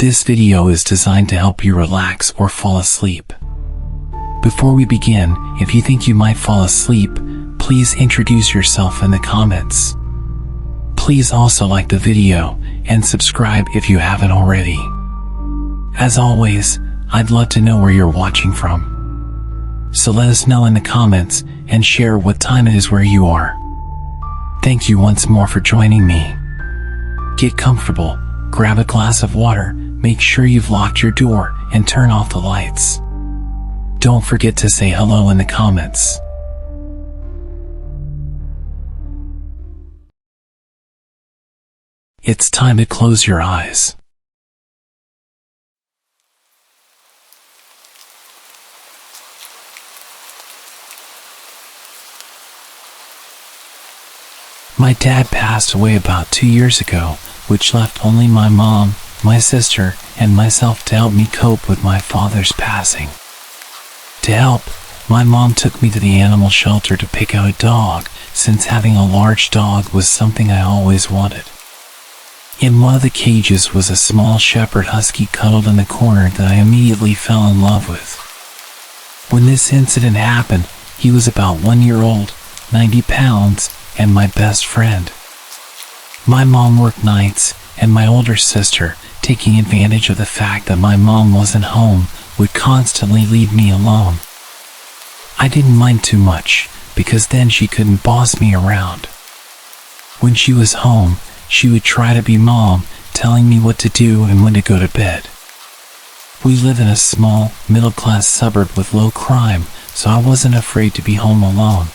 This video is designed to help you relax or fall asleep. Before we begin, if you think you might fall asleep, please introduce yourself in the comments. Please also like the video and subscribe if you haven't already. As always, I'd love to know where you're watching from. So let us know in the comments and share what time it is where you are. Thank you once more for joining me. Get comfortable, grab a glass of water, make sure you've locked your door, and turn off the lights. Don't forget to say hello in the comments. It's time to close your eyes. My dad passed away about 2 years ago, which left only my mom, my sister, and myself to help me cope with my father's passing. To help, my mom took me to the animal shelter to pick out a dog, since having a large dog was something I always wanted. In one of the cages was a small shepherd husky cuddled in the corner that I immediately fell in love with. When this incident happened, he was about 1 year old, 90 pounds, and my best friend. My mom worked nights, and my older sister, taking advantage of the fact that my mom wasn't home, would constantly leave me alone. I didn't mind too much, because then she couldn't boss me around. When she was home, she would try to be mom, telling me what to do and when to go to bed. We live in a small, middle-class suburb with low crime, so I wasn't afraid to be home alone.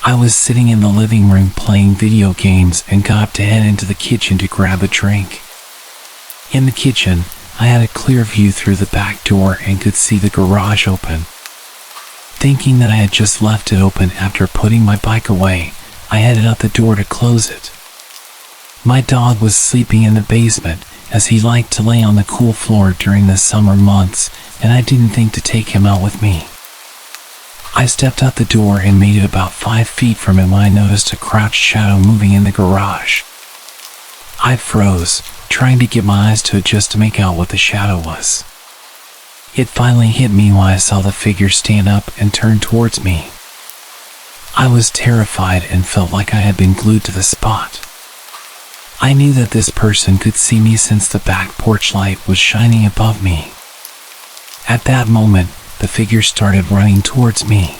I was sitting in the living room playing video games and got up to head into the kitchen to grab a drink. In the kitchen, I had a clear view through the back door and could see the garage open. Thinking that I had just left it open after putting my bike away, I headed out the door to close it. My dog was sleeping in the basement, as he liked to lay on the cool floor during the summer months, and I didn't think to take him out with me. I stepped out the door and made it about 5 feet from him when I noticed a crouched shadow moving in the garage. I froze, trying to get my eyes to adjust to make out what the shadow was. It finally hit me when I saw the figure stand up and turn towards me. I was terrified and felt like I had been glued to the spot. I knew that this person could see me since the back porch light was shining above me. At that moment, the figure started running towards me.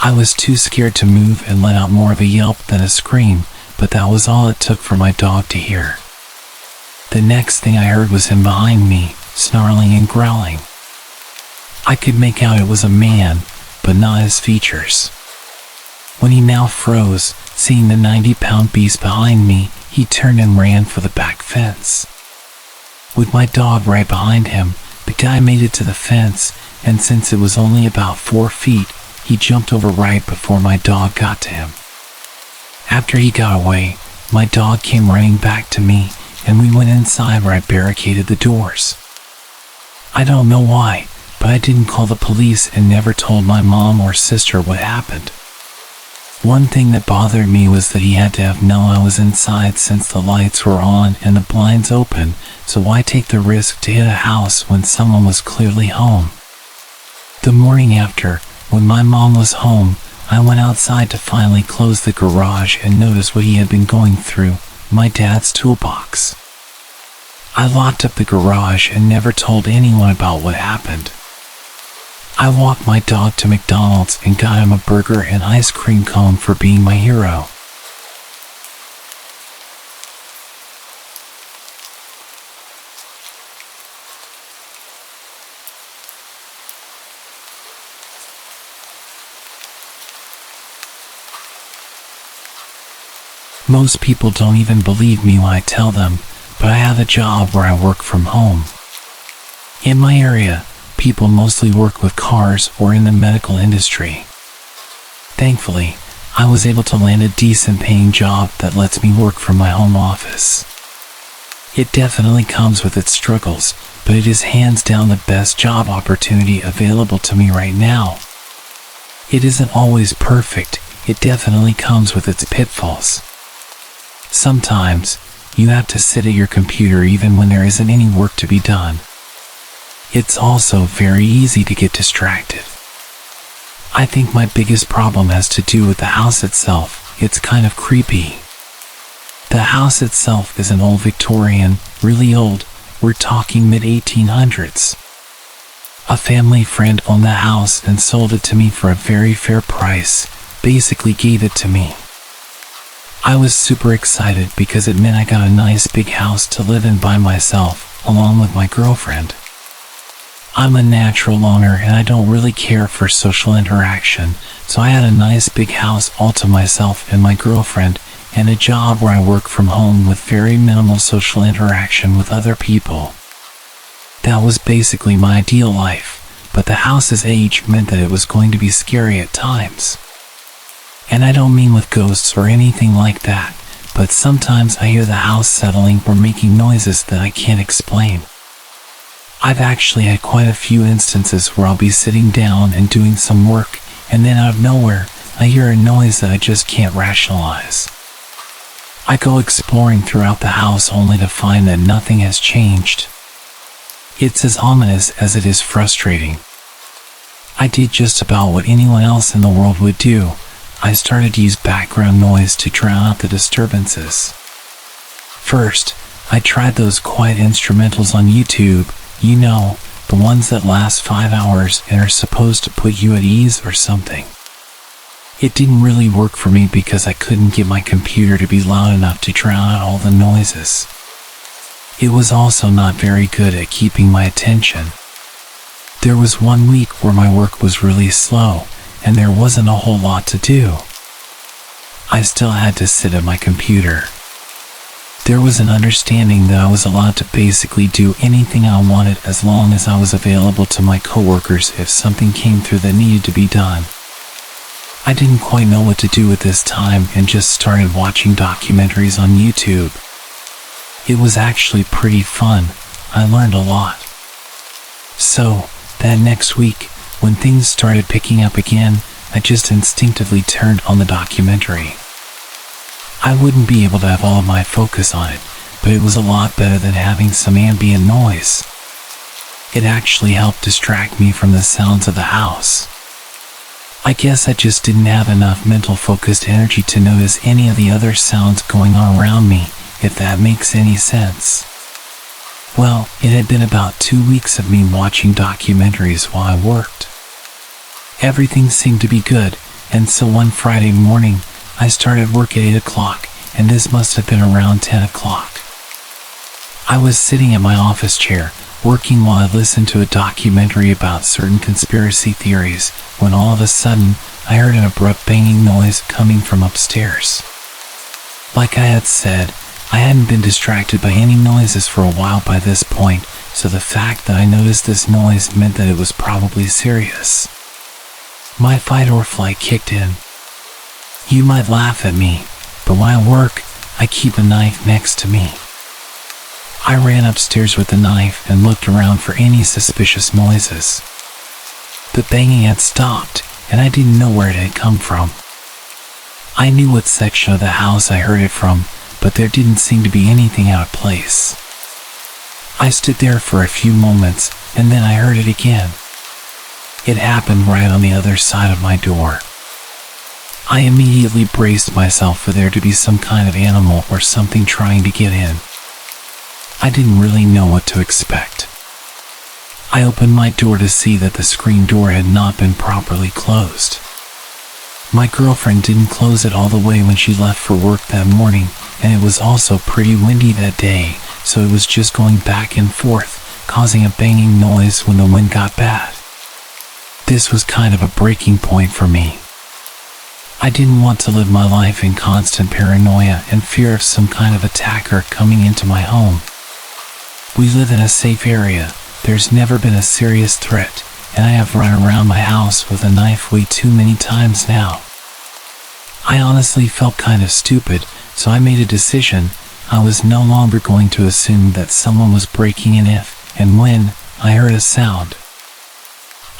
I was too scared to move and let out more of a yelp than a scream, but that was all it took for my dog to hear. The next thing I heard was him behind me, snarling and growling. I could make out it was a man, but not his features. When he now froze, seeing the 90-pound beast behind me, he turned and ran for the back fence. With my dog right behind him, the guy made it to the fence, and since it was only about 4 feet, he jumped over right before my dog got to him. After he got away, my dog came running back to me, and we went inside where I barricaded the doors. I don't know why, but I didn't call the police and never told my mom or sister what happened. One thing that bothered me was that he had to have known I was inside since the lights were on and the blinds open, so why take the risk to hit a house when someone was clearly home? The morning after, when my mom was home, I went outside to finally close the garage and notice what he had been going through, my dad's toolbox. I locked up the garage and never told anyone about what happened. I walked my dog to McDonald's and got him a burger and ice cream cone for being my hero. Most people don't even believe me when I tell them, but I have a job where I work from home. In my area, people mostly work with cars or in the medical industry. Thankfully, I was able to land a decent paying job that lets me work from my home office. It definitely comes with its struggles, but it is hands down the best job opportunity available to me right now. It isn't always perfect, it definitely comes with its pitfalls. Sometimes, You have to sit at your computer even when there isn't any work to be done. It's also very easy to get distracted. I think my biggest problem has to do with the house itself. It's kind of creepy. The house itself is an old Victorian, really old, we're talking mid-1800s. A family friend owned the house and sold it to me for a very fair price, basically gave it to me. I was super excited because it meant I got a nice big house to live in by myself, along with my girlfriend. I'm a natural loner and I don't really care for social interaction, so I had a nice big house all to myself and my girlfriend, and a job where I work from home with very minimal social interaction with other people. That was basically my ideal life, but the house's age meant that it was going to be scary at times. And I don't mean with ghosts or anything like that, but sometimes I hear the house settling or making noises that I can't explain. I've actually had quite a few instances where I'll be sitting down and doing some work, and then out of nowhere, I hear a noise that I just can't rationalize. I go exploring throughout the house only to find that nothing has changed. It's as ominous as it is frustrating. I did just about what anyone else in the world would do. I started to use background noise to drown out the disturbances. First, I tried those quiet instrumentals on YouTube, you know, the ones that last 5 hours and are supposed to put you at ease or something. It didn't really work for me because I couldn't get my computer to be loud enough to drown out all the noises. It was also not very good at keeping my attention. There was 1 week where my work was really slow, and there wasn't a whole lot to do. I still had to sit at my computer. There was an understanding that I was allowed to basically do anything I wanted as long as I was available to my coworkers if something came through that needed to be done. I didn't quite know what to do at this time and just started watching documentaries on YouTube. It was actually pretty fun. I learned a lot. So, that next week, when things started picking up again, I just instinctively turned on the documentary. I wouldn't be able to have all of my focus on it, but it was a lot better than having some ambient noise. It actually helped distract me from the sounds of the house. I guess I just didn't have enough mental focused energy to notice any of the other sounds going on around me, if that makes any sense. Well, it had been about 2 weeks of me watching documentaries while I worked. Everything seemed to be good, and so one Friday morning, I started work at 8 o'clock, and this must have been around 10 o'clock. I was sitting at my office chair, working while I listened to a documentary about certain conspiracy theories, when all of a sudden, I heard an abrupt banging noise coming from upstairs. Like I had said, I hadn't been distracted by any noises for a while by this point, so the fact that I noticed this noise meant that it was probably serious. My fight or flight kicked in. You might laugh at me, but when I work, I keep a knife next to me. I ran upstairs with the knife and looked around for any suspicious noises. The banging had stopped, and I didn't know where it had come from. I knew what section of the house I heard it from, but there didn't seem to be anything out of place. I stood there for a few moments, and then I heard it again. It happened right on the other side of my door. I immediately braced myself for there to be some kind of animal or something trying to get in. I didn't really know what to expect. I opened my door to see that the screen door had not been properly closed. My girlfriend didn't close it all the way when she left for work that morning, and it was also pretty windy that day, so it was just going back and forth, causing a banging noise when the wind got bad. This was kind of a breaking point for me. I didn't want to live my life in constant paranoia and fear of some kind of attacker coming into my home. We live in a safe area, there's never been a serious threat, and I have run around my house with a knife way too many times now. I honestly felt kind of stupid, so I made a decision. I was no longer going to assume that someone was breaking in if, and when, I heard a sound.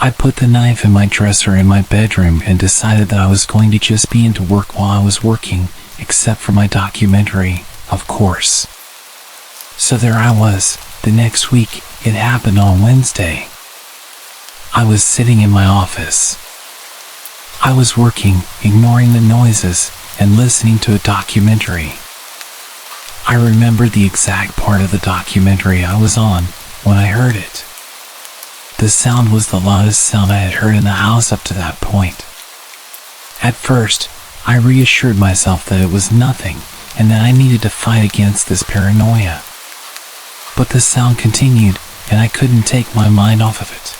I put the knife in my dresser in my bedroom and decided that I was going to just be into work while I was working, except for my documentary, of course. So there I was. The next week, it happened on Wednesday. I was sitting in my office. I was working, ignoring the noises, and listening to a documentary. I remembered the exact part of the documentary I was on when I heard it. The sound was the loudest sound I had heard in the house up to that point. At first, I reassured myself that it was nothing and that I needed to fight against this paranoia. But the sound continued, and I couldn't take my mind off of it.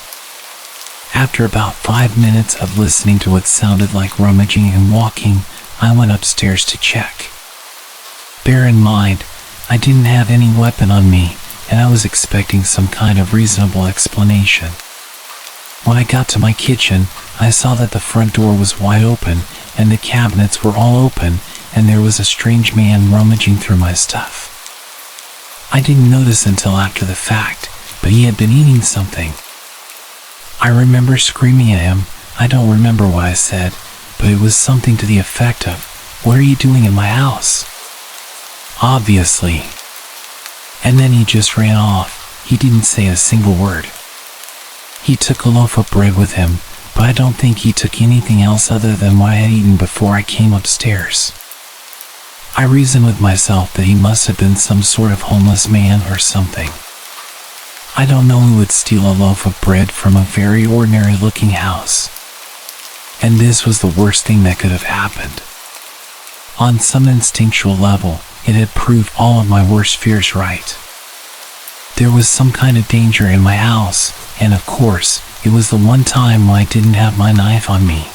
After about 5 minutes of listening to what sounded like rummaging and walking, I went upstairs to check. Bear in mind, I didn't have any weapon on me, and I was expecting some kind of reasonable explanation. When I got to my kitchen, I saw that the front door was wide open, and the cabinets were all open, and there was a strange man rummaging through my stuff. I didn't notice until after the fact, but he had been eating something. I remember screaming at him. I don't remember what I said, but it was something to the effect of, "What are you doing in my house?" Obviously. And then he just ran off. He didn't say a single word. He took a loaf of bread with him, but I don't think he took anything else other than what I had eaten before I came upstairs. I reasoned with myself that he must have been some sort of homeless man or something. I don't know who would steal a loaf of bread from a very ordinary-looking house. And this was the worst thing that could have happened. On some instinctual level, it had proved all of my worst fears right. There was some kind of danger in my house, and of course, it was the one time when I didn't have my knife on me.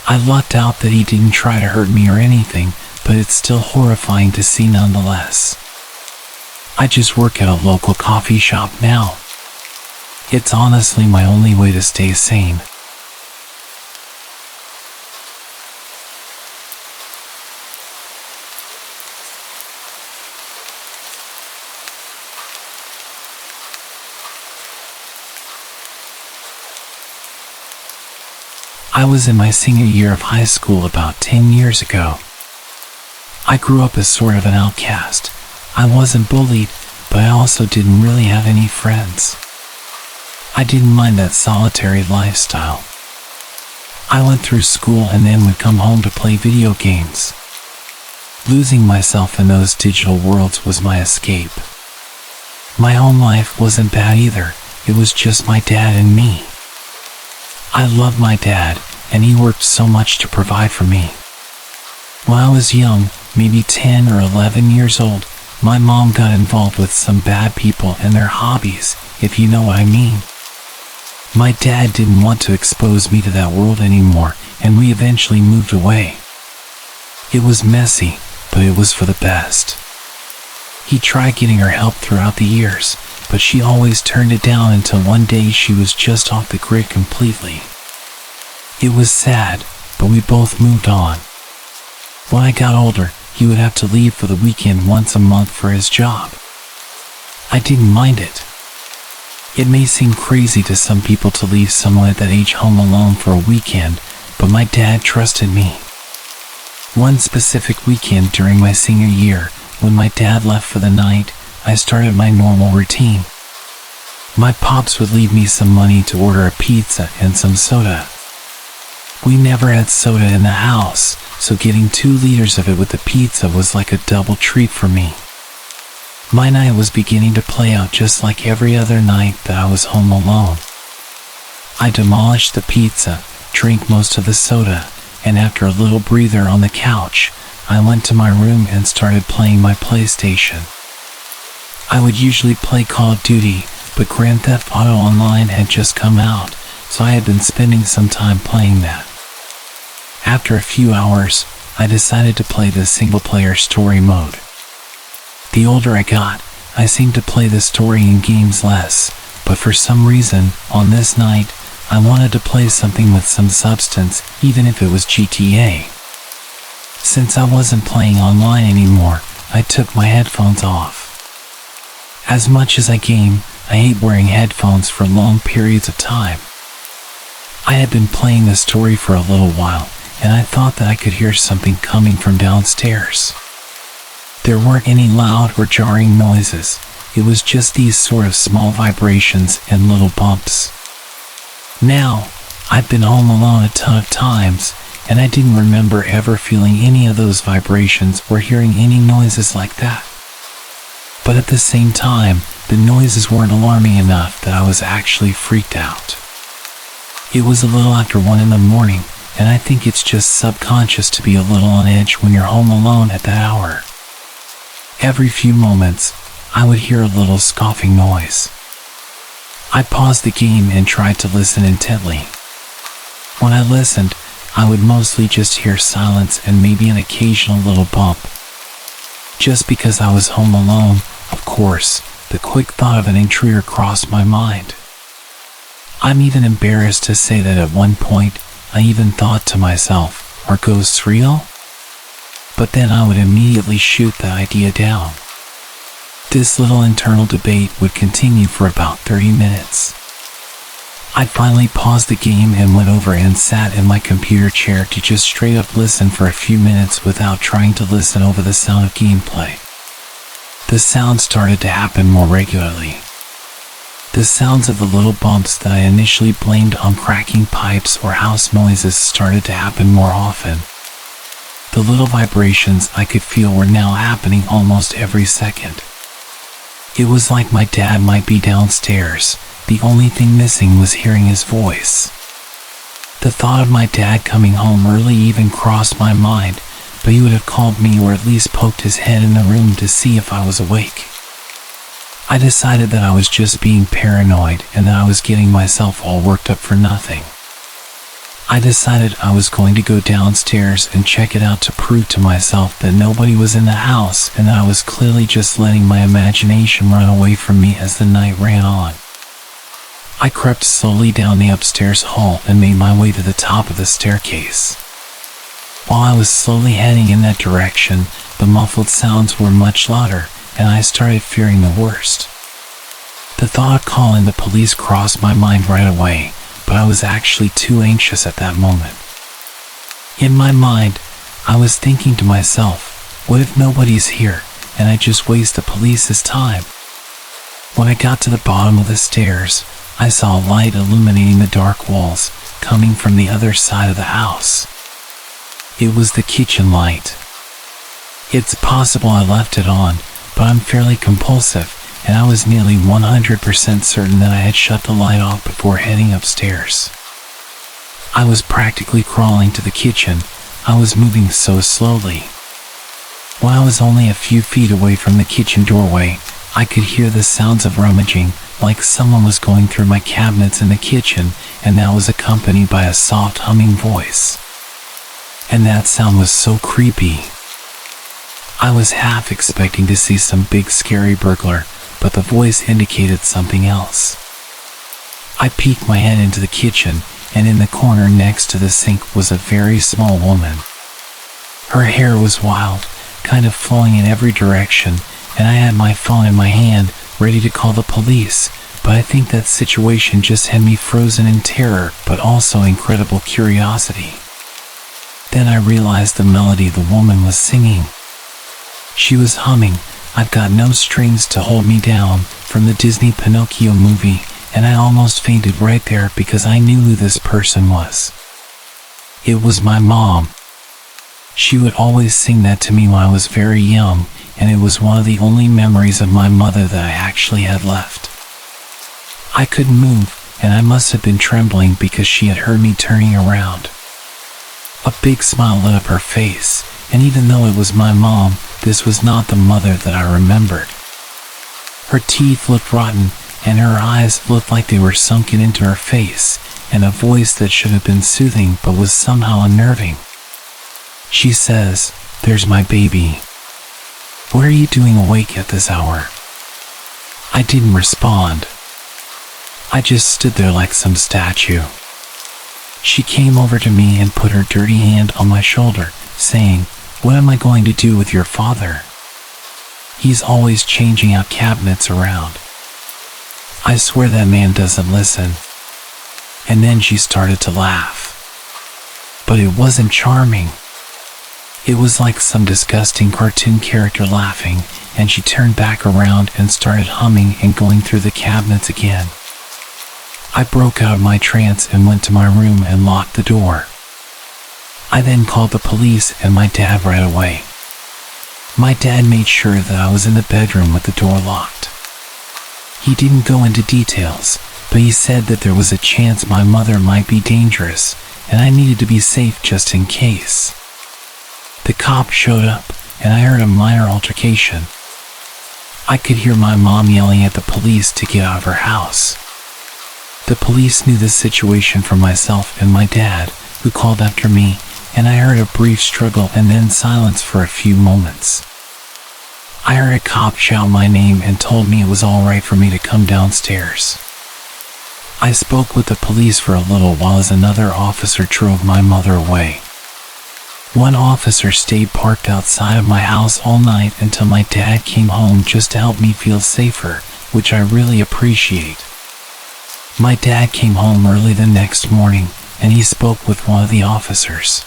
I lucked out that he didn't try to hurt me or anything, but it's still horrifying to see nonetheless. I just work at a local coffee shop now. It's honestly my only way to stay sane. I was in my senior year of high school about 10 years ago. I grew up as sort of an outcast. I wasn't bullied, but I also didn't really have any friends. I didn't mind that solitary lifestyle. I went through school and then would come home to play video games. Losing myself in those digital worlds was my escape. My home life wasn't bad either. It was just my dad and me. I loved my dad, and he worked so much to provide for me. When I was young, maybe 10 or 11 years old, my mom got involved with some bad people and their hobbies, if you know what I mean. My dad didn't want to expose me to that world anymore, and we eventually moved away. It was messy, but it was for the best. He tried getting her help throughout the years, but she always turned it down until one day she was just off the grid completely. It was sad, but we both moved on. When I got older, he would have to leave for the weekend once a month for his job. I didn't mind it. It may seem crazy to some people to leave someone at that age home alone for a weekend, but my dad trusted me. One specific weekend during my senior year, when my dad left for the night, I started my normal routine. My pops would leave me some money to order a pizza and some soda. We never had soda in the house, so getting 2 liters of it with the pizza was like a double treat for me. My night was beginning to play out just like every other night that I was home alone. I demolished the pizza, drank most of the soda, and after a little breather on the couch, I went to my room and started playing my PlayStation. I would usually play Call of Duty, but Grand Theft Auto Online had just come out, so I had been spending some time playing that. After a few hours, I decided to play the single-player story mode. The older I got, I seemed to play the story in games less, but for some reason, on this night, I wanted to play something with some substance, even if it was GTA. Since I wasn't playing online anymore, I took my headphones off. As much as I game, I hate wearing headphones for long periods of time. I had been playing the story for a little while, and I thought that I could hear something coming from downstairs. There weren't any loud or jarring noises. It was just these sort of small vibrations and little bumps. Now, I'd been home alone a ton of times, and I didn't remember ever feeling any of those vibrations or hearing any noises like that. But at the same time, the noises weren't alarming enough that I was actually freaked out. It was a little after 1 in the morning, and I think it's just subconscious to be a little on edge when you're home alone at that hour. Every few moments, I would hear a little scoffing noise. I paused the game and tried to listen intently. When I listened, I would mostly just hear silence and maybe an occasional little bump. Just because I was home alone, of course, the quick thought of an intruder crossed my mind. I'm even embarrassed to say that at one point, I even thought to myself, are ghosts real? But then I would immediately shoot the idea down. This little internal debate would continue for about 30 minutes. I finally paused the game and went over and sat in my computer chair to just straight up listen for a few minutes without trying to listen over the sound of gameplay. The sounds started to happen more regularly. The sounds of the little bumps that I initially blamed on cracking pipes or house noises started to happen more often. The little vibrations I could feel were now happening almost every second. It was like my dad might be downstairs. The only thing missing was hearing his voice. The thought of my dad coming home early even crossed my mind, but he would have called me or at least poked his head in the room to see if I was awake. I decided that I was just being paranoid and that I was getting myself all worked up for nothing. I decided I was going to go downstairs and check it out to prove to myself that nobody was in the house and that I was clearly just letting my imagination run away from me as the night ran on. I crept slowly down the upstairs hall and made my way to the top of the staircase. While I was slowly heading in that direction, the muffled sounds were much louder, and I started fearing the worst. The thought of calling the police crossed my mind right away, but I was actually too anxious at that moment. In my mind, I was thinking to myself, what if nobody's here, and I just waste the police's time? When I got to the bottom of the stairs, I saw a light illuminating the dark walls, coming from the other side of the house. It was the kitchen light. It's possible I left it on, but I'm fairly compulsive, and I was nearly 100% certain that I had shut the light off before heading upstairs. I was practically crawling to the kitchen. I was moving so slowly. When I was only a few feet away from the kitchen doorway, I could hear the sounds of rummaging, like someone was going through my cabinets in the kitchen, and that was accompanied by a soft humming voice. And that sound was so creepy. I was half expecting to see some big scary burglar, but the voice indicated something else. I peeked my head into the kitchen, and in the corner next to the sink was a very small woman. Her hair was wild, kind of flowing in every direction, and I had my phone in my hand, ready to call the police, but I think that situation just had me frozen in terror, but also incredible curiosity. Then I realized the melody the woman was singing. She was humming "I've Got No Strings to Hold Me Down" from the Disney Pinocchio movie, and I almost fainted right there because I knew who this person was. It was my mom. She would always sing that to me when I was very young, and it was one of the only memories of my mother that I actually had left. I couldn't move, and I must have been trembling because she had heard me turning around. A big smile lit up her face, and even though it was my mom, this was not the mother that I remembered. Her teeth looked rotten, and her eyes looked like they were sunken into her face, and a voice that should have been soothing but was somehow unnerving. She says, "There's my baby. What are you doing awake at this hour?" I didn't respond. I just stood there like some statue. She came over to me and put her dirty hand on my shoulder, saying, "What am I going to do with your father? He's always changing out cabinets around. I swear that man doesn't listen." And then she started to laugh. But it wasn't charming. It was like some disgusting cartoon character laughing, and she turned back around and started humming and going through the cabinets again. I broke out of my trance and went to my room and locked the door. I then called the police and my dad right away. My dad made sure that I was in the bedroom with the door locked. He didn't go into details, but he said that there was a chance my mother might be dangerous, and I needed to be safe just in case. The cop showed up, and I heard a minor altercation. I could hear my mom yelling at the police to get out of her house. The police knew the situation from myself and my dad, who called after me, and I heard a brief struggle and then silence for a few moments. I heard a cop shout my name and told me it was all right for me to come downstairs. I spoke with the police for a little while as another officer drove my mother away. One officer stayed parked outside of my house all night until my dad came home just to help me feel safer, which I really appreciate. My dad came home early the next morning, and he spoke with one of the officers.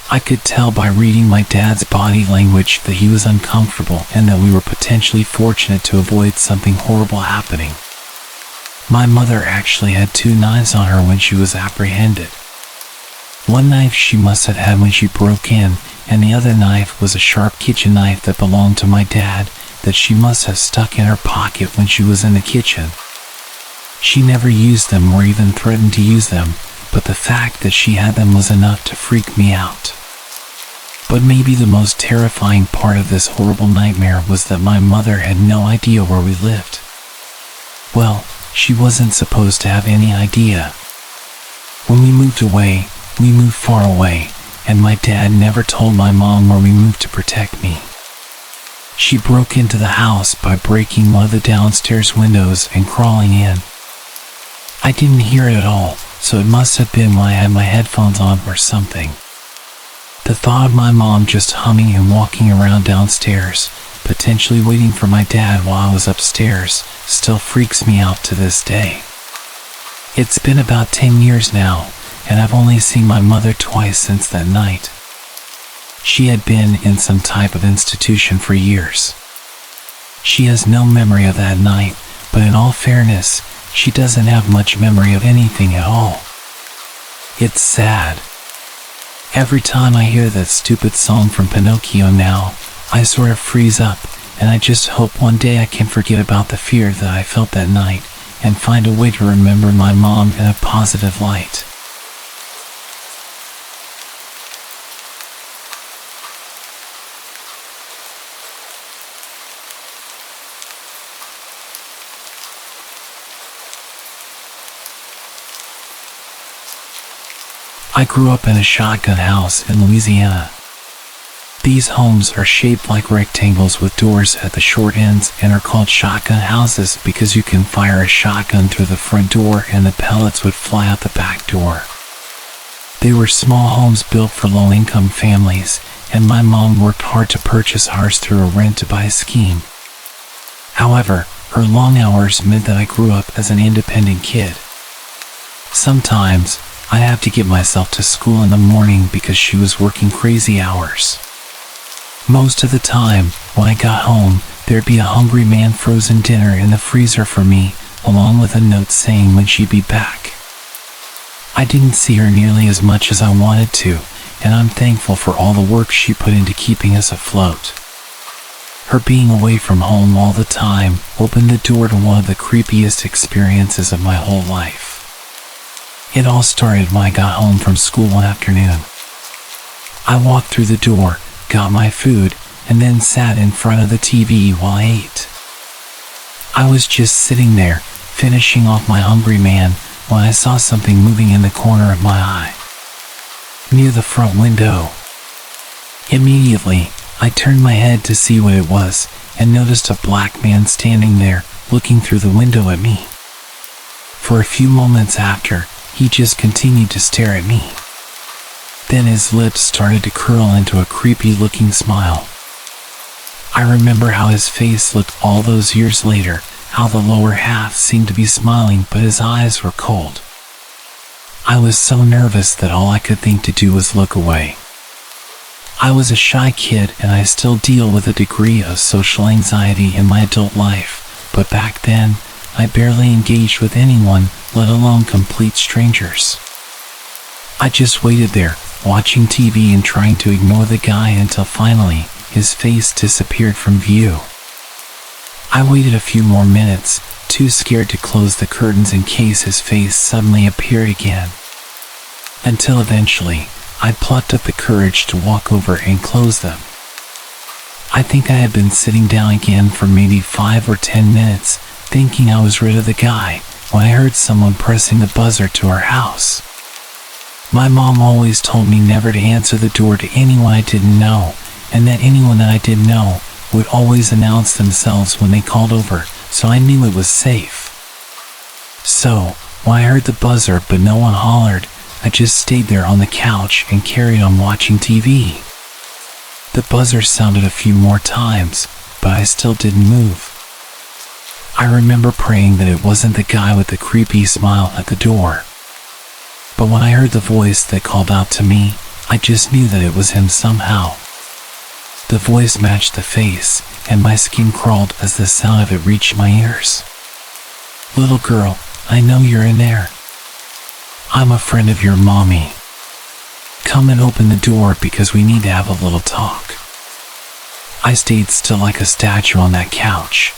I could tell by reading my dad's body language that he was uncomfortable and that we were potentially fortunate to avoid something horrible happening. My mother actually had 2 knives on her when she was apprehended. One knife she must have had when she broke in, and the other knife was a sharp kitchen knife that belonged to my dad that she must have stuck in her pocket when she was in the kitchen. She never used them or even threatened to use them, but the fact that she had them was enough to freak me out. But maybe the most terrifying part of this horrible nightmare was that my mother had no idea where we lived. Well, she wasn't supposed to have any idea. When we moved away, we moved far away, and my dad never told my mom where we moved to protect me. She broke into the house by breaking one of the downstairs windows and crawling in. I didn't hear it at all, so it must have been when I had my headphones on or something. The thought of my mom just humming and walking around downstairs, potentially waiting for my dad while I was upstairs, still freaks me out to this day. It's been about 10 years now, and I've only seen my mother twice since that night. She had been in some type of institution for years. She has no memory of that night, but in all fairness, she doesn't have much memory of anything at all. It's sad. Every time I hear that stupid song from Pinocchio now, I sort of freeze up, and I just hope one day I can forget about the fear that I felt that night, and find a way to remember my mom in a positive light. I grew up in a shotgun house in Louisiana. These homes are shaped like rectangles with doors at the short ends and are called shotgun houses because you can fire a shotgun through the front door and the pellets would fly out the back door. They were small homes built for low-income families, and my mom worked hard to purchase ours through a rent-to-buy scheme. However, her long hours meant that I grew up as an independent kid. Sometimes, I'd have to get myself to school in the morning because she was working crazy hours. Most of the time, when I got home, there'd be a hungry man frozen dinner in the freezer for me, along with a note saying when she'd be back. I didn't see her nearly as much as I wanted to, and I'm thankful for all the work she put into keeping us afloat. Her being away from home all the time opened the door to one of the creepiest experiences of my whole life. It all started when I got home from school one afternoon. I walked through the door, got my food, and then sat in front of the TV while I ate. I was just sitting there, finishing off my hungry man, when I saw something moving in the corner of my eye, near the front window. Immediately, I turned my head to see what it was, and noticed a black man standing there, looking through the window at me. For a few moments after, he just continued to stare at me. Then his lips started to curl into a creepy-looking smile. I remember how his face looked all those years later, how the lower half seemed to be smiling but his eyes were cold. I was so nervous that all I could think to do was look away. I was a shy kid and I still deal with a degree of social anxiety in my adult life, but back then, I barely engaged with anyone, let alone complete strangers. I just waited there, watching TV and trying to ignore the guy until finally, his face disappeared from view. I waited a few more minutes, too scared to close the curtains in case his face suddenly appeared again. Until eventually, I plucked up the courage to walk over and close them. I think I had been sitting down again for maybe 5 or 10 minutes, thinking I was rid of the guy, when I heard someone pressing the buzzer to our house. My mom always told me never to answer the door to anyone I didn't know, and that anyone that I did know would always announce themselves when they called over, so I knew it was safe. So, when I heard the buzzer but no one hollered, I just stayed there on the couch and carried on watching TV. The buzzer sounded a few more times, but I still didn't move. I remember praying that it wasn't the guy with the creepy smile at the door. But when I heard the voice that called out to me, I just knew that it was him somehow. The voice matched the face, and my skin crawled as the sound of it reached my ears. "Little girl, I know you're in there. I'm a friend of your mommy. Come and open the door because we need to have a little talk." I stayed still like a statue on that couch.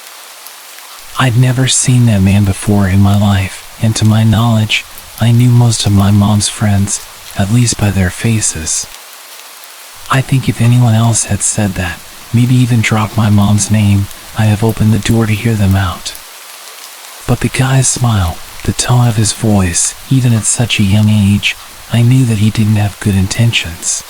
I'd never seen that man before in my life, and to my knowledge, I knew most of my mom's friends, at least by their faces. I think if anyone else had said that, maybe even dropped my mom's name, I'd have opened the door to hear them out. But the guy's smile, the tone of his voice, even at such a young age, I knew that he didn't have good intentions.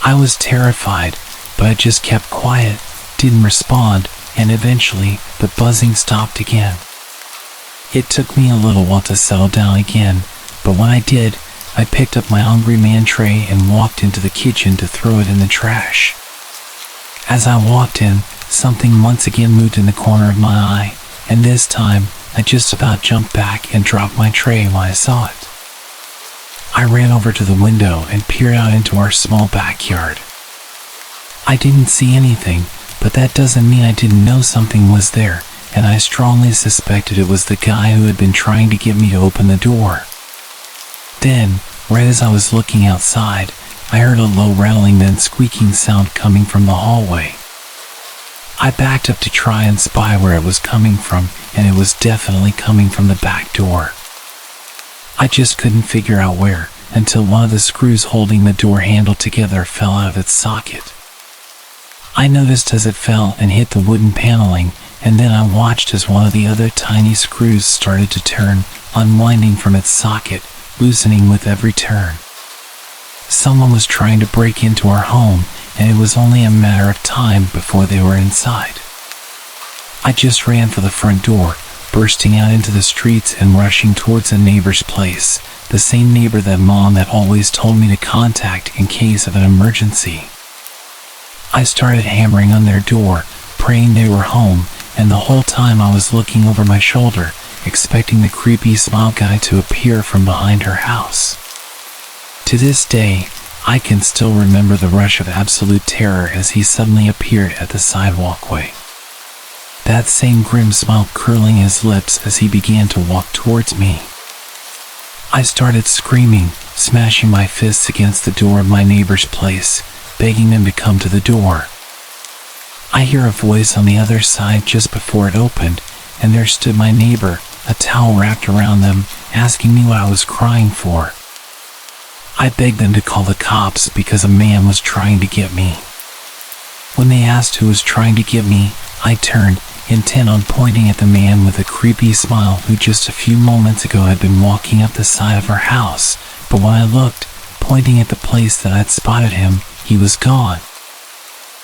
I was terrified, but I just kept quiet, didn't respond, and eventually, the buzzing stopped again. It took me a little while to settle down again, but when I did, I picked up my Hungry Man tray and walked into the kitchen to throw it in the trash. As I walked in, something once again moved in the corner of my eye, and this time, I just about jumped back and dropped my tray when I saw it. I ran over to the window and peered out into our small backyard. I didn't see anything, but that doesn't mean I didn't know something was there, and I strongly suspected it was the guy who had been trying to get me to open the door. Then, right as I was looking outside, I heard a low rattling then squeaking sound coming from the hallway. I backed up to try and spy where it was coming from, and it was definitely coming from the back door. I just couldn't figure out where, until one of the screws holding the door handle together fell out of its socket. I noticed as it fell and hit the wooden paneling, and then I watched as one of the other tiny screws started to turn, unwinding from its socket, loosening with every turn. Someone was trying to break into our home, and it was only a matter of time before they were inside. I just ran for the front door, bursting out into the streets and rushing towards a neighbor's place, the same neighbor that Mom had always told me to contact in case of an emergency. I started hammering on their door, praying they were home, and the whole time I was looking over my shoulder, expecting the creepy smile guy to appear from behind her house. To this day, I can still remember the rush of absolute terror as he suddenly appeared at the sidewalkway. That same grim smile curling his lips as he began to walk towards me. I started screaming, smashing my fists against the door of my neighbor's place, begging them to come to the door. I hear a voice on the other side just before it opened, and there stood my neighbor, a towel wrapped around them, asking me what I was crying for. I begged them to call the cops because a man was trying to get me. When they asked who was trying to get me, I turned, intent on pointing at the man with a creepy smile who just a few moments ago had been walking up the side of our house, but when I looked, pointing at the place that I'd spotted him, he was gone.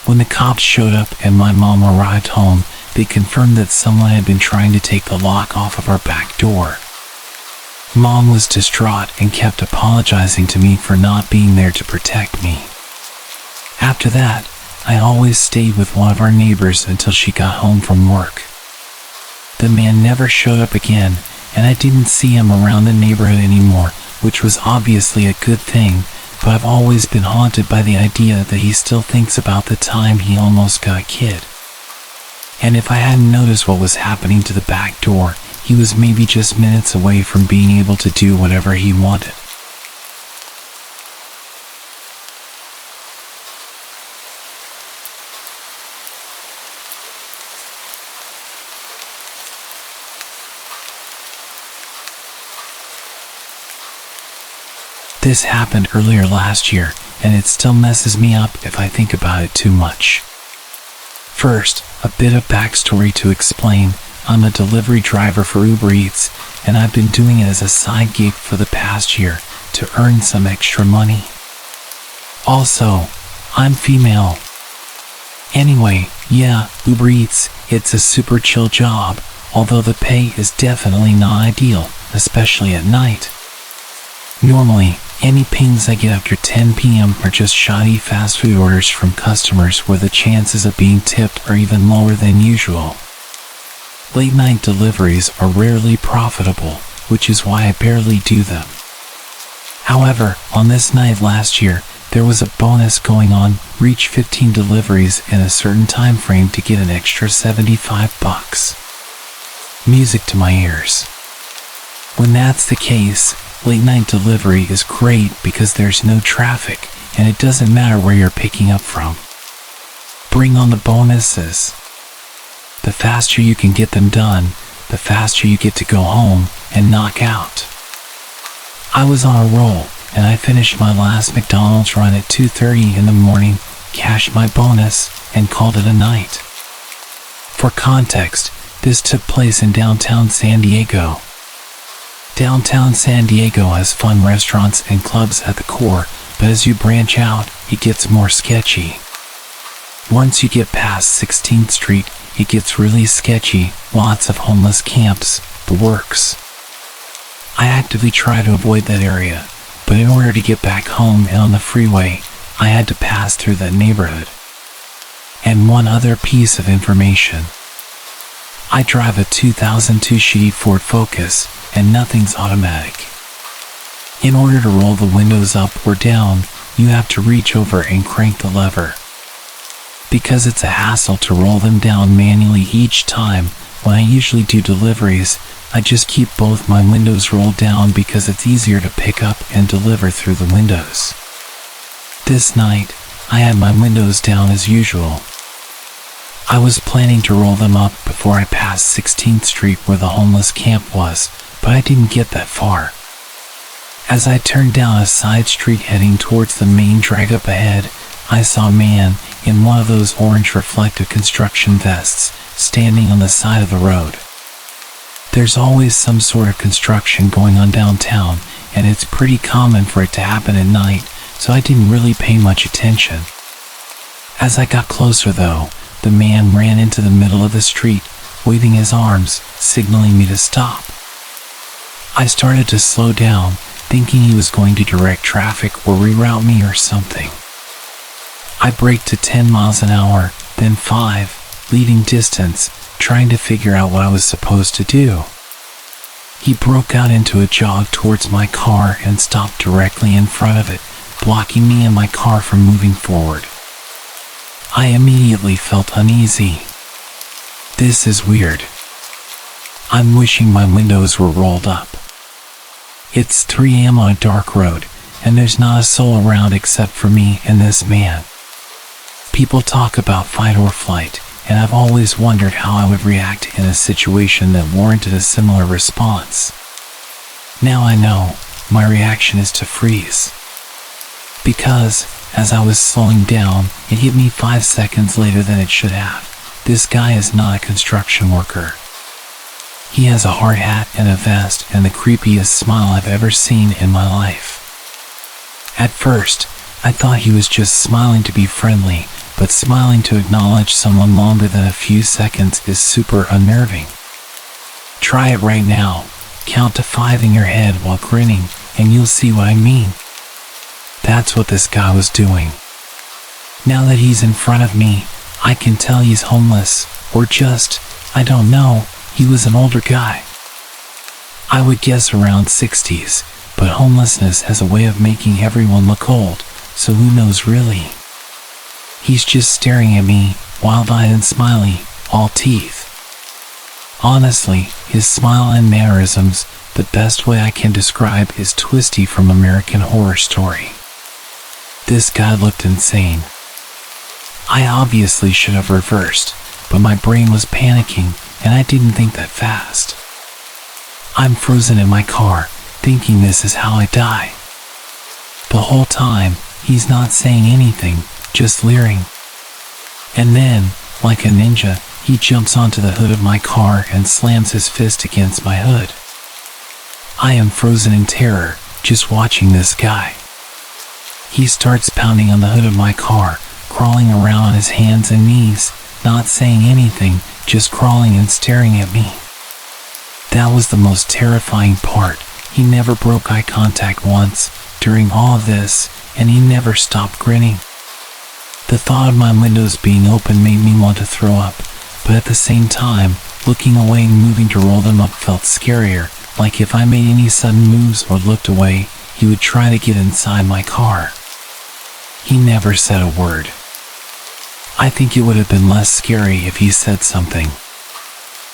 When the cops showed up and my mom arrived home, they confirmed that someone had been trying to take the lock off of our back door. Mom was distraught and kept apologizing to me for not being there to protect me. After that, I always stayed with one of our neighbors until she got home from work. The man never showed up again, and I didn't see him around the neighborhood anymore, which was obviously a good thing, but I've always been haunted by the idea that he still thinks about the time he almost got killed. And if I hadn't noticed what was happening to the back door, he was maybe just minutes away from being able to do whatever he wanted. This happened earlier last year, and it still messes me up if I think about it too much. First, a bit of backstory to explain. I'm a delivery driver for Uber Eats, and I've been doing it as a side gig for the past year to earn some extra money. Also, I'm female. Anyway, yeah, Uber Eats, it's a super chill job, although the pay is definitely not ideal, especially at night. Normally, any pings I get after 10 p.m. are just shoddy fast food orders from customers where the chances of being tipped are even lower than usual. Late night deliveries are rarely profitable, which is why I barely do them. However, on this night last year, there was a bonus going on. Reach 15 deliveries in a certain time frame to get an extra $75. Music to my ears. When that's the case, late night delivery is great because there's no traffic and it doesn't matter where you're picking up from. Bring on the bonuses. The faster you can get them done, the faster you get to go home and knock out. I was on a roll and I finished my last McDonald's run at 2:30 in the morning, cashed my bonus, and called it a night. For context, this took place in downtown San Diego. Downtown San Diego has fun restaurants and clubs at the core, but as you branch out, it gets more sketchy. Once you get past 16th Street, it gets really sketchy, lots of homeless camps, the works. I actively try to avoid that area, but in order to get back home and on the freeway, I had to pass through that neighborhood. And one other piece of information. I drive a 2002 Chevy Ford Focus, and nothing's automatic. In order to roll the windows up or down, you have to reach over and crank the lever. Because it's a hassle to roll them down manually each time, when I usually do deliveries, I just keep both my windows rolled down because it's easier to pick up and deliver through the windows. This night, I had my windows down as usual. I was planning to roll them up before I passed 16th Street where the homeless camp was, but I didn't get that far. As I turned down a side street heading towards the main drag up ahead, I saw a man in one of those orange reflective construction vests standing on the side of the road. There's always some sort of construction going on downtown, and it's pretty common for it to happen at night, so I didn't really pay much attention. As I got closer though, the man ran into the middle of the street, waving his arms, signaling me to stop. I started to slow down, thinking he was going to direct traffic or reroute me or something. I braked to 10 miles an hour, then 5, leaving distance, trying to figure out what I was supposed to do. He broke out into a jog towards my car and stopped directly in front of it, blocking me and my car from moving forward. I immediately felt uneasy. This is weird. I'm wishing my windows were rolled up. It's 3 a.m. on a dark road, and there's not a soul around except for me and this man. People talk about fight or flight, and I've always wondered how I would react in a situation that warranted a similar response. Now I know, my reaction is to freeze. Because, as I was slowing down, it hit me 5 seconds later than it should have. This guy is not a construction worker. He has a hard hat and a vest and the creepiest smile I've ever seen in my life. At first, I thought he was just smiling to be friendly, but smiling to acknowledge someone longer than a few seconds is super unnerving. Try it right now. Count to 5 in your head while grinning, and you'll see what I mean. That's what this guy was doing. Now that he's in front of me, I can tell he's homeless, or just, I don't know, he was an older guy. I would guess around 60s, but homelessness has a way of making everyone look old, so who knows really? He's just staring at me, wild-eyed and smiley, all teeth. Honestly, his smile and mannerisms, the best way I can describe is Twisty from American Horror Story. This guy looked insane. I obviously should have reversed, but my brain was panicking and I didn't think that fast. I'm frozen in my car, thinking this is how I die. The whole time, he's not saying anything, just leering. And then, like a ninja, he jumps onto the hood of my car and slams his fist against my hood. I am frozen in terror, just watching this guy. He starts pounding on the hood of my car, crawling around on his hands and knees, not saying anything, just crawling and staring at me. That was the most terrifying part. He never broke eye contact once during all of this, and he never stopped grinning. The thought of my windows being open made me want to throw up, but at the same time, looking away and moving to roll them up felt scarier, like if I made any sudden moves or looked away, he would try to get inside my car. He never said a word. I think it would have been less scary if he said something.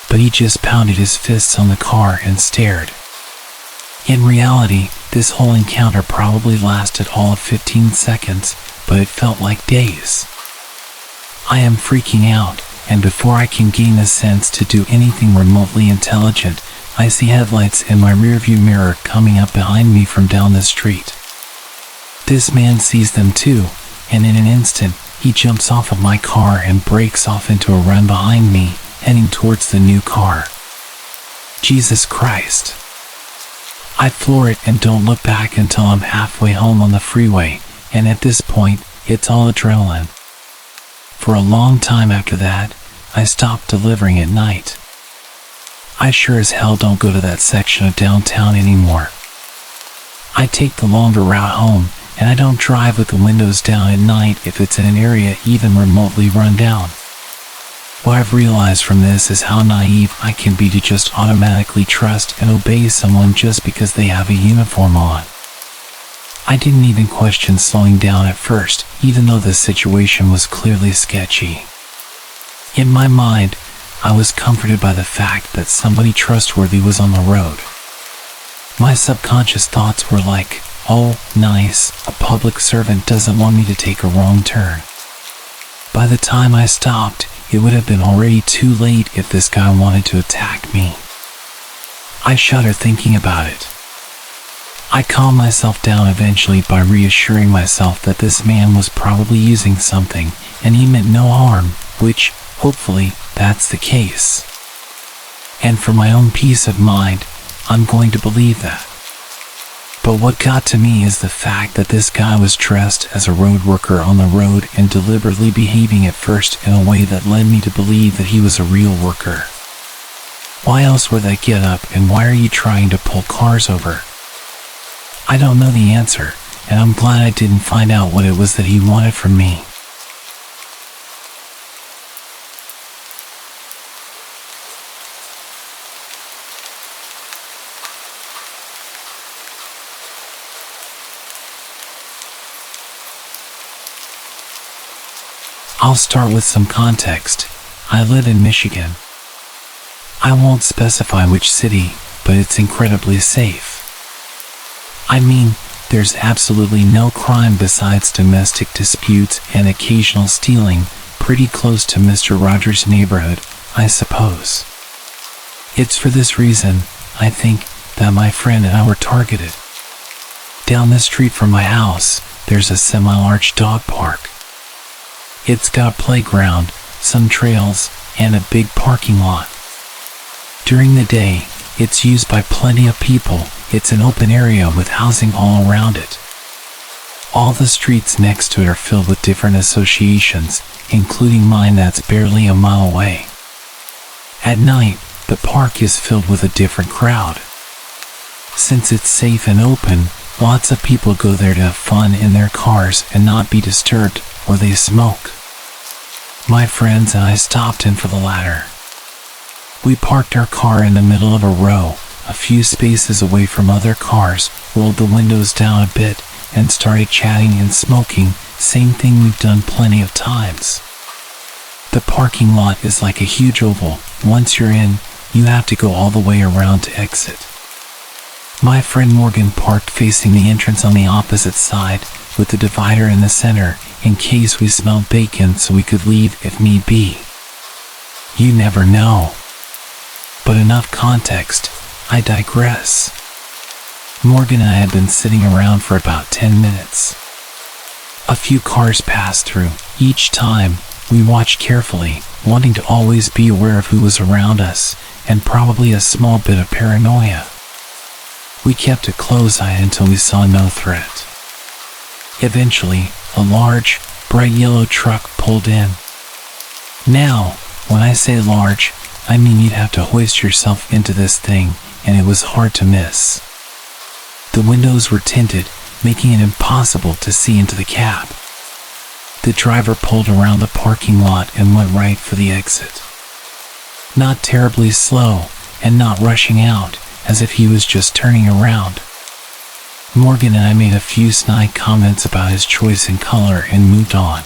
But he just pounded his fists on the car and stared. In reality, this whole encounter probably lasted all of 15 seconds, but it felt like days. I am freaking out, and before I can gain the sense to do anything remotely intelligent, I see headlights in my rearview mirror coming up behind me from down the street. This man sees them too, and in an instant, he jumps off of my car and breaks off into a run behind me, heading towards the new car. Jesus Christ. I floor it and don't look back until I'm halfway home on the freeway, and at this point, it's all adrenaline. For a long time after that, I stopped delivering at night. I sure as hell don't go to that section of downtown anymore. I take the longer route home, and I don't drive with the windows down at night if it's in an area even remotely run down. What I've realized from this is how naive I can be to just automatically trust and obey someone just because they have a uniform on. I didn't even question slowing down at first, even though the situation was clearly sketchy. In my mind, I was comforted by the fact that somebody trustworthy was on the road. My subconscious thoughts were like, oh, nice, a public servant doesn't want me to take a wrong turn. By the time I stopped, it would have been already too late if this guy wanted to attack me. I shudder thinking about it. I calm myself down eventually by reassuring myself that this man was probably using something, and he meant no harm, which, hopefully, that's the case. And for my own peace of mind, I'm going to believe that. But what got to me is the fact that this guy was dressed as a road worker on the road and deliberately behaving at first in a way that led me to believe that he was a real worker. Why else would that get up, and why are you trying to pull cars over? I don't know the answer, and I'm glad I didn't find out what it was that he wanted from me. I'll start with some context. I live in Michigan. I won't specify which city, but it's incredibly safe. I mean, there's absolutely no crime besides domestic disputes and occasional stealing, pretty close to Mr. Rogers' neighborhood, I suppose. It's for this reason, I think, that my friend and I were targeted. Down the street from my house, there's a semi-large dog park. It's got a playground, some trails, and a big parking lot. During the day, it's used by plenty of people. It's an open area with housing all around it. All the streets next to it are filled with different associations, including mine that's barely a mile away. At night, the park is filled with a different crowd. Since it's safe and open, lots of people go there to have fun in their cars and not be disturbed, or they smoke. My friends and I stopped in for the latter. We parked our car in the middle of a row a few spaces away from other cars, rolled the windows down a bit, and started chatting and smoking, same thing we've done plenty of times. The parking lot is like a huge oval. Once you're in, you have to go all the way around to exit. My friend Morgan parked facing the entrance on the opposite side, with the divider in the center, in case we smelled bacon so we could leave if need be. You never know. But enough context, I digress. Morgan and I had been sitting around for about 10 minutes. A few cars passed through. Each time, we watched carefully, wanting to always be aware of who was around us, and probably a small bit of paranoia. We kept a close eye until we saw no threat. Eventually, a large, bright yellow truck pulled in. Now, when I say large, I mean you'd have to hoist yourself into this thing, and it was hard to miss. The windows were tinted, making it impossible to see into the cab. The driver pulled around the parking lot and went right for the exit. Not terribly slow, and not rushing out, as if he was just turning around. Morgan and I made a few snide comments about his choice in color and moved on.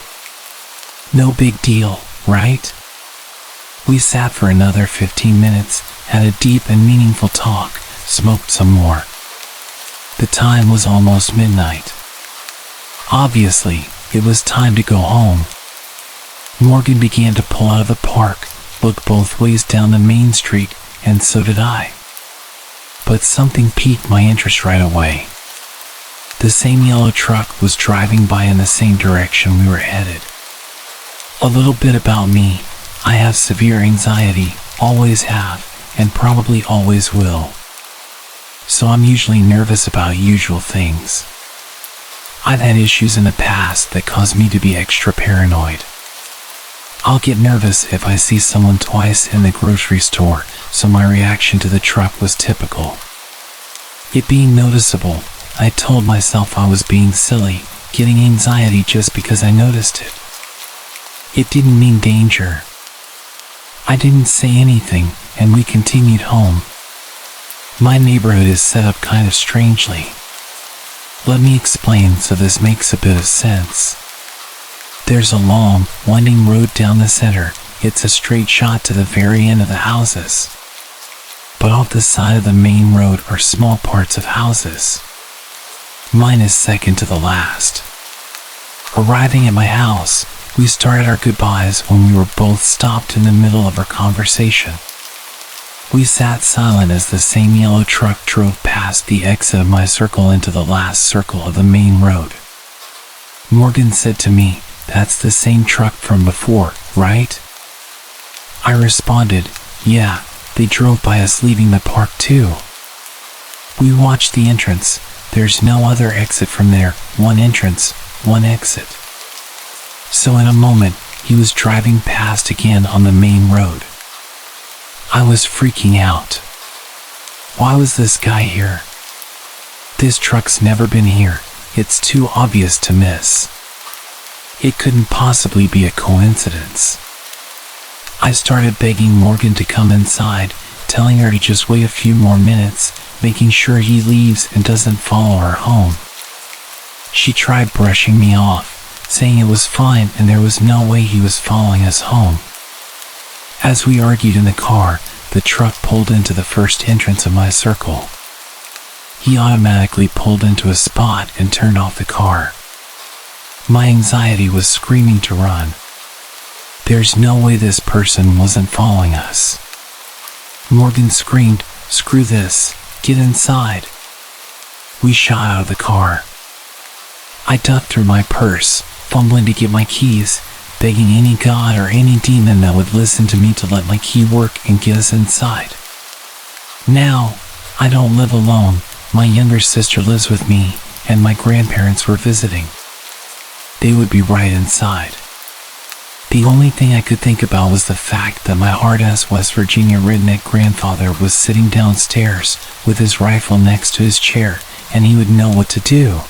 No big deal, right? We sat for another 15 minutes, had a deep and meaningful talk, smoked some more. The time was almost midnight. Obviously, it was time to go home. Morgan began to pull out of the park, looked both ways down the main street, and so did I. But something piqued my interest right away. The same yellow truck was driving by in the same direction we were headed. A little bit about me: I have severe anxiety, always have, and probably always will. So I'm usually nervous about usual things. I've had issues in the past that cause me to be extra paranoid. I'll get nervous if I see someone twice in the grocery store, so my reaction to the truck was typical. It being noticeable, I told myself I was being silly, getting anxiety just because I noticed it. It didn't mean danger. I didn't say anything, and we continued home. My neighborhood is set up kind of strangely. Let me explain so this makes a bit of sense. There's a long, winding road down the center. It's a straight shot to the very end of the houses. But off the side of the main road are small parts of houses. Mine is second to the last. Arriving at my house, we started our goodbyes when we were both stopped in the middle of our conversation. We sat silent as the same yellow truck drove past the exit of my circle into the last circle of the main road. Morgan said to me, "That's the same truck from before, right?" I responded, "Yeah, they drove by us leaving the park too." We watched the entrance. There's no other exit from there, one entrance, one exit. So in a moment, he was driving past again on the main road. I was freaking out. Why was this guy here? This truck's never been here. It's too obvious to miss. It couldn't possibly be a coincidence. I started begging Morgan to come inside, telling her to just wait a few more minutes, making sure he leaves and doesn't follow her home. She tried brushing me off, saying it was fine and there was no way he was following us home. As we argued in the car, the truck pulled into the first entrance of my circle. He automatically pulled into a spot and turned off the car. My anxiety was screaming to run. There's no way this person wasn't following us. Morgan screamed, "Screw this, get inside." We shot out of the car. I dug through my purse, fumbling to get my keys, begging any god or any demon that would listen to me to let my key work and get us inside. Now, I don't live alone. My younger sister lives with me, and my grandparents were visiting. They would be right inside. The only thing I could think about was the fact that my hard-ass West Virginia redneck grandfather was sitting downstairs with his rifle next to his chair, and he would know what to do.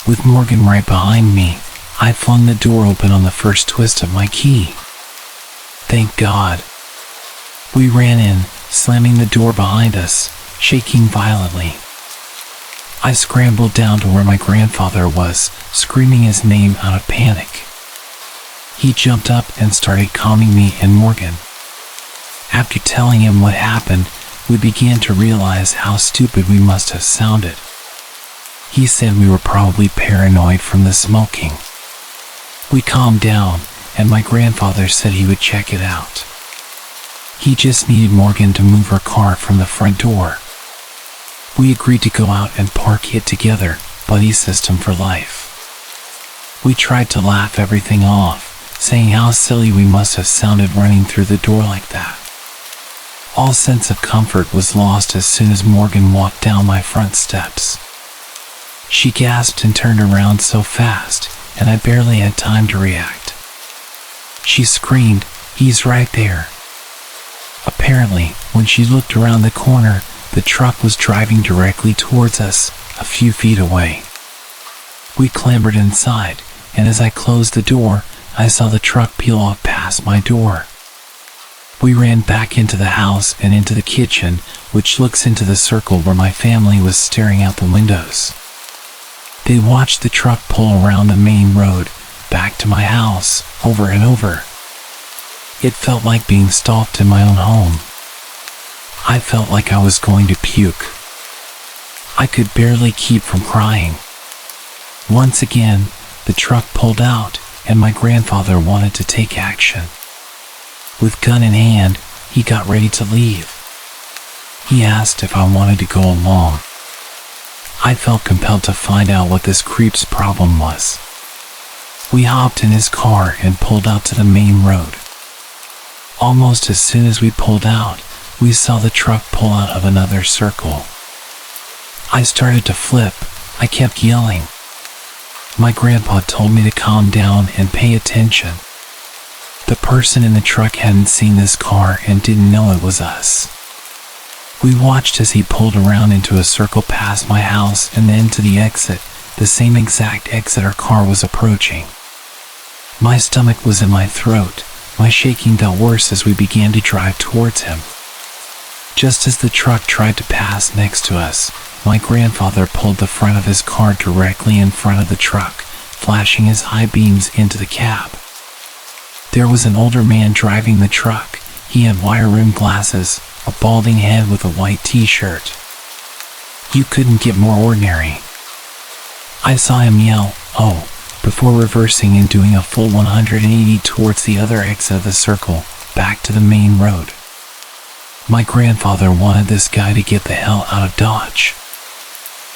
With Morgan right behind me, I flung the door open on the first twist of my key. Thank God. We ran in, slamming the door behind us, shaking violently. I scrambled down to where my grandfather was, screaming his name out of panic. He jumped up and started calming me and Morgan. After telling him what happened, we began to realize how stupid we must have sounded. He said we were probably paranoid from the smoking. We calmed down, and my grandfather said he would check it out. He just needed Morgan to move her car from the front door. We agreed to go out and park it together, buddy system for life. We tried to laugh everything off, saying how silly we must have sounded running through the door like that. All sense of comfort was lost as soon as Morgan walked down my front steps. She gasped and turned around so fast, and I barely had time to react. She screamed, "He's right there." Apparently, when she looked around the corner, the truck was driving directly towards us, a few feet away. We clambered inside, and as I closed the door, I saw the truck peel off past my door. We ran back into the house and into the kitchen, which looks into the circle where my family was staring out the windows. They watched the truck pull around the main road, back to my house, over and over. It felt like being stalked in my own home. I felt like I was going to puke. I could barely keep from crying. Once again, the truck pulled out, and my grandfather wanted to take action. With gun in hand, he got ready to leave. He asked if I wanted to go along. I felt compelled to find out what this creep's problem was. We hopped in his car and pulled out to the main road. Almost as soon as we pulled out, we saw the truck pull out of another circle. I started to flip. I kept yelling. My grandpa told me to calm down and pay attention. The person in the truck hadn't seen this car and didn't know it was us. We watched as he pulled around into a circle past my house and then to the exit, the same exact exit our car was approaching. My stomach was in my throat. My shaking got worse as we began to drive towards him. Just as the truck tried to pass next to us, my grandfather pulled the front of his car directly in front of the truck, flashing his high beams into the cab. There was an older man driving the truck. He had wire-rimmed glasses, a balding head with a white t-shirt. You couldn't get more ordinary. I saw him yell, "Oh," before reversing and doing a full 180 towards the other exit of the circle, back to the main road. My grandfather wanted this guy to get the hell out of Dodge.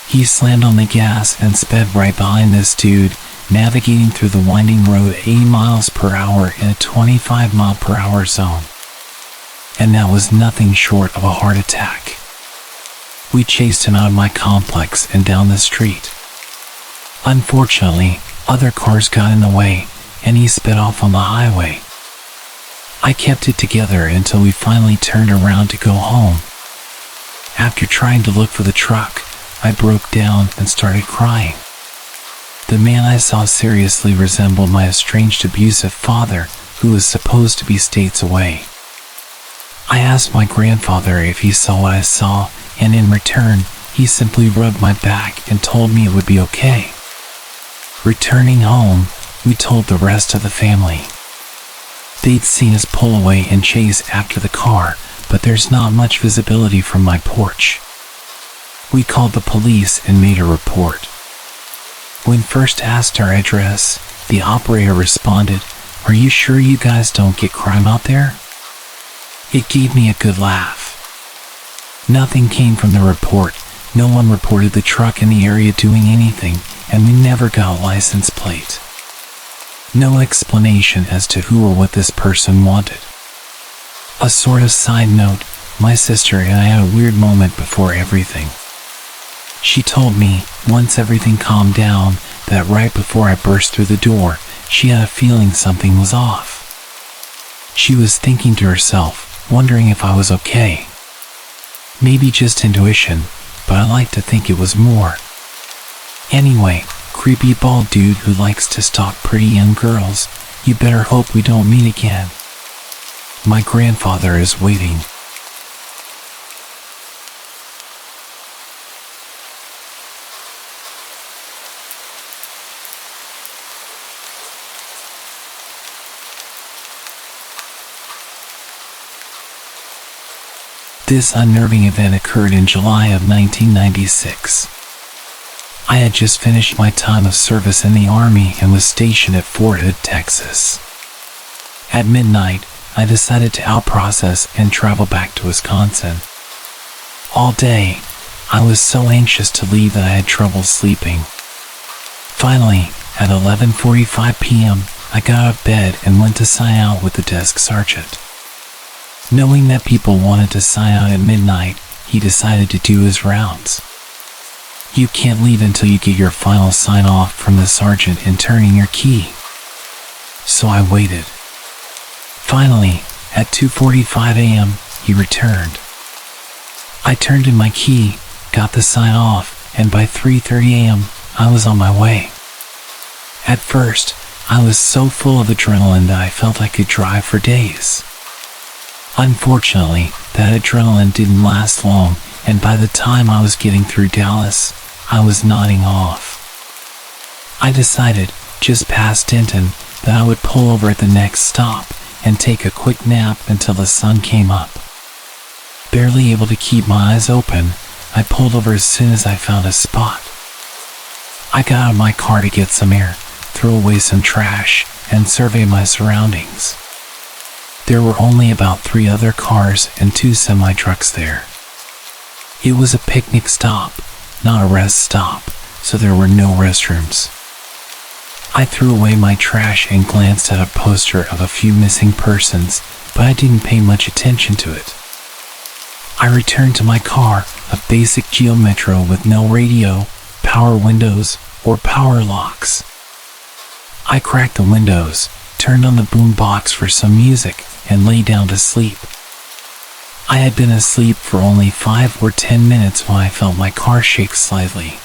He slammed on the gas and sped right behind this dude, navigating through the winding road 80 miles per hour in a 25-mile-per-hour zone. And that was nothing short of a heart attack. We chased him out of my complex and down the street. Unfortunately, other cars got in the way, and he sped off on the highway. I kept it together until we finally turned around to go home. After trying to look for the truck, I broke down and started crying. The man I saw seriously resembled my estranged abusive father, who was supposed to be states away. I asked my grandfather if he saw what I saw, and in return, he simply rubbed my back and told me it would be okay. Returning home, we told the rest of the family. They'd seen us pull away and chase after the car, but there's not much visibility from my porch. We called the police and made a report. When first asked our address, the operator responded, "Are you sure you guys don't get crime out there?" It gave me a good laugh. Nothing came from the report. No one reported the truck in the area doing anything, and we never got a license plate. No explanation as to who or what this person wanted. A sort of side note, my sister and I had a weird moment before everything. She told me, once everything calmed down, that right before I burst through the door, she had a feeling something was off. She was thinking to herself, wondering if I was okay. Maybe just intuition, but I like to think it was more. Anyway, creepy bald dude who likes to stalk pretty young girls, you better hope we don't meet again. My grandfather is waiting. This unnerving event occurred in July of 1996. I had just finished my time of service in the Army and was stationed at Fort Hood, Texas. At midnight, I decided to outprocess and travel back to Wisconsin. All day, I was so anxious to leave that I had trouble sleeping. Finally, at 11:45 p.m., I got out of bed and went to sign out with the desk sergeant. Knowing that people wanted to sign out at midnight, he decided to do his rounds. You can't leave until you get your final sign-off from the sergeant and turn in your key. So I waited. Finally, at 2:45 a.m., he returned. I turned in my key, got the sign-off, and by 3:30 a.m., I was on my way. At first, I was so full of adrenaline that I felt I could drive for days. Unfortunately, that adrenaline didn't last long, and by the time I was getting through Dallas, I was nodding off. I decided, just past Denton, that I would pull over at the next stop and take a quick nap until the sun came up. Barely able to keep my eyes open, I pulled over as soon as I found a spot. I got out of my car to get some air, throw away some trash, and survey my surroundings. There were only about 3 other cars and 2 semi-trucks there. It was a picnic stop, not a rest stop, so there were no restrooms. I threw away my trash and glanced at a poster of a few missing persons, but I didn't pay much attention to it. I returned to my car, a basic Geo Metro with no radio, power windows, or power locks. I cracked the windows, turned on the boom box for some music, and lay down to sleep. I had been asleep for only 5 or 10 minutes when I felt my car shake slightly.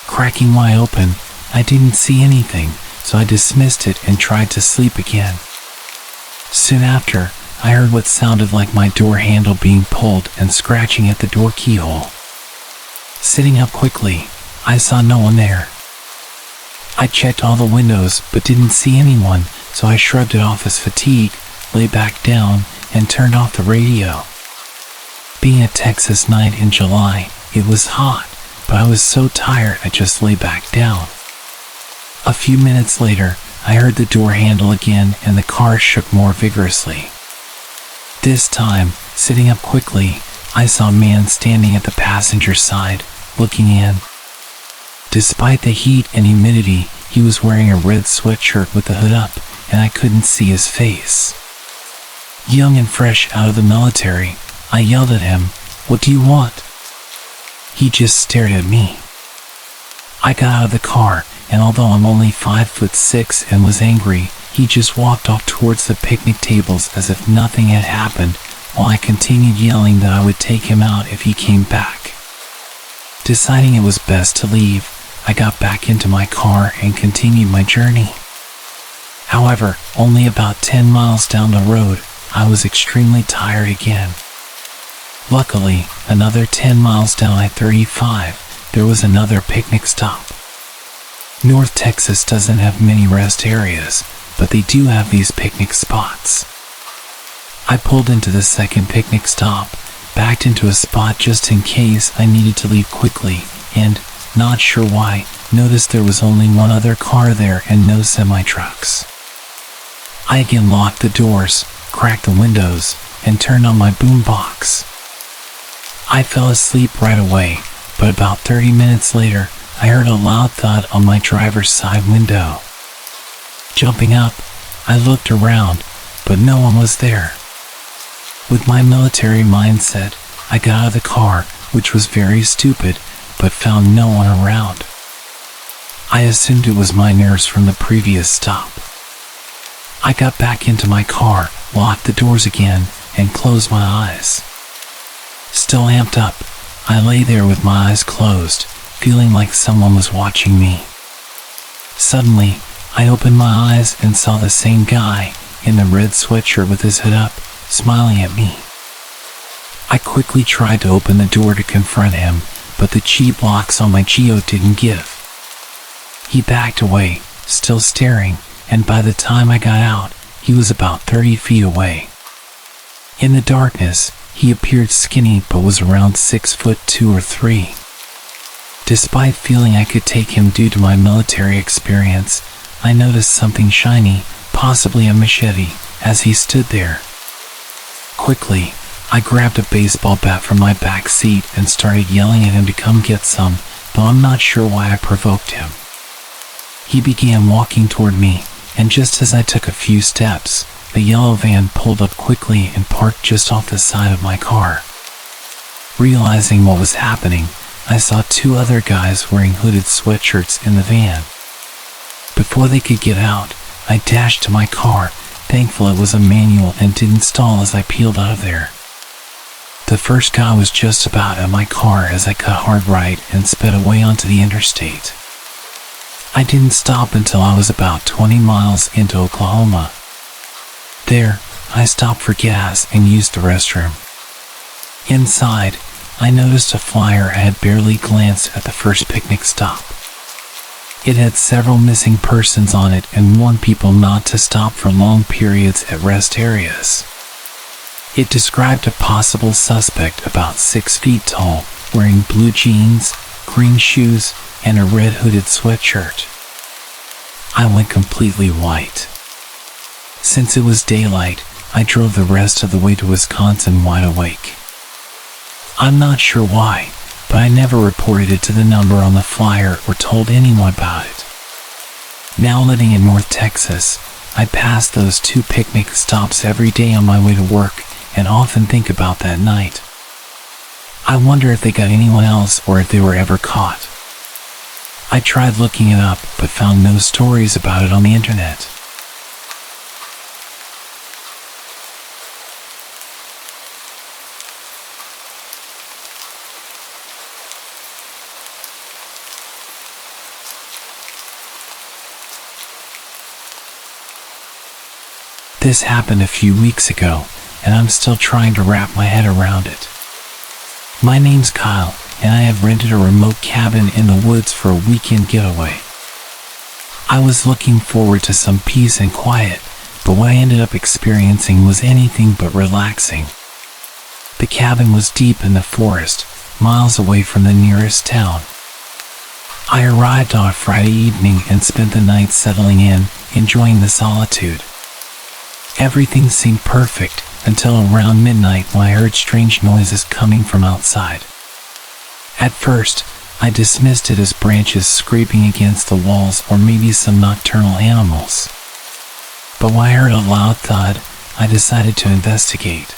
Cracking wide open, I didn't see anything, so I dismissed it and tried to sleep again. Soon after, I heard what sounded like my door handle being pulled and scratching at the door keyhole. Sitting up quickly, I saw no one there. I checked all the windows but didn't see anyone, so I shrugged it off as fatigue, lay back down, and turned off the radio. Being a Texas night in July, it was hot, but I was so tired I just lay back down. A few minutes later, I heard the door handle again and the car shook more vigorously. This time, sitting up quickly, I saw a man standing at the passenger side, looking in. Despite the heat and humidity, he was wearing a red sweatshirt with the hood up, and I couldn't see his face. Young and fresh out of the military, I yelled at him, "What do you want?" He just stared at me. I got out of the car, and although I'm only 5'6" and was angry, he just walked off towards the picnic tables as if nothing had happened, while I continued yelling that I would take him out if he came back. Deciding it was best to leave, I got back into my car and continued my journey. However, only about 10 miles down the road, I was extremely tired again. Luckily, another 10 miles down I-35, there was another picnic stop. North Texas doesn't have many rest areas, but they do have these picnic spots. I pulled into the second picnic stop, backed into a spot just in case I needed to leave quickly, and, not sure why, noticed there was only one other car there and no semi-trucks. I again locked the doors, cracked the windows, and turned on my boombox. I fell asleep right away, but about 30 minutes later, I heard a loud thud on my driver's side window. Jumping up, I looked around, but no one was there. With my military mindset, I got out of the car, which was very stupid, but found no one around. I assumed it was my nerves from the previous stop. I got back into my car, locked the doors again, and closed my eyes. Still amped up, I lay there with my eyes closed, feeling like someone was watching me. Suddenly, I opened my eyes and saw the same guy, in the red sweatshirt with his hood up, smiling at me. I quickly tried to open the door to confront him, but the cheap locks on my Geo didn't give. He backed away, still staring, and by the time I got out, he was about 30 feet away. In the darkness, He appeared skinny but was around 6'2" or 3". Despite feeling I could take him due to my military experience, I noticed something shiny, possibly a machete, as he stood there. Quickly, I grabbed a baseball bat from my back seat and started yelling at him to come get some, though I'm not sure why I provoked him. He began walking toward me, and just as I took a few steps, the yellow van pulled up quickly and parked just off the side of my car. Realizing what was happening, I saw 2 other guys wearing hooded sweatshirts in the van. Before they could get out, I dashed to my car, thankful it was a manual and didn't stall as I peeled out of there. The first guy was just about at my car as I cut hard right and sped away onto the interstate. I didn't stop until I was about 20 miles into Oklahoma. There, I stopped for gas and used the restroom. Inside, I noticed a flyer I had barely glanced at the first picnic stop. It had several missing persons on it and warned people not to stop for long periods at rest areas. It described a possible suspect about 6 feet tall, wearing blue jeans, green shoes, and a red hooded sweatshirt. I went completely white. Since it was daylight, I drove the rest of the way to Wisconsin wide awake. I'm not sure why, but I never reported it to the number on the flyer or told anyone about it. Now living in North Texas, I pass those 2 picnic stops every day on my way to work and often think about that night. I wonder if they got anyone else or if they were ever caught. I tried looking it up but found no stories about it on the internet. This happened a few weeks ago, and I'm still trying to wrap my head around it. My name's Kyle, and I have rented a remote cabin in the woods for a weekend getaway. I was looking forward to some peace and quiet, but what I ended up experiencing was anything but relaxing. The cabin was deep in the forest, miles away from the nearest town. I arrived on a Friday evening and spent the night settling in, enjoying the solitude. Everything seemed perfect until around midnight when I heard strange noises coming from outside. At first, I dismissed it as branches scraping against the walls or maybe some nocturnal animals. But when I heard a loud thud, I decided to investigate.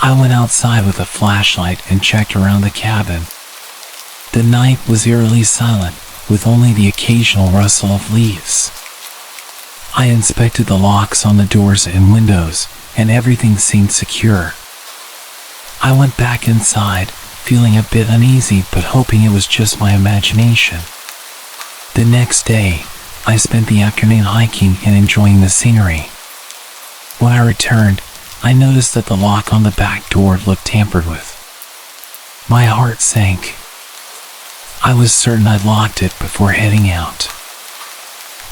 I went outside with a flashlight and checked around the cabin. The night was eerily silent, with only the occasional rustle of leaves. I inspected the locks on the doors and windows, and everything seemed secure. I went back inside, feeling a bit uneasy but hoping it was just my imagination. The next day, I spent the afternoon hiking and enjoying the scenery. When I returned, I noticed that the lock on the back door looked tampered with. My heart sank. I was certain I'd locked it before heading out.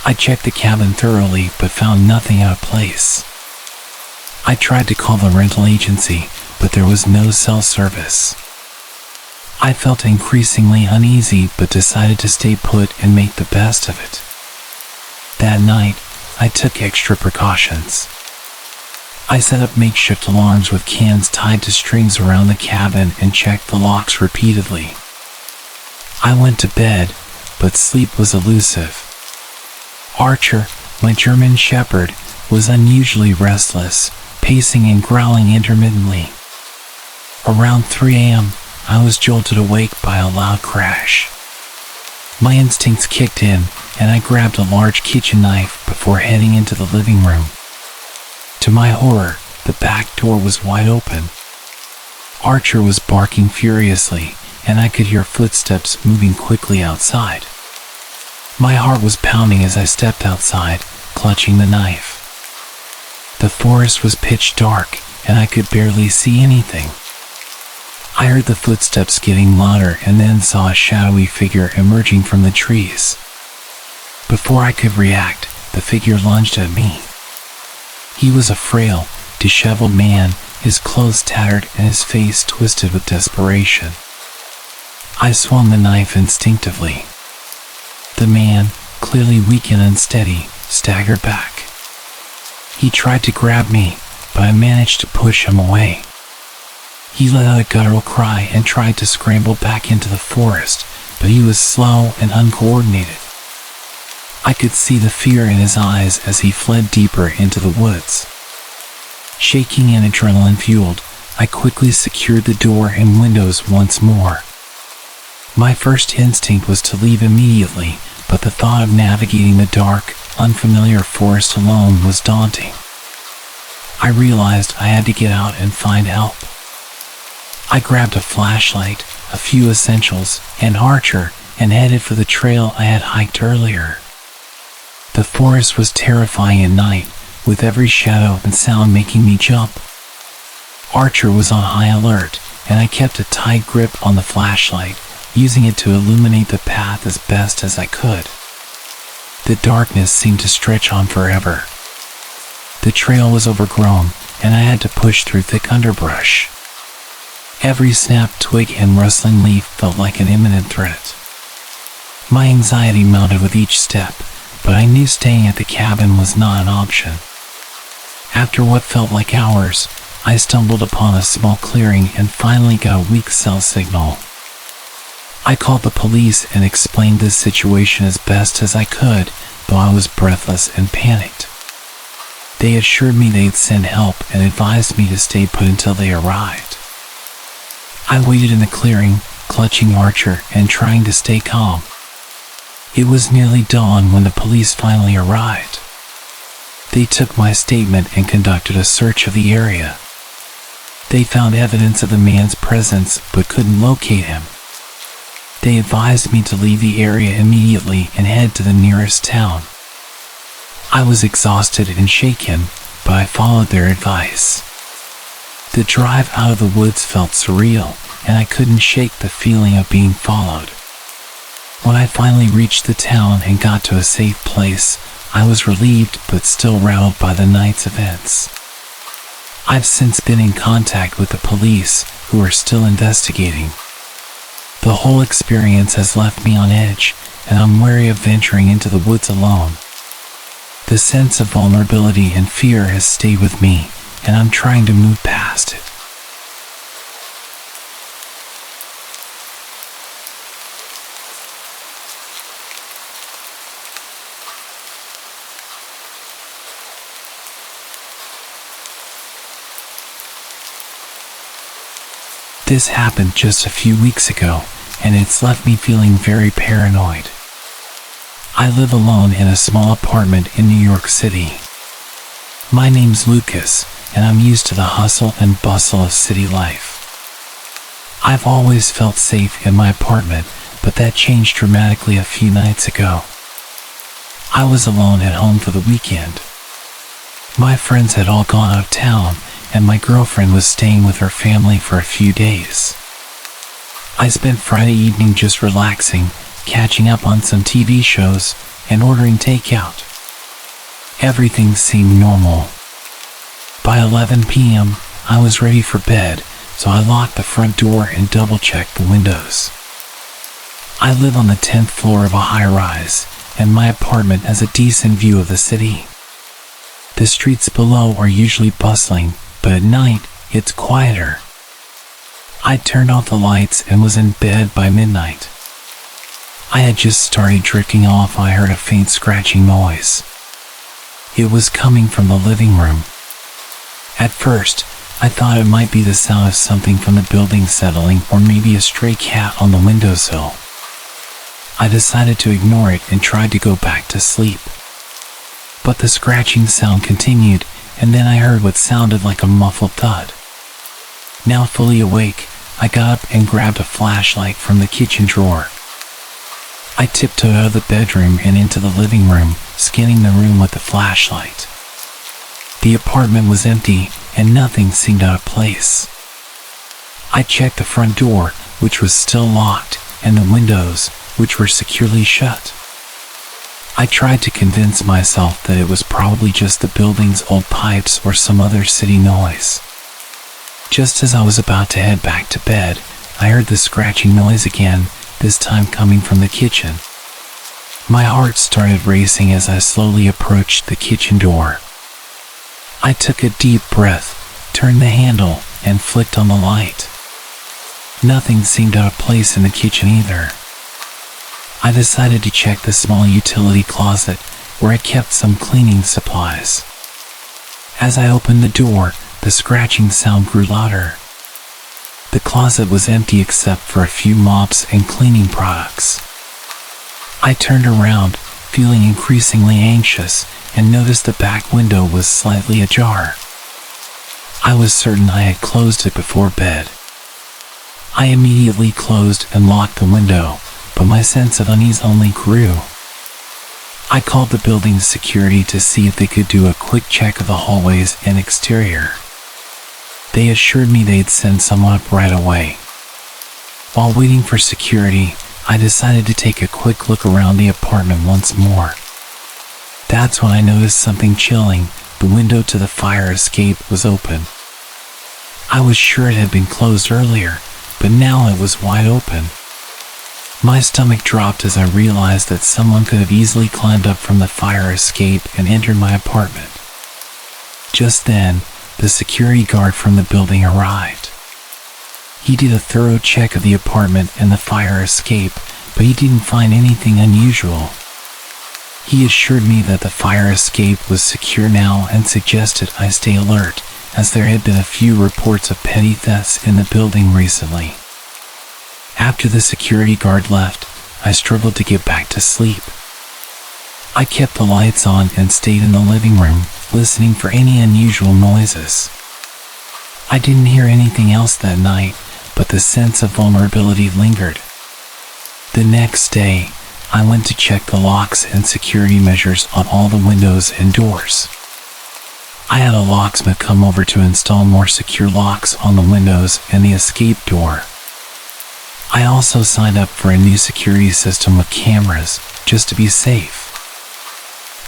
I checked the cabin thoroughly but found nothing out of place. I tried to call the rental agency, but there was no cell service. I felt increasingly uneasy but decided to stay put and make the best of it. That night, I took extra precautions. I set up makeshift alarms with cans tied to strings around the cabin and checked the locks repeatedly. I went to bed, but sleep was elusive. Archer, my German Shepherd, was unusually restless, pacing and growling intermittently. Around 3 a.m., I was jolted awake by a loud crash. My instincts kicked in, and I grabbed a large kitchen knife before heading into the living room. To my horror, the back door was wide open. Archer was barking furiously, and I could hear footsteps moving quickly outside. My heart was pounding as I stepped outside, clutching the knife. The forest was pitch dark, and I could barely see anything. I heard the footsteps getting louder and then saw a shadowy figure emerging from the trees. Before I could react, the figure lunged at me. He was a frail, disheveled man, his clothes tattered and his face twisted with desperation. I swung the knife instinctively. The man, clearly weak and unsteady, staggered back. He tried to grab me, but I managed to push him away. He let out a guttural cry and tried to scramble back into the forest, but he was slow and uncoordinated. I could see the fear in his eyes as he fled deeper into the woods. Shaking and adrenaline-fueled, I quickly secured the door and windows once more. My first instinct was to leave immediately, but the thought of navigating the dark, unfamiliar forest alone was daunting. I realized I had to get out and find help. I grabbed a flashlight, a few essentials, and Archer, and headed for the trail I had hiked earlier. The forest was terrifying at night, with every shadow and sound making me jump. Archer was on high alert, and I kept a tight grip on the flashlight, using it to illuminate the path as best as I could. The darkness seemed to stretch on forever. The trail was overgrown, and I had to push through thick underbrush. Every snapped twig and rustling leaf felt like an imminent threat. My anxiety mounted with each step, but I knew staying at the cabin was not an option. After what felt like hours, I stumbled upon a small clearing and finally got a weak cell signal. I called the police and explained this situation as best as I could, though I was breathless and panicked. They assured me they'd send help and advised me to stay put until they arrived. I waited in the clearing, clutching Archer and trying to stay calm. It was nearly dawn when the police finally arrived. They took my statement and conducted a search of the area. They found evidence of the man's presence but couldn't locate him. They advised me to leave the area immediately and head to the nearest town. I was exhausted and shaken, but I followed their advice. The drive out of the woods felt surreal, and I couldn't shake the feeling of being followed. When I finally reached the town and got to a safe place, I was relieved but still rattled by the night's events. I've since been in contact with the police, who are still investigating. The whole experience has left me on edge, and I'm wary of venturing into the woods alone. The sense of vulnerability and fear has stayed with me, and I'm trying to move past it. This happened just a few weeks ago, and it's left me feeling very paranoid. I live alone in a small apartment in New York City. My name's Lucas, and I'm used to the hustle and bustle of city life. I've always felt safe in my apartment, but that changed dramatically a few nights ago. I was alone at home for the weekend. My friends had all gone out of town, and my girlfriend was staying with her family for a few days. I spent Friday evening just relaxing, catching up on some TV shows, and ordering takeout. Everything seemed normal. By 11 p.m., I was ready for bed, so I locked the front door and double-checked the windows. I live on the 10th floor of a high-rise, and my apartment has a decent view of the city. The streets below are usually bustling, but at night, it's quieter. I turned off the lights and was in bed by midnight. I had just started drifting off when I heard a faint scratching noise. It was coming from the living room. At first, I thought it might be the sound of something from the building settling or maybe a stray cat on the windowsill. I decided to ignore it and tried to go back to sleep. But the scratching sound continued, and then I heard what sounded like a muffled thud. Now fully awake, I got up and grabbed a flashlight from the kitchen drawer. I tiptoed out of the bedroom and into the living room, scanning the room with the flashlight. The apartment was empty, and nothing seemed out of place. I checked the front door, which was still locked, and the windows, which were securely shut. I tried to convince myself that it was probably just the building's old pipes or some other city noise. Just as I was about to head back to bed, I heard the scratching noise again, this time coming from the kitchen. My heart started racing as I slowly approached the kitchen door. I took a deep breath, turned the handle, and flicked on the light. Nothing seemed out of place in the kitchen either. I decided to check the small utility closet where I kept some cleaning supplies. As I opened the door, the scratching sound grew louder. The closet was empty except for a few mops and cleaning products. I turned around, feeling increasingly anxious, and noticed the back window was slightly ajar. I was certain I had closed it before bed. I immediately closed and locked the window, but my sense of unease only grew. I called the building's security to see if they could do a quick check of the hallways and exterior. They assured me they'd send someone up right away. While waiting for security, I decided to take a quick look around the apartment once more. That's when I noticed something chilling. The window to the fire escape was open. I was sure it had been closed earlier, but now it was wide open. My stomach dropped as I realized that someone could have easily climbed up from the fire escape and entered my apartment. Just then, the security guard from the building arrived. He did a thorough check of the apartment and the fire escape, but he didn't find anything unusual. He assured me that the fire escape was secure now and suggested I stay alert, as there had been a few reports of petty thefts in the building recently. After the security guard left, I struggled to get back to sleep. I kept the lights on and stayed in the living room, listening for any unusual noises. I didn't hear anything else that night, but the sense of vulnerability lingered. The next day, I went to check the locks and security measures on all the windows and doors. I had a locksmith come over to install more secure locks on the windows and the escape door. I also signed up for a new security system with cameras, just to be safe.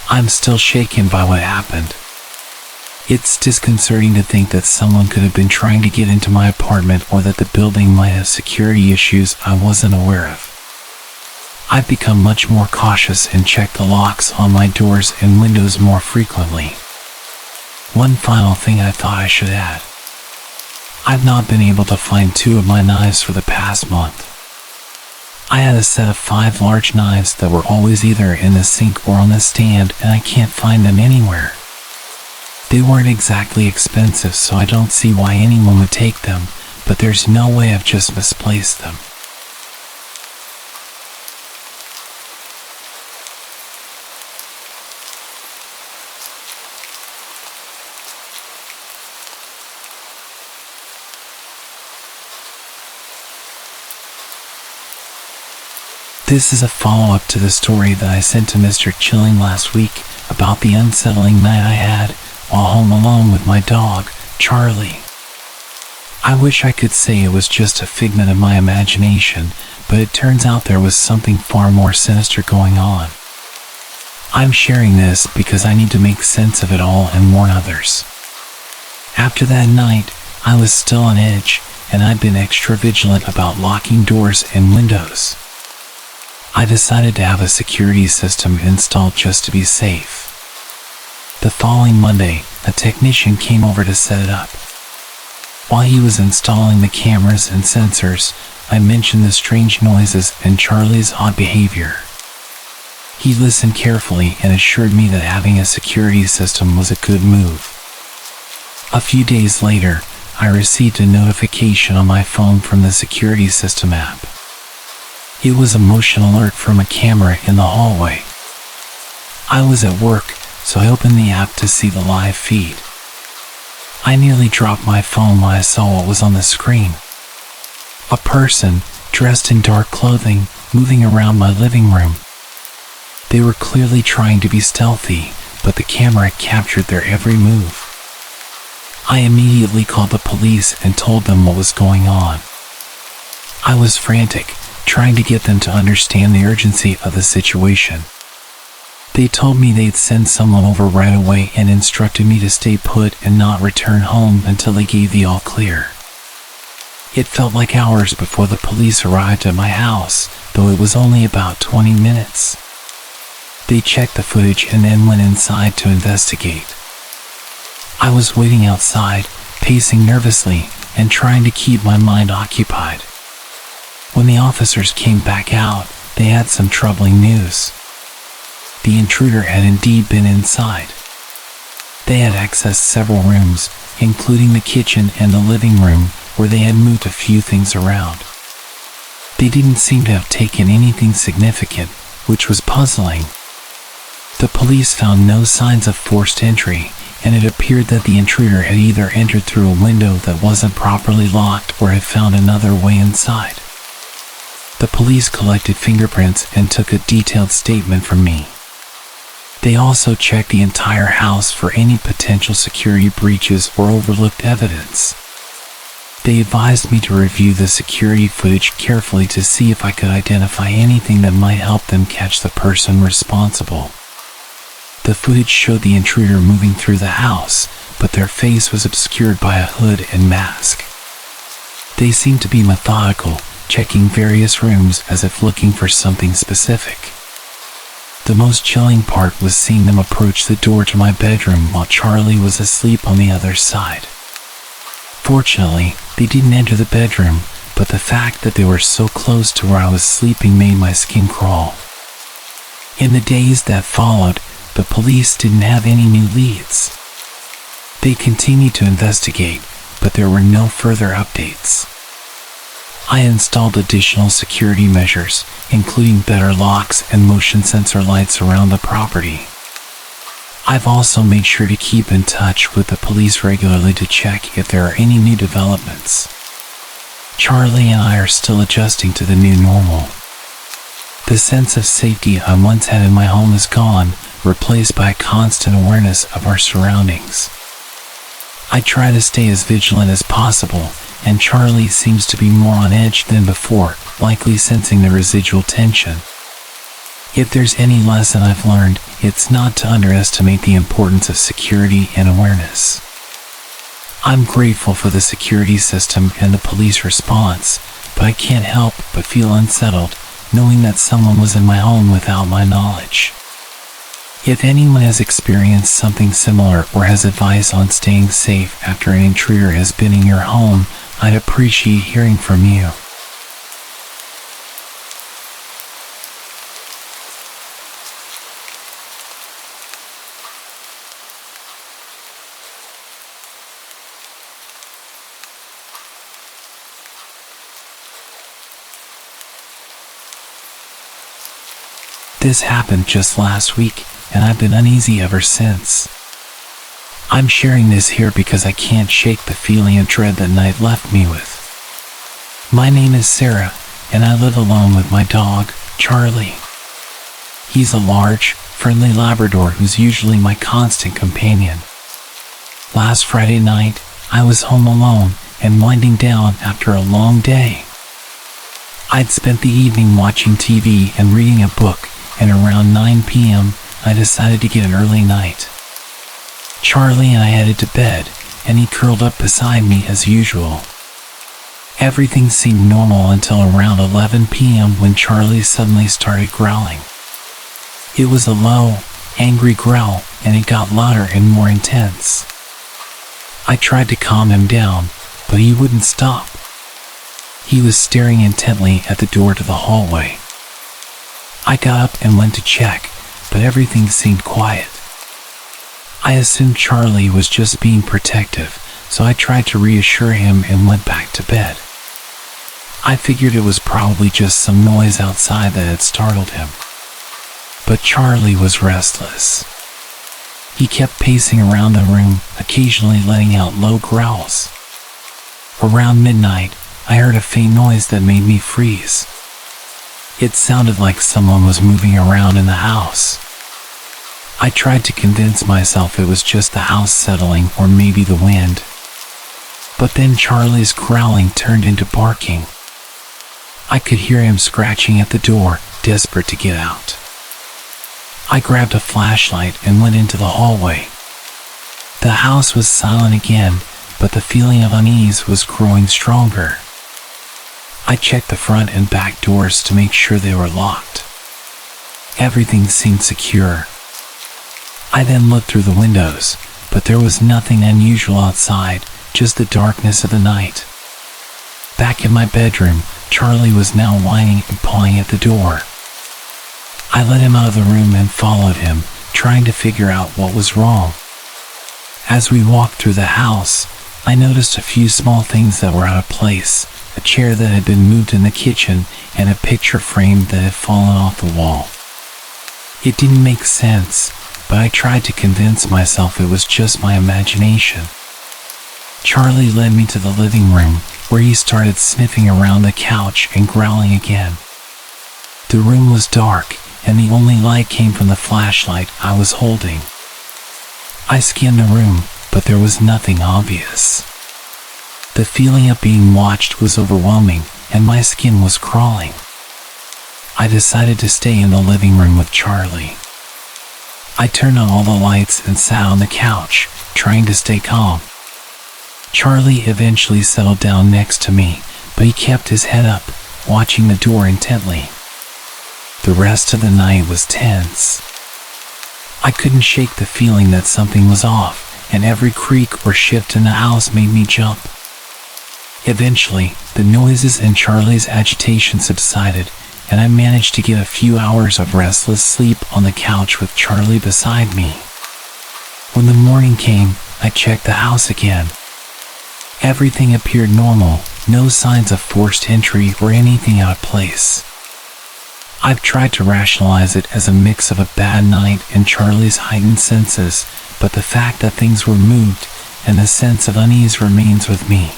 I'm still shaken by what happened. It's disconcerting to think that someone could have been trying to get into my apartment or that the building might have security issues I wasn't aware of. I've become much more cautious and check the locks on my doors and windows more frequently. One final thing I thought I should add. I've not been able to find 2 of my knives for the past month. I had a set of 5 large knives that were always either in the sink or on the stand, and I can't find them anywhere. They weren't exactly expensive, so I don't see why anyone would take them, but there's no way I've just misplaced them. This is a follow-up to the story that I sent to Mr. Chilling last week about the unsettling night I had while home alone with my dog, Charlie. I wish I could say it was just a figment of my imagination, but it turns out there was something far more sinister going on. I'm sharing this because I need to make sense of it all and warn others. After that night, I was still on edge, and I'd been extra vigilant about locking doors and windows. I decided to have a security system installed just to be safe. The following Monday, a technician came over to set it up. While he was installing the cameras and sensors, I mentioned the strange noises and Charlie's odd behavior. He listened carefully and assured me that having a security system was a good move. A few days later, I received a notification on my phone from the security system app. It was a motion alert from a camera in the hallway. I was at work, so I opened the app to see the live feed. I nearly dropped my phone when I saw what was on the screen. A person, dressed in dark clothing, moving around my living room. They were clearly trying to be stealthy, but the camera captured their every move. I immediately called the police and told them what was going on. I was frantic, trying to get them to understand the urgency of the situation. They told me they'd send someone over right away and instructed me to stay put and not return home until they gave the all clear. It felt like hours before the police arrived at my house, though it was only about 20 minutes. They checked the footage and then went inside to investigate. I was waiting outside, pacing nervously and trying to keep my mind occupied. When the officers came back out, they had some troubling news. The intruder had indeed been inside. They had accessed several rooms, including the kitchen and the living room, where they had moved a few things around. They didn't seem to have taken anything significant, which was puzzling. The police found no signs of forced entry, and it appeared that the intruder had either entered through a window that wasn't properly locked or had found another way inside. The police collected fingerprints and took a detailed statement from me. They also checked the entire house for any potential security breaches or overlooked evidence. They advised me to review the security footage carefully to see if I could identify anything that might help them catch the person responsible. The footage showed the intruder moving through the house, but their face was obscured by a hood and mask. They seemed to be methodical, checking various rooms as if looking for something specific. The most chilling part was seeing them approach the door to my bedroom while Charlie was asleep on the other side. Fortunately, they didn't enter the bedroom, but the fact that they were so close to where I was sleeping made my skin crawl. In the days that followed, the police didn't have any new leads. They continued to investigate, but there were no further updates. I installed additional security measures, including better locks and motion sensor lights around the property. I've also made sure to keep in touch with the police regularly to check if there are any new developments. Charlie and I are still adjusting to the new normal. The sense of safety I once had in my home is gone, replaced by a constant awareness of our surroundings. I try to stay as vigilant as possible, and Charlie seems to be more on edge than before, likely sensing the residual tension. If there's any lesson I've learned, it's not to underestimate the importance of security and awareness. I'm grateful for the security system and the police response, but I can't help but feel unsettled, knowing that someone was in my home without my knowledge. If anyone has experienced something similar or has advice on staying safe after an intruder has been in your home, I'd appreciate hearing from you. This happened just last week, and I've been uneasy ever since. I'm sharing this here because I can't shake the feeling of dread that night left me with. My name is Sarah, and I live alone with my dog, Charlie. He's a large, friendly Labrador who's usually my constant companion. Last Friday night, I was home alone and winding down after a long day. I'd spent the evening watching TV and reading a book, and around 9 p.m., I decided to get an early night. Charlie and I headed to bed, and he curled up beside me as usual. Everything seemed normal until around 11 p.m. when Charlie suddenly started growling. It was a low, angry growl, and it got louder and more intense. I tried to calm him down, but he wouldn't stop. He was staring intently at the door to the hallway. I got up and went to check, but everything seemed quiet. I assumed Charlie was just being protective, so I tried to reassure him and went back to bed. I figured it was probably just some noise outside that had startled him. But Charlie was restless. He kept pacing around the room, occasionally letting out low growls. Around midnight, I heard a faint noise that made me freeze. It sounded like someone was moving around in the house. I tried to convince myself it was just the house settling or maybe the wind. But then Charlie's growling turned into barking. I could hear him scratching at the door, desperate to get out. I grabbed a flashlight and went into the hallway. The house was silent again, but the feeling of unease was growing stronger. I checked the front and back doors to make sure they were locked. Everything seemed secure. I then looked through the windows, but there was nothing unusual outside, just the darkness of the night. Back in my bedroom, Charlie was now whining and pawing at the door. I let him out of the room and followed him, trying to figure out what was wrong. As we walked through the house, I noticed a few small things that were out of place, a chair that had been moved in the kitchen, and a picture frame that had fallen off the wall. It didn't make sense, but I tried to convince myself it was just my imagination. Charlie led me to the living room, where he started sniffing around the couch and growling again. The room was dark, and the only light came from the flashlight I was holding. I scanned the room, but there was nothing obvious. The feeling of being watched was overwhelming, and my skin was crawling. I decided to stay in the living room with Charlie. I turned on all the lights and sat on the couch, trying to stay calm. Charlie eventually settled down next to me, but he kept his head up, watching the door intently. The rest of the night was tense. I couldn't shake the feeling that something was off, and every creak or shift in the house made me jump. Eventually, the noises and Charlie's agitation subsided, and I managed to get a few hours of restless sleep on the couch with Charlie beside me. When the morning came, I checked the house again. Everything appeared normal, no signs of forced entry or anything out of place. I've tried to rationalize it as a mix of a bad night and Charlie's heightened senses, but the fact that things were moved and the sense of unease remains with me.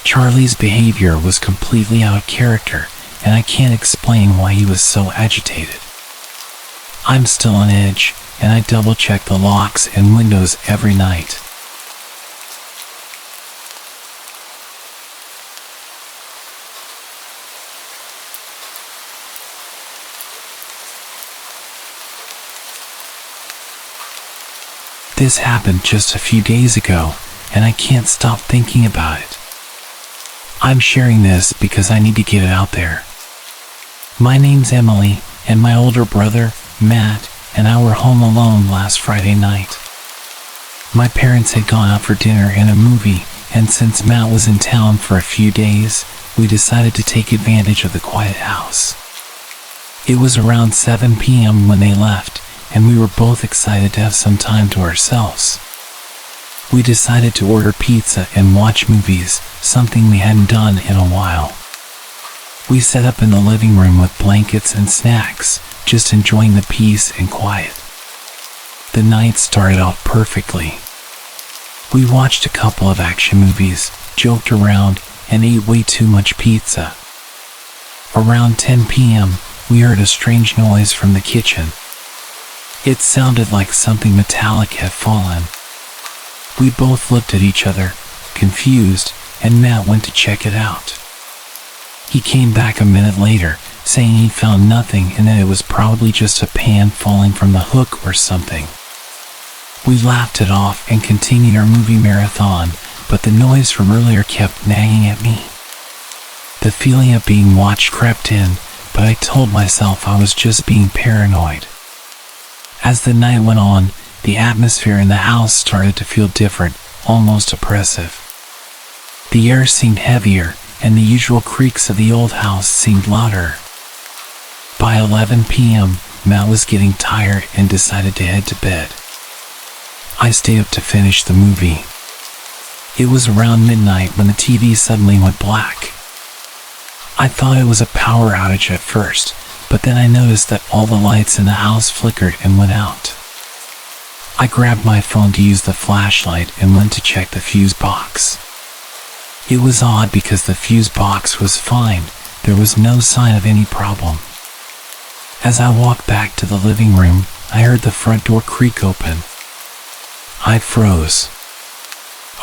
Charlie's behavior was completely out of character, and I can't explain why he was so agitated. I'm still on edge, and I double-check the locks and windows every night. This happened just a few days ago, and I can't stop thinking about it. I'm sharing this because I need to get it out there. My name's Emily, and my older brother, Matt, and I were home alone last Friday night. My parents had gone out for dinner and a movie, and since Matt was in town for a few days, we decided to take advantage of the quiet house. It was around 7 p.m. when they left, and we were both excited to have some time to ourselves. We decided to order pizza and watch movies, something we hadn't done in a while. We set up in the living room with blankets and snacks, just enjoying the peace and quiet. The night started off perfectly. We watched a couple of action movies, joked around, and ate way too much pizza. Around 10 p.m., we heard a strange noise from the kitchen. It sounded like something metallic had fallen. We both looked at each other, confused, and Matt went to check it out. He came back a minute later, saying he found nothing and that it was probably just a pan falling from the hook or something. We laughed it off and continued our movie marathon, but the noise from earlier kept nagging at me. The feeling of being watched crept in, but I told myself I was just being paranoid. As the night went on, the atmosphere in the house started to feel different, almost oppressive. The air seemed heavier, and the usual creaks of the old house seemed louder. By 11 p.m., Matt was getting tired and decided to head to bed. I stayed up to finish the movie. It was around midnight when the TV suddenly went black. I thought it was a power outage at first, but then I noticed that all the lights in the house flickered and went out. I grabbed my phone to use the flashlight and went to check the fuse box. It was odd because the fuse box was fine. There was no sign of any problem. As I walked back to the living room, I heard the front door creak open. I froze.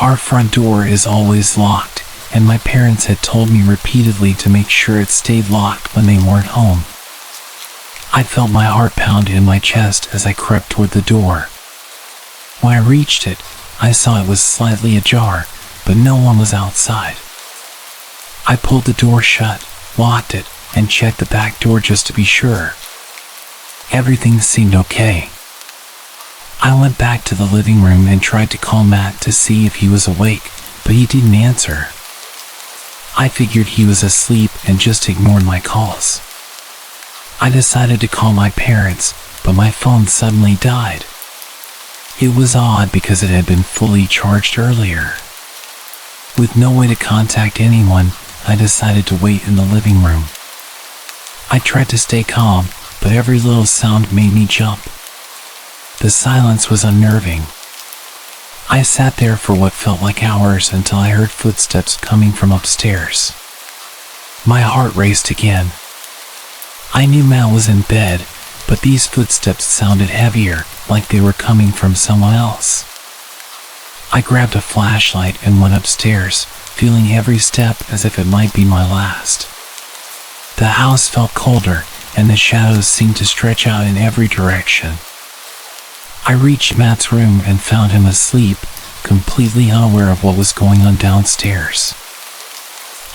Our front door is always locked, and my parents had told me repeatedly to make sure it stayed locked when they weren't home. I felt my heart pound in my chest as I crept toward the door. When I reached it, I saw it was slightly ajar, but no one was outside. I pulled the door shut, locked it, and checked the back door just to be sure. Everything seemed okay. I went back to the living room and tried to call Matt to see if he was awake, but he didn't answer. I figured he was asleep and just ignored my calls. I decided to call my parents, but my phone suddenly died. It was odd because it had been fully charged earlier. With no way to contact anyone, I decided to wait in the living room. I tried to stay calm, but every little sound made me jump. The silence was unnerving. I sat there for what felt like hours until I heard footsteps coming from upstairs. My heart raced again. I knew Matt was in bed, but these footsteps sounded heavier, like they were coming from someone else. I grabbed a flashlight and went upstairs, feeling every step as if it might be my last. The house felt colder, and the shadows seemed to stretch out in every direction. I reached Matt's room and found him asleep, completely unaware of what was going on downstairs.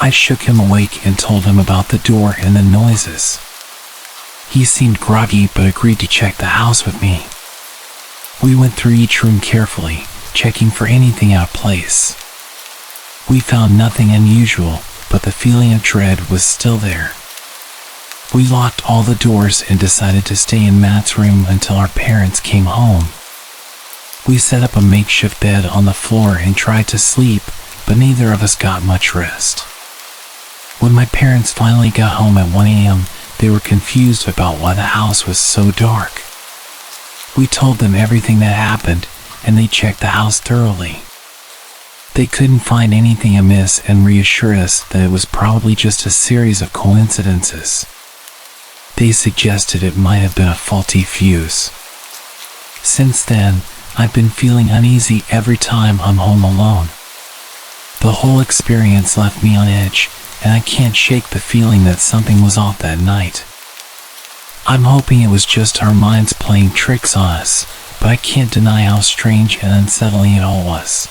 I shook him awake and told him about the door and the noises. He seemed groggy but agreed to check the house with me. We went through each room carefully, checking for anything out of place. We found nothing unusual, but the feeling of dread was still there. We locked all the doors and decided to stay in Matt's room until our parents came home. We set up a makeshift bed on the floor and tried to sleep, but neither of us got much rest. When my parents finally got home at 1 a.m., they were confused about why the house was so dark. We told them everything that happened, and they checked the house thoroughly. They couldn't find anything amiss and reassured us that it was probably just a series of coincidences. They suggested it might have been a faulty fuse. Since then, I've been feeling uneasy every time I'm home alone. The whole experience left me on edge, and I can't shake the feeling that something was off that night. I'm hoping it was just our minds playing tricks on us, but I can't deny how strange and unsettling it all was.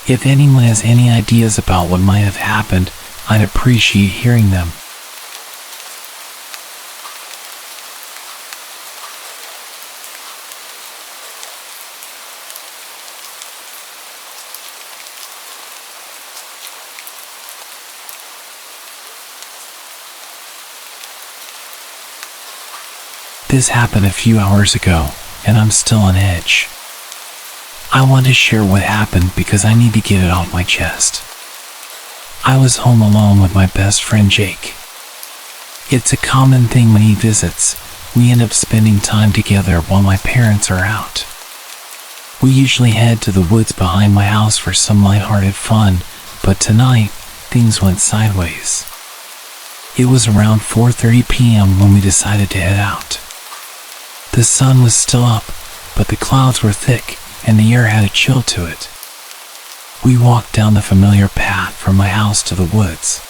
If anyone has any ideas about what might have happened, I'd appreciate hearing them. This happened a few hours ago, and I'm still on edge. I want to share what happened because I need to get it off my chest. I was home alone with my best friend Jake. It's a common thing when he visits. We end up spending time together while my parents are out. We usually head to the woods behind my house for some lighthearted fun, but tonight, things went sideways. It was around 4:30 p.m. when we decided to head out. The sun was still up, but the clouds were thick, and the air had a chill to it. We walked down the familiar path from my house to the woods.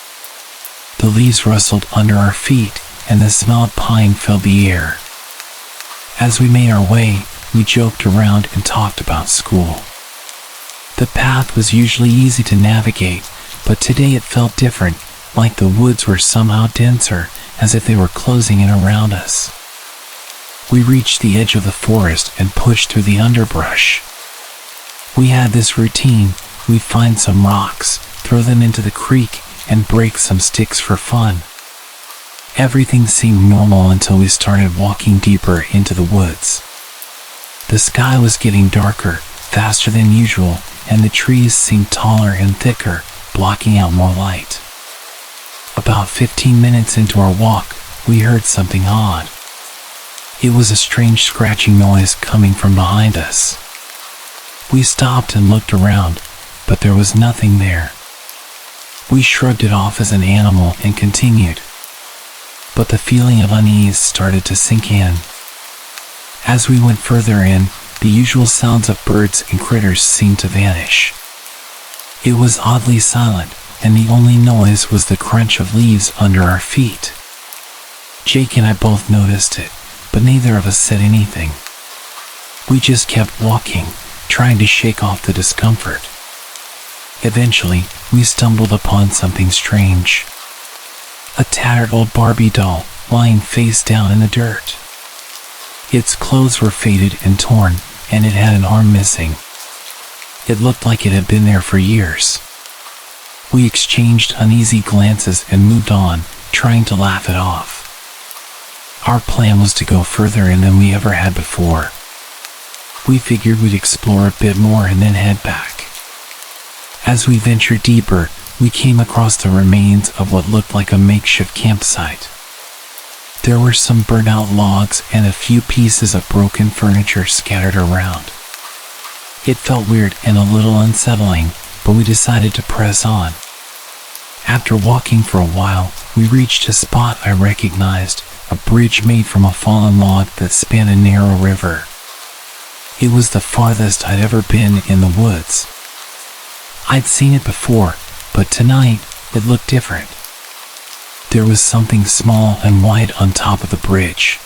The leaves rustled under our feet, and the smell of pine filled the air. As we made our way, we joked around and talked about school. The path was usually easy to navigate, but today it felt different, like the woods were somehow denser, as if they were closing in around us. We reached the edge of the forest and pushed through the underbrush. We had this routine: we'd find some rocks, throw them into the creek, and break some sticks for fun. Everything seemed normal until we started walking deeper into the woods. The sky was getting darker, faster than usual, and the trees seemed taller and thicker, blocking out more light. About 15 minutes into our walk, we heard something odd. It was a strange scratching noise coming from behind us. We stopped and looked around, but there was nothing there. We shrugged it off as an animal and continued. But the feeling of unease started to sink in. As we went further in, the usual sounds of birds and critters seemed to vanish. It was oddly silent, and the only noise was the crunch of leaves under our feet. Jake and I both noticed it, but neither of us said anything. We just kept walking, trying to shake off the discomfort. Eventually, we stumbled upon something strange. A tattered old Barbie doll lying face down in the dirt. Its clothes were faded and torn, and it had an arm missing. It looked like it had been there for years. We exchanged uneasy glances and moved on, trying to laugh it off. Our plan was to go further in than we ever had before. We figured we'd explore a bit more and then head back. As we ventured deeper, we came across the remains of what looked like a makeshift campsite. There were some burnt out logs and a few pieces of broken furniture scattered around. It felt weird and a little unsettling, but we decided to press on. After walking for a while, we reached a spot I recognized, a bridge made from a fallen log that spanned a narrow river. It was the farthest I'd ever been in the woods. I'd seen it before, but tonight it looked different. There was something small and white on top of the bridge.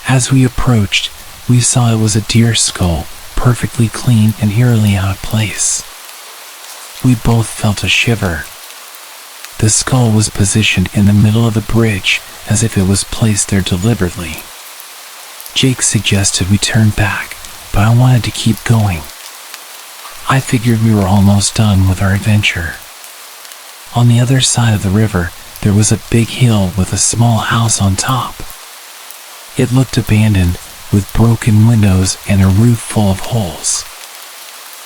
As we approached, we saw it was a deer skull, perfectly clean and eerily out of place. We both felt a shiver. The skull was positioned in the middle of the bridge, as if it was placed there deliberately. Jake suggested we turn back, but I wanted to keep going. I figured we were almost done with our adventure. On the other side of the river, there was a big hill with a small house on top. It looked abandoned, with broken windows and a roof full of holes.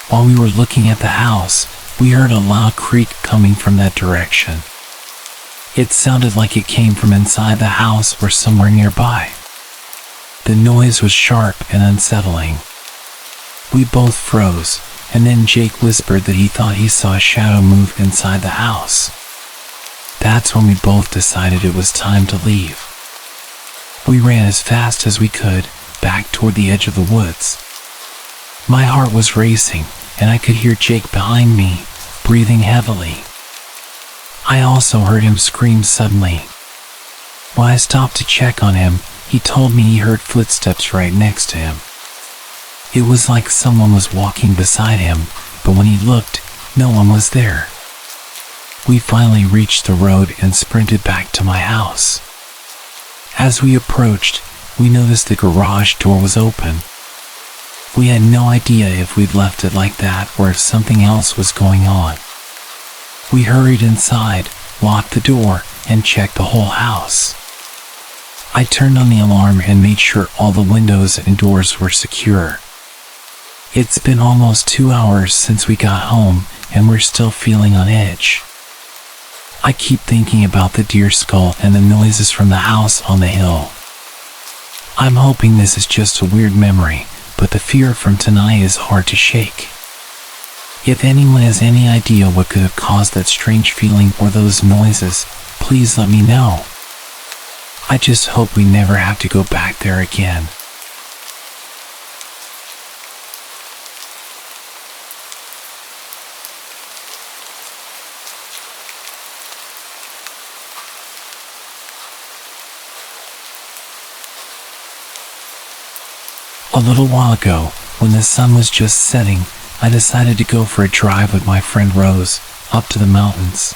While we were looking at the house, we heard a loud creak coming from that direction. It sounded like it came from inside the house or somewhere nearby. The noise was sharp and unsettling. We both froze, and then Jake whispered that he thought he saw a shadow move inside the house. That's when we both decided it was time to leave. We ran as fast as we could, back toward the edge of the woods. My heart was racing, and I could hear Jake behind me, breathing heavily. I also heard him scream suddenly. When I stopped to check on him, he told me he heard footsteps right next to him. It was like someone was walking beside him, but when he looked, no one was there. We finally reached the road and sprinted back to my house. As we approached, we noticed the garage door was open. We had no idea if we'd left it like that or if something else was going on. We hurried inside, locked the door, and checked the whole house. I turned on the alarm and made sure all the windows and doors were secure. It's been almost 2 hours since we got home, and we're still feeling on edge. I keep thinking about the deer skull and the noises from the house on the hill. I'm hoping this is just a weird memory, but the fear from tonight is hard to shake. If anyone has any idea what could have caused that strange feeling or those noises, please let me know. I just hope we never have to go back there again. A little while ago, when the sun was just setting, I decided to go for a drive with my friend Rose, up to the mountains.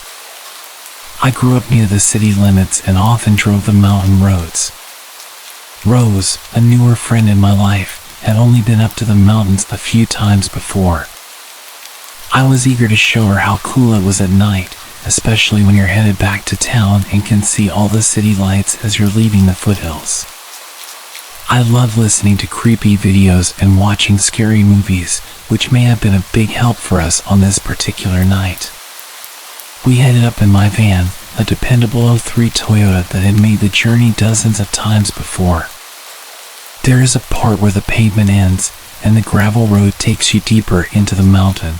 I grew up near the city limits and often drove the mountain roads. Rose, a newer friend in my life, had only been up to the mountains a few times before. I was eager to show her how cool it was at night, especially when you're headed back to town and can see all the city lights as you're leaving the foothills. I love listening to creepy videos and watching scary movies, which may have been a big help for us on this particular night. We headed up in my van, a dependable '03 Toyota that had made the journey dozens of times before. There is a part where the pavement ends, and the gravel road takes you deeper into the mountain.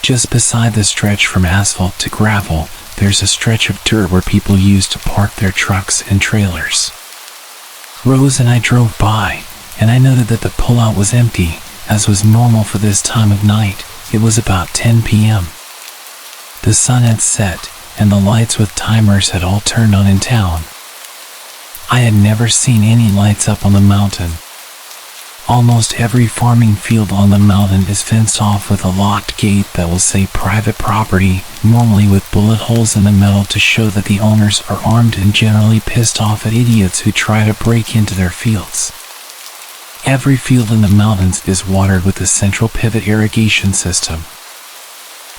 Just beside the stretch from asphalt to gravel, there's a stretch of dirt where people use to park their trucks and trailers. Rose and I drove by, and I noted that the pullout was empty, as was normal for this time of night. It was about 10 p.m. The sun had set, and the lights with timers had all turned on in town. I had never seen any lights up on the mountain. Almost every farming field on the mountain is fenced off with a locked gate that will say private property, normally with bullet holes in the metal to show that the owners are armed and generally pissed off at idiots who try to break into their fields. Every field in the mountains is watered with a central pivot irrigation system.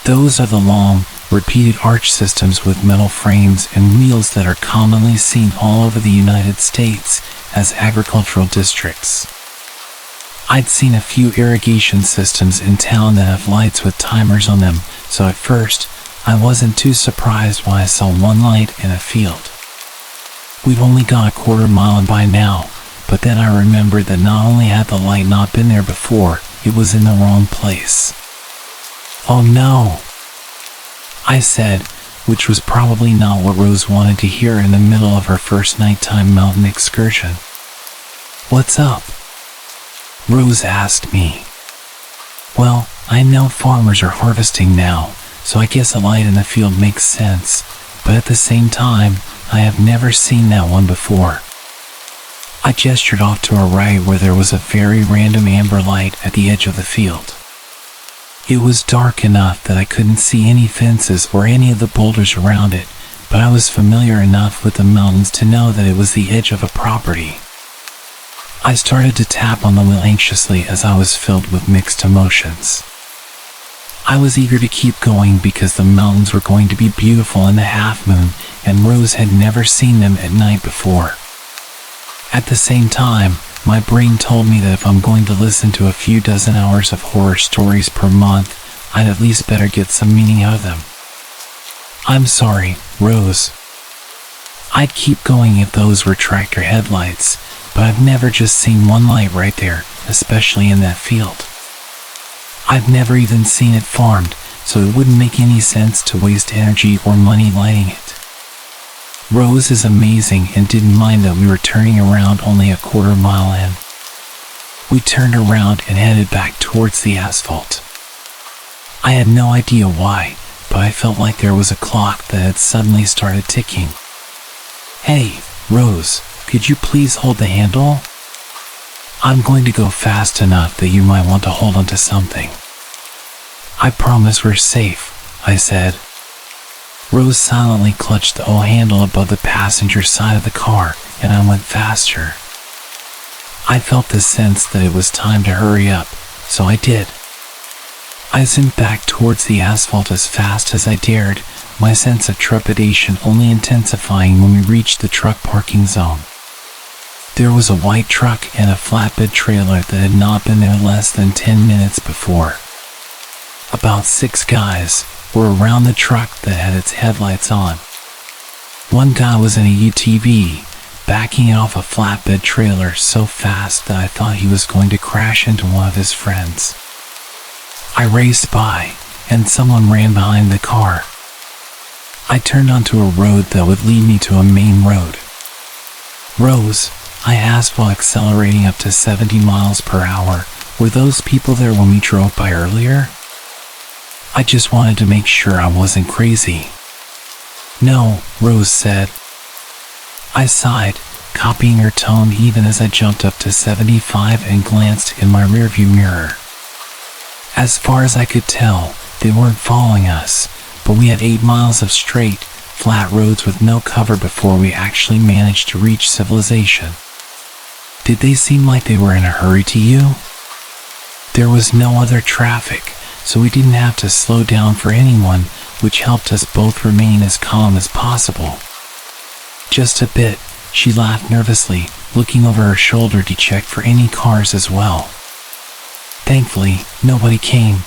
Those are the long, repeated arch systems with metal frames and wheels that are commonly seen all over the United States as agricultural districts. I'd seen a few irrigation systems in town that have lights with timers on them, so at first, I wasn't too surprised when I saw one light in a field. We'd only got a quarter mile by now, but then I remembered that not only had the light not been there before, it was in the wrong place. "Oh no," I said, which was probably not what Rose wanted to hear in the middle of her first nighttime mountain excursion. "What's up?" Rose asked me. "Well, I know farmers are harvesting now, so I guess a light in the field makes sense, but at the same time, I have never seen that one before." I gestured off to a right where there was a very random amber light at the edge of the field. It was dark enough that I couldn't see any fences or any of the boulders around it, but I was familiar enough with the mountains to know that it was the edge of a property. I started to tap on the wheel anxiously as I was filled with mixed emotions. I was eager to keep going because the mountains were going to be beautiful in the half moon, and Rose had never seen them at night before. At the same time, my brain told me that if I'm going to listen to a few dozen hours of horror stories per month, I'd at least better get some meaning out of them. "I'm sorry, Rose. I'd keep going if those were tractor headlights, but I've never just seen one light right there, especially in that field. I've never even seen it farmed, so it wouldn't make any sense to waste energy or money lighting it." Rose is amazing and didn't mind that we were turning around only a quarter mile in. We turned around and headed back towards the asphalt. I had no idea why, but I felt like there was a clock that had suddenly started ticking. "Hey, Rose, could you please hold the handle? I'm going to go fast enough that you might want to hold onto something." "I promise we're safe," I said. Rose silently clutched the O handle above the passenger side of the car, and I went faster. I felt the sense that it was time to hurry up, so I did. I zoomed back towards the asphalt as fast as I dared, my sense of trepidation only intensifying when we reached the truck parking zone. There was a white truck and a flatbed trailer that had not been there less than 10 minutes before. About 6 guys were around the truck that had its headlights on. One guy was in a UTV, backing off a flatbed trailer so fast that I thought he was going to crash into one of his friends. I raced by, and someone ran behind the car. I turned onto a road that would lead me to a main road. "Rose," I asked while accelerating up to 70 miles per hour, "were those people there when we drove by earlier?" I just wanted to make sure I wasn't crazy. "No," Rose said. I sighed, copying her tone even as I jumped up to 75 and glanced in my rearview mirror. As far as I could tell, they weren't following us, but we had 8 miles of straight, flat roads with no cover before we actually managed to reach civilization. "Did they seem like they were in a hurry to you?" There was no other traffic, so we didn't have to slow down for anyone, which helped us both remain as calm as possible. "Just a bit," she laughed nervously, looking over her shoulder to check for any cars as well. Thankfully, nobody came.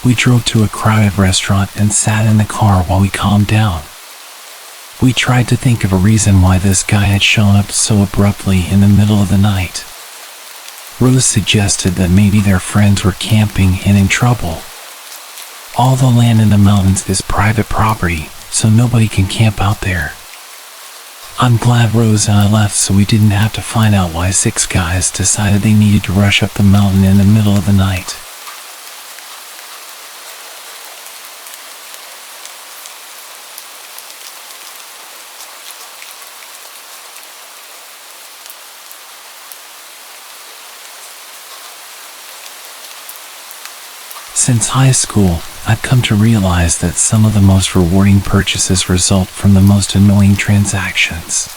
We drove to a crowded restaurant and sat in the car while we calmed down. We tried to think of a reason why this guy had shown up so abruptly in the middle of the night. Rose suggested that maybe their friends were camping and in trouble. All the land in the mountains is private property, so nobody can camp out there. I'm glad Rose and I left so we didn't have to find out why 6 guys decided they needed to rush up the mountain in the middle of the night. Since high school, I've come to realize that some of the most rewarding purchases result from the most annoying transactions.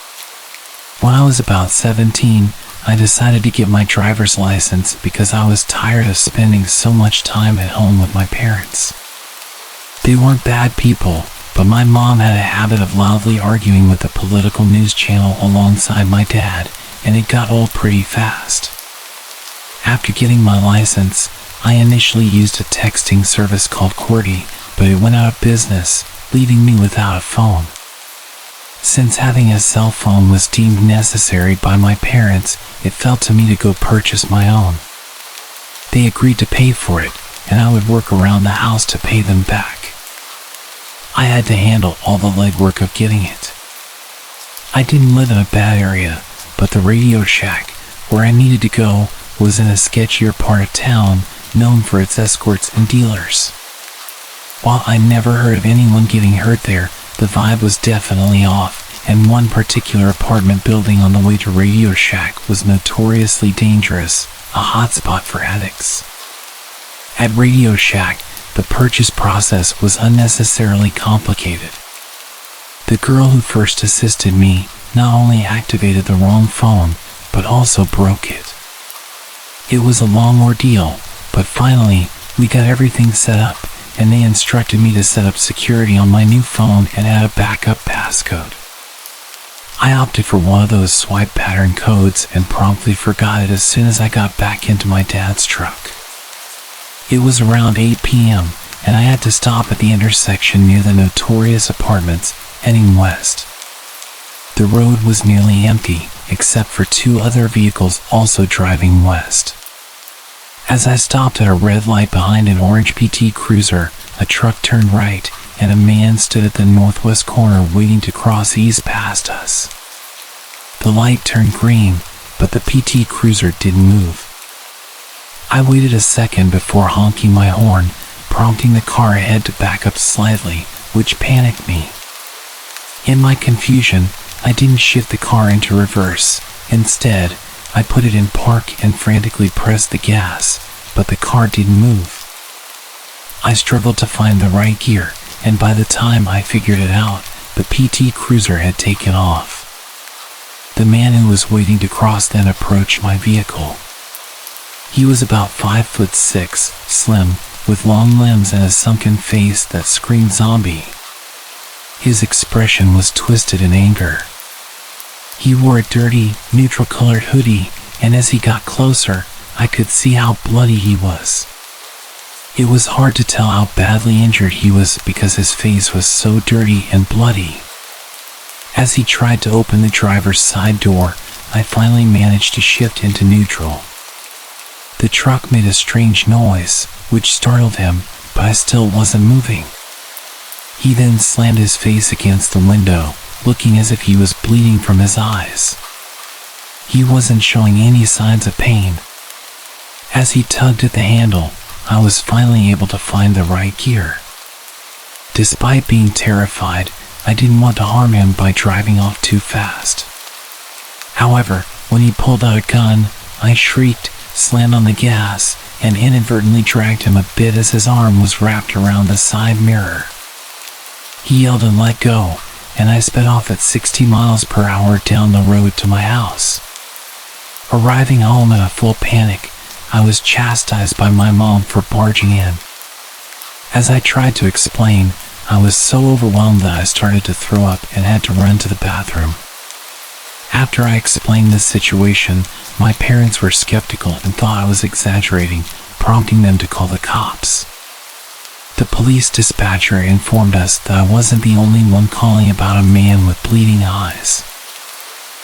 When I was about 17, I decided to get my driver's license because I was tired of spending so much time at home with my parents. They weren't bad people, but my mom had a habit of loudly arguing with the political news channel alongside my dad, and it got old pretty fast. After getting my license, I initially used a texting service called QWERTY, but it went out of business, leaving me without a phone. Since having a cell phone was deemed necessary by my parents, it fell to me to go purchase my own. They agreed to pay for it, and I would work around the house to pay them back. I had to handle all the legwork of getting it. I didn't live in a bad area, but the Radio Shack, where I needed to go, was in a sketchier part of town, known for its escorts and dealers. While I never heard of anyone getting hurt there, the vibe was definitely off, and one particular apartment building on the way to Radio Shack was notoriously dangerous, a hotspot for addicts. At Radio Shack, the purchase process was unnecessarily complicated. The girl who first assisted me not only activated the wrong phone, but also broke it. It was a long ordeal, but finally, we got everything set up, and they instructed me to set up security on my new phone and add a backup passcode. I opted for one of those swipe pattern codes and promptly forgot it as soon as I got back into my dad's truck. It was around 8 p.m., and I had to stop at the intersection near the notorious apartments, heading west. The road was nearly empty, except for 2 other vehicles also driving west. As I stopped at a red light behind an orange PT Cruiser, a truck turned right, and a man stood at the northwest corner waiting to cross east past us. The light turned green, but the PT Cruiser didn't move. I waited a second before honking my horn, prompting the car ahead to back up slightly, which panicked me. In my confusion, I didn't shift the car into reverse. Instead, I put it in park and frantically pressed the gas, but the car didn't move. I struggled to find the right gear, and by the time I figured it out, the PT Cruiser had taken off. The man who was waiting to cross then approached my vehicle. He was about 5'6", slim, with long limbs and a sunken face that screamed zombie. His expression was twisted in anger. He wore a dirty, neutral-colored hoodie, and as he got closer, I could see how bloody he was. It was hard to tell how badly injured he was because his face was so dirty and bloody. As he tried to open the driver's side door, I finally managed to shift into neutral. The truck made a strange noise, which startled him, but I still wasn't moving. He then slammed his face against the window, looking as if he was bleeding from his eyes. He wasn't showing any signs of pain. As he tugged at the handle, I was finally able to find the right gear. Despite being terrified, I didn't want to harm him by driving off too fast. However, when he pulled out a gun, I shrieked, slammed on the gas, and inadvertently dragged him a bit as his arm was wrapped around the side mirror. He yelled and let go, and I sped off at 60 miles per hour down the road to my house. Arriving home in a full panic, I was chastised by my mom for barging in. As I tried to explain, I was so overwhelmed that I started to throw up and had to run to the bathroom. After I explained this situation, my parents were skeptical and thought I was exaggerating, prompting them to call the cops. The police dispatcher informed us that I wasn't the only one calling about a man with bleeding eyes.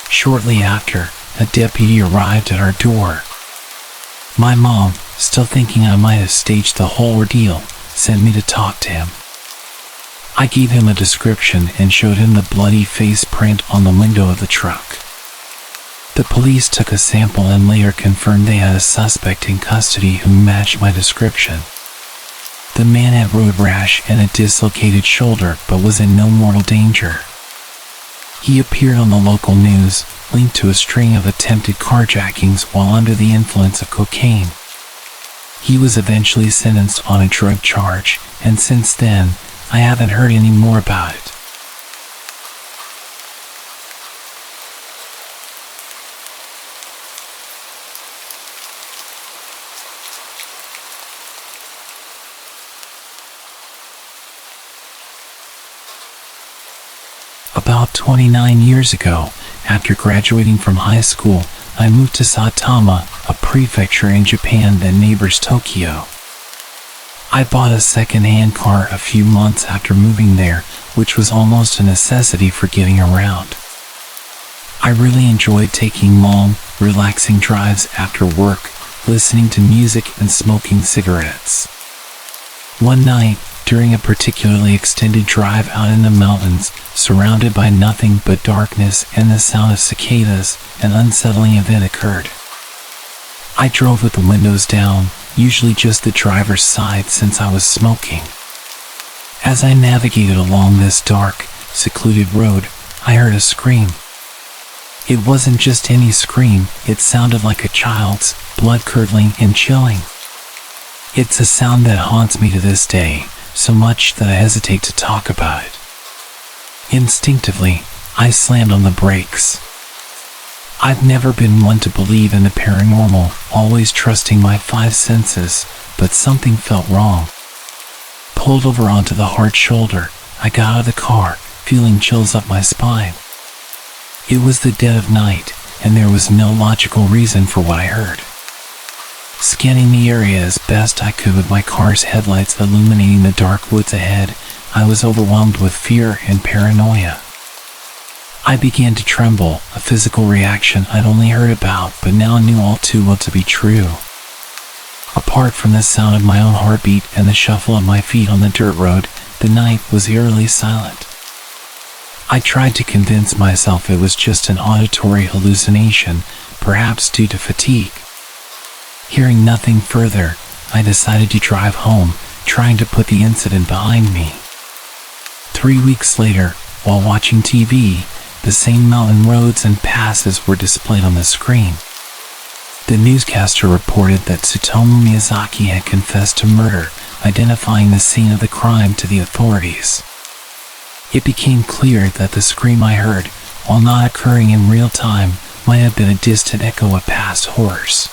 Shortly after, a deputy arrived at our door. My mom, still thinking I might have staged the whole ordeal, sent me to talk to him. I gave him a description and showed him the bloody face print on the window of the truck. The police took a sample and later confirmed they had a suspect in custody who matched my description. The man had road rash and a dislocated shoulder but was in no mortal danger. He appeared on the local news, linked to a string of attempted carjackings while under the influence of cocaine. He was eventually sentenced on a drug charge, and since then, I haven't heard any more about it. About 29 years ago, after graduating from high school, I moved to Saitama, a prefecture in Japan that neighbors Tokyo. I bought a second-hand car a few months after moving there, which was almost a necessity for getting around. I really enjoyed taking long, relaxing drives after work, listening to music and smoking cigarettes. One night, during a particularly extended drive out in the mountains, surrounded by nothing but darkness and the sound of cicadas, an unsettling event occurred. I drove with the windows down, usually just the driver's side since I was smoking. As I navigated along this dark, secluded road, I heard a scream. It wasn't just any scream, it sounded like a child's, blood-curdling and chilling. It's a sound that haunts me to this day, so much that I hesitate to talk about it. Instinctively, I slammed on the brakes. I've never been one to believe in the paranormal, always trusting my five senses, but something felt wrong. Pulled over onto the hard shoulder, I got out of the car, feeling chills up my spine. It was the dead of night, and there was no logical reason for what I heard. Scanning the area as best I could with my car's headlights illuminating the dark woods ahead, I was overwhelmed with fear and paranoia. I began to tremble, a physical reaction I'd only heard about but now knew all too well to be true. Apart from the sound of my own heartbeat and the shuffle of my feet on the dirt road, the night was eerily silent. I tried to convince myself it was just an auditory hallucination, perhaps due to fatigue. Hearing nothing further, I decided to drive home, trying to put the incident behind me. 3 weeks later, while watching TV, the same mountain roads and passes were displayed on the screen. The newscaster reported that Tsutomu Miyazaki had confessed to murder, identifying the scene of the crime to the authorities. It became clear that the scream I heard, while not occurring in real time, might have been a distant echo of past horrors.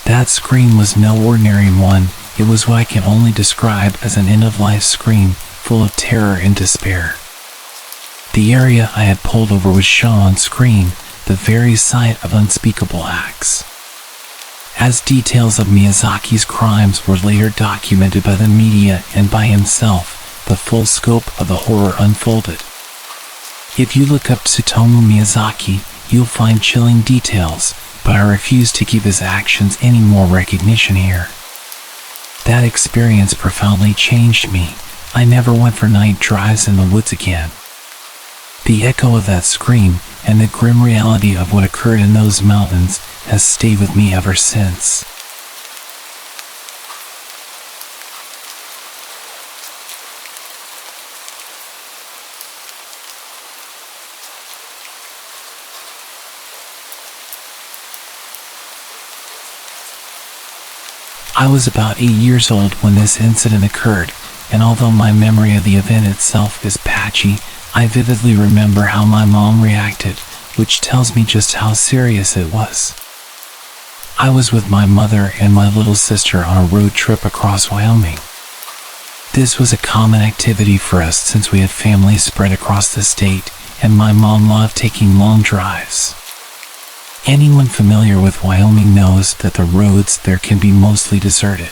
That scream was no ordinary one, it was what I can only describe as an end-of-life scream, full of terror and despair. The area I had pulled over was shown on screen, the very site of unspeakable acts. As details of Miyazaki's crimes were later documented by the media and by himself, the full scope of the horror unfolded. If you look up Tsutomu Miyazaki, you'll find chilling details, but I refuse to give his actions any more recognition here. That experience profoundly changed me. I never went for night drives in the woods again. The echo of that scream and the grim reality of what occurred in those mountains has stayed with me ever since. I was about 8 years old when this incident occurred, and although my memory of the event itself is patchy, I vividly remember how my mom reacted, which tells me just how serious it was. I was with my mother and my little sister on a road trip across Wyoming. This was a common activity for us since we had family spread across the state, and my mom loved taking long drives. Anyone familiar with Wyoming knows that the roads there can be mostly deserted.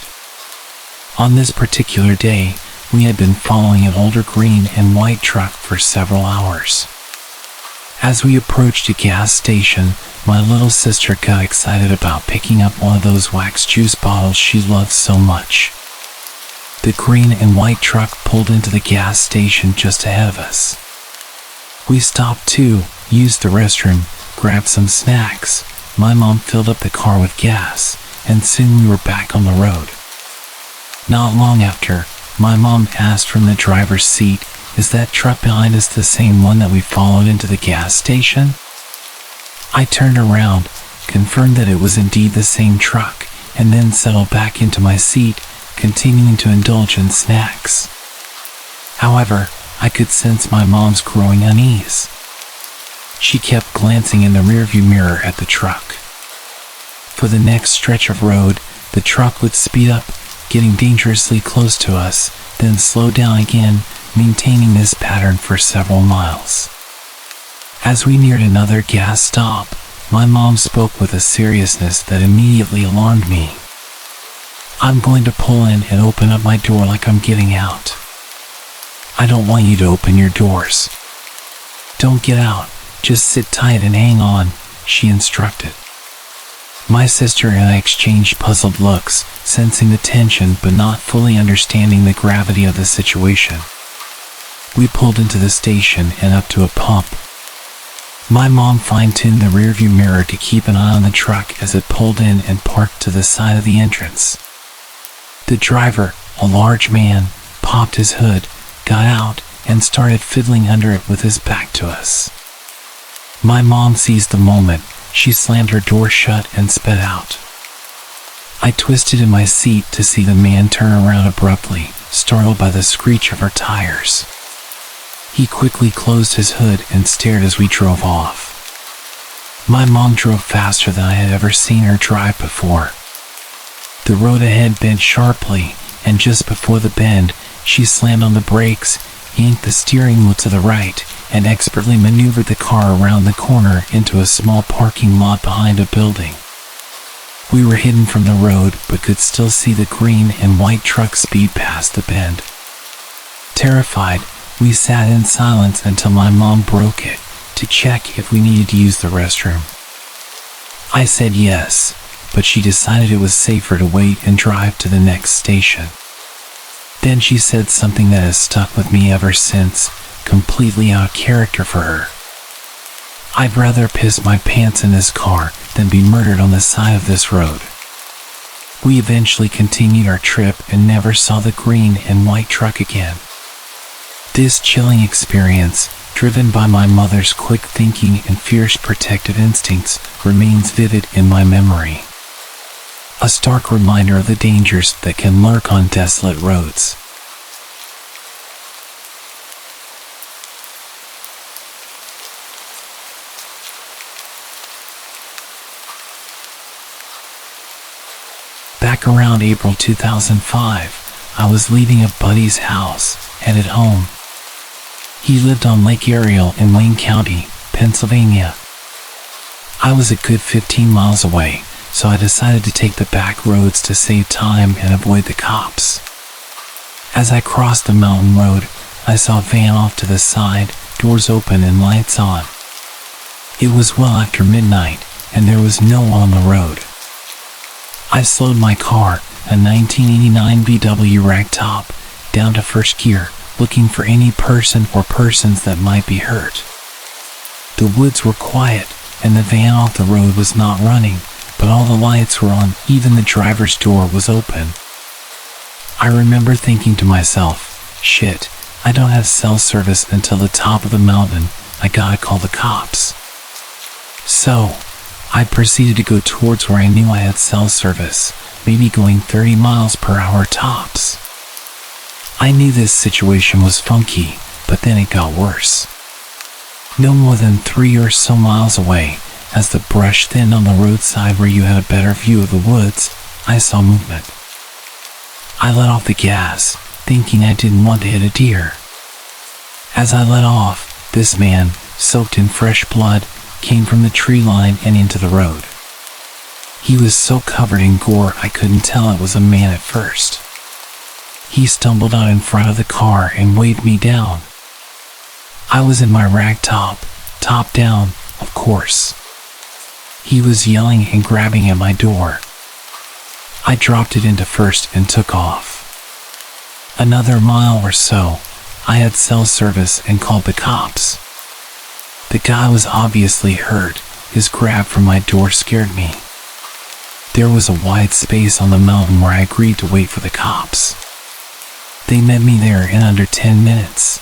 On this particular day, we had been following an older green and white truck for several hours. As we approached a gas station, my little sister got excited about picking up one of those wax juice bottles she loves so much. The green and white truck pulled into the gas station just ahead of us. We stopped too, used the restroom, grabbed some snacks. My mom filled up the car with gas, and soon we were back on the road. Not long after, my mom asked from the driver's seat, "Is that truck behind us the same one that we followed into the gas station?" I turned around, confirmed that it was indeed the same truck, and then settled back into my seat, continuing to indulge in snacks. However, I could sense my mom's growing unease. She kept glancing in the rearview mirror at the truck. For the next stretch of road, the truck would speed up, getting dangerously close to us, then slow down again, maintaining this pattern for several miles. As we neared another gas stop, my mom spoke with a seriousness that immediately alarmed me. "I'm going to pull in and open up my door like I'm getting out. I don't want you to open your doors. Don't get out, just sit tight and hang on," she instructed. My sister and I exchanged puzzled looks, sensing the tension but not fully understanding the gravity of the situation. We pulled into the station and up to a pump. My mom fine-tuned the rearview mirror to keep an eye on the truck as it pulled in and parked to the side of the entrance. The driver, a large man, popped his hood, got out, and started fiddling under it with his back to us. My mom seized the moment. She slammed her door shut and sped out. I twisted in my seat to see the man turn around abruptly, startled by the screech of her tires. He quickly closed his hood and stared as we drove off. My mom drove faster than I had ever seen her drive before. The road ahead bent sharply, and just before the bend, she slammed on the brakes, yanked the steering wheel to the right, and expertly maneuvered the car around the corner into a small parking lot behind a building. We were hidden from the road but could still see the green and white truck speed past the bend. Terrified, we sat in silence until my mom broke it to check if we needed to use the restroom. I said yes, but she decided it was safer to wait and drive to the next station. Then she said something that has stuck with me ever since, completely out of character for her. "I'd rather piss my pants in this car than be murdered on the side of this road." We eventually continued our trip and never saw the green and white truck again. This chilling experience, driven by my mother's quick thinking and fierce protective instincts, remains vivid in my memory. A stark reminder of the dangers that can lurk on desolate roads. Back around April 2005, I was leaving a buddy's house, headed home. He lived on Lake Ariel in Wayne County, Pennsylvania. I was a good 15 miles away, so I decided to take the back roads to save time and avoid the cops. As I crossed the mountain road, I saw a van off to the side, doors open and lights on. It was well after midnight, and there was no one on the road. I slowed my car, a 1989 VW ragtop, down to first gear, looking for any person or persons that might be hurt. The woods were quiet, and the van off the road was not running, but all the lights were on, even the driver's door was open. I remember thinking to myself, shit, I don't have cell service until the top of the mountain, I gotta call the cops. So, I proceeded to go towards where I knew I had cell service, maybe going 30 miles per hour tops. I knew this situation was funky, but then it got worse. No more than 3 or so miles away, as the brush thinned on the roadside where you had a better view of the woods, I saw movement. I let off the gas, thinking I didn't want to hit a deer. As I let off, this man, soaked in fresh blood, came from the tree line and into the road. He was so covered in gore I couldn't tell it was a man at first. He stumbled out in front of the car and waved me down. I was in my ragtop, top down, of course. He was yelling and grabbing at my door. I dropped it into first and took off. Another mile or so, I had cell service and called the cops. The guy was obviously hurt. His grab for my door scared me. There was a wide space on the mountain where I agreed to wait for the cops. They met me there in under 10 minutes.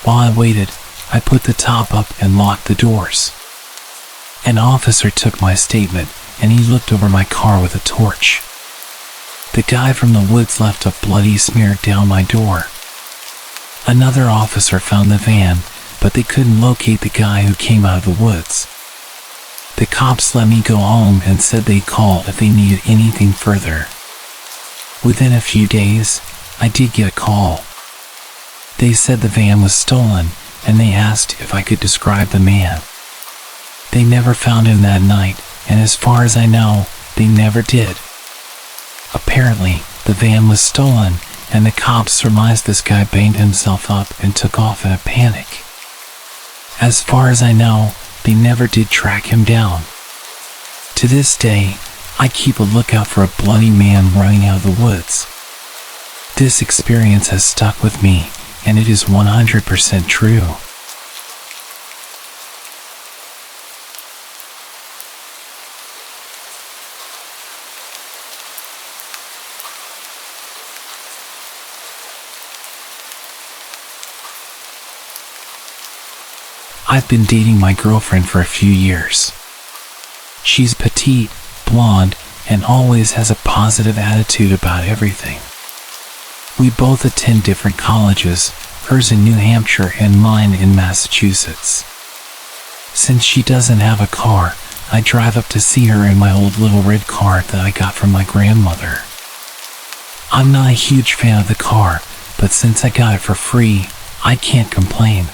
While I waited, I put the top up and locked the doors. An officer took my statement and he looked over my car with a torch. The guy from the woods left a bloody smear down my door. Another officer found the van, but they couldn't locate the guy who came out of the woods. The cops let me go home and said they'd call if they needed anything further. Within a few days, I did get a call. They said the van was stolen, and they asked if I could describe the man. They never found him that night, and as far as I know, they never did. Apparently, the van was stolen, and the cops surmised this guy banged himself up and took off in a panic. As far as I know, they never did track him down. To this day, I keep a lookout for a bloody man running out of the woods. This experience has stuck with me, and it is 100% true. I've been dating my girlfriend for a few years. She's petite, blonde, and always has a positive attitude about everything. We both attend different colleges, hers in New Hampshire and mine in Massachusetts. Since she doesn't have a car, I drive up to see her in my old little red car that I got from my grandmother. I'm not a huge fan of the car, but since I got it for free, I can't complain.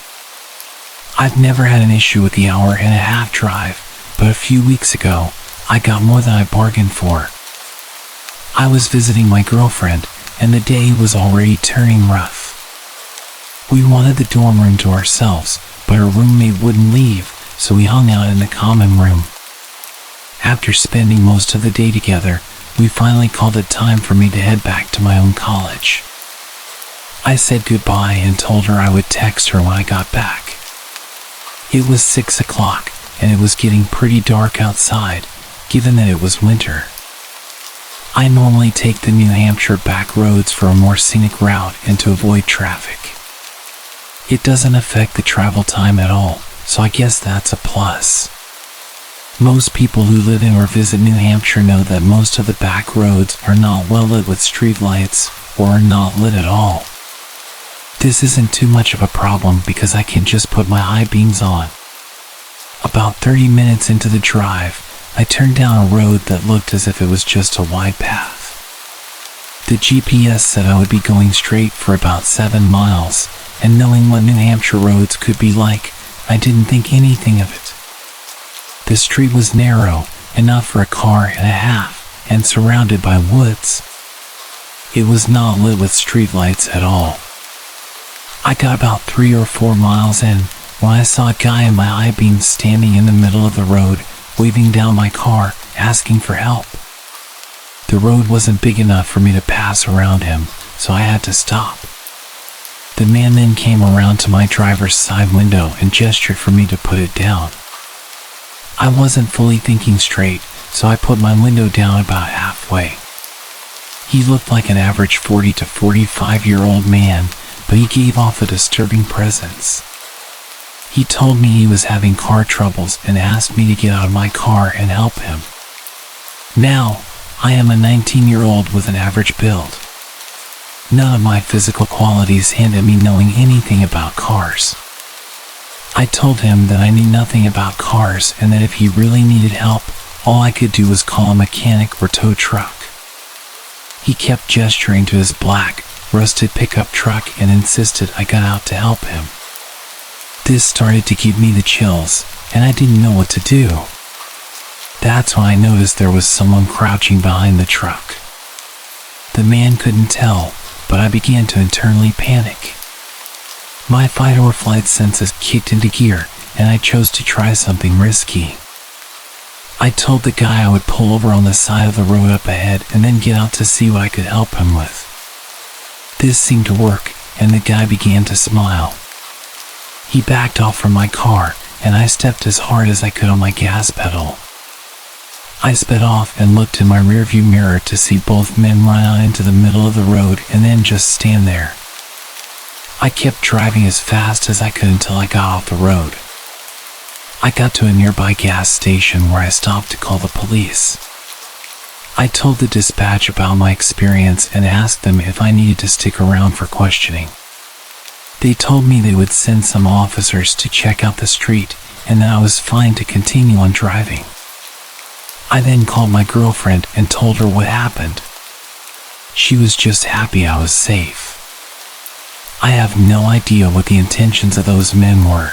I've never had an issue with the hour-and-a-half drive, but a few weeks ago, I got more than I bargained for. I was visiting my girlfriend, and the day was already turning rough. We wanted the dorm room to ourselves, but her roommate wouldn't leave, so we hung out in the common room. After spending most of the day together, we finally called it time for me to head back to my own college. I said goodbye and told her I would text her when I got back. It was 6 o'clock, and it was getting pretty dark outside, given that it was winter. I normally take the New Hampshire back roads for a more scenic route and to avoid traffic. It doesn't affect the travel time at all, so I guess that's a plus. Most people who live in or visit New Hampshire know that most of the back roads are not well lit with street lights, or are not lit at all. This isn't too much of a problem because I can just put my high beams on. About 30 minutes into the drive, I turned down a road that looked as if it was just a wide path. The GPS said I would be going straight for about 7 miles, and knowing what New Hampshire roads could be like, I didn't think anything of it. The street was narrow, enough for a car and a half, and surrounded by woods. It was not lit with streetlights at all. I got about 3 or 4 miles in when I saw a guy in my I-beam standing in the middle of the road, waving down my car, asking for help. The road wasn't big enough for me to pass around him, so I had to stop. The man then came around to my driver's side window and gestured for me to put it down. I wasn't fully thinking straight, so I put my window down about halfway. He looked like an average 40 to 45-year-old man, but he gave off a disturbing presence. He told me he was having car troubles and asked me to get out of my car and help him. Now, I am a 19-year-old with an average build. None of my physical qualities hint at me knowing anything about cars. I told him that I knew nothing about cars and that if he really needed help, all I could do was call a mechanic or tow truck. He kept gesturing to his black, rusted pickup truck and insisted I got out to help him. This started to give me the chills, and I didn't know what to do. That's when I noticed there was someone crouching behind the truck. The man couldn't tell, but I began to internally panic. My fight or flight senses kicked into gear, and I chose to try something risky. I told the guy I would pull over on the side of the road up ahead and then get out to see what I could help him with. This seemed to work, and the guy began to smile. He backed off from my car, and I stepped as hard as I could on my gas pedal. I sped off and looked in my rearview mirror to see both men run out into the middle of the road and then just stand there. I kept driving as fast as I could until I got off the road. I got to a nearby gas station where I stopped to call the police. I told the dispatch about my experience and asked them if I needed to stick around for questioning. They told me they would send some officers to check out the street and that I was fine to continue on driving. I then called my girlfriend and told her what happened. She was just happy I was safe. I have no idea what the intentions of those men were.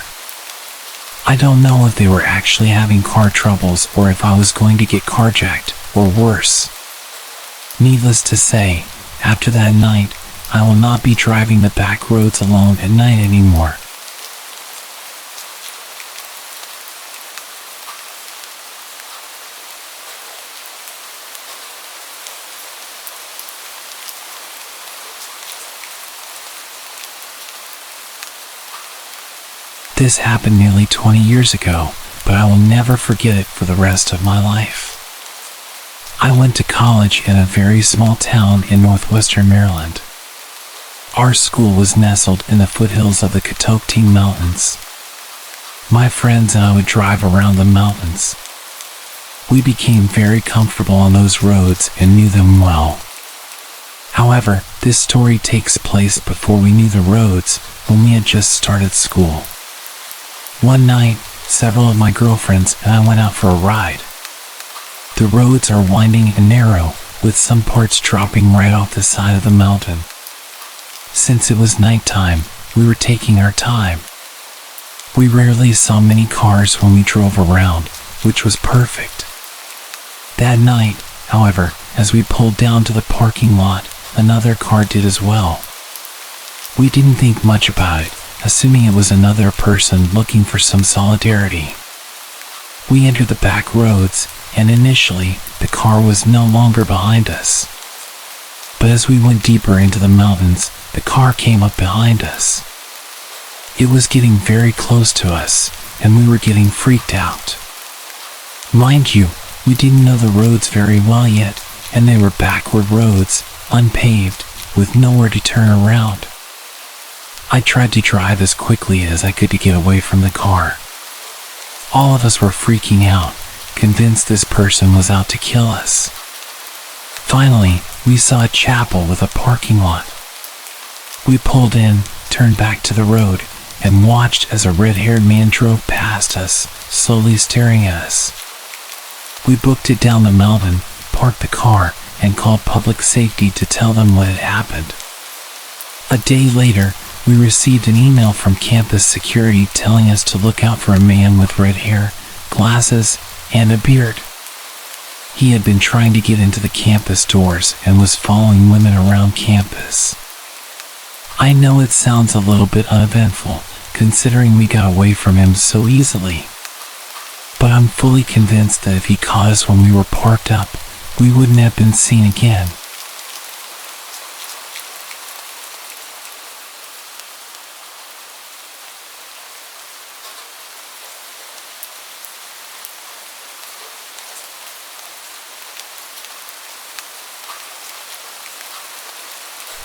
I don't know if they were actually having car troubles or if I was going to get carjacked or worse. Needless to say, after that night, I will not be driving the back roads alone at night anymore. This happened nearly 20 years ago, but I will never forget it for the rest of my life. I went to college in a very small town in northwestern Maryland. Our school was nestled in the foothills of the Kidnapping Mountains. My friends and I would drive around the mountains. We became very comfortable on those roads and knew them well. However, this story takes place before we knew the roads, when we had just started school. One night, several of my girlfriends and I went out for a ride. The roads are winding and narrow, with some parts dropping right off the side of the mountain. Since it was nighttime, we were taking our time. We rarely saw many cars when we drove around, which was perfect. That night, however, as we pulled down to the parking lot, another car did as well. We didn't think much about it, assuming it was another person looking for some solidarity. We entered the back roads, and initially, the car was no longer behind us. But as we went deeper into the mountains, the car came up behind us. It was getting very close to us, and we were getting freaked out. Mind you, we didn't know the roads very well yet, and they were backward roads, unpaved, with nowhere to turn around. I tried to drive as quickly as I could to get away from the car. All of us were freaking out, convinced this person was out to kill us. Finally, we saw a chapel with a parking lot. We pulled in, turned back to the road, and watched as a red-haired man drove past us, slowly staring at us. We booked it down the mountain, parked the car, and called public safety to tell them what had happened. A day later, we received an email from campus security telling us to look out for a man with red hair, glasses, and a beard. He had been trying to get into the campus doors and was following women around campus. I know it sounds a little bit uneventful, considering we got away from him so easily. But I'm fully convinced that if he caught us when we were parked up, we wouldn't have been seen again.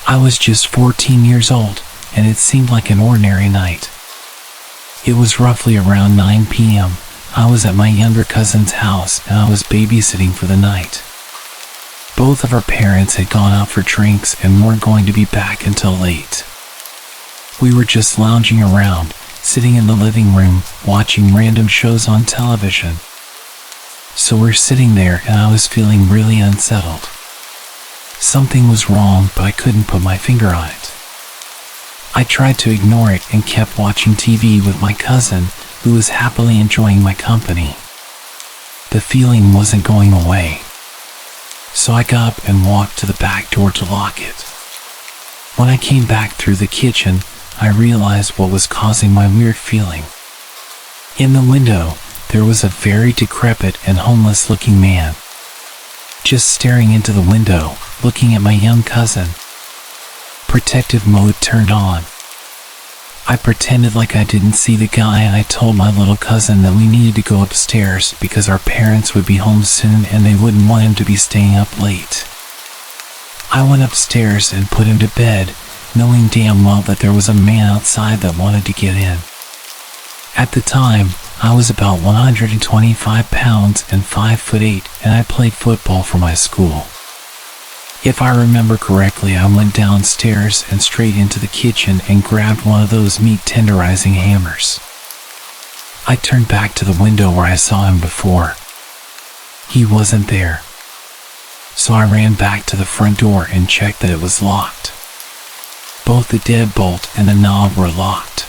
I was just 14 years old, and it seemed like an ordinary night. It was roughly around 9 p.m. I was at my younger cousin's house, and I was babysitting for the night. Both of our parents had gone out for drinks and weren't going to be back until late. We were just lounging around, sitting in the living room, watching random shows on television. So we're sitting there, and I was feeling really unsettled. Something was wrong, but I couldn't put my finger on it. I tried to ignore it and kept watching TV with my cousin, who was happily enjoying my company. The feeling wasn't going away. So I got up and walked to the back door to lock it. When I came back through the kitchen, I realized what was causing my weird feeling. In the window, there was a very decrepit and homeless-looking man, just staring into the window, looking at my young cousin. Protective mode turned on. I pretended like I didn't see the guy, and I told my little cousin that we needed to go upstairs because our parents would be home soon and they wouldn't want him to be staying up late. I went upstairs and put him to bed, knowing damn well that there was a man outside that wanted to get in. At the time, I was about 125 pounds and 5'8", and I played football for my school. If I remember correctly, I went downstairs and straight into the kitchen and grabbed one of those meat tenderizing hammers. I turned back to the window where I saw him before. He wasn't there. So I ran back to the front door and checked that it was locked. Both the deadbolt and the knob were locked.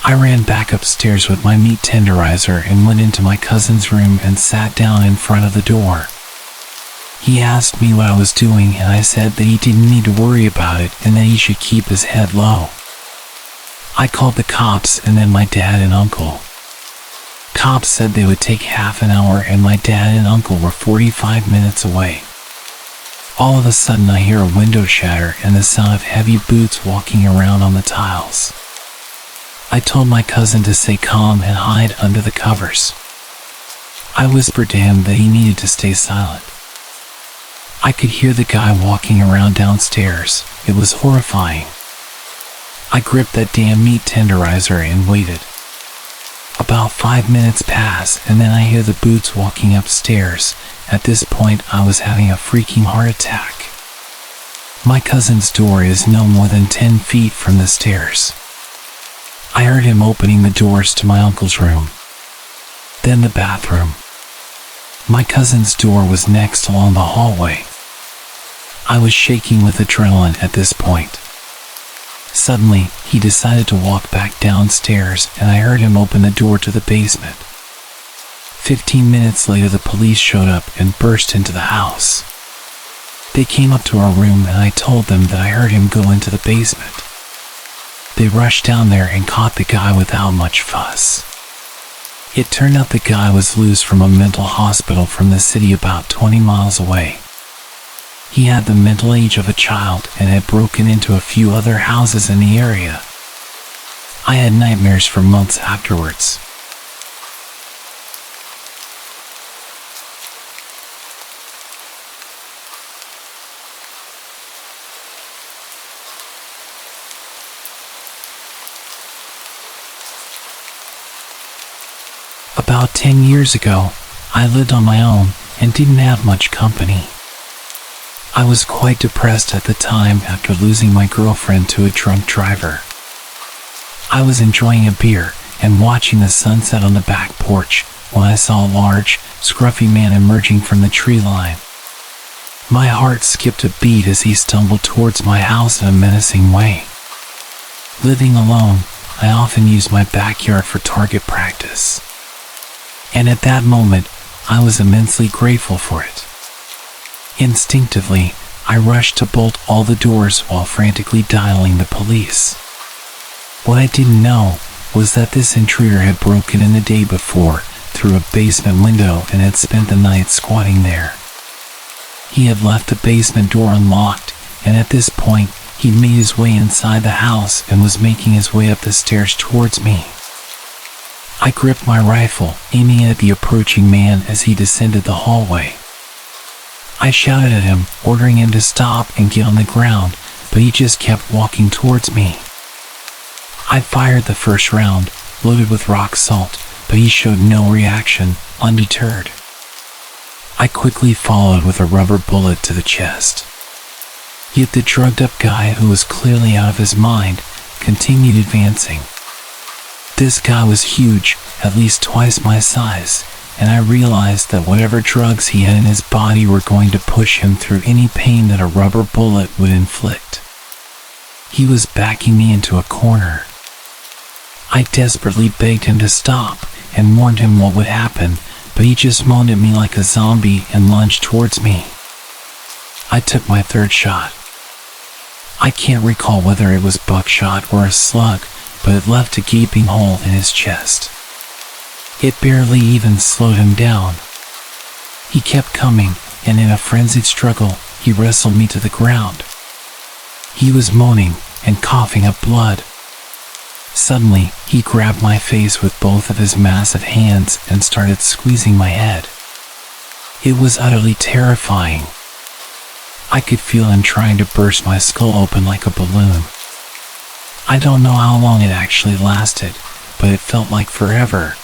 I ran back upstairs with my meat tenderizer and went into my cousin's room and sat down in front of the door. He asked me what I was doing, and I said that he didn't need to worry about it and that he should keep his head low. I called the cops and then my dad and uncle. Cops said they would take half an hour and my dad and uncle were 45 minutes away. All of a sudden I hear a window shatter and the sound of heavy boots walking around on the tiles. I told my cousin to stay calm and hide under the covers. I whispered to him that he needed to stay silent. I could hear the guy walking around downstairs. It was horrifying. I gripped that damn meat tenderizer and waited. About 5 minutes pass and then I hear the boots walking upstairs. At this point I was having a freaking heart attack. My cousin's door is no more than 10 feet from the stairs. I heard him opening the doors to my uncle's room. Then the bathroom. My cousin's door was next along the hallway. I was shaking with adrenaline at this point. Suddenly, he decided to walk back downstairs and I heard him open the door to the basement. 15 minutes later, the police showed up and burst into the house. They came up to our room and I told them that I heard him go into the basement. They rushed down there and caught the guy without much fuss. It turned out the guy was loose from a mental hospital from the city about 20 miles away. He had the mental age of a child and had broken into a few other houses in the area. I had nightmares for months afterwards. About 10 years ago, I lived on my own and didn't have much company. I was quite depressed at the time after losing my girlfriend to a drunk driver. I was enjoying a beer and watching the sunset on the back porch when I saw a large, scruffy man emerging from the tree line. My heart skipped a beat as he stumbled towards my house in a menacing way. Living alone, I often used my backyard for target practice. And at that moment, I was immensely grateful for it. Instinctively, I rushed to bolt all the doors while frantically dialing the police. What I didn't know was that this intruder had broken in the day before through a basement window and had spent the night squatting there. He had left the basement door unlocked, and at this point, he'd made his way inside the house and was making his way up the stairs towards me. I gripped my rifle, aiming at the approaching man as he descended the hallway. I shouted at him, ordering him to stop and get on the ground, but he just kept walking towards me. I fired the first round, loaded with rock salt, but he showed no reaction, undeterred. I quickly followed with a rubber bullet to the chest. Yet the drugged-up guy, who was clearly out of his mind, continued advancing. This guy was huge, at least twice my size, and I realized that whatever drugs he had in his body were going to push him through any pain that a rubber bullet would inflict. He was backing me into a corner. I desperately begged him to stop and warned him what would happen, but he just moaned at me like a zombie and lunged towards me. I took my third shot. I can't recall whether it was buckshot or a slug, but it left a gaping hole in his chest. It barely even slowed him down. He kept coming, and in a frenzied struggle, he wrestled me to the ground. He was moaning and coughing up blood. Suddenly, he grabbed my face with both of his massive hands and started squeezing my head. It was utterly terrifying. I could feel him trying to burst my skull open like a balloon. I don't know how long it actually lasted, but it felt like forever.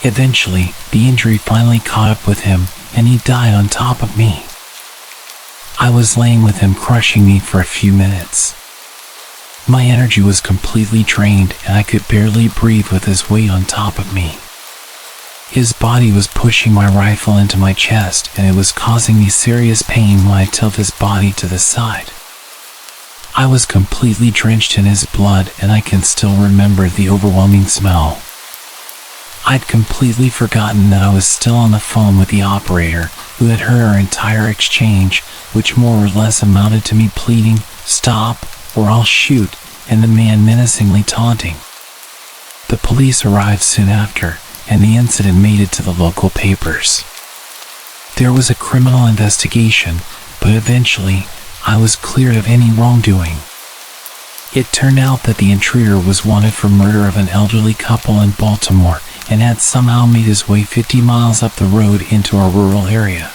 Eventually, the injury finally caught up with him, and he died on top of me. I was laying with him crushing me for a few minutes. My energy was completely drained, and I could barely breathe with his weight on top of me. His body was pushing my rifle into my chest, and it was causing me serious pain when I tilted his body to the side. I was completely drenched in his blood, and I can still remember the overwhelming smell. I'd completely forgotten that I was still on the phone with the operator, who had heard our entire exchange, which more or less amounted to me pleading, "Stop, or I'll shoot," and the man menacingly taunting. The police arrived soon after, and the incident made it to the local papers. There was a criminal investigation, but eventually, I was cleared of any wrongdoing. It turned out that the intruder was wanted for murder of an elderly couple in Baltimore and had somehow made his way 50 miles up the road into a rural area.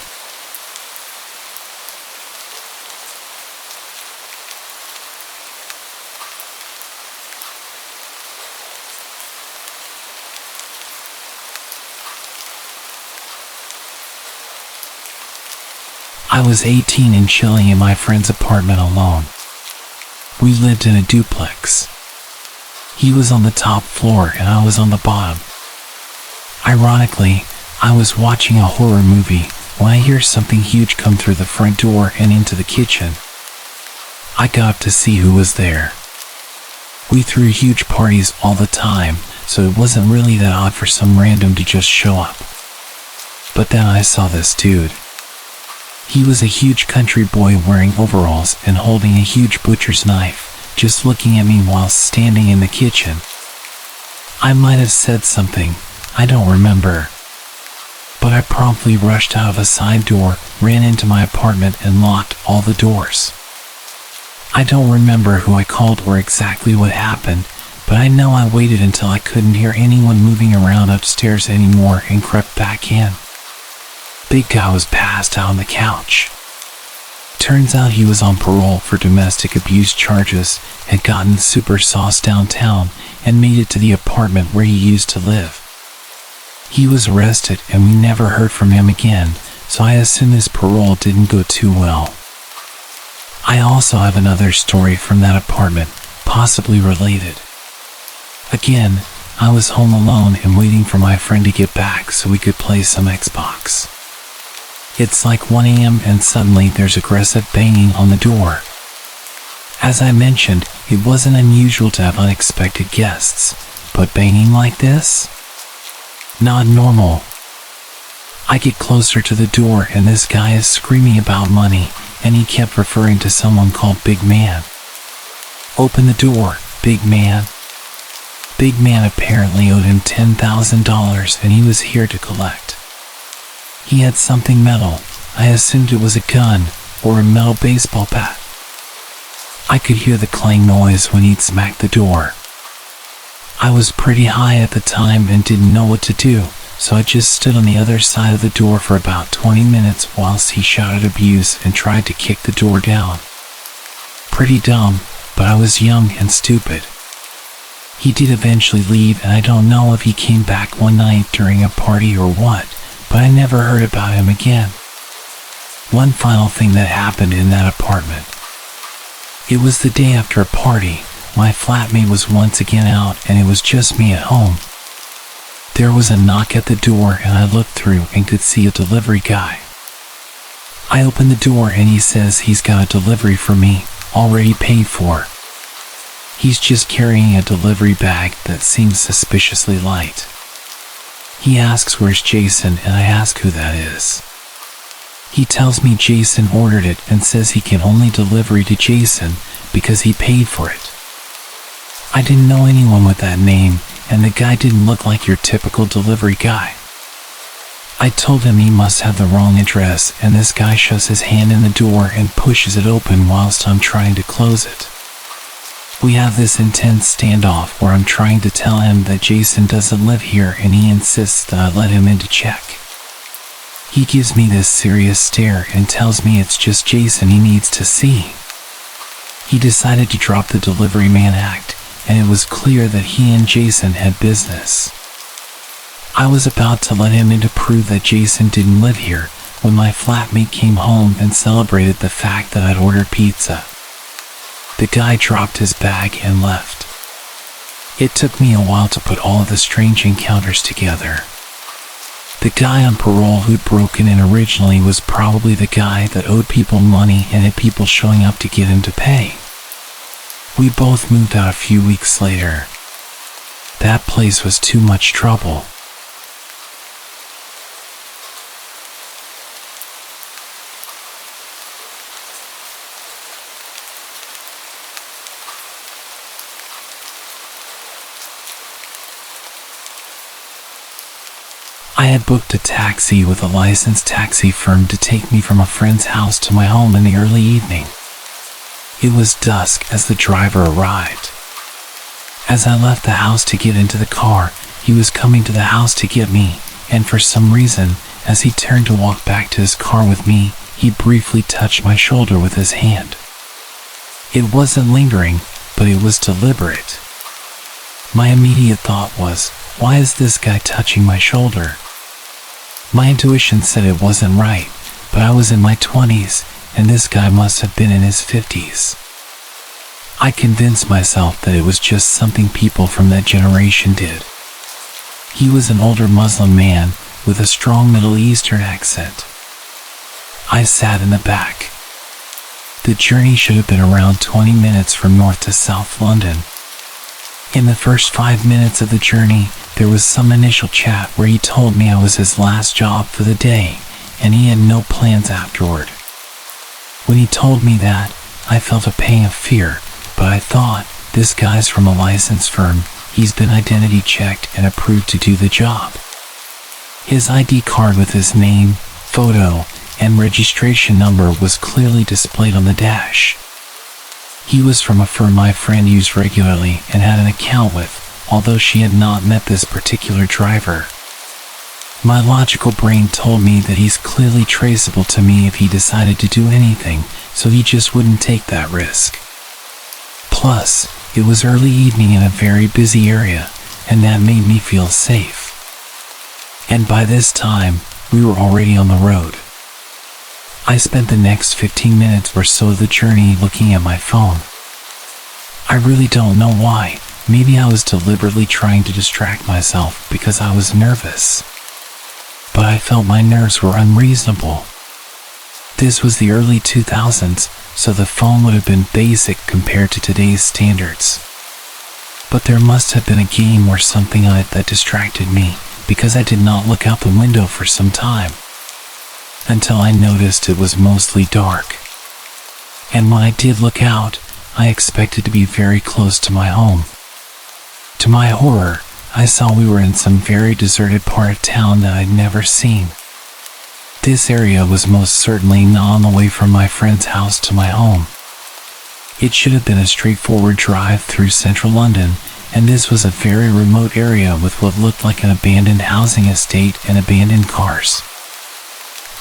I was 18 and chilling in my friend's apartment alone. We lived in a duplex. He was on the top floor and I was on the bottom. Ironically, I was watching a horror movie when I hear something huge come through the front door and into the kitchen. I got up to see who was there. We threw huge parties all the time, so it wasn't really that odd for some random to just show up. But then I saw this dude. He was a huge country boy wearing overalls and holding a huge butcher's knife, just looking at me while standing in the kitchen. I might have said something, I don't remember. But I promptly rushed out of a side door, ran into my apartment and locked all the doors. I don't remember who I called or exactly what happened, but I know I waited until I couldn't hear anyone moving around upstairs anymore and crept back in. Big guy was passed out on the couch. Turns out he was on parole for domestic abuse charges, had gotten super sauce downtown, and made it to the apartment where he used to live. He was arrested and we never heard from him again, so I assume his parole didn't go too well. I also have another story from that apartment, possibly related. Again, I was home alone and waiting for my friend to get back so we could play some Xbox. It's like 1 a.m. and suddenly there's aggressive banging on the door. As I mentioned, it wasn't unusual to have unexpected guests, but banging like this? Not normal. I get closer to the door and this guy is screaming about money, and he kept referring to someone called Big Man. Open the door, Big Man. Big Man apparently owed him $10,000 and he was here to collect. He had something metal. I assumed it was a gun or a metal baseball bat. I could hear the clang noise when he'd smack the door. I was pretty high at the time and didn't know what to do, so I just stood on the other side of the door for about 20 minutes whilst he shouted abuse and tried to kick the door down. Pretty dumb, but I was young and stupid. He did eventually leave and I don't know if he came back one night during a party or what, but I never heard about him again. One final thing that happened in that apartment. It was the day after a party. My flatmate was once again out and it was just me at home. There was a knock at the door and I looked through and could see a delivery guy. I opened the door and he says he's got a delivery for me, already paid for. He's just carrying a delivery bag that seems suspiciously light. He asks where's Jason and I ask who that is. He tells me Jason ordered it and says he can only deliver it to Jason because he paid for it. I didn't know anyone with that name and the guy didn't look like your typical delivery guy. I told him he must have the wrong address and this guy shoves his hand in the door and pushes it open whilst I'm trying to close it. We have this intense standoff where I'm trying to tell him that Jason doesn't live here and he insists that I let him in to check. He gives me this serious stare and tells me it's just Jason he needs to see. He decided to drop the delivery man act and it was clear that he and Jason had business. I was about to let him in to prove that Jason didn't live here when my flatmate came home and celebrated the fact that I'd ordered pizza. The guy dropped his bag and left. It took me a while to put all of the strange encounters together. The guy on parole who'd broken in originally was probably the guy that owed people money and had people showing up to get him to pay. We both moved out a few weeks later. That place was too much trouble. I had booked a taxi with a licensed taxi firm to take me from a friend's house to my home in the early evening. It was dusk as the driver arrived. As I left the house to get into the car, he was coming to the house to get me, and for some reason, as he turned to walk back to his car with me, he briefly touched my shoulder with his hand. It wasn't lingering, but it was deliberate. My immediate thought was, why is this guy touching my shoulder? My intuition said it wasn't right, but I was in my 20s, and this guy must have been in his 50s. I convinced myself that it was just something people from that generation did. He was an older Muslim man with a strong Middle Eastern accent. I sat in the back. The journey should have been around 20 minutes from North to South London. In the first 5 minutes of the journey, there was some initial chat where he told me I was his last job for the day, and he had no plans afterward. When he told me that, I felt a pang of fear, but I thought, this guy's from a licensed firm, he's been identity checked and approved to do the job. His ID card with his name, photo, and registration number was clearly displayed on the dash. He was from a firm my friend used regularly and had an account with, although she had not met this particular driver. My logical brain told me that he's clearly traceable to me if he decided to do anything, so he just wouldn't take that risk. Plus, it was early evening in a very busy area, and that made me feel safe. And by this time, we were already on the road. I spent the next 15 minutes or so of the journey looking at my phone. I really don't know why. Maybe I was deliberately trying to distract myself because I was nervous. But I felt my nerves were unreasonable. This was the early 2000s, so the phone would have been basic compared to today's standards. But there must have been a game or something on it that distracted me, because I did not look out the window for some time. Until I noticed it was mostly dark. And when I did look out, I expected to be very close to my home. To my horror, I saw we were in some very deserted part of town that I'd never seen. This area was most certainly not on the way from my friend's house to my home. It should have been a straightforward drive through central London, and this was a very remote area with what looked like an abandoned housing estate and abandoned cars.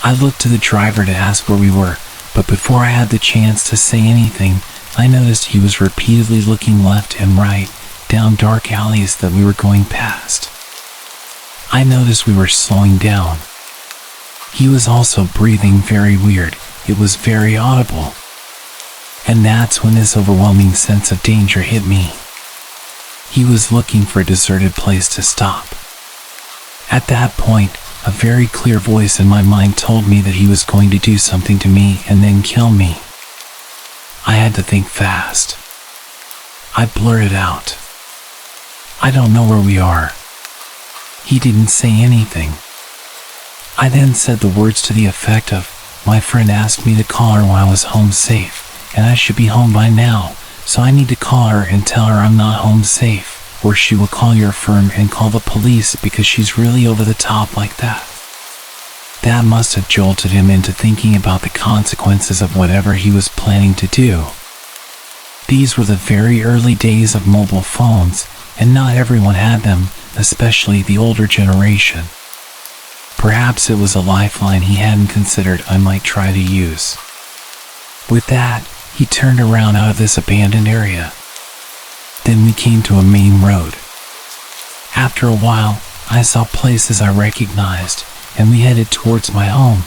I looked to the driver to ask where we were, but before I had the chance to say anything, I noticed he was repeatedly looking left and right, down dark alleys that we were going past. I noticed we were slowing down. He was also breathing very weird. It was very audible. And that's when this overwhelming sense of danger hit me. He was looking for a deserted place to stop. At that point, a very clear voice in my mind told me that he was going to do something to me and then kill me. I had to think fast. I blurted out, "I don't know where we are." He didn't say anything. I then said the words to the effect of, "My friend asked me to call her when I was home safe, and I should be home by now, so I need to call her and tell her I'm not home safe, or she will call your firm and call the police because she's really over the top like that." That must have jolted him into thinking about the consequences of whatever he was planning to do. These were the very early days of mobile phones, and not everyone had them, especially the older generation. Perhaps it was a lifeline he hadn't considered I might try to use. With that, he turned around out of this abandoned area. Then we came to a main road. After a while, I saw places I recognized, and we headed towards my home.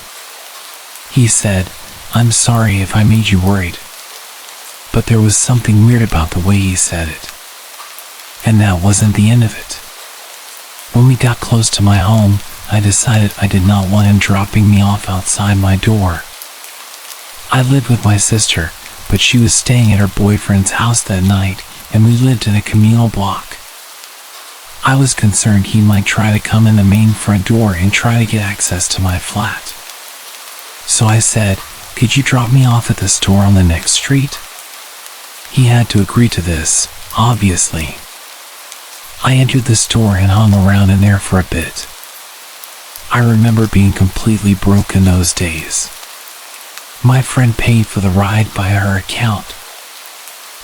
He said, "I'm sorry if I made you worried." But there was something weird about the way he said it. And that wasn't the end of it. When we got close to my home, I decided I did not want him dropping me off outside my door. I lived with my sister, but she was staying at her boyfriend's house that night, and we lived in a communal block. I was concerned he might try to come in the main front door and try to get access to my flat. So I said, "Could you drop me off at the store on the next street?" He had to agree to this, obviously. I entered the store and hung around in there for a bit. I remember being completely broke in those days. My friend paid for the ride by her account.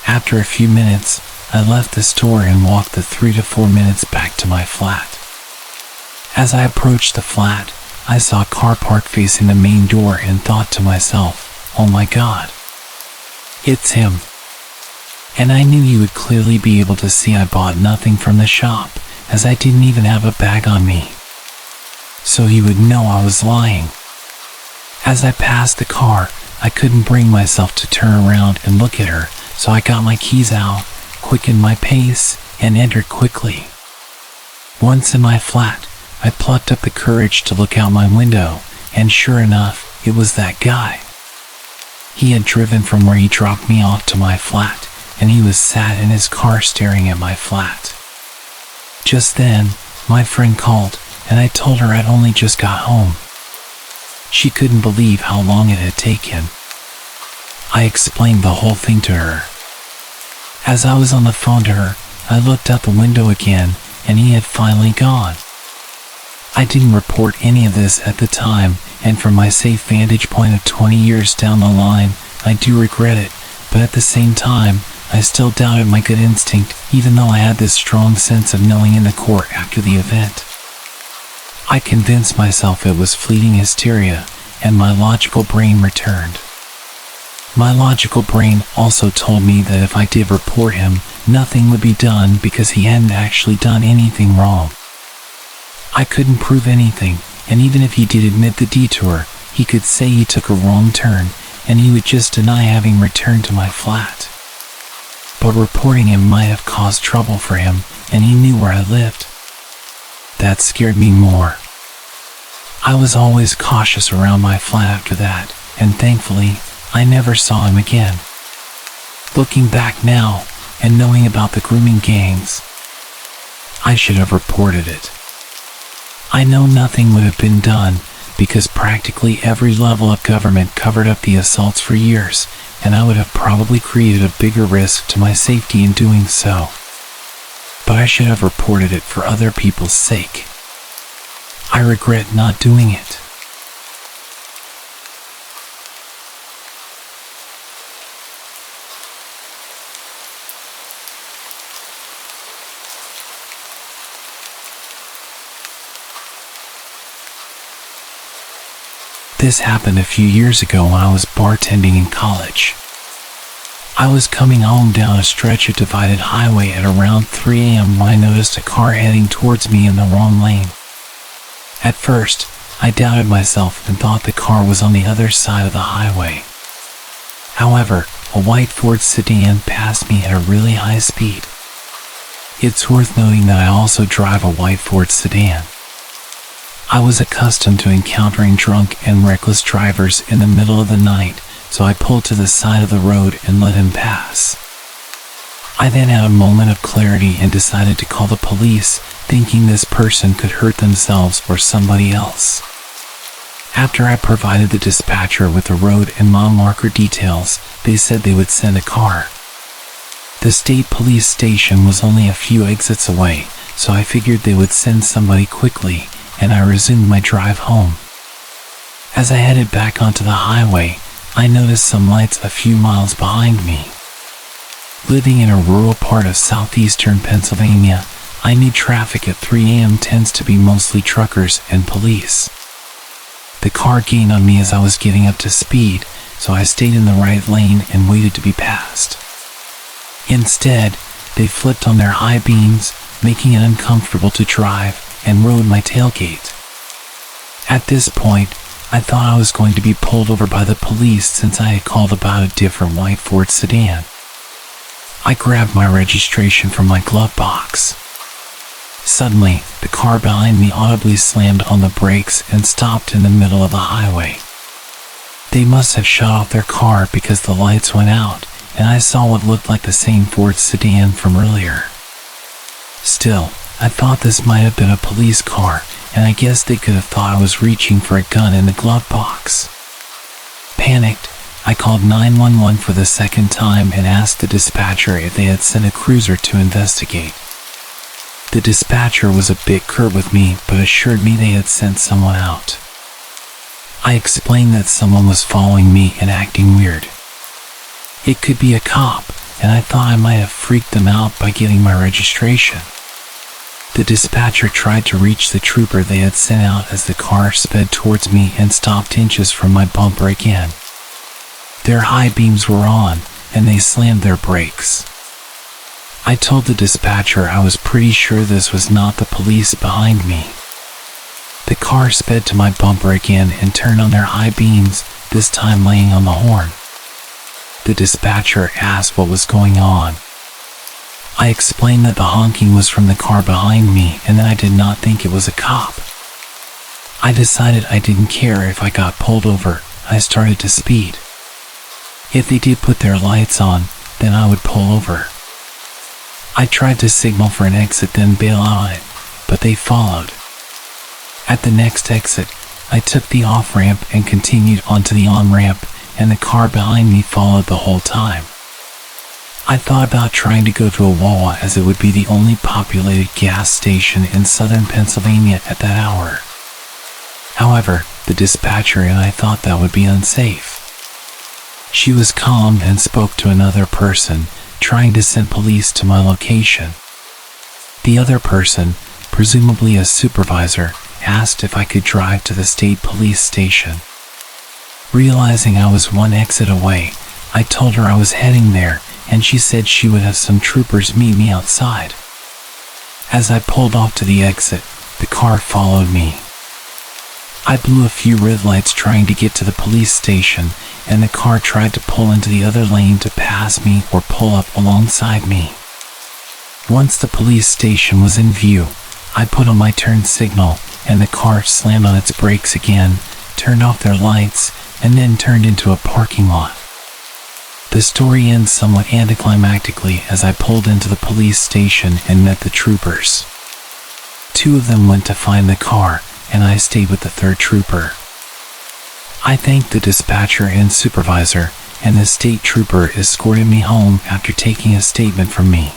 After a few minutes, I left the store and walked the 3 to 4 minutes back to my flat. As I approached the flat, I saw a car parked facing the main door and thought to myself, "Oh my God, it's him." And I knew he would clearly be able to see I bought nothing from the shop, as I didn't even have a bag on me. So he would know I was lying. As I passed the car, I couldn't bring myself to turn around and look at her, so I got my keys out, quickened my pace, and entered quickly. Once in my flat, I plucked up the courage to look out my window, and sure enough, it was that guy. He had driven from where he dropped me off to my flat, and he was sat in his car staring at my flat. Just then, my friend called, and I told her I'd only just got home. She couldn't believe how long it had taken. I explained the whole thing to her. As I was on the phone to her, I looked out the window again, and he had finally gone. I didn't report any of this at the time, and from my safe vantage point of 20 years down the line, I do regret it, but at the same time, I still doubted my good instinct, even though I had this strong sense of knowing in the core after the event. I convinced myself it was fleeting hysteria, and my logical brain returned. My logical brain also told me that if I did report him, nothing would be done because he hadn't actually done anything wrong. I couldn't prove anything, and even if he did admit the detour, he could say he took a wrong turn, and he would just deny having returned to my flat. But reporting him might have caused trouble for him, and he knew where I lived. That scared me more. I was always cautious around my flat after that, and thankfully, I never saw him again. Looking back now, and knowing about the grooming gangs, I should have reported it. I know nothing would have been done, because practically every level of government covered up the assaults for years, and I would have probably created a bigger risk to my safety in doing so. But I should have reported it for other people's sake. I regret not doing it. This happened a few years ago when I was bartending in college. I was coming home down a stretch of divided highway at around 3 a.m. when I noticed a car heading towards me in the wrong lane. At first, I doubted myself and thought the car was on the other side of the highway. However, a white Ford sedan passed me at a really high speed. It's worth noting that I also drive a white Ford sedan. I was accustomed to encountering drunk and reckless drivers in the middle of the night, so I pulled to the side of the road and let him pass. I then had a moment of clarity and decided to call the police, thinking this person could hurt themselves or somebody else. After I provided the dispatcher with the road and mile marker details, they said they would send a car. The state police station was only a few exits away, so I figured they would send somebody quickly, and I resumed my drive home. As I headed back onto the highway, I noticed some lights a few miles behind me. Living in a rural part of southeastern Pennsylvania, I knew traffic at 3 a.m. tends to be mostly truckers and police. The car gained on me as I was getting up to speed, so I stayed in the right lane and waited to be passed. Instead, They flipped on their high beams, making it uncomfortable to drive, and rode my tailgate. At this point, I thought I was going to be pulled over by the police since I had called about a different white Ford sedan. I grabbed my registration from my glove box. Suddenly, the car behind me audibly slammed on the brakes and stopped in the middle of the highway. They must have shut off their car because the lights went out, and I saw what looked like the same Ford sedan from earlier. Still, I thought this might have been a police car, and I guess they could have thought I was reaching for a gun in the glove box. Panicked, I called 911 for the second time and asked the dispatcher if they had sent a cruiser to investigate. The dispatcher was a bit curt with me, but assured me they had sent someone out. I explained that someone was following me and acting weird. It could be a cop, and I thought I might have freaked them out by getting my registration. The dispatcher tried to reach the trooper they had sent out as the car sped towards me and stopped inches from my bumper again. Their high beams were on, and they slammed their brakes. I told the dispatcher I was pretty sure this was not the police behind me. The car sped to my bumper again and turned on their high beams, this time laying on the horn. The dispatcher asked what was going on. I explained that the honking was from the car behind me and that I did not think it was a cop. I decided I didn't care if I got pulled over. I started to speed. If they did put their lights on, then I would pull over. I tried to signal for an exit, then bail out on it, but they followed. At the next exit, I took the off-ramp and continued onto the on-ramp, and the car behind me followed the whole time. I thought about trying to go to a Wawa as it would be the only populated gas station in southern Pennsylvania at that hour. However, the dispatcher and I thought that would be unsafe. She was calm and spoke to another person, trying to send police to my location. The other person, presumably a supervisor, asked if I could drive to the state police station. Realizing I was one exit away, I told her I was heading there, and she said she would have some troopers meet me outside. As I pulled off to the exit, the car followed me. I blew a few red lights trying to get to the police station, and the car tried to pull into the other lane to pass me or pull up alongside me. Once the police station was in view, I put on my turn signal, and the car slammed on its brakes again, turned off their lights, and then turned into a parking lot. The story ends somewhat anticlimactically as I pulled into the police station and met the troopers. Two of them went to find the car, and I stayed with the third trooper. I thanked the dispatcher and supervisor, and the state trooper escorted me home after taking a statement from me.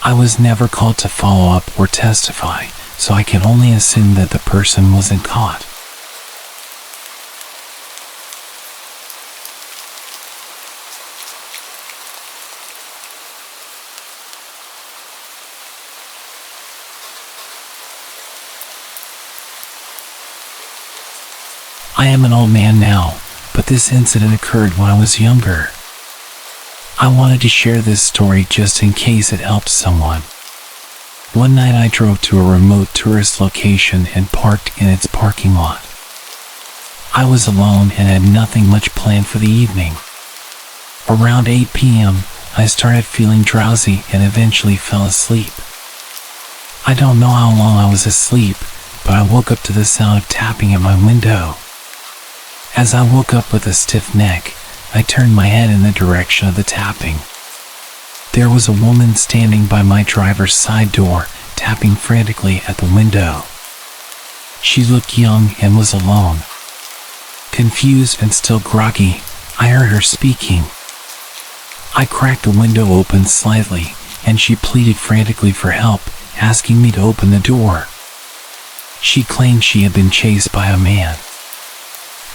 I was never called to follow up or testify, so I can only assume that the person wasn't caught. I am an old man now, but this incident occurred when I was younger. I wanted to share this story just in case it helped someone. One night I drove to a remote tourist location and parked in its parking lot. I was alone and had nothing much planned for the evening. Around 8 p.m., I started feeling drowsy and eventually fell asleep. I don't know how long I was asleep, but I woke up to the sound of tapping at my window. As I woke up with a stiff neck, I turned my head in the direction of the tapping. There was a woman standing by my driver's side door, tapping frantically at the window. She looked young and was alone. Confused and still groggy, I heard her speaking. I cracked the window open slightly, and she pleaded frantically for help, asking me to open the door. She claimed she had been chased by a man.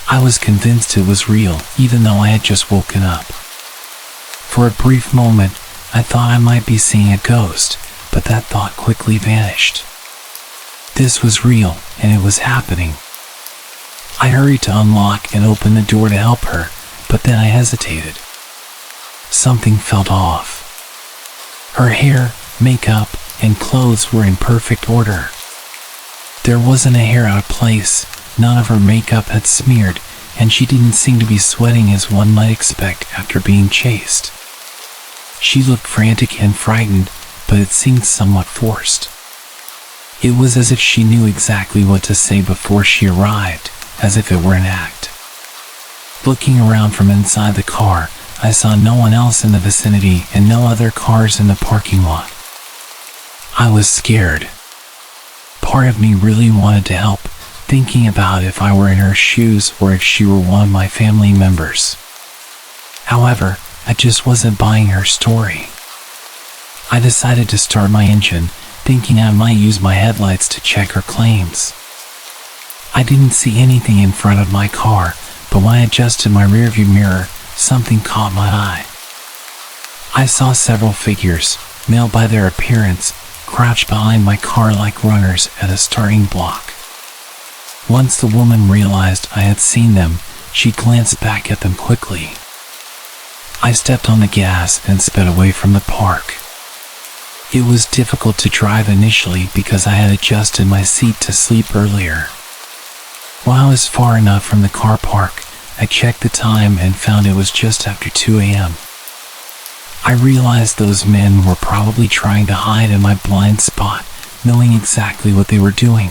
I was convinced it was real, even though I had just woken up. For a brief moment, I thought I might be seeing a ghost, but that thought quickly vanished. This was real, and it was happening. I hurried to unlock and open the door to help her, but then I hesitated. Something felt off. Her hair, makeup, and clothes were in perfect order. There wasn't a hair out of place, none of her makeup had smeared, and she didn't seem to be sweating as one might expect after being chased. She looked frantic and frightened, but it seemed somewhat forced. It was as if she knew exactly what to say before she arrived, as if it were an act. Looking around from inside the car, I saw no one else in the vicinity and no other cars in the parking lot. I was scared. Part of me really wanted to help, thinking about if I were in her shoes or if she were one of my family members. However, I just wasn't buying her story. I decided to start my engine, thinking I might use my headlights to check her claims. I didn't see anything in front of my car, but when I adjusted my rearview mirror, something caught my eye. I saw several figures, male by their appearance, crouched behind my car like runners at a starting block. Once the woman realized I had seen them, she glanced back at them quickly. I stepped on the gas and sped away from the park. It was difficult to drive initially because I had adjusted my seat to sleep earlier. While I was far enough from the car park, I checked the time and found it was just after 2 a.m. I realized those men were probably trying to hide in my blind spot, knowing exactly what they were doing.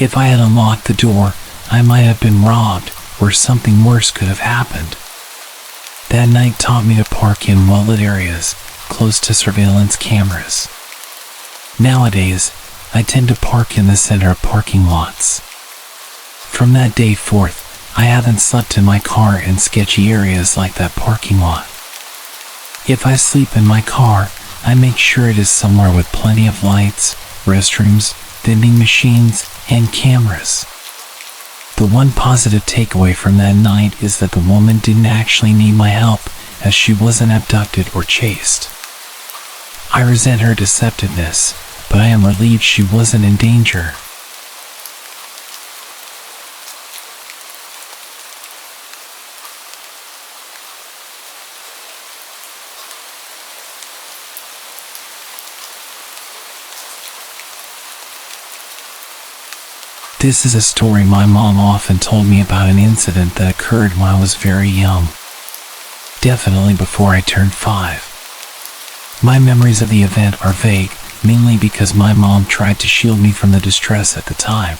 If I had unlocked the door, I might have been robbed, or something worse could have happened. That night taught me to park in well-lit areas, close to surveillance cameras. Nowadays, I tend to park in the center of parking lots. From that day forth, I haven't slept in my car in sketchy areas like that parking lot. If I sleep in my car, I make sure it is somewhere with plenty of lights, restrooms, vending machines, and cameras. The one positive takeaway from that night is that the woman didn't actually need my help, as she wasn't abducted or chased. I resent her deceptiveness, but I am relieved she wasn't in danger. This is a story my mom often told me about an incident that occurred when I was very young. Definitely before I turned 5. My memories of the event are vague, mainly because my mom tried to shield me from the distress at the time.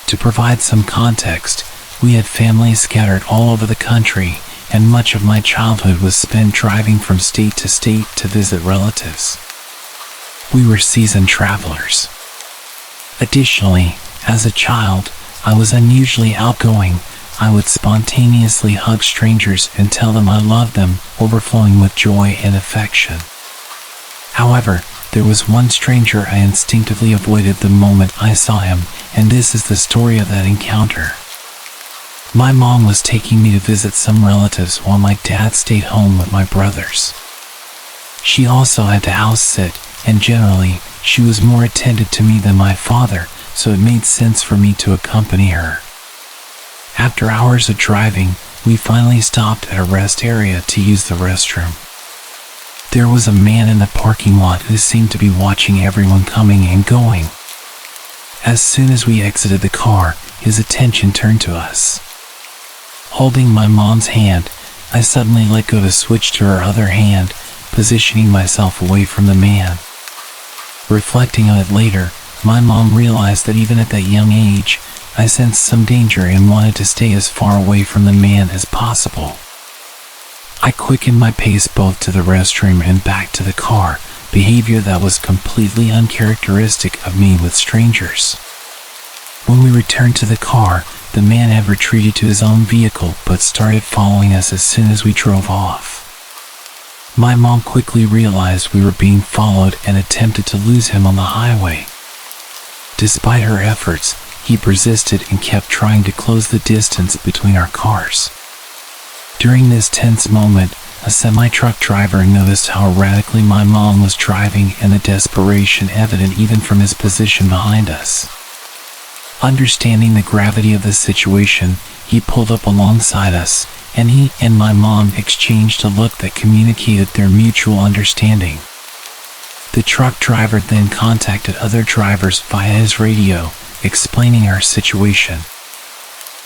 To provide some context, we had families scattered all over the country, and much of my childhood was spent driving from state to state to visit relatives. We were seasoned travelers. Additionally, as a child, I was unusually outgoing. I would spontaneously hug strangers and tell them I loved them, overflowing with joy and affection. However, there was one stranger I instinctively avoided the moment I saw him, and this is the story of that encounter. My mom was taking me to visit some relatives while my dad stayed home with my brothers. She also had to house sit, and generally, she was more attentive to me than my father, so it made sense for me to accompany her. After hours of driving, we finally stopped at a rest area to use the restroom. There was a man in the parking lot who seemed to be watching everyone coming and going. As soon as we exited the car, his attention turned to us. Holding my mom's hand, I suddenly let go to switch to her other hand, positioning myself away from the man. Reflecting on it later, my mom realized that even at that young age, I sensed some danger and wanted to stay as far away from the man as possible. I quickened my pace both to the restroom and back to the car, behavior that was completely uncharacteristic of me with strangers. When we returned to the car, the man had retreated to his own vehicle but started following us as soon as we drove off. My mom quickly realized we were being followed and attempted to lose him on the highway. Despite her efforts, he persisted and kept trying to close the distance between our cars. During this tense moment, a semi-truck driver noticed how erratically my mom was driving and the desperation evident even from his position behind us. Understanding the gravity of the situation, he pulled up alongside us, and he and my mom exchanged a look that communicated their mutual understanding. The truck driver then contacted other drivers via his radio, explaining our situation.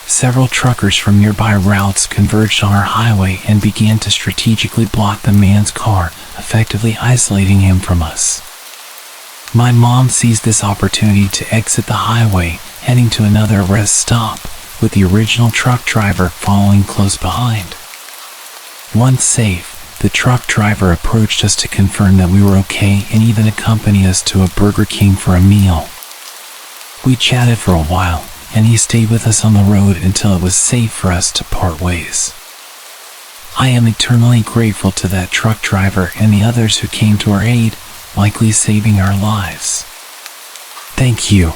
Several truckers from nearby routes converged on our highway and began to strategically block the man's car, effectively isolating him from us. My mom seized this opportunity to exit the highway, heading to another rest stop, with the original truck driver following close behind. Once safe, the truck driver approached us to confirm that we were okay and even accompanied us to a Burger King for a meal. We chatted for a while, and he stayed with us on the road until it was safe for us to part ways. I am eternally grateful to that truck driver and the others who came to our aid, likely saving our lives. Thank you.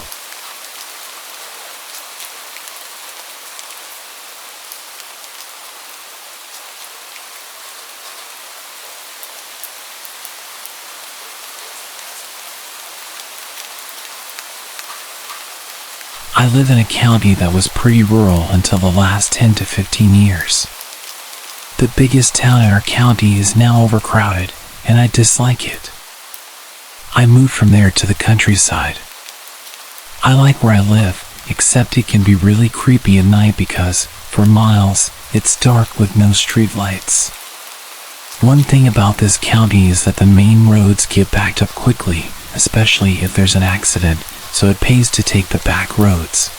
I live in a county that was pretty rural until the last 10 to 15 years. The biggest town in our county is now overcrowded, and I dislike it. I moved from there to the countryside. I like where I live, except it can be really creepy at night because, for miles, it's dark with no street lights. One thing about this county is that the main roads get backed up quickly, especially if there's an accident, so it pays to take the back roads.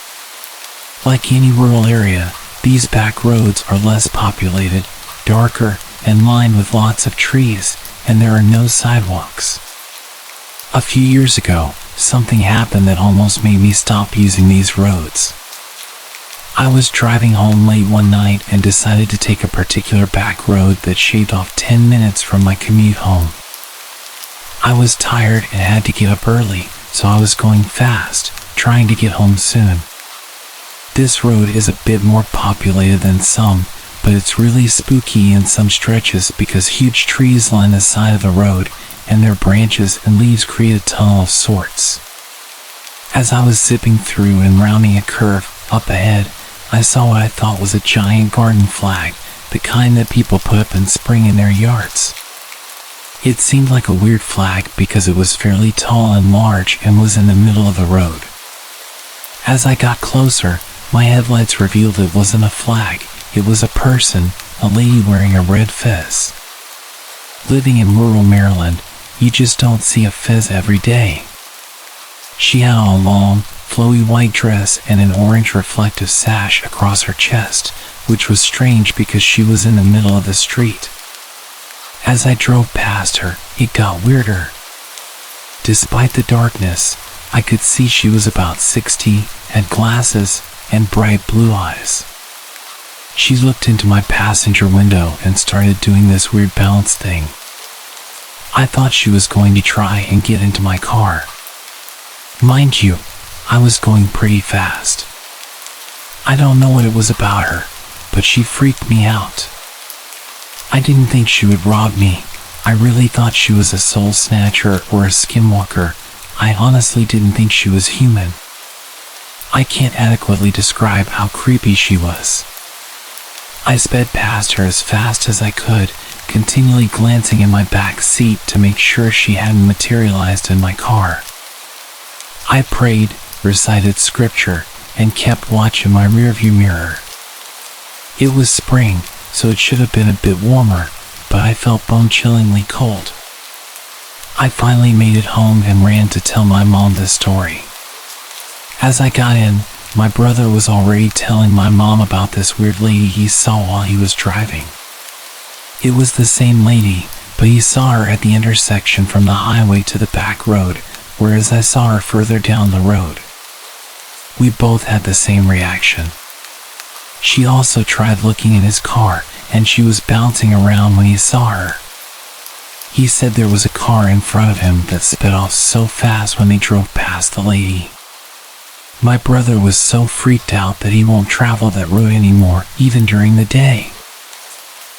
Like any rural area, these back roads are less populated, darker, and lined with lots of trees, and there are no sidewalks. A few years ago, something happened that almost made me stop using these roads. I was driving home late one night and decided to take a particular back road that shaved off 10 minutes from my commute home. I was tired and had to get up early, so I was going fast, trying to get home soon. This road is a bit more populated than some, but it's really spooky in some stretches because huge trees line the side of the road, and their branches and leaves create a tunnel of sorts. As I was zipping through and rounding a curve up ahead, I saw what I thought was a giant garden flag, the kind that people put up in spring in their yards. It seemed like a weird flag because it was fairly tall and large and was in the middle of the road. As I got closer, my headlights revealed it wasn't a flag, it was a person, a lady wearing a red fez. Living in rural Maryland, you just don't see a fez every day. She had on a long, flowy white dress and an orange reflective sash across her chest, which was strange because she was in the middle of the street. As I drove past her, it got weirder. Despite the darkness, I could see she was about 60, had glasses, and bright blue eyes. She looked into my passenger window and started doing this weird bounce thing. I thought she was going to try and get into my car. Mind you, I was going pretty fast. I don't know what it was about her, but she freaked me out. I didn't think she would rob me. I really thought she was a soul snatcher or a skinwalker. I honestly didn't think she was human. I can't adequately describe how creepy she was. I sped past her as fast as I could, continually glancing in my back seat to make sure she hadn't materialized in my car. I prayed, recited scripture, and kept watch in my rearview mirror. It was spring, so it should have been a bit warmer, but I felt bone-chillingly cold. I finally made it home and ran to tell my mom the story. As I got in, my brother was already telling my mom about this weird lady he saw while he was driving. It was the same lady, but he saw her at the intersection from the highway to the back road, whereas I saw her further down the road. We both had the same reaction. She also tried looking in his car, and she was bouncing around when he saw her. He said there was a car in front of him that sped off so fast when they drove past the lady. My brother was so freaked out that he won't travel that road anymore, even during the day.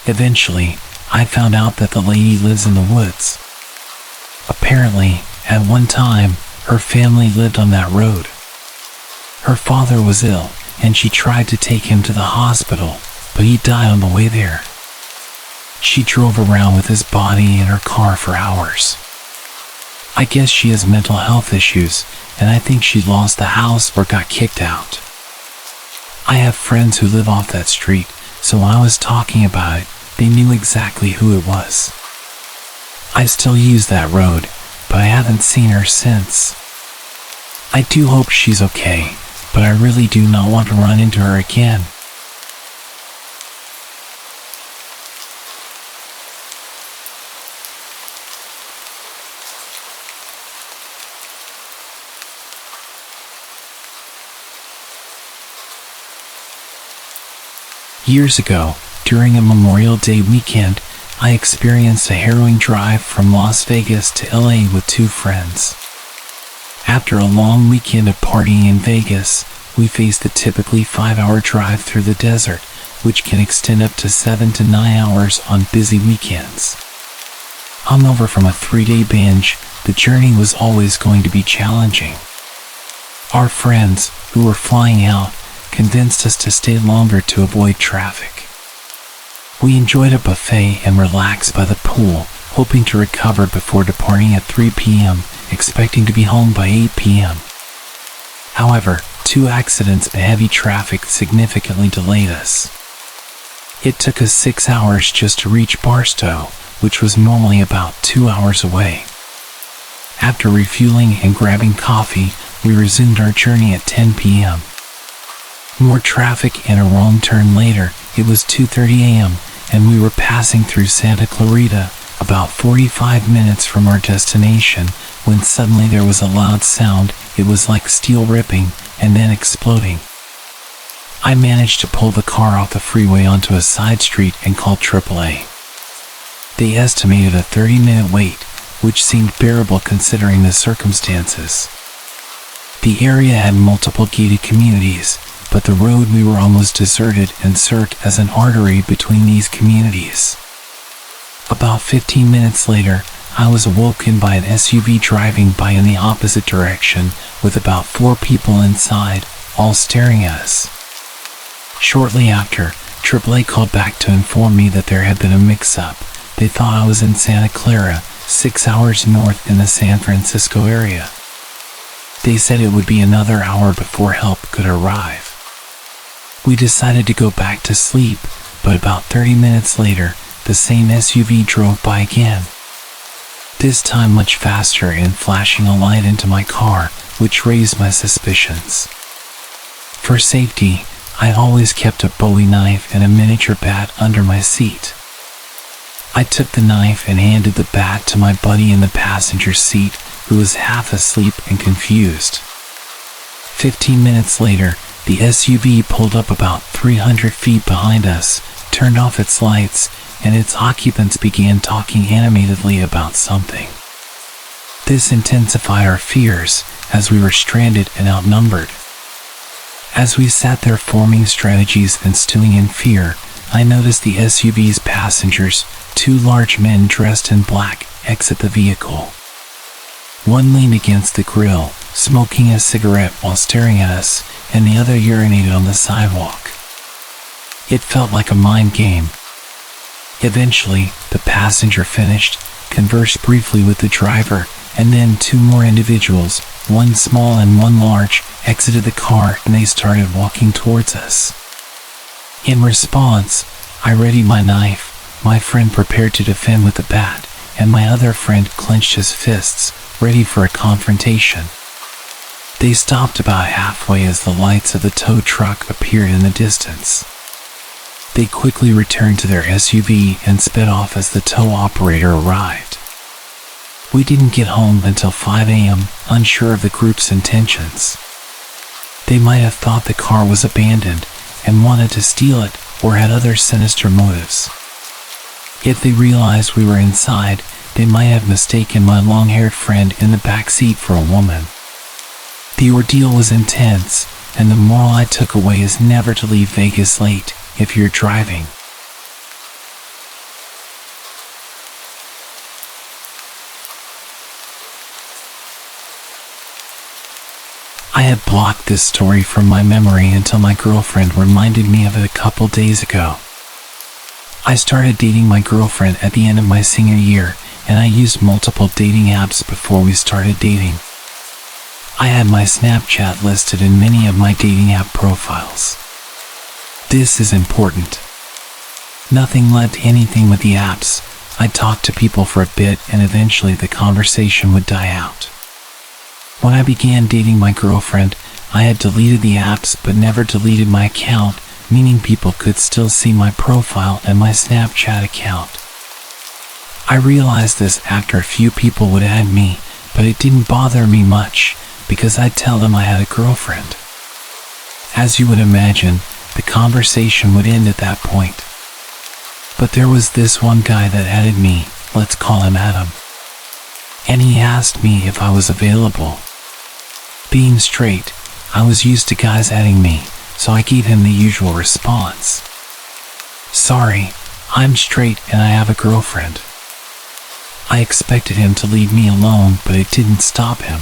Eventually, I found out that the lady lives in the woods. Apparently, at one time, her family lived on that road. Her father was ill, and she tried to take him to the hospital, but he died on the way there. She drove around with his body in her car for hours. I guess she has mental health issues, and I think she lost the house or got kicked out. I have friends who live off that street, so when I was talking about it, they knew exactly who it was. I still use that road, but I haven't seen her since. I do hope she's okay, but I really do not want to run into her again. Years ago, during a Memorial Day weekend, I experienced a harrowing drive from Las Vegas to LA with 2 friends. After a long weekend of partying in Vegas, we faced the typically 5-hour drive through the desert, which can extend up to 7 to 9 hours on busy weekends. Hungover from a 3-day binge, the journey was always going to be challenging. Our friends, who were flying out, convinced us to stay longer to avoid traffic. We enjoyed a buffet and relaxed by the pool, hoping to recover before departing at 3 p.m., expecting to be home by 8 p.m. However, 2 accidents and heavy traffic significantly delayed us. It took us 6 hours just to reach Barstow, which was normally about 2 hours away. After refueling and grabbing coffee, we resumed our journey at 10 p.m. More traffic and a wrong turn later, it was 2:30 a.m., and we were passing through Santa Clarita, about 45 minutes from our destination, when suddenly there was a loud sound. It was like steel ripping and then exploding. I managed to pull the car off the freeway onto a side street and called AAA. They estimated a 30-minute wait, which seemed bearable considering the circumstances. The area had multiple gated communities, but the road we were on was deserted and served as an artery between these communities. About 15 minutes later, I was awoken by an SUV driving by in the opposite direction, with about 4 people inside, all staring at us. Shortly after, AAA called back to inform me that there had been a mix-up. They thought I was in Santa Clara, 6 hours north in the San Francisco area. They said it would be another hour before help could arrive. We decided to go back to sleep, but about 30 minutes later, the same SUV drove by again. This time much faster and flashing a light into my car, which raised my suspicions. For safety, I always kept a Bowie knife and a miniature bat under my seat. I took the knife and handed the bat to my buddy in the passenger seat, who was half asleep and confused. 15 minutes later, the SUV pulled up about 300 feet behind us, turned off its lights, and its occupants began talking animatedly about something. This intensified our fears, as we were stranded and outnumbered. As we sat there forming strategies and stewing in fear, I noticed the SUV's passengers, 2 large men dressed in black, exit the vehicle. One leaned against the grill, smoking a cigarette while staring at us, and the other urinated on the sidewalk. It felt like a mind game. Eventually, the passenger finished, conversed briefly with the driver, and then 2 more individuals, one small and one large, exited the car and they started walking towards us. In response, I readied my knife, my friend prepared to defend with the bat, and my other friend clenched his fists, ready for a confrontation. They stopped about halfway as the lights of the tow truck appeared in the distance. They quickly returned to their SUV and sped off as the tow operator arrived. We didn't get home until 5 a.m., unsure of the group's intentions. They might have thought the car was abandoned and wanted to steal it, or had other sinister motives. If they realized we were inside, they might have mistaken my long-haired friend in the back seat for a woman. The ordeal was intense, and the moral I took away is never to leave Vegas late if you're driving. I had blocked this story from my memory until my girlfriend reminded me of it a couple days ago. I started dating my girlfriend at the end of my senior year, and I used multiple dating apps before we started dating. I had my Snapchat listed in many of my dating app profiles. This is important. Nothing led to anything with the apps. I talked to people for a bit and eventually the conversation would die out. When I began dating my girlfriend, I had deleted the apps but never deleted my account, meaning people could still see my profile and my Snapchat account. I realized this after a few people would add me, but it didn't bother me much because I'd tell them I had a girlfriend. As you would imagine, the conversation would end at that point. But there was this one guy that added me, let's call him Adam. And he asked me if I was available. Being straight, I was used to guys adding me, so I gave him the usual response. Sorry, I'm straight and I have a girlfriend. I expected him to leave me alone, but it didn't stop him.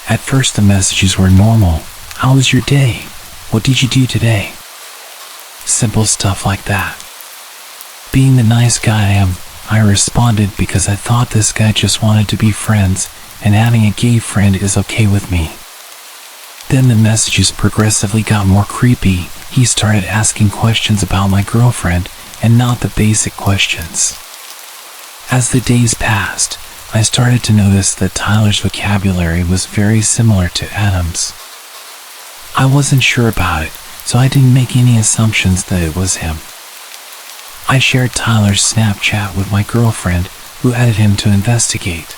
At first the messages were normal. How was your day? What did you do today? Simple stuff like that. Being the nice guy I am, I responded because I thought this guy just wanted to be friends, and having a gay friend is okay with me. Then the messages progressively got more creepy. He started asking questions about my girlfriend, and not the basic questions. As the days passed, I started to notice that Tyler's vocabulary was very similar to Adam's. I wasn't sure about it, so I didn't make any assumptions that it was him. I shared Tyler's Snapchat with my girlfriend, who added him to investigate.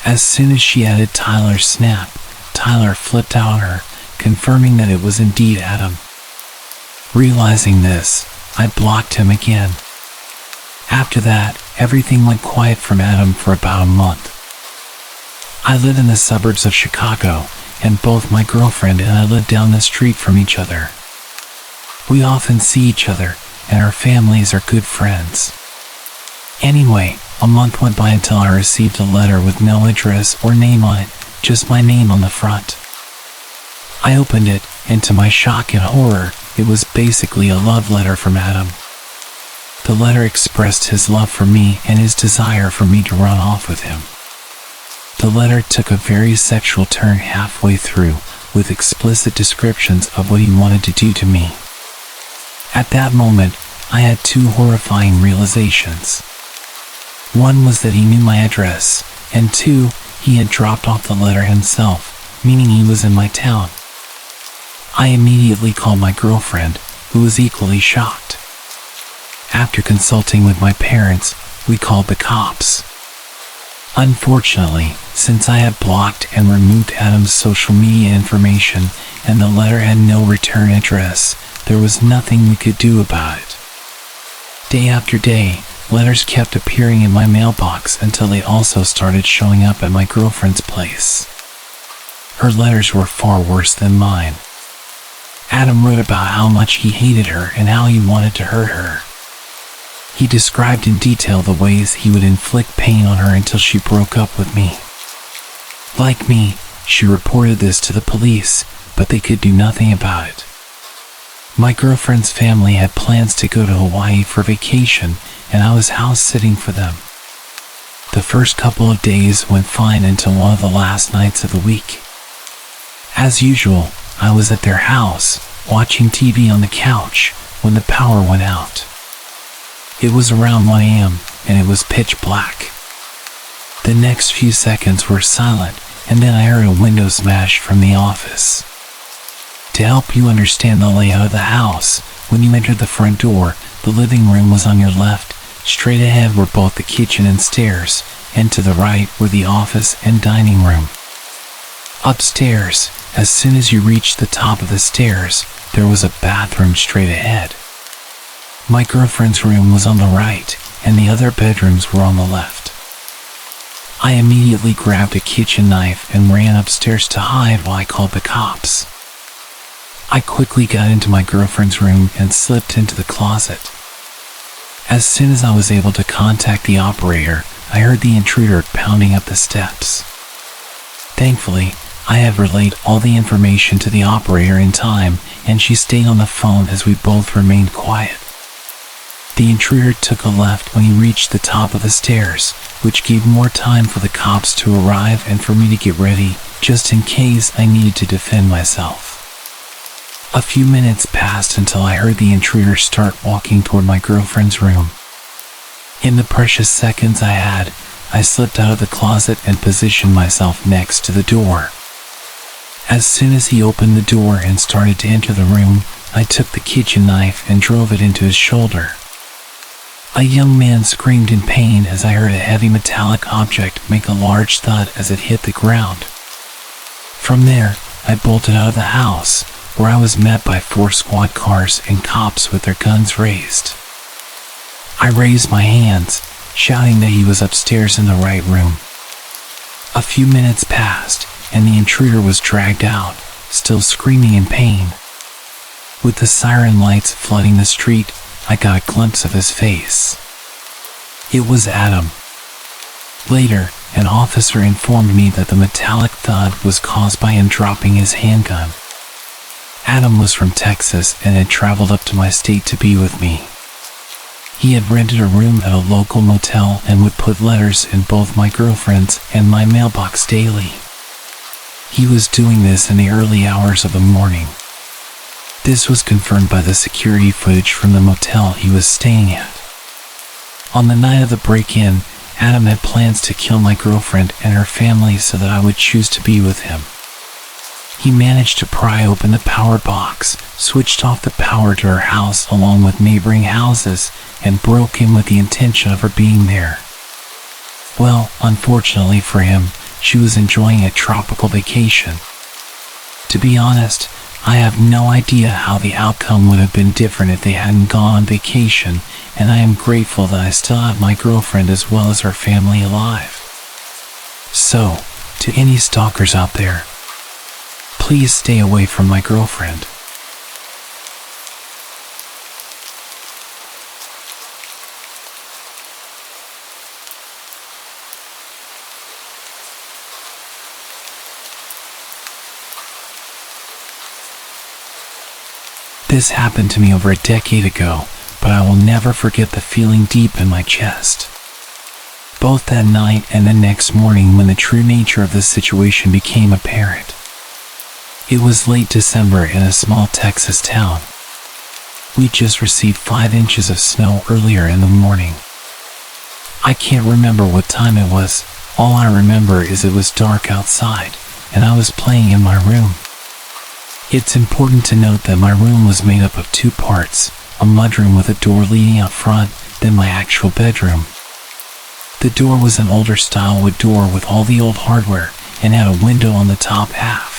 As soon as she added Tyler's snap, Tyler flipped out on her, confirming that it was indeed Adam. Realizing this, I blocked him again. After that, everything went quiet from Adam for about a month. I live in the suburbs of Chicago, and both my girlfriend and I live down the street from each other. We often see each other, and our families are good friends. Anyway, a month went by until I received a letter with no address or name on it, just my name on the front. I opened it, and to my shock and horror, it was basically a love letter from Adam. The letter expressed his love for me and his desire for me to run off with him. The letter took a very sexual turn halfway through, with explicit descriptions of what he wanted to do to me. At that moment, I had two horrifying realizations. One was that he knew my address, and two, he had dropped off the letter himself, meaning he was in my town. I immediately called my girlfriend, who was equally shocked. After consulting with my parents, we called the cops. Unfortunately, since I had blocked and removed Adam's social media information and the letter had no return address, there was nothing we could do about it. Day after day, letters kept appearing in my mailbox until they also started showing up at my girlfriend's place. Her letters were far worse than mine. Adam wrote about how much he hated her and how he wanted to hurt her. He described in detail the ways he would inflict pain on her until she broke up with me. Like me, she reported this to the police, but they could do nothing about it. My girlfriend's family had plans to go to Hawaii for vacation, and I was house sitting for them. The first couple of days went fine until one of the last nights of the week. As usual, I was at their house, watching TV on the couch, when the power went out. It was around 1 a.m., and it was pitch black. The next few seconds were silent, and then I heard a window smash from the office. To help you understand the layout of the house, when you entered the front door, the living room was on your left, straight ahead were both the kitchen and stairs, and to the right were the office and dining room. Upstairs, as soon as you reached the top of the stairs, there was a bathroom straight ahead. My girlfriend's room was on the right, and the other bedrooms were on the left. I immediately grabbed a kitchen knife and ran upstairs to hide while I called the cops. I quickly got into my girlfriend's room and slipped into the closet. As soon as I was able to contact the operator, I heard the intruder pounding up the steps. Thankfully, I had relayed all the information to the operator in time, and she stayed on the phone as we both remained quiet. The intruder took a left when he reached the top of the stairs, which gave more time for the cops to arrive and for me to get ready, just in case I needed to defend myself. A few minutes passed until I heard the intruder start walking toward my girlfriend's room. In the precious seconds I had, I slipped out of the closet and positioned myself next to the door. As soon as he opened the door and started to enter the room, I took the kitchen knife and drove it into his shoulder. A young man screamed in pain as I heard a heavy metallic object make a large thud as it hit the ground. From there, I bolted out of the house, where I was met by 4 squad cars and cops with their guns raised. I raised my hands, shouting that he was upstairs in the right room. A few minutes passed, and the intruder was dragged out, still screaming in pain. With the siren lights flooding the street, I got a glimpse of his face. It was Adam. Later, an officer informed me that the metallic thud was caused by him dropping his handgun. Adam was from Texas and had traveled up to my state to be with me. He had rented a room at a local motel and would put letters in both my girlfriend's and my mailbox daily. He was doing this in the early hours of the morning. This was confirmed by the security footage from the motel he was staying at. On the night of the break-in, Adam had plans to kill my girlfriend and her family so that I would choose to be with him. He managed to pry open the power box, switched off the power to her house along with neighboring houses, and broke in with the intention of her being there. Well, unfortunately for him, she was enjoying a tropical vacation. To be honest, I have no idea how the outcome would have been different if they hadn't gone on vacation, and I am grateful that I still have my girlfriend as well as her family alive. So, to any stalkers out there, please stay away from my girlfriend. This happened to me over a decade ago, but I will never forget the feeling deep in my chest. Both that night and the next morning when the true nature of the situation became apparent. It was late December in a small Texas town. We just received 5 inches of snow earlier in the morning. I can't remember what time it was. All I remember is it was dark outside, and I was playing in my room. It's important to note that my room was made up of 2 parts, a mudroom with a door leading out front, then my actual bedroom. The door was an older style wood door with all the old hardware and had a window on the top half.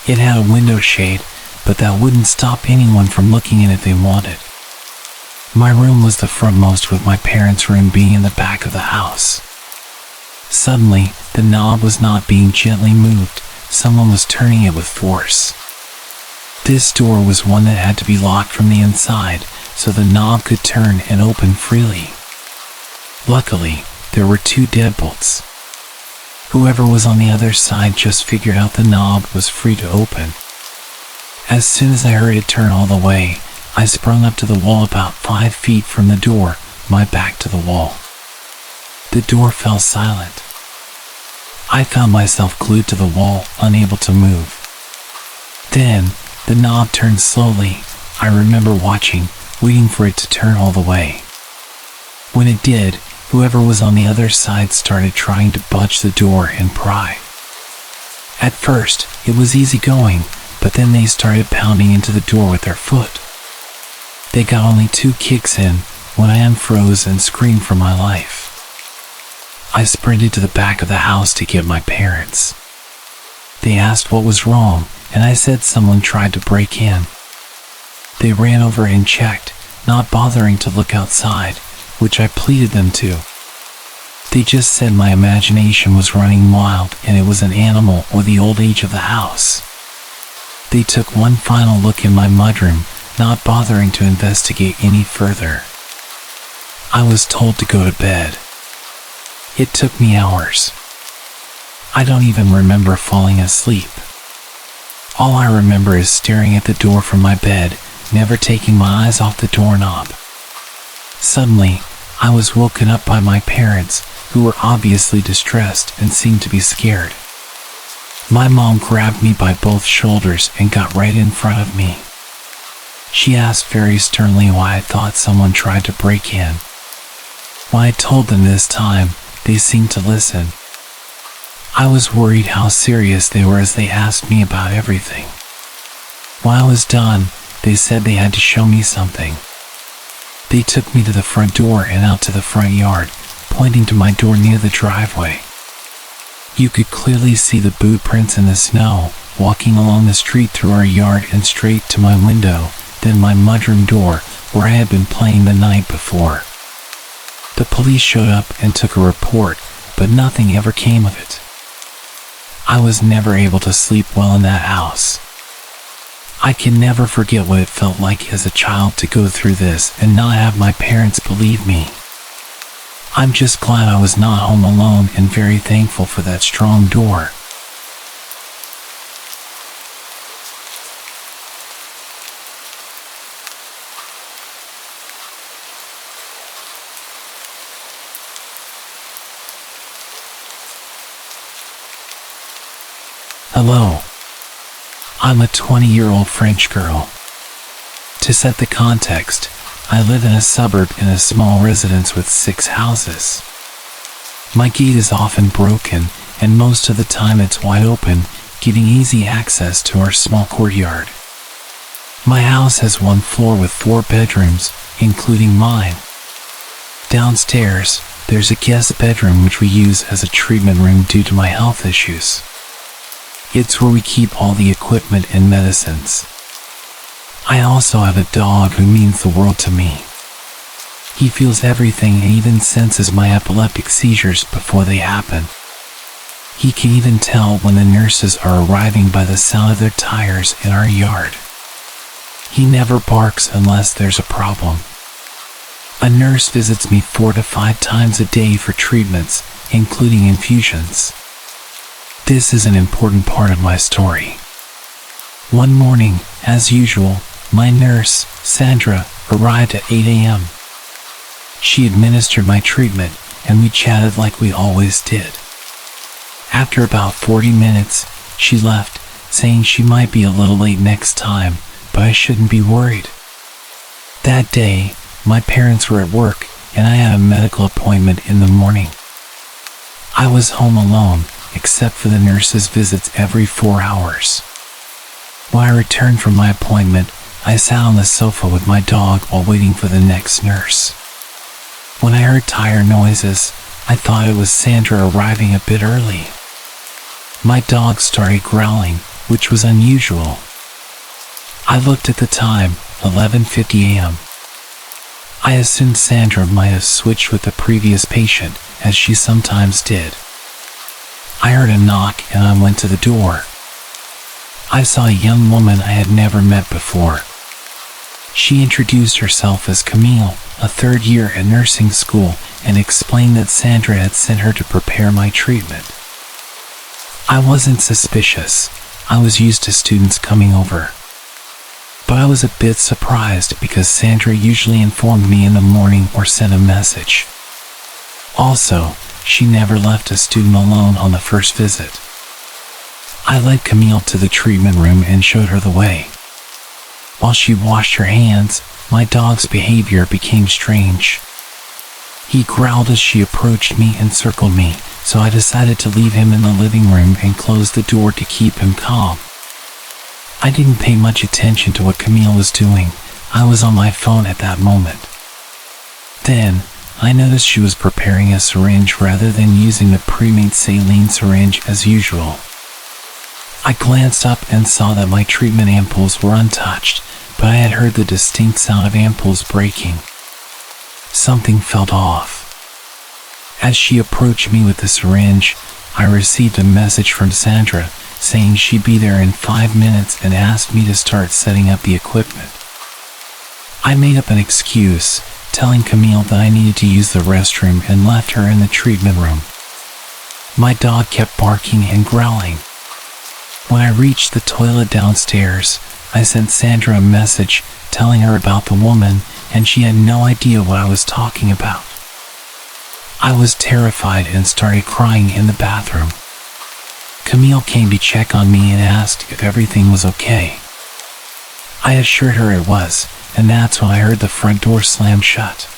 It had a window shade, but that wouldn't stop anyone from looking in if they wanted. My room was the frontmost with my parents' room being in the back of the house. Suddenly, the knob was not being gently moved. Someone was turning it with force. This door was one that had to be locked from the inside, so the knob could turn and open freely. Luckily, there were 2 deadbolts. Whoever was on the other side just figured out the knob was free to open. As soon as I heard it turn all the way, I sprung up to the wall about 5 feet from the door, my back to the wall. The door fell silent. I found myself glued to the wall, unable to move. Then, the knob turned slowly. I remember watching, waiting for it to turn all the way. When it did, whoever was on the other side started trying to budge the door and pry. At first, it was easy going, but then they started pounding into the door with their foot. They got only 2 kicks in when I unfroze and screamed for my life. I sprinted to the back of the house to get my parents. They asked what was wrong, and I said someone tried to break in. They ran over and checked, not bothering to look outside, which I pleaded them to. They just said my imagination was running wild and it was an animal or the old age of the house. They took one final look in my mudroom, not bothering to investigate any further. I was told to go to bed. It took me hours. I don't even remember falling asleep. All I remember is staring at the door from my bed, never taking my eyes off the doorknob. Suddenly, I was woken up by my parents, who were obviously distressed and seemed to be scared. My mom grabbed me by both shoulders and got right in front of me. She asked very sternly why I thought someone tried to break in. When I told them this time, they seemed to listen. I was worried how serious they were as they asked me about everything. When I was done, they said they had to show me something. They took me to the front door and out to the front yard, pointing to my door near the driveway. You could clearly see the boot prints in the snow, walking along the street through our yard and straight to my window, then my mudroom door, where I had been playing the night before. The police showed up and took a report, but nothing ever came of it. I was never able to sleep well in that house. I can never forget what it felt like as a child to go through this and not have my parents believe me. I'm just glad I was not home alone and very thankful for that strong door. Hello. I'm a 20-year-old French girl. To set the context, I live in a suburb in a small residence with 6 houses. My gate is often broken, and most of the time it's wide open, giving easy access to our small courtyard. My house has 1 floor with 4 bedrooms, including mine. Downstairs, there's a guest bedroom which we use as a treatment room due to my health issues. It's where we keep all the equipment and medicines. I also have a dog who means the world to me. He feels everything and even senses my epileptic seizures before they happen. He can even tell when the nurses are arriving by the sound of their tires in our yard. He never barks unless there's a problem. A nurse visits me 4 to 5 times a day for treatments, including infusions. This is an important part of my story. One morning, as usual, my nurse, Sandra, arrived at 8 a.m. She administered my treatment, and we chatted like we always did. After about 40 minutes, she left, saying she might be a little late next time, but I shouldn't be worried. That day, my parents were at work, and I had a medical appointment in the morning. I was home alone, except for the nurse's visits every 4 hours. When I returned from my appointment, I sat on the sofa with my dog while waiting for the next nurse. When I heard tire noises, I thought it was Sandra arriving a bit early. My dog started growling, which was unusual. I looked at the time, 11:50 a.m. I assumed Sandra might have switched with the previous patient, as she sometimes did. I heard a knock and I went to the door. I saw a young woman I had never met before. She introduced herself as Camille, a 3rd year at nursing school, and explained that Sandra had sent her to prepare my treatment. I wasn't suspicious. I was used to students coming over. But I was a bit surprised because Sandra usually informed me in the morning or sent a message. Also, she never left a student alone on the first visit. I led Camille to the treatment room and showed her the way. While she washed her hands, my dog's behavior became strange. He growled as she approached me and circled me, so I decided to leave him in the living room and close the door to keep him calm. I didn't pay much attention to what Camille was doing. I was on my phone at that moment. Then, I noticed she was preparing a syringe rather than using the pre-made saline syringe as usual. I glanced up and saw that my treatment ampoules were untouched, but I had heard the distinct sound of ampoules breaking. Something felt off. As she approached me with the syringe, I received a message from Sandra saying she'd be there in 5 minutes and asked me to start setting up the equipment. I made up an excuse, telling Camille that I needed to use the restroom and left her in the treatment room. My dog kept barking and growling. When I reached the toilet downstairs, I sent Sandra a message telling her about the woman and she had no idea what I was talking about. I was terrified and started crying in the bathroom. Camille came to check on me and asked if everything was okay. I assured her it was, and that's when I heard the front door slam shut.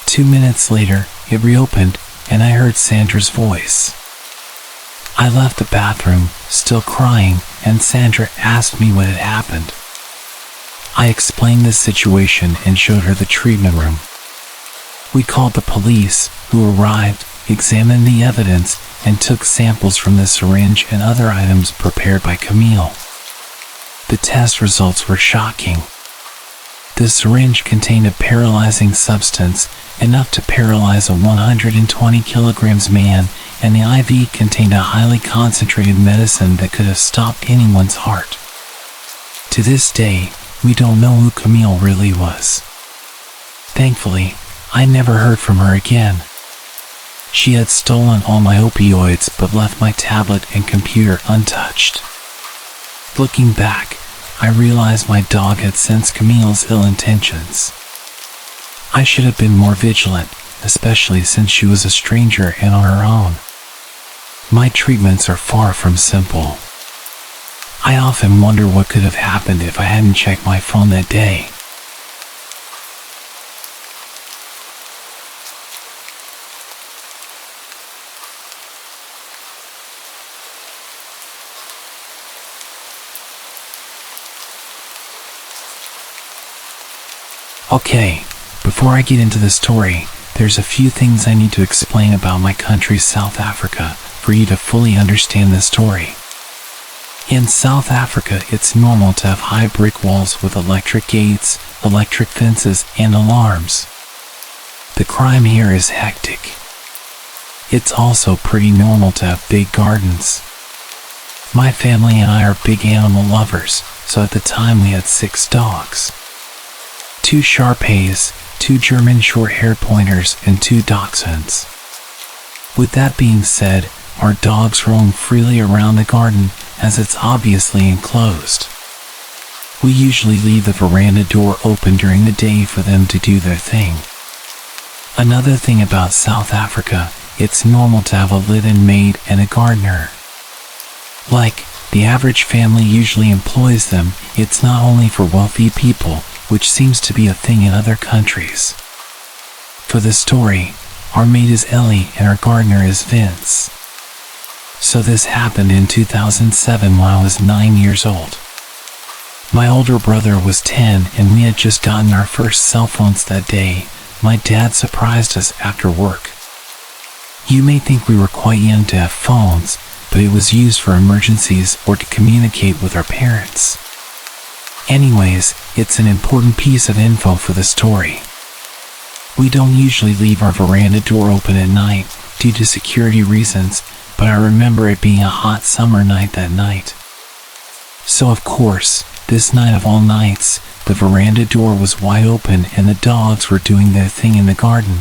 2 minutes later, it reopened, and I heard Sandra's voice. I left the bathroom, still crying, and Sandra asked me what had happened. I explained the situation and showed her the treatment room. We called the police, who arrived, examined the evidence, and took samples from the syringe and other items prepared by Camille. The test results were shocking. The syringe contained a paralyzing substance, enough to paralyze a 120 kilograms man, and the IV contained a highly concentrated medicine that could have stopped anyone's heart. To this day, we don't know who Camille really was. Thankfully, I never heard from her again. She had stolen all my opioids but left my tablet and computer untouched. Looking back, I realized my dog had sensed Camille's ill intentions. I should have been more vigilant, especially since she was a stranger and on her own. My treatments are far from simple. I often wonder what could have happened if I hadn't checked my phone that day. Okay, before I get into the story, there's a few things I need to explain about my country, South Africa, for you to fully understand the story. In South Africa, it's normal to have high brick walls with electric gates, electric fences, and alarms. The crime here is hectic. It's also pretty normal to have big gardens. My family and I are big animal lovers, so at the time we had 6 dogs. 2 Shar-Peis, 2 German short-haired pointers, and 2 dachshunds. With that being said, our dogs roam freely around the garden as it's obviously enclosed. We usually leave the veranda door open during the day for them to do their thing. Another thing about South Africa, it's normal to have a live-in maid and a gardener. Like, the average family usually employs them, it's not only for wealthy people, which seems to be a thing in other countries. For the story, our maid is Ellie and our gardener is Vince. So this happened in 2007 when I was 9 years old. My older brother was 10 and we had just gotten our first cell phones that day. My dad surprised us after work. You may think we were quite young to have phones, but it was used for emergencies or to communicate with our parents. Anyways, it's an important piece of info for the story. We don't usually leave our veranda door open at night due to security reasons, but I remember it being a hot summer night that night. So of course, this night of all nights, the veranda door was wide open and the dogs were doing their thing in the garden.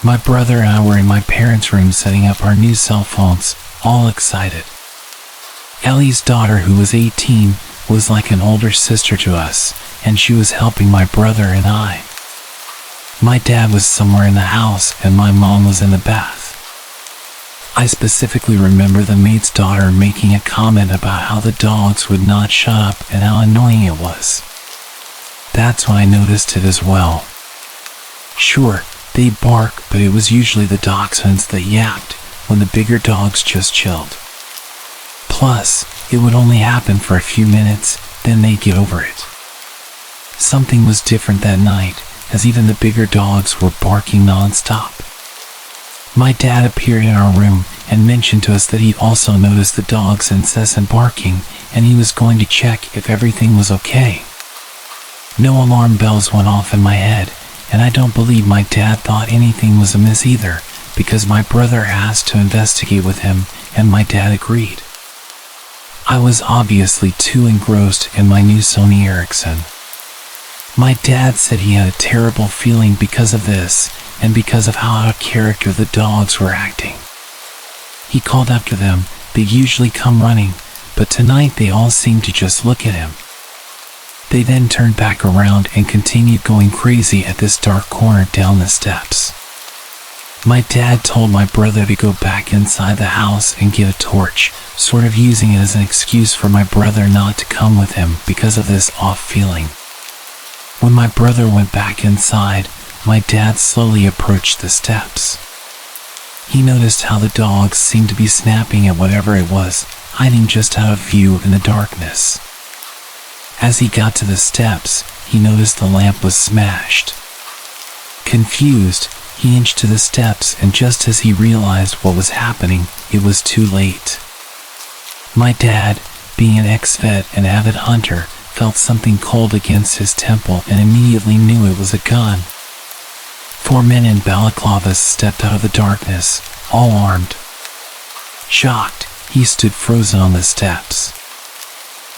My brother and I were in my parents' room setting up our new cell phones, all excited. Ellie's daughter, who was 18, was like an older sister to us, and she was helping my brother and I. My dad was somewhere in the house and my mom was in the bath. I specifically remember the maid's daughter making a comment about how the dogs would not shut up and how annoying it was. That's when I noticed it as well. Sure, they bark, but it was usually the dachshunds that yapped when the bigger dogs just chilled. Plus, it would only happen for a few minutes, then they'd get over it. Something was different that night, as even the bigger dogs were barking non-stop. My dad appeared in our room and mentioned to us that he'd also noticed the dog's incessant barking, and he was going to check if everything was okay. No alarm bells went off in my head, and I don't believe my dad thought anything was amiss either, because my brother asked to investigate with him, and my dad agreed. I was obviously too engrossed in my new Sony Ericsson. My dad said he had a terrible feeling because of this, and because of how out of character the dogs were acting. He called after them. They usually come running, but tonight they all seemed to just look at him. They then turned back around and continued going crazy at this dark corner down the steps. My dad told my brother to go back inside the house and get a torch, sort of using it as an excuse for my brother not to come with him because of this off feeling. When my brother went back inside, my dad slowly approached the steps. He noticed how the dogs seemed to be snapping at whatever it was, hiding just out of view in the darkness. As he got to the steps, he noticed the lamp was smashed. Confused, he inched to the steps, and just as he realized what was happening, it was too late. My dad, being an ex-vet and avid hunter, felt something cold against his temple and immediately knew it was a gun. 4 men in balaclavas stepped out of the darkness, all armed. Shocked, he stood frozen on the steps.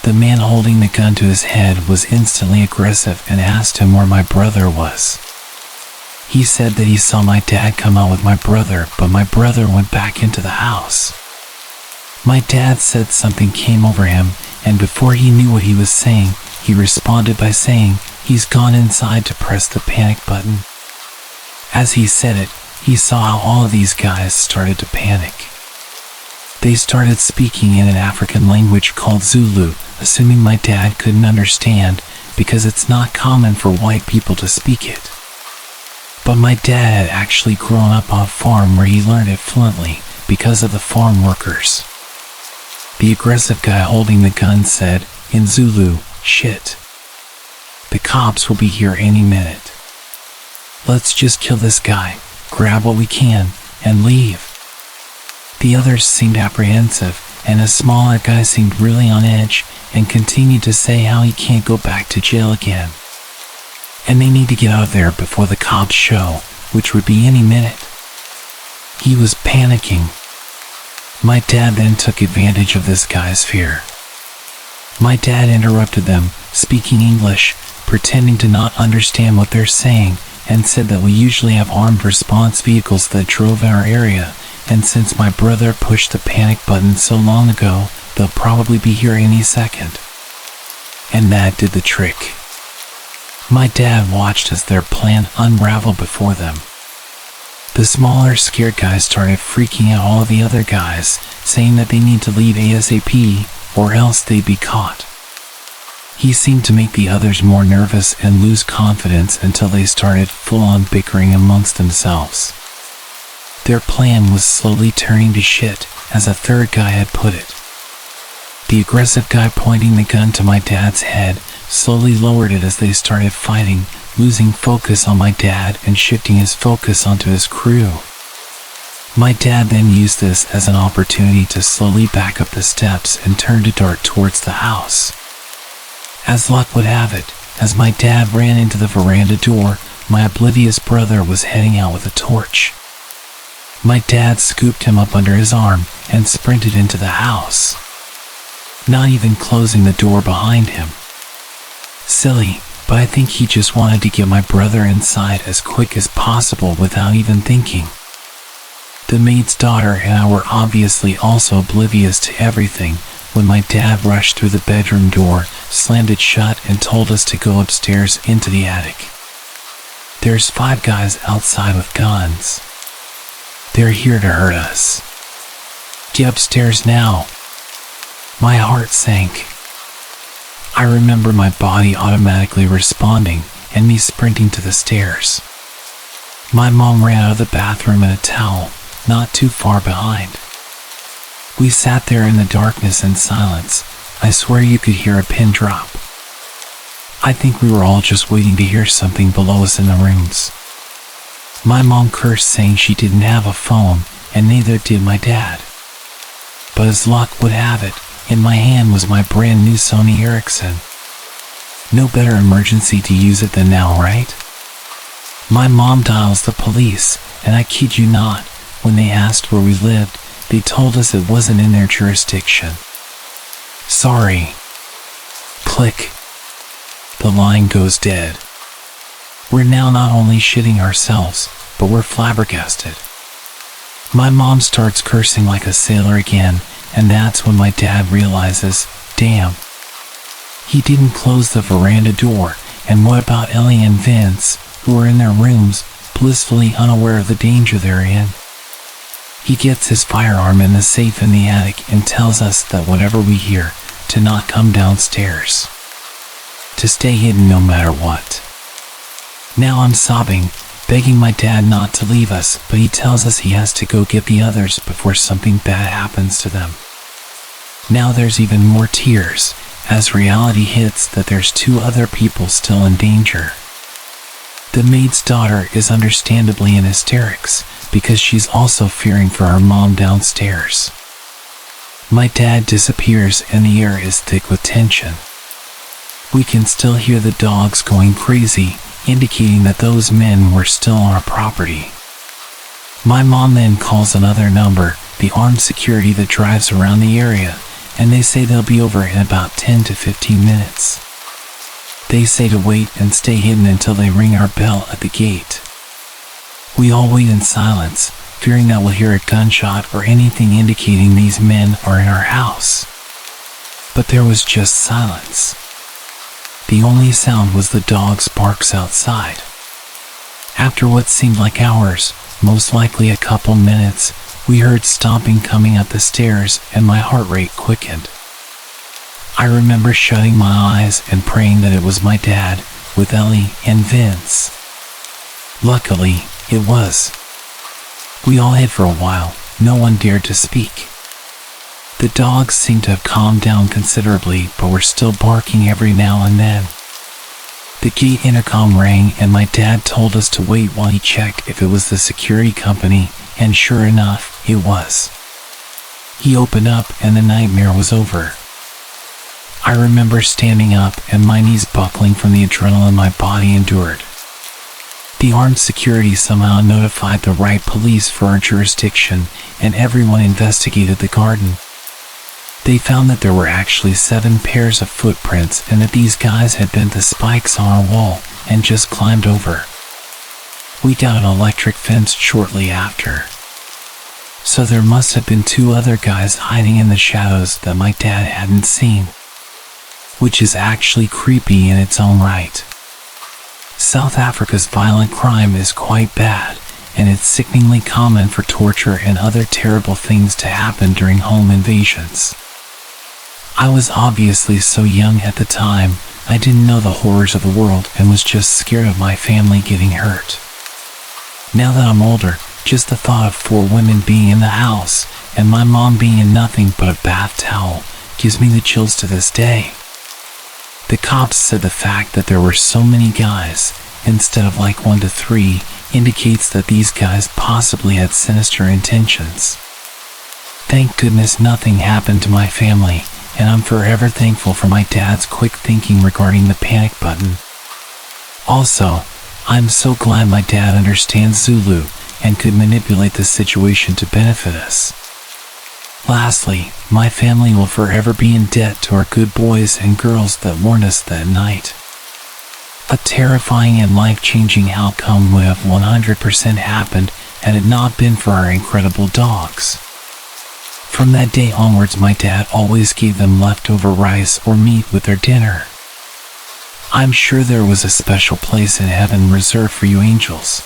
The man holding the gun to his head was instantly aggressive and asked him where my brother was. He said that he saw my dad come out with my brother, but my brother went back into the house. My dad said something came over him, and before he knew what he was saying, he responded by saying he's gone inside to press the panic button. As he said it, he saw how all of these guys started to panic. They started speaking in an African language called Zulu, assuming my dad couldn't understand because it's not common for white people to speak it. But my dad had actually grown up on a farm where he learned it fluently because of the farm workers. The aggressive guy holding the gun said, in Zulu, "Shit. The cops will be here any minute. Let's just kill this guy, grab what we can, and leave." The others seemed apprehensive, and a smaller guy seemed really on edge and continued to say how he can't go back to jail again. And they need to get out of there before the cops show, which would be any minute. He was panicking. My dad then took advantage of this guy's fear. My dad interrupted them, speaking English, pretending to not understand what they're saying, and said that we usually have armed response vehicles that drove in our area, and since my brother pushed the panic button so long ago, they'll probably be here any second. And that did the trick. My dad watched as their plan unraveled before them. The smaller, scared guys started freaking out all of the other guys, saying that they need to leave ASAP, or else they'd be caught. He seemed to make the others more nervous and lose confidence until they started full-on bickering amongst themselves. Their plan was slowly turning to shit, as a third guy had put it. The aggressive guy pointing the gun to my dad's head slowly lowered it as they started fighting, losing focus on my dad and shifting his focus onto his crew. My dad then used this as an opportunity to slowly back up the steps and turn to dart towards the house. As luck would have it, as my dad ran into the veranda door, my oblivious brother was heading out with a torch. My dad scooped him up under his arm and sprinted into the house, not even closing the door behind him. Silly, but I think he just wanted to get my brother inside as quick as possible without even thinking. The maid's daughter and I were obviously also oblivious to everything when my dad rushed through the bedroom door, slammed it shut, and told us to go upstairs into the attic. There's 5 guys outside with guns. They're here to hurt us. Get upstairs now. My heart sank. I remember my body automatically responding and me sprinting to the stairs. My mom ran out of the bathroom in a towel, not too far behind. We sat there in the darkness and silence. I swear you could hear a pin drop. I think we were all just waiting to hear something below us in the rooms. My mom cursed, saying she didn't have a phone, and neither did my dad. But as luck would have it, in my hand was my brand new Sony Ericsson. No better emergency to use it than now, right? My mom dials the police, and I kid you not, when they asked where we lived, they told us it wasn't in their jurisdiction. Sorry. Click. The line goes dead. We're now not only shitting ourselves, but we're flabbergasted. My mom starts cursing like a sailor again, and that's when my dad realizes, damn, He didn't close the veranda door, and what about Ellie and Vince, who are in their rooms, blissfully unaware of the danger they're in? He gets his firearm in the safe in the attic and tells us that whatever we hear, to not come downstairs. To stay hidden no matter what. Now I'm sobbing, begging my dad not to leave us, but he tells us he has to go get the others before something bad happens to them. Now there's even more tears, as reality hits that there's 2 other people still in danger. The maid's daughter is understandably in hysterics, because she's also fearing for her mom downstairs. My dad disappears and the air is thick with tension. We can still hear the dogs going crazy, indicating that those men were still on our property. My mom then calls another number, the armed security that drives around the area, and they say they'll be over in about 10 to 15 minutes. They say to wait and stay hidden until they ring our bell at the gate. We all wait in silence, fearing that we'll hear a gunshot or anything indicating these men are in our house. But there was just silence. The only sound was the dog's barks outside. After what seemed like hours, most likely a couple minutes, we heard stomping coming up the stairs and my heart rate quickened. I remember shutting my eyes and praying that it was my dad, with Ellie and Vince. Luckily, it was. We all hid for a while, no one dared to speak. The dogs seemed to have calmed down considerably, but were still barking every now and then. The gate intercom rang and my dad told us to wait while he checked if it was the security company, and sure enough, it was. He opened up and the nightmare was over. I remember standing up and my knees buckling from the adrenaline my body endured. The armed security somehow notified the right police for our jurisdiction, and everyone investigated the garden. They found that there were actually 7 pairs of footprints and that these guys had bent the spikes on our wall and just climbed over. We got an electric fence shortly after. So there must have been 2 other guys hiding in the shadows that my dad hadn't seen. Which is actually creepy in its own right. South Africa's violent crime is quite bad, and it's sickeningly common for torture and other terrible things to happen during home invasions. I was obviously so young at the time, I didn't know the horrors of the world and was just scared of my family getting hurt. Now that I'm older, just the thought of 4 women being in the house, and my mom being in nothing but a bath towel, gives me the chills to this day. The cops said the fact that there were so many guys, instead of like 1 to 3, indicates that these guys possibly had sinister intentions. Thank goodness nothing happened to my family, and I'm forever thankful for my dad's quick thinking regarding the panic button. Also, I'm so glad my dad understands Zulu and could manipulate the situation to benefit us. Lastly, my family will forever be in debt to our good boys and girls that warned us that night. A terrifying and life-changing outcome would have 100% happened had it not been for our incredible dogs. From that day onwards, my dad always gave them leftover rice or meat with their dinner. I'm sure there was a special place in heaven reserved for you angels.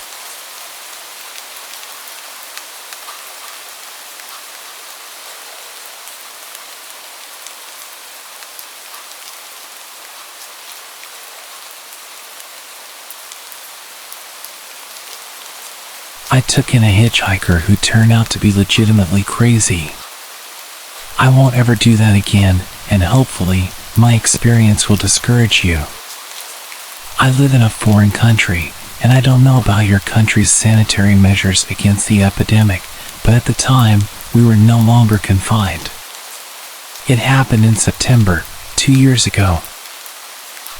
I took in a hitchhiker who turned out to be legitimately crazy. I won't ever do that again, and hopefully, my experience will discourage you. I live in a foreign country, and I don't know about your country's sanitary measures against the epidemic, but at the time, we were no longer confined. It happened in September, 2 years ago.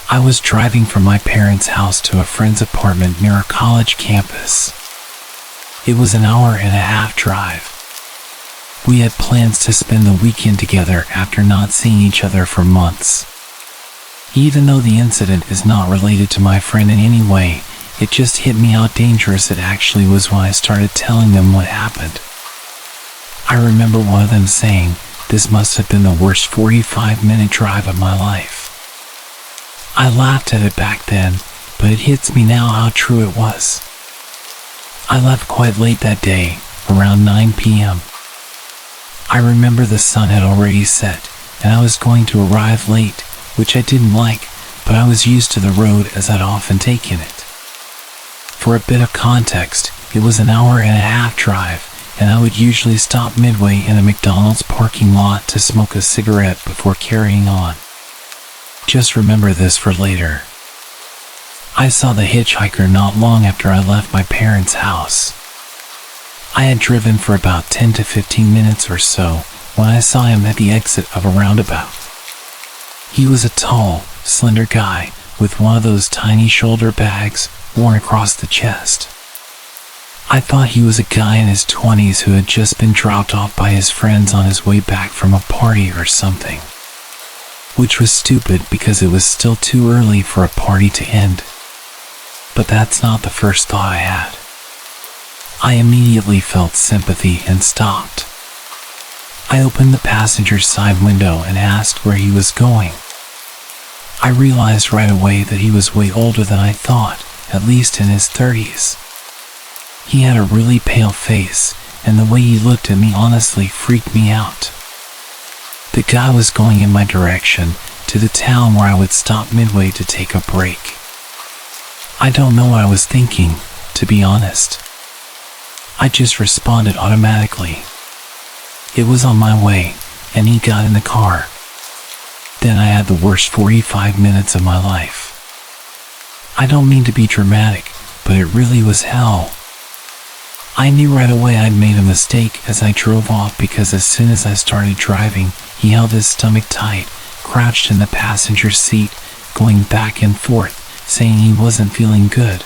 I was driving from my parents' house to a friend's apartment near our college campus. It was an hour-and-a-half drive. We had plans to spend the weekend together after not seeing each other for months. Even though the incident is not related to my friend in any way, it just hit me how dangerous it actually was when I started telling them what happened. I remember one of them saying, "This must have been the worst 45-minute drive of my life." I laughed at it back then, but it hits me now how true it was. I left quite late that day, around 9 p.m. I remember the sun had already set, and I was going to arrive late, which I didn't like, but I was used to the road as I'd often taken it. For a bit of context, it was an hour-and-a-half drive, and I would usually stop midway in a McDonald's parking lot to smoke a cigarette before carrying on. Just remember this for later. I saw the hitchhiker not long after I left my parents' house. I had driven for about 10 to 15 minutes or so when I saw him at the exit of a roundabout. He was a tall, slender guy with one of those tiny shoulder bags worn across the chest. I thought he was a guy in his 20s who had just been dropped off by his friends on his way back from a party or something. Which was stupid because it was still too early for a party to end. But that's not the first thought I had. I immediately felt sympathy and stopped. I opened the passenger side window and asked where he was going. I realized right away that he was way older than I thought, at least in his 30s. He had a really pale face, and the way he looked at me honestly freaked me out. The guy was going in my direction, to the town where I would stop midway to take a break. I don't know what I was thinking, to be honest. I just responded automatically. It was on my way, and he got in the car. Then I had the worst 45 minutes of my life. I don't mean to be dramatic, but it really was hell. I knew right away I'd made a mistake as I drove off because as soon as I started driving, he held his stomach tight, crouched in the passenger seat, going back and forth, saying he wasn't feeling good.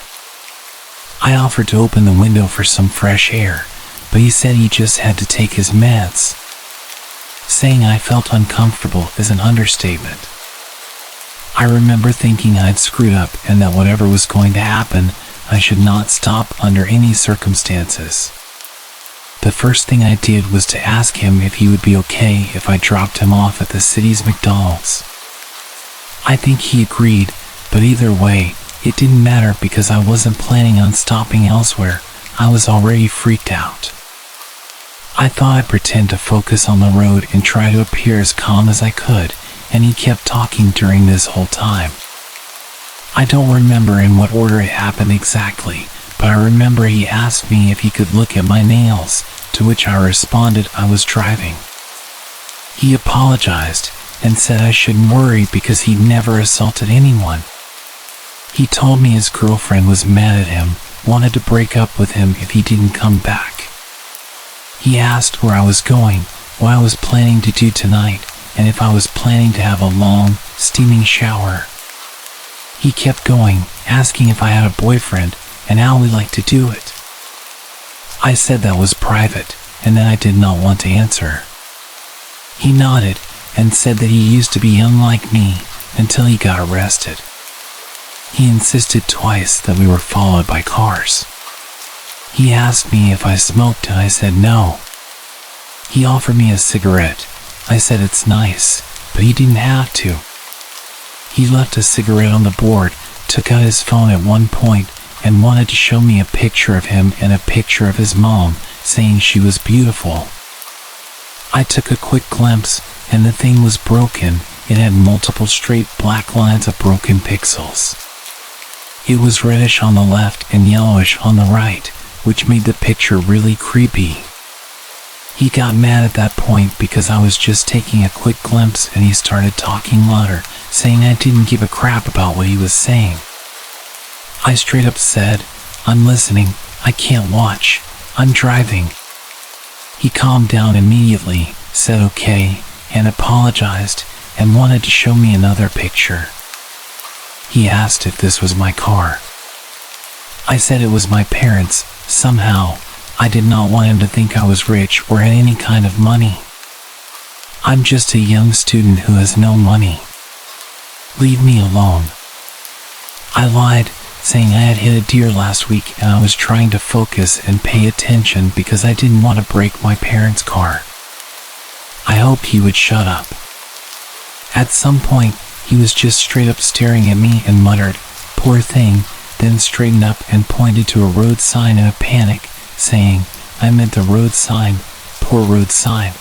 I offered to open the window for some fresh air, but he said he just had to take his meds. Saying I felt uncomfortable is an understatement. I remember thinking I'd screwed up and that whatever was going to happen, I should not stop under any circumstances. The first thing I did was to ask him if he would be okay if I dropped him off at the city's McDonald's. I think he agreed, but either way, it didn't matter because I wasn't planning on stopping elsewhere. I was already freaked out. I thought I'd pretend to focus on the road and try to appear as calm as I could, and he kept talking during this whole time. I don't remember in what order it happened exactly, but I remember he asked me if he could look at my nails, to which I responded I was driving. He apologized and said I shouldn't worry because he'd never assaulted anyone. He told me his girlfriend was mad at him, wanted to break up with him if he didn't come back. He asked where I was going, what I was planning to do tonight, and if I was planning to have a long, steaming shower. He kept going, asking if I had a boyfriend, and how we liked to do it. I said that was private, and that I did not want to answer. He nodded, and said that he used to be unlike me, until he got arrested. He insisted twice that we were followed by cars. He asked me if I smoked and I said no. He offered me a cigarette. I said it's nice, but he didn't have to. He left a cigarette on the board, took out his phone at one point, and wanted to show me a picture of him and a picture of his mom, saying she was beautiful. I took a quick glimpse, and the thing was broken. It had multiple straight black lines of broken pixels. It was reddish on the left and yellowish on the right, which made the picture really creepy. He got mad at that point because I was just taking a quick glimpse and he started talking louder, saying I didn't give a crap about what he was saying. I straight up said, "I'm listening, I can't watch, I'm driving." He calmed down immediately, said okay, and apologized, and wanted to show me another picture. He asked if this was my car. I said it was my parents'. Somehow, I did not want him to think I was rich or had any kind of money. I'm just a young student who has no money. Leave me alone. I lied, saying I had hit a deer last week and I was trying to focus and pay attention because I didn't want to break my parents' car. I hoped he would shut up. At some point, He was just straight up staring at me and muttered, "Poor thing," then straightened up and pointed to a road sign in a panic, saying, "I meant the road sign, poor road sign."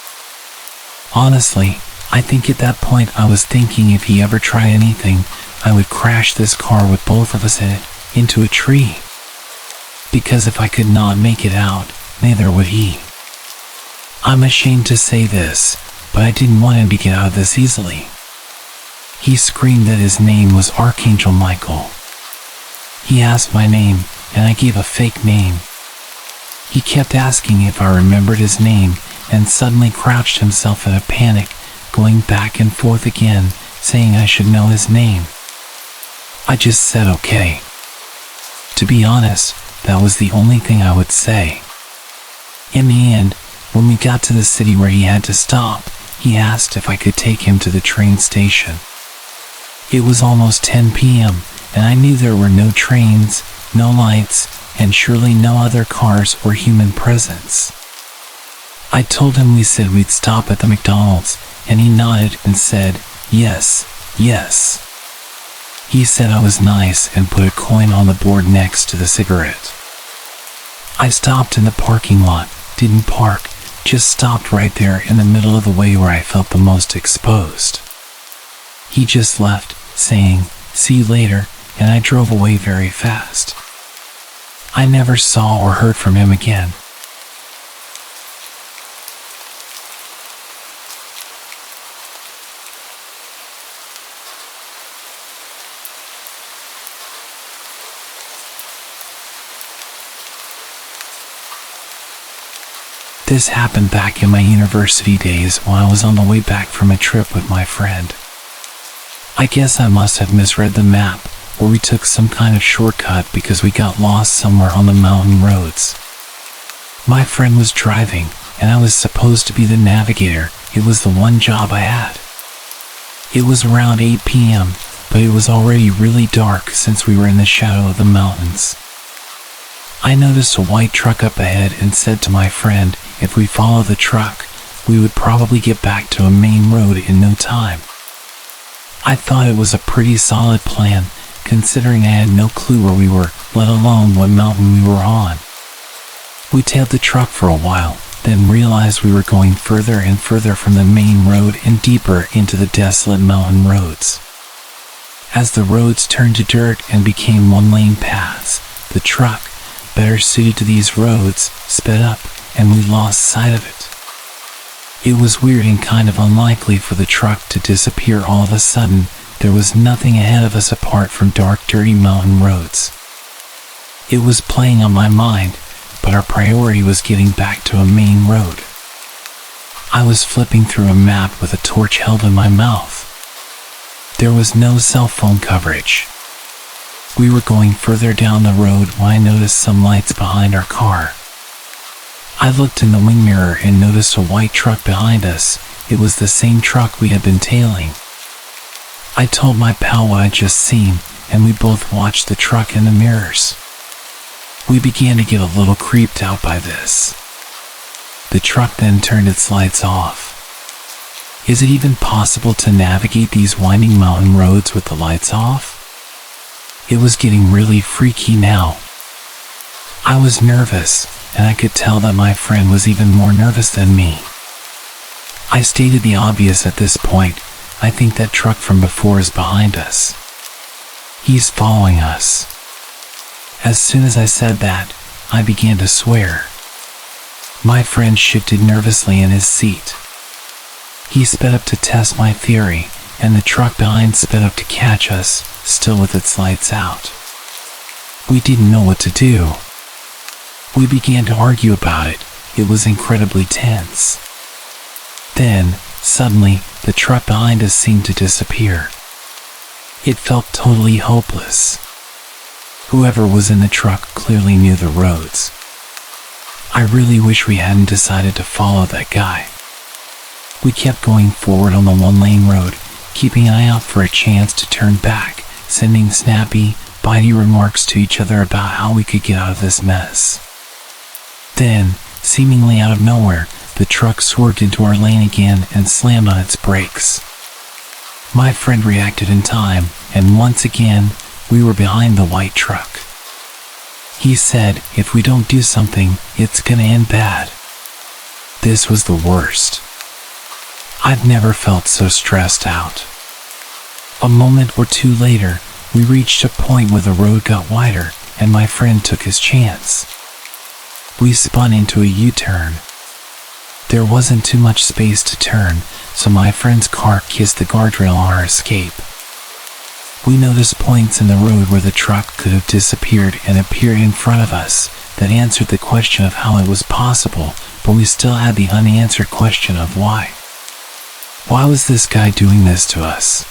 Honestly, I think at that point I was thinking if he ever tried anything, I would crash this car with both of us in it, into a tree. Because if I could not make it out, neither would he. I'm ashamed to say this, but I didn't want him to get out of this easily. He screamed that his name was Archangel Michael. He asked my name, and I gave a fake name. He kept asking if I remembered his name, and suddenly crouched himself in a panic, going back and forth again, saying I should know his name. I just said okay. To be honest, that was the only thing I would say. In the end, when we got to the city where he had to stop, he asked if I could take him to the train station. It was almost 10 p.m., and I knew there were no trains, no lights, and surely no other cars or human presence. I told him we said we'd stop at the McDonald's, and he nodded and said, "Yes, yes." He said I was nice and put a coin on the board next to the cigarette. I stopped in the parking lot, didn't park, just stopped right there in the middle of the way where I felt the most exposed. He just left, saying, "See you later," and I drove away very fast. I never saw or heard from him again. This happened back in my university days when I was on the way back from a trip with my friend. I guess I must have misread the map, or we took some kind of shortcut because we got lost somewhere on the mountain roads. My friend was driving, and I was supposed to be the navigator. It was the one job I had. It was around 8 p.m., but it was already really dark since we were in the shadow of the mountains. I noticed a white truck up ahead and said to my friend, if we follow the truck, we would probably get back to a main road in no time. I thought it was a pretty solid plan, considering I had no clue where we were, let alone what mountain we were on. We tailed the truck for a while, then realized we were going further and further from the main road and deeper into the desolate mountain roads. As the roads turned to dirt and became one-lane paths, the truck, better suited to these roads, sped up, and we lost sight of it. It was weird and kind of unlikely for the truck to disappear all of a sudden. There was nothing ahead of us apart from dark, dirty mountain roads. It was playing on my mind, but our priority was getting back to a main road. I was flipping through a map with a torch held in my mouth. There was no cell phone coverage. We were going further down the road when I noticed some lights behind our car. I looked in the wing mirror and noticed a white truck behind us. It was the same truck we had been tailing. I told my pal what I'd just seen, and we both watched the truck in the mirrors. We began to get a little creeped out by this. The truck then turned its lights off. Is it even possible to navigate these winding mountain roads with the lights off? It was getting really freaky now. I was nervous, and I could tell that my friend was even more nervous than me. I stated the obvious at this point. I think that truck from before is behind us. He's following us. As soon as I said that, I began to swear. My friend shifted nervously in his seat. He sped up to test my theory, and the truck behind sped up to catch us, still with its lights out. We didn't know what to do. We began to argue about it. It was incredibly tense. Then, suddenly, the truck behind us seemed to disappear. It felt totally hopeless. Whoever was in the truck clearly knew the roads. I really wish we hadn't decided to follow that guy. We kept going forward on the one-lane road, keeping an eye out for a chance to turn back, sending snappy, bitey remarks to each other about how we could get out of this mess. Then, seemingly out of nowhere, the truck swerved into our lane again and slammed on its brakes. My friend reacted in time, and once again, we were behind the white truck. He said, if we don't do something, it's gonna end bad. This was the worst. I've never felt so stressed out. A moment or two later, we reached a point where the road got wider, and my friend took his chance. We spun into a U-turn. There wasn't too much space to turn, so my friend's car kissed the guardrail on our escape. We noticed points in the road where the truck could have disappeared and appeared in front of us that answered the question of how it was possible, but we still had the unanswered question of why. Why was this guy doing this to us?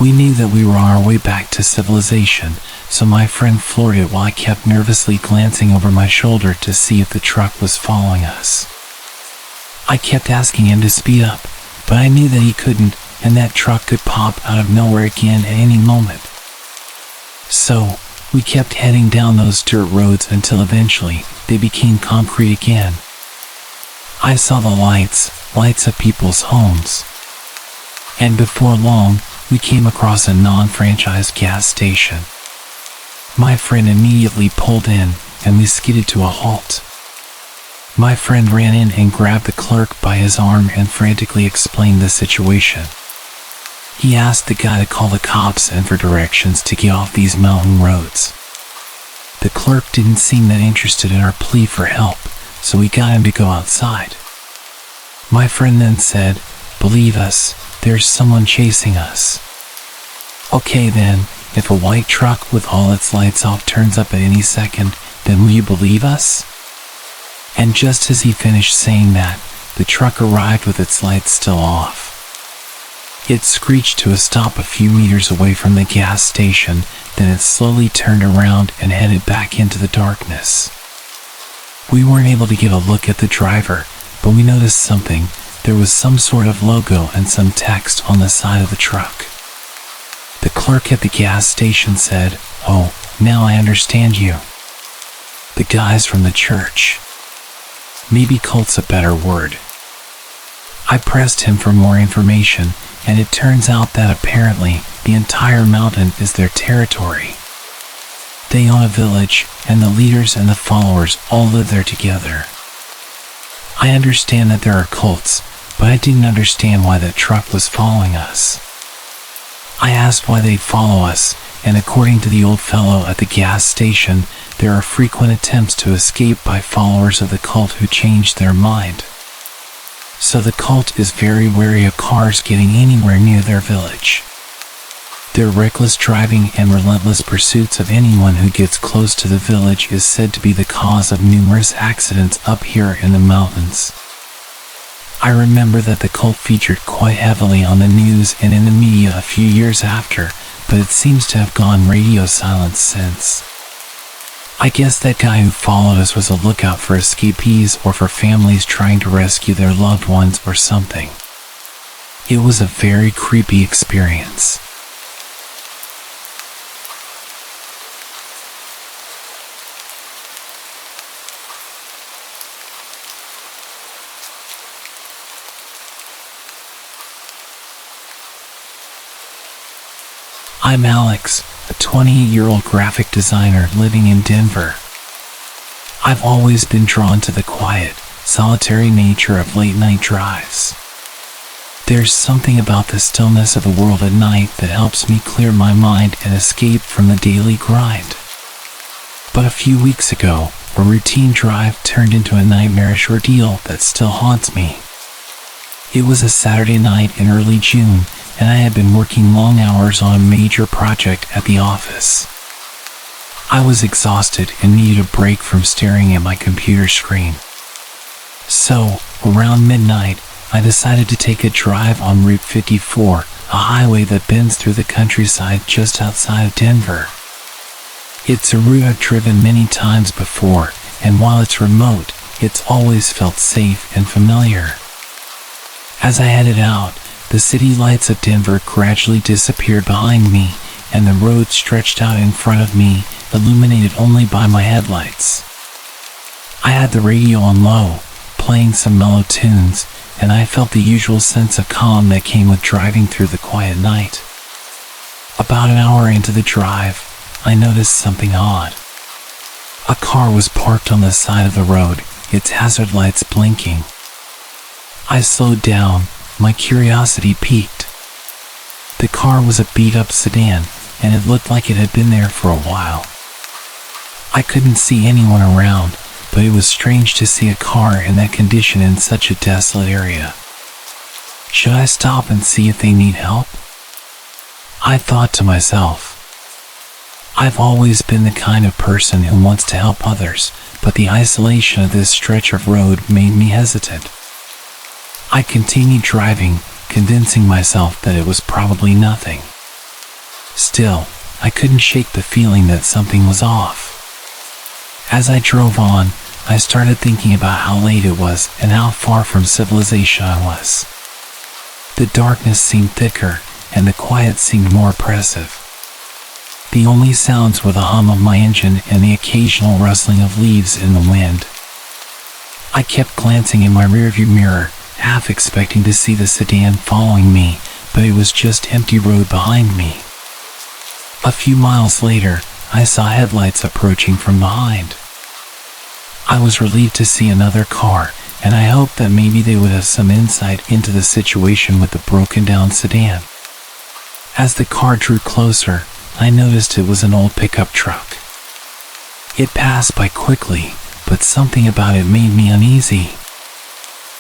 We knew that we were on our way back to civilization, so my friend floored it while I kept nervously glancing over my shoulder to see if the truck was following us. I kept asking him to speed up, but I knew that he couldn't, and that truck could pop out of nowhere again at any moment. So, we kept heading down those dirt roads until eventually they became concrete again. I saw the lights of people's homes. And before long, we came across a non-franchised gas station. My friend immediately pulled in, and we skidded to a halt. My friend ran in and grabbed the clerk by his arm and frantically explained the situation. He asked the guy to call the cops and for directions to get off these mountain roads. The clerk didn't seem that interested in our plea for help, so we got him to go outside. My friend then said, "Believe us, there's someone chasing us." Okay then, if a white truck with all its lights off turns up at any second, then will you believe us? And just as he finished saying that, the truck arrived with its lights still off. It screeched to a stop a few meters away from the gas station, then it slowly turned around and headed back into the darkness. We weren't able to get a look at the driver, but we noticed something. There was some sort of logo and some text on the side of the truck. The clerk at the gas station said, "Oh, now I understand you. The guy's from the church." Maybe cult's a better word. I pressed him for more information, and it turns out that apparently the entire mountain is their territory. They own a village, and the leaders and the followers all live there together. I understand that there are cults, but I didn't understand why that truck was following us. I asked why they'd follow us, and according to the old fellow at the gas station, there are frequent attempts to escape by followers of the cult who change their mind. So the cult is very wary of cars getting anywhere near their village. Their reckless driving and relentless pursuits of anyone who gets close to the village is said to be the cause of numerous accidents up here in the mountains. I remember that the cult featured quite heavily on the news and in the media a few years after, but it seems to have gone radio silent since. I guess that guy who followed us was a lookout for escapees or for families trying to rescue their loved ones or something. It was a very creepy experience. I'm Alex, a 28-year-old graphic designer living in Denver. I've always been drawn to the quiet, solitary nature of late-night drives. There's something about the stillness of the world at night that helps me clear my mind and escape from the daily grind. But a few weeks ago, a routine drive turned into a nightmarish ordeal that still haunts me. It was a Saturday night in early June, and I had been working long hours on a major project at the office. I was exhausted and needed a break from staring at my computer screen. So, around midnight, I decided to take a drive on Route 54, a highway that bends through the countryside just outside of Denver. It's a route I've driven many times before, and while it's remote, it's always felt safe and familiar. As I headed out, the city lights of Denver gradually disappeared behind me, and the road stretched out in front of me, illuminated only by my headlights. I had the radio on low, playing some mellow tunes, and I felt the usual sense of calm that came with driving through the quiet night. About an hour into the drive, I noticed something odd. A car was parked on the side of the road, its hazard lights blinking. I slowed down, my curiosity piqued. The car was a beat-up sedan, and it looked like it had been there for a while. I couldn't see anyone around, but it was strange to see a car in that condition in such a desolate area. Should I stop and see if they need help? I thought to myself. I've always been the kind of person who wants to help others, but the isolation of this stretch of road made me hesitant. I continued driving, convincing myself that it was probably nothing. Still, I couldn't shake the feeling that something was off. As I drove on, I started thinking about how late it was and how far from civilization I was. The darkness seemed thicker, and the quiet seemed more oppressive. The only sounds were the hum of my engine and the occasional rustling of leaves in the wind. I kept glancing in my rearview mirror, half expecting to see the sedan following me, but it was just empty road behind me. A few miles later, I saw headlights approaching from behind. I was relieved to see another car, and I hoped that maybe they would have some insight into the situation with the broken-down sedan. As the car drew closer, I noticed it was an old pickup truck. It passed by quickly, but something about it made me uneasy.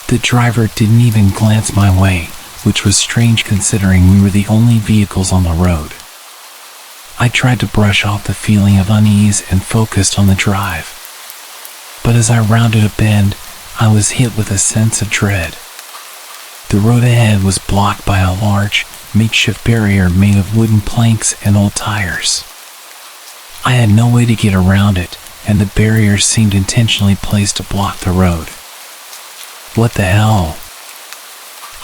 The driver didn't even glance my way, which was strange considering we were the only vehicles on the road. I tried to brush off the feeling of unease and focused on the drive. But as I rounded a bend, I was hit with a sense of dread. The road ahead was blocked by a large, makeshift barrier made of wooden planks and old tires. I had no way to get around it, and the barrier seemed intentionally placed to block the road. What the hell?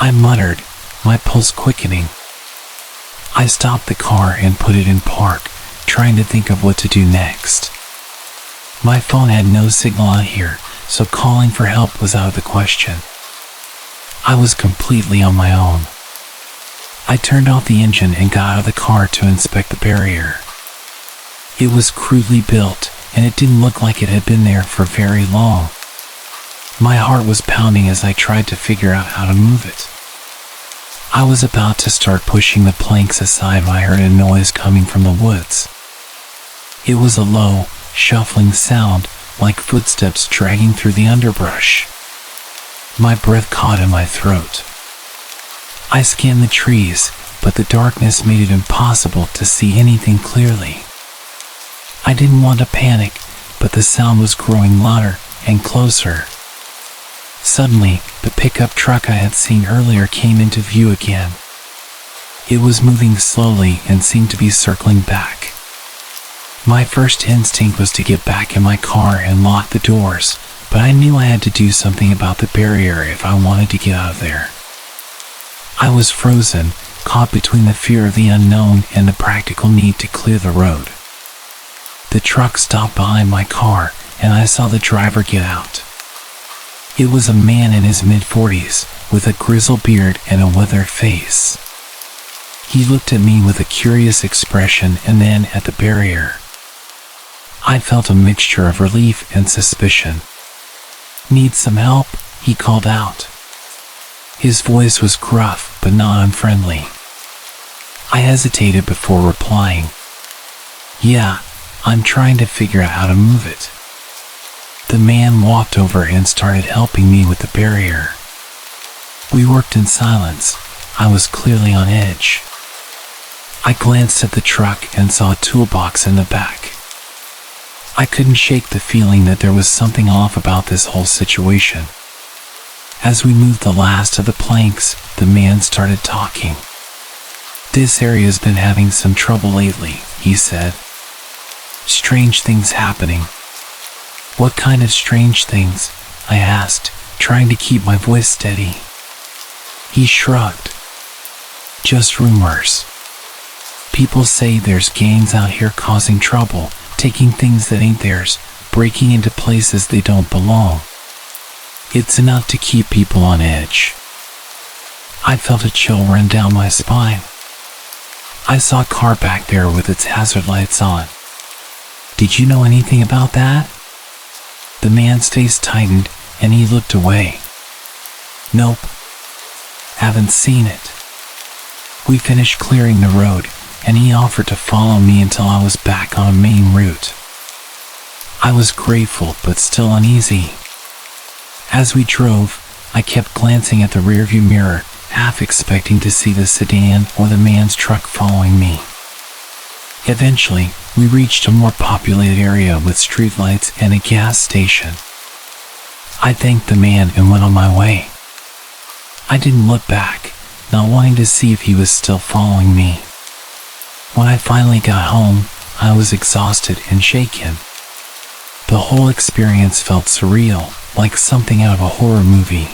I muttered, my pulse quickening. I stopped the car and put it in park, trying to think of what to do next. My phone had no signal out here, so calling for help was out of the question. I was completely on my own. I turned off the engine and got out of the car to inspect the barrier. It was crudely built, and it didn't look like it had been there for very long. My heart was pounding as I tried to figure out how to move it. I was about to start pushing the planks aside when I heard a noise coming from the woods. It was a low, shuffling sound, like footsteps dragging through the underbrush. My breath caught in my throat. I scanned the trees, but the darkness made it impossible to see anything clearly. I didn't want to panic, but the sound was growing louder and closer. Suddenly, the pickup truck I had seen earlier came into view again. It was moving slowly and seemed to be circling back. My first instinct was to get back in my car and lock the doors, but I knew I had to do something about the barrier if I wanted to get out of there. I was frozen, caught between the fear of the unknown and the practical need to clear the road. The truck stopped behind my car, and I saw the driver get out. It was a man in his mid-40s, with a grizzled beard and a weathered face. He looked at me with a curious expression and then at the barrier. I felt a mixture of relief and suspicion. "Need some help?" he called out. His voice was gruff but not unfriendly. I hesitated before replying. "Yeah, I'm trying to figure out how to move it." The man walked over and started helping me with the barrier. We worked in silence. I was clearly on edge. I glanced at the truck and saw a toolbox in the back. I couldn't shake the feeling that there was something off about this whole situation. As we moved the last of the planks, the man started talking. "This area's been having some trouble lately," he said. "Strange things happening." "What kind of strange things?" I asked, trying to keep my voice steady. He shrugged. "Just rumors. People say there's gangs out here causing trouble, taking things that ain't theirs, breaking into places they don't belong. It's enough to keep people on edge." I felt a chill run down my spine. I saw a car back there with its hazard lights on. Did you know anything about that? The man's face tightened and he looked away. Nope. Haven't seen it. We finished clearing the road and he offered to follow me until I was back on a main route. I was grateful but still uneasy. As we drove, I kept glancing at the rearview mirror, half expecting to see the sedan or the man's truck following me. Eventually, we reached a more populated area with streetlights and a gas station. I thanked the man and went on my way. I didn't look back, not wanting to see if he was still following me. When I finally got home, I was exhausted and shaken. The whole experience felt surreal, like something out of a horror movie.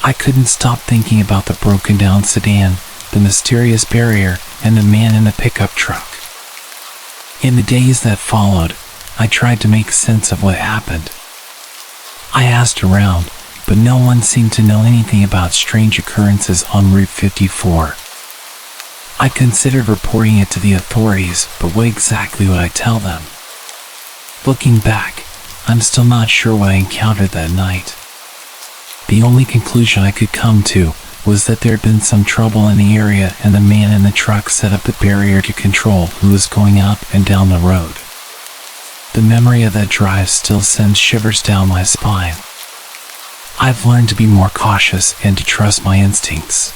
I couldn't stop thinking about the broken down sedan, the mysterious barrier, and the man in the pickup truck. In the days that followed, I tried to make sense of what happened. I asked around, but no one seemed to know anything about strange occurrences on Route 54. I considered reporting it to the authorities, but what exactly would I tell them? Looking back, I'm still not sure what I encountered that night. The only conclusion I could come to was that there had been some trouble in the area and the man in the truck set up the barrier to control who was going up and down the road. The memory of that drive still sends shivers down my spine. I've learned to be more cautious and to trust my instincts.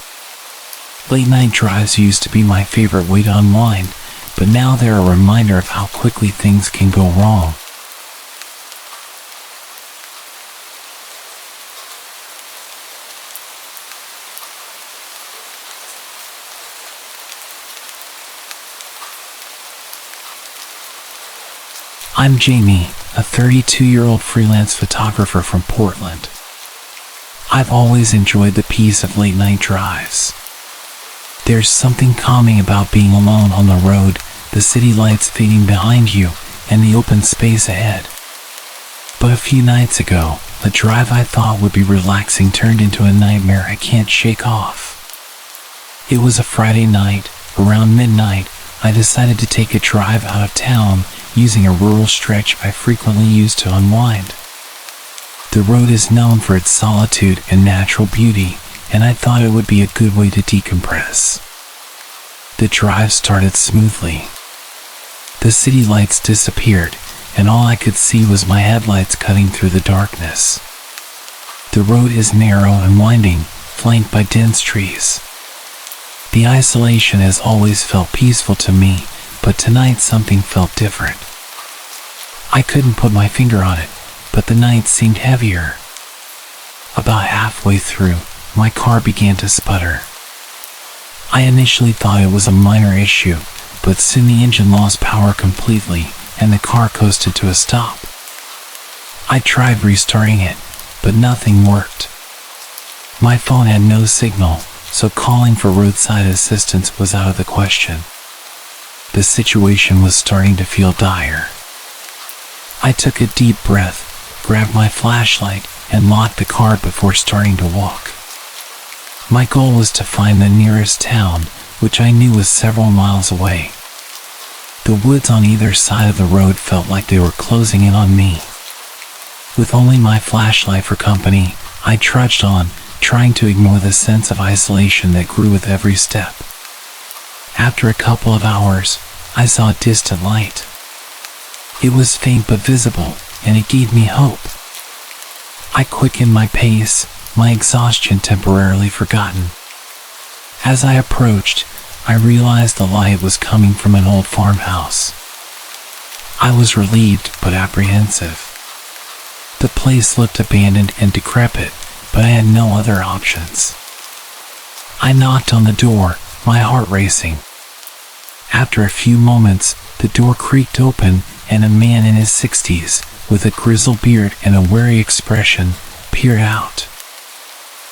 Late night drives used to be my favorite way to unwind, but now they're a reminder of how quickly things can go wrong. I'm Jamie, a 32-year-old freelance photographer from Portland. I've always enjoyed the peace of late-night drives. There's something calming about being alone on the road, the city lights fading behind you, and the open space ahead. But a few nights ago, a drive I thought would be relaxing turned into a nightmare I can't shake off. It was a Friday night. Around midnight, I decided to take a drive out of town, using a rural stretch I frequently use to unwind. The road is known for its solitude and natural beauty, and I thought it would be a good way to decompress. The drive started smoothly. The city lights disappeared, and all I could see was my headlights cutting through the darkness. The road is narrow and winding, flanked by dense trees. The isolation has always felt peaceful to me, but tonight something felt different. I couldn't put my finger on it, but the night seemed heavier. About halfway through, my car began to sputter. I initially thought it was a minor issue, but soon the engine lost power completely, and the car coasted to a stop. I tried restarting it, but nothing worked. My phone had no signal, so calling for roadside assistance was out of the question. The situation was starting to feel dire. I took a deep breath, grabbed my flashlight, and locked the car before starting to walk. My goal was to find the nearest town, which I knew was several miles away. The woods on either side of the road felt like they were closing in on me. With only my flashlight for company, I trudged on, trying to ignore the sense of isolation that grew with every step. After a couple of hours, I saw a distant light. It was faint but visible, and it gave me hope. I quickened my pace, my exhaustion temporarily forgotten. As I approached, I realized the light was coming from an old farmhouse. I was relieved but apprehensive. The place looked abandoned and decrepit, but I had no other options. I knocked on the door, my heart racing. After a few moments, the door creaked open, and a man in his 60s, with a grizzled beard and a wary expression, peered out.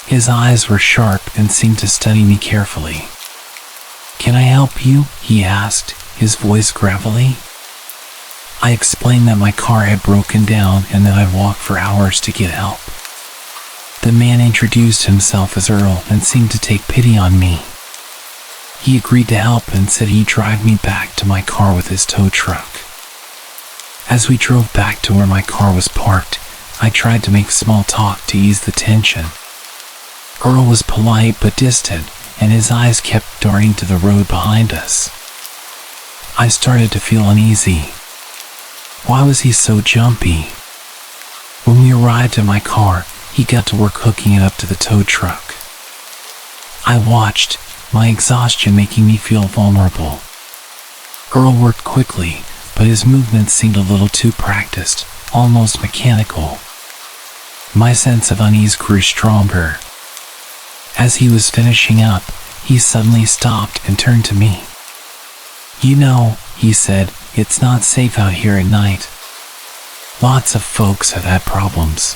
His eyes were sharp and seemed to study me carefully. "Can I help you?" he asked, his voice gravelly. I explained that my car had broken down and that I'd walked for hours to get help. The man introduced himself as Earl and seemed to take pity on me. He agreed to help and said he'd drive me back to my car with his tow truck. As we drove back to where my car was parked, I tried to make small talk to ease the tension. Earl was polite but distant, and his eyes kept darting to the road behind us. I started to feel uneasy. Why was he so jumpy? When we arrived at my car, he got to work hooking it up to the tow truck. I watched, my exhaustion making me feel vulnerable. Earl worked quickly, but his movements seemed a little too practiced, almost mechanical. My sense of unease grew stronger. As he was finishing up, he suddenly stopped and turned to me. "You know," he said, "it's not safe out here at night. Lots of folks have had problems.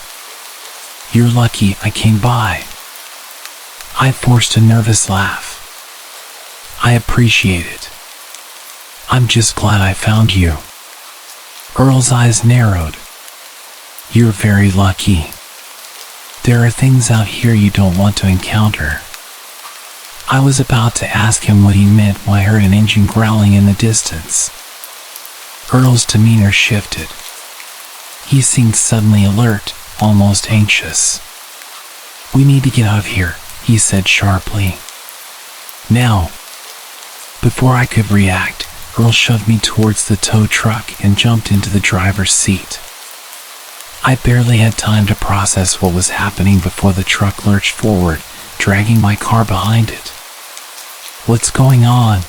You're lucky I came by." I forced a nervous laugh. "I appreciate it. I'm just glad I found you." Earl's eyes narrowed. "You're very lucky. There are things out here you don't want to encounter." I was about to ask him what he meant when I heard an engine growling in the distance. Earl's demeanor shifted. He seemed suddenly alert, almost anxious. "We need to get out of here," he said sharply. "Now." Before I could react, Earl shoved me towards the tow truck and jumped into the driver's seat. I barely had time to process what was happening before the truck lurched forward, dragging my car behind it. "What's going on?"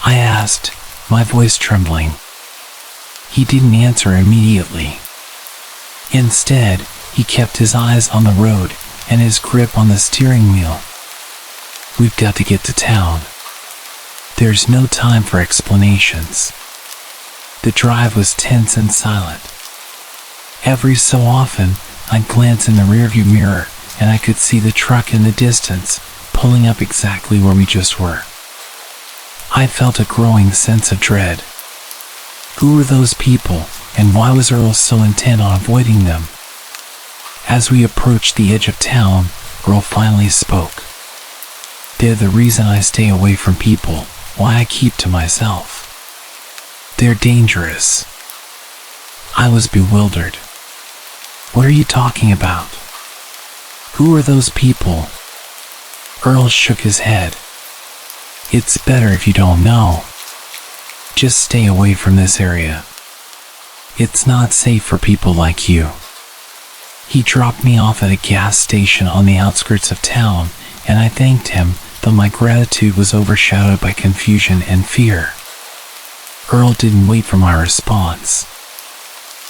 I asked, my voice trembling. He didn't answer immediately. Instead, he kept his eyes on the road and his grip on the steering wheel. "We've got to get to town. There's no time for explanations." The drive was tense and silent. Every so often, I'd glance in the rearview mirror and I could see the truck in the distance, pulling up exactly where we just were. I felt a growing sense of dread. Who were those people, and why was Earl so intent on avoiding them? As we approached the edge of town, Earl finally spoke. "They're the reason I stay away from people, why I keep to myself. They're dangerous." I was bewildered. "What are you talking about? Who are those people?" Earl shook his head. "It's better if you don't know. Just stay away from this area. It's not safe for people like you." He dropped me off at a gas station on the outskirts of town, and I thanked him, though my gratitude was overshadowed by confusion and fear. Earl didn't wait for my response.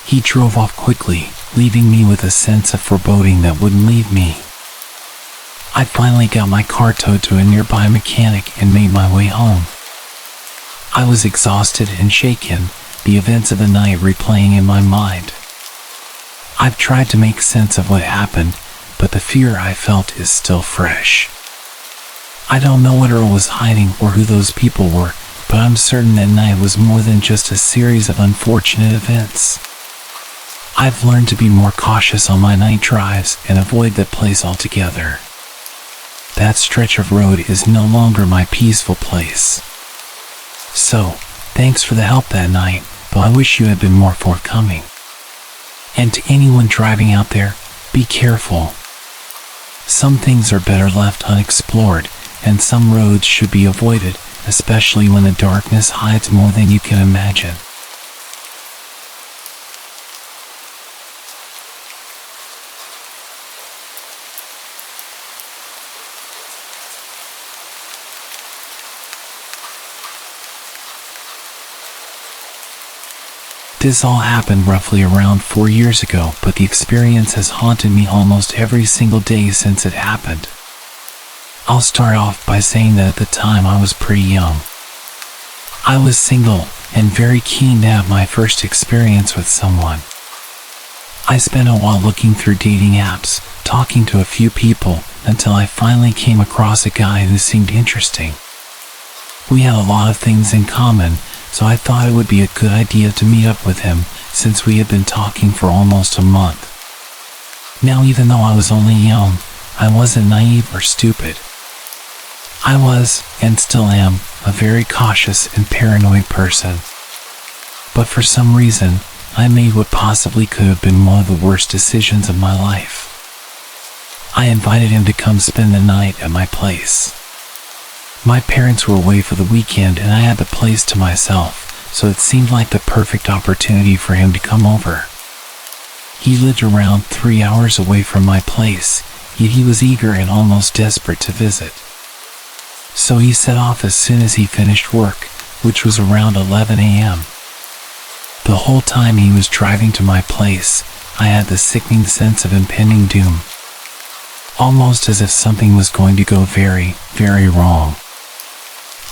He drove off quickly, leaving me with a sense of foreboding that wouldn't leave me. I finally got my car towed to a nearby mechanic and made my way home. I was exhausted and shaken, the events of the night replaying in my mind. I've tried to make sense of what happened, but the fear I felt is still fresh. I don't know what Earl was hiding or who those people were, but I'm certain that night was more than just a series of unfortunate events. I've learned to be more cautious on my night drives and avoid that place altogether. That stretch of road is no longer my peaceful place. So, thanks for the help that night, but I wish you had been more forthcoming. And to anyone driving out there, be careful. Some things are better left unexplored, and some roads should be avoided, especially when the darkness hides more than you can imagine. This all happened roughly around 4 years ago, but the experience has haunted me almost every single day since it happened. I'll start off by saying that at the time I was pretty young. I was single and very keen to have my first experience with someone. I spent a while looking through dating apps, talking to a few people, until I finally came across a guy who seemed interesting. We had a lot of things in common, so I thought it would be a good idea to meet up with him, since we had been talking for almost a month. Now, even though I was only young, I wasn't naive or stupid. I was, and still am, a very cautious and paranoid person. But for some reason, I made what possibly could have been one of the worst decisions of my life. I invited him to come spend the night at my place. My parents were away for the weekend and I had the place to myself, so it seemed like the perfect opportunity for him to come over. He lived around 3 hours away from my place, yet he was eager and almost desperate to visit. So he set off as soon as he finished work, which was around 11 a.m. The whole time he was driving to my place, I had the sickening sense of impending doom. Almost as if something was going to go very, very wrong.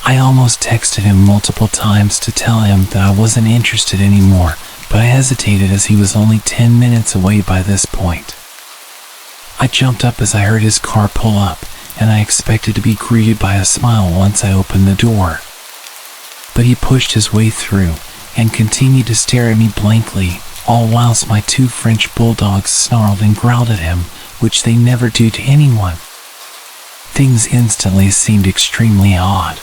I almost texted him multiple times to tell him that I wasn't interested anymore, but I hesitated as he was only 10 minutes away by this point. I jumped up as I heard his car pull up, and I expected to be greeted by a smile once I opened the door. But he pushed his way through, and continued to stare at me blankly, all whilst my 2 French bulldogs snarled and growled at him, which they never do to anyone. Things instantly seemed extremely odd.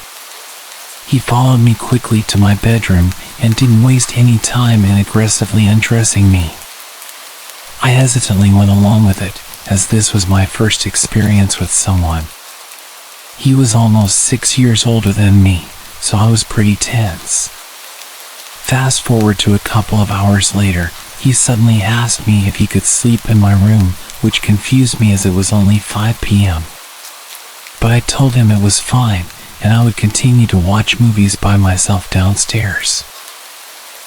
He followed me quickly to my bedroom and didn't waste any time in aggressively undressing me. I hesitantly went along with it, as this was my first experience with someone. He was almost 6 years older than me, so I was pretty tense. Fast forward to a couple of hours later, he suddenly asked me if he could sleep in my room, which confused me as it was only 5 p.m. But I told him it was fine, and I would continue to watch movies by myself downstairs.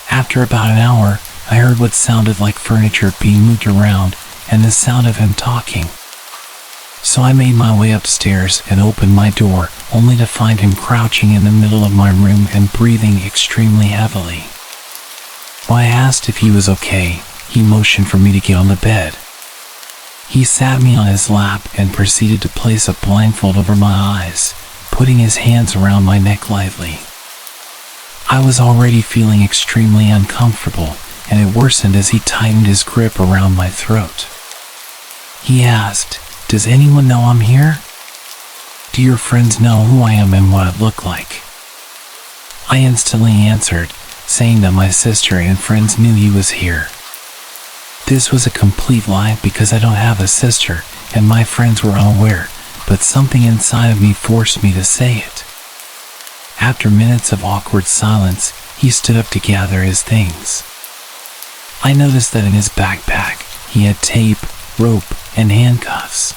After about an hour, I heard what sounded like furniture being moved around, and the sound of him talking. So I made my way upstairs and opened my door, only to find him crouching in the middle of my room and breathing extremely heavily. When I asked if he was okay, he motioned for me to get on the bed. He sat me on his lap and proceeded to place a blindfold over my eyes, putting his hands around my neck lightly. I was already feeling extremely uncomfortable, and it worsened as he tightened his grip around my throat. He asked, "Does anyone know I'm here? Do your friends know who I am and what I look like?" I instantly answered, saying that my sister and friends knew he was here. This was a complete lie because I don't have a sister, and my friends were unaware, but something inside of me forced me to say it. After minutes of awkward silence, he stood up to gather his things. I noticed that in his backpack, he had tape, rope, and handcuffs.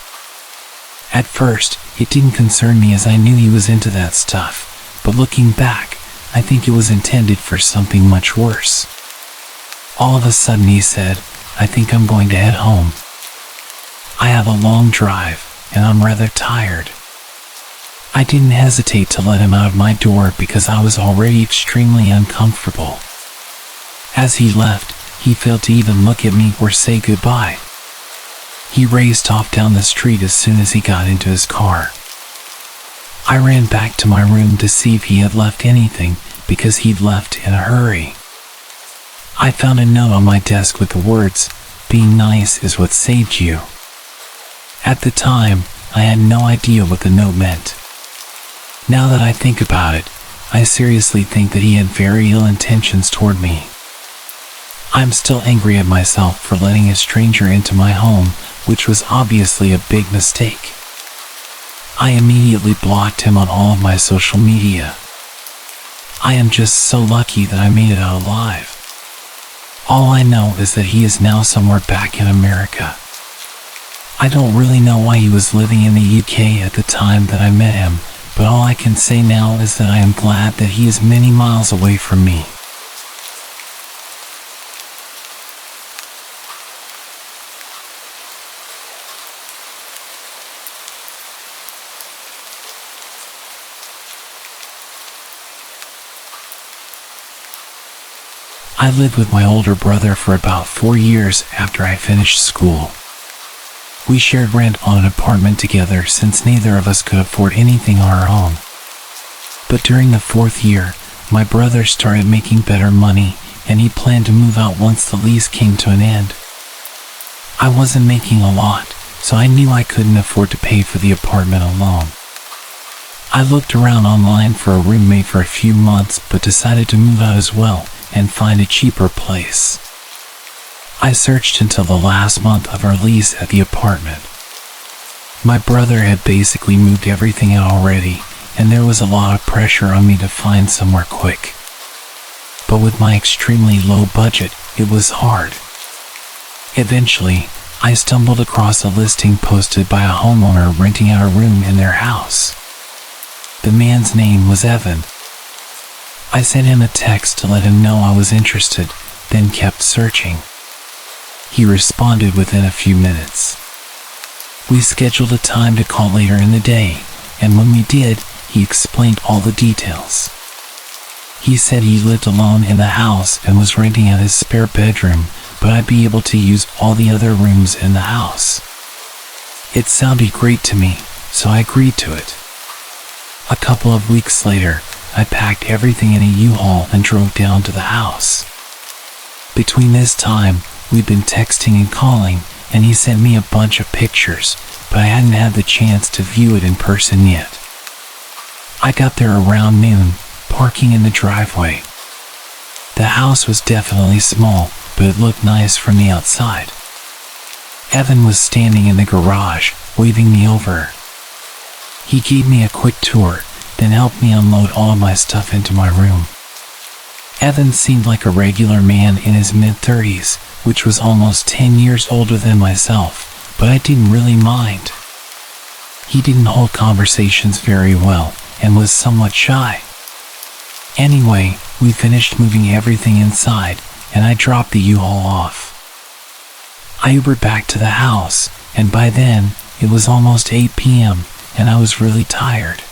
At first, it didn't concern me as I knew he was into that stuff, but looking back, I think it was intended for something much worse. All of a sudden he said, "I think I'm going to head home. I have a long drive, and I'm rather tired." I didn't hesitate to let him out of my door because I was already extremely uncomfortable. As he left, he failed to even look at me or say goodbye. He raced off down the street as soon as he got into his car. I ran back to my room to see if he had left anything, because he'd left in a hurry. I found a note on my desk with the words, "Being nice is what saved you." At the time, I had no idea what the note meant. Now that I think about it, I seriously think that he had very ill intentions toward me. I'm still angry at myself for letting a stranger into my home, which was obviously a big mistake. I immediately blocked him on all of my social media. I am just so lucky that I made it out alive. All I know is that he is now somewhere back in America. I don't really know why he was living in the UK at the time that I met him, but all I can say now is that I am glad that he is many miles away from me. I lived with my older brother for about 4 years after I finished school. We shared rent on an apartment together since neither of us could afford anything on our own. But during the 4th year, my brother started making better money, and he planned to move out once the lease came to an end. I wasn't making a lot, so I knew I couldn't afford to pay for the apartment alone. I looked around online for a roommate for a few months but decided to move out as well and find a cheaper place. I searched until the last month of our lease at the apartment. My brother had basically moved everything out already, and there was a lot of pressure on me to find somewhere quick. But with my extremely low budget, it was hard. Eventually, I stumbled across a listing posted by a homeowner renting out a room in their house. The man's name was Evan. I sent him a text to let him know I was interested, then kept searching. He responded within a few minutes. We scheduled a time to call later in the day, and when we did, he explained all the details. He said he lived alone in the house and was renting out his spare bedroom, but I'd be able to use all the other rooms in the house. It sounded great to me, so I agreed to it. A couple of weeks later, I packed everything in a U-Haul and drove down to the house. Between this time, we'd been texting and calling, and he sent me a bunch of pictures, but I hadn't had the chance to view it in person yet. I got there around noon, parking in the driveway. The house was definitely small, but it looked nice from the outside. Evan was standing in the garage, waving me over. He gave me a quick tour, then helped me unload all of my stuff into my room. Evan seemed like a regular man in his mid-30s, which was almost 10 years older than myself, but I didn't really mind. He didn't hold conversations very well, and was somewhat shy. Anyway, we finished moving everything inside, and I dropped the U-Haul off. I Ubered back to the house, and by then, it was almost 8 p.m., and I was really tired.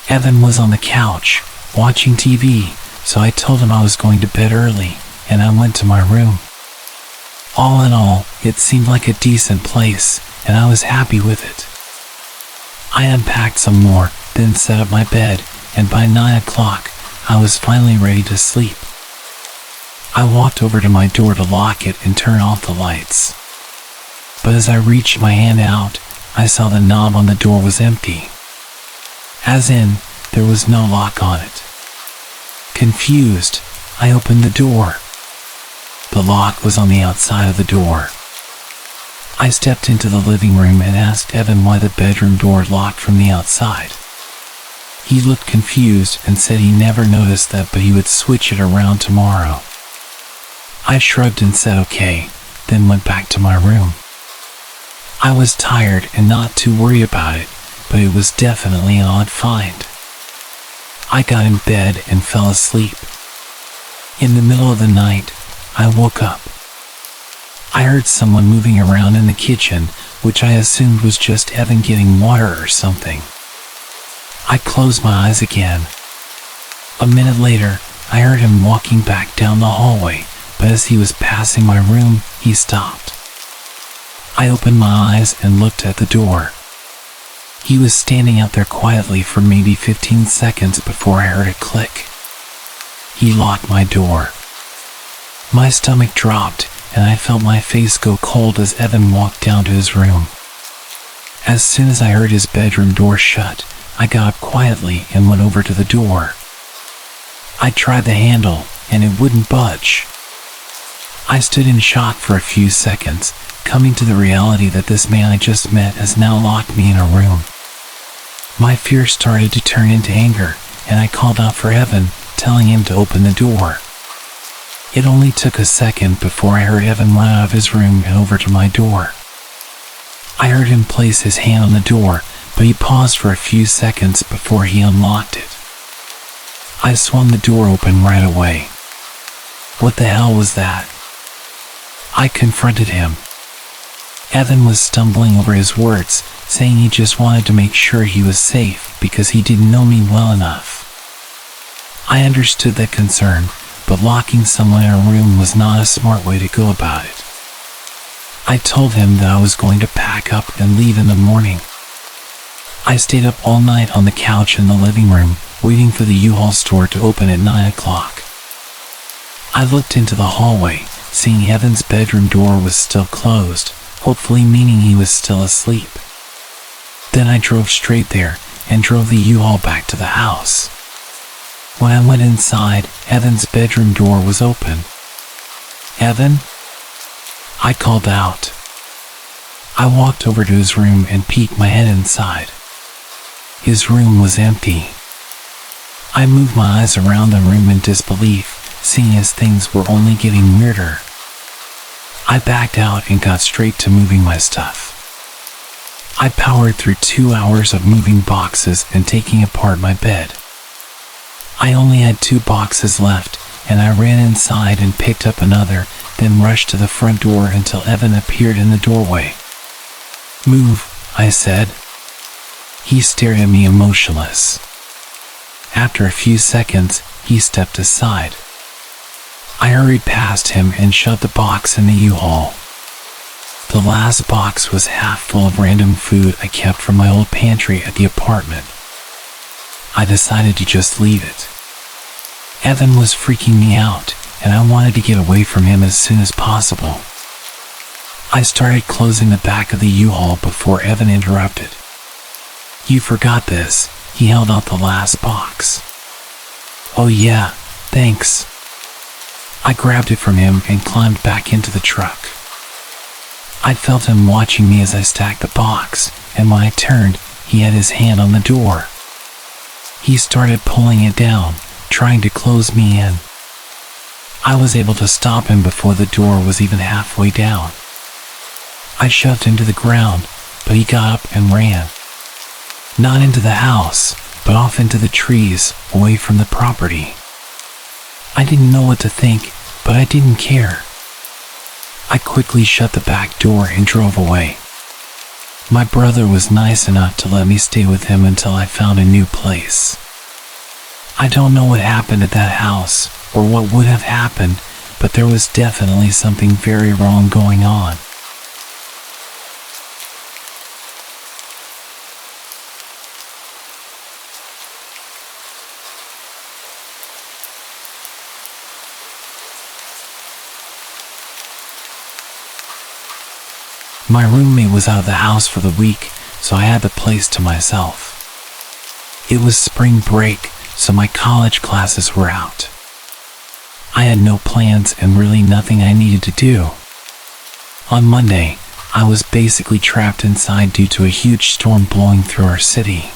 Evan was on the couch, watching TV, so I told him I was going to bed early, and I went to my room. All in all, it seemed like a decent place, and I was happy with it. I unpacked some more, then set up my bed, and by 9 o'clock, I was finally ready to sleep. I walked over to my door to lock it and turn off the lights. But as I reached my hand out, I saw the knob on the door was empty. As in, there was no lock on it. Confused, I opened the door. The lock was on the outside of the door. I stepped into the living room and asked Evan why the bedroom door locked from the outside. He looked confused and said he never noticed that, but he would switch it around tomorrow. I shrugged and said okay, then went back to my room. I was tired and not too worried about it, but it was definitely an odd find. I got in bed and fell asleep. In the middle of the night, I woke up. I heard someone moving around in the kitchen, which I assumed was just Evan getting water or something. I closed my eyes again. A minute later, I heard him walking back down the hallway, but as he was passing my room, he stopped. I opened my eyes and looked at the door. He was standing out there quietly for maybe 15 seconds before I heard a click. He locked my door. My stomach dropped, and I felt my face go cold as Evan walked down to his room. As soon as I heard his bedroom door shut, I got up quietly and went over to the door. I tried the handle, and it wouldn't budge. I stood in shock for a few seconds, coming to the reality that this man I just met has now locked me in a room. My fear started to turn into anger, and I called out for Evan, telling him to open the door. It only took a second before I heard Evan run out of his room and over to my door. I heard him place his hand on the door, but he paused for a few seconds before he unlocked it. I swung the door open right away. What the hell was that? I confronted him. Evan was stumbling over his words, saying he just wanted to make sure he was safe because he didn't know me well enough. I understood that concern, but locking someone in a room was not a smart way to go about it. I told him that I was going to pack up and leave in the morning. I stayed up all night on the couch in the living room, waiting for the U-Haul store to open at 9 o'clock. I looked into the hallway, seeing Evan's bedroom door was still closed, hopefully meaning he was still asleep. Then I drove straight there and drove the U-Haul back to the house. When I went inside, Evan's bedroom door was open. "Evan?" I called out. I walked over to his room and peeked my head inside. His room was empty. I moved my eyes around the room in disbelief, seeing as things were only getting weirder. I backed out and got straight to moving my stuff. I powered through 2 hours of moving boxes and taking apart my bed. I only had 2 boxes left, and I ran inside and picked up another, then rushed to the front door until Evan appeared in the doorway. "Move," I said. He stared at me emotionless. After a few seconds, he stepped aside. I hurried past him and shoved the box in the U-Haul. The last box was half full of random food I kept from my old pantry at the apartment. I decided to just leave it. Evan was freaking me out, and I wanted to get away from him as soon as possible. I started closing the back of the U-Haul before Evan interrupted. "You forgot this." He held out the last box. "Oh yeah, thanks." I grabbed it from him and climbed back into the truck. I felt him watching me as I stacked the box, and when I turned, he had his hand on the door. He started pulling it down, trying to close me in. I was able to stop him before the door was even halfway down. I shoved him to the ground, but he got up and ran. Not into the house, but off into the trees, away from the property. I didn't know what to think, but I didn't care. I quickly shut the back door and drove away. My brother was nice enough to let me stay with him until I found a new place. I don't know what happened at that house, or what would have happened, but there was definitely something very wrong going on. My roommate was out of the house for the week, so I had the place to myself. It was spring break, so my college classes were out. I had no plans and really nothing I needed to do. On Monday, I was basically trapped inside due to a huge storm blowing through our city.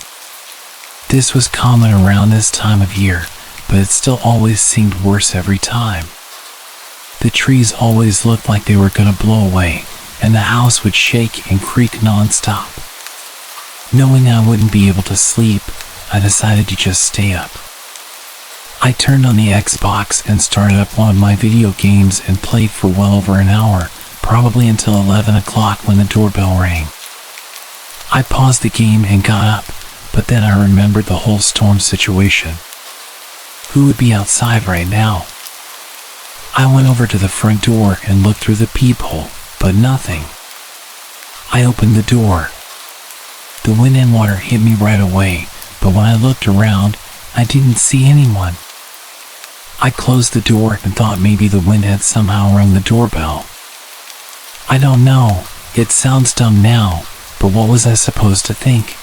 This was common around this time of year, but it still always seemed worse every time. The trees always looked like they were gonna blow away, and the house would shake and creak non-stop. Knowing I wouldn't be able to sleep, I decided to just stay up. I turned on the Xbox and started up one of my video games and played for well over an hour, probably until 11 o'clock when the doorbell rang. I paused the game and got up, but then I remembered the whole storm situation. Who would be outside right now? I went over to the front door and looked through the peephole, but nothing. I opened the door. The wind and water hit me right away, but when I looked around, I didn't see anyone. I closed the door and thought maybe the wind had somehow rung the doorbell. I don't know, it sounds dumb now, but what was I supposed to think?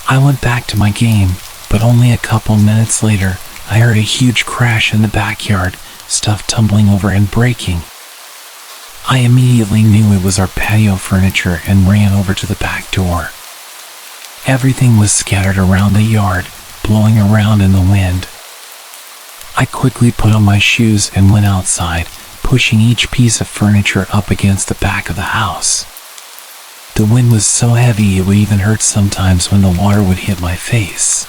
I went back to my game, but only a couple minutes later, I heard a huge crash in the backyard, stuff tumbling over and breaking. I immediately knew it was our patio furniture and ran over to the back door. Everything was scattered around the yard, blowing around in the wind. I quickly put on my shoes and went outside, pushing each piece of furniture up against the back of the house. The wind was so heavy it would even hurt sometimes when the water would hit my face.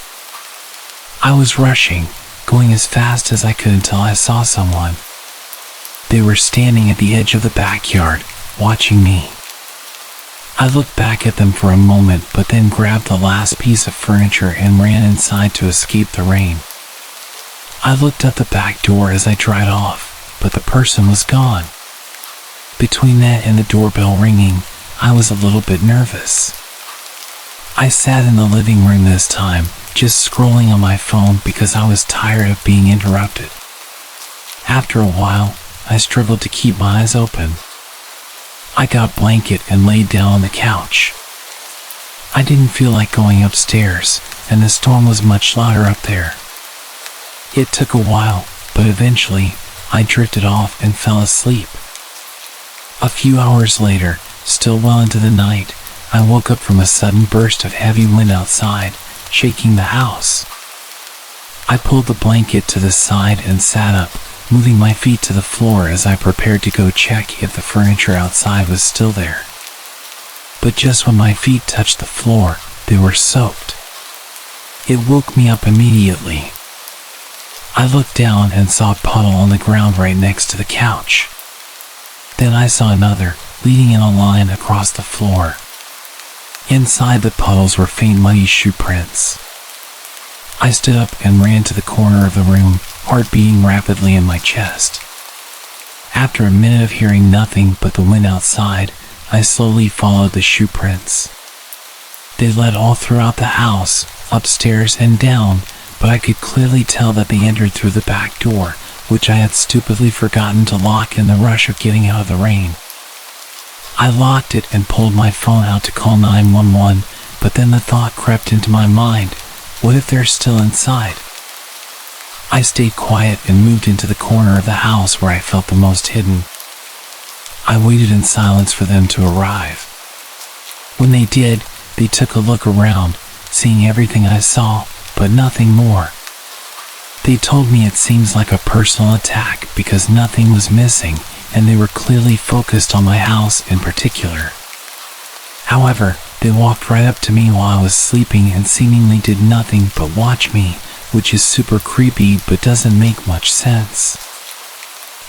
I was rushing, going as fast as I could until I saw someone. They were standing at the edge of the backyard, watching me. I looked back at them for a moment, but then grabbed the last piece of furniture and ran inside to escape the rain. I looked at the back door as I dried off, but the person was gone. Between that and the doorbell ringing, I was a little bit nervous. I sat in the living room this time, just scrolling on my phone because I was tired of being interrupted. After a while, I struggled to keep my eyes open. I got a blanket and laid down on the couch. I didn't feel like going upstairs, and the storm was much louder up there. It took a while, but eventually, I drifted off and fell asleep. A few hours later, still well into the night, I woke up from a sudden burst of heavy wind outside, shaking the house. I pulled the blanket to the side and sat up, moving my feet to the floor as I prepared to go check if the furniture outside was still there. But just when my feet touched the floor, they were soaked. It woke me up immediately. I looked down and saw a puddle on the ground right next to the couch. Then I saw another, leading in a line across the floor. Inside the puddles were faint muddy shoe prints. I stood up and ran to the corner of the room, heart beating rapidly in my chest. After a minute of hearing nothing but the wind outside, I slowly followed the shoe prints. They led all throughout the house, upstairs and down, but I could clearly tell that they entered through the back door, which I had stupidly forgotten to lock in the rush of getting out of the rain. I locked it and pulled my phone out to call 911, but then the thought crept into my mind, what if they're still inside? I stayed quiet and moved into the corner of the house where I felt the most hidden. I waited in silence for them to arrive. When they did, they took a look around, seeing everything I saw, but nothing more. They told me it seems like a personal attack because nothing was missing, and they were clearly focused on my house in particular. However, they walked right up to me while I was sleeping and seemingly did nothing but watch me, which is super creepy but doesn't make much sense.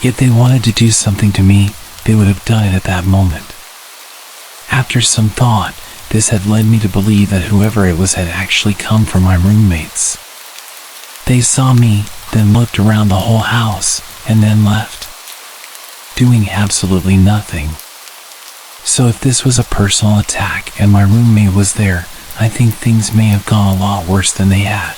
If they wanted to do something to me, they would have done it at that moment. After some thought, this had led me to believe that whoever it was had actually come from my roommates. They saw me, then looked around the whole house, and then left, doing absolutely nothing. So if this was a personal attack and my roommate was there, I think things may have gone a lot worse than they had.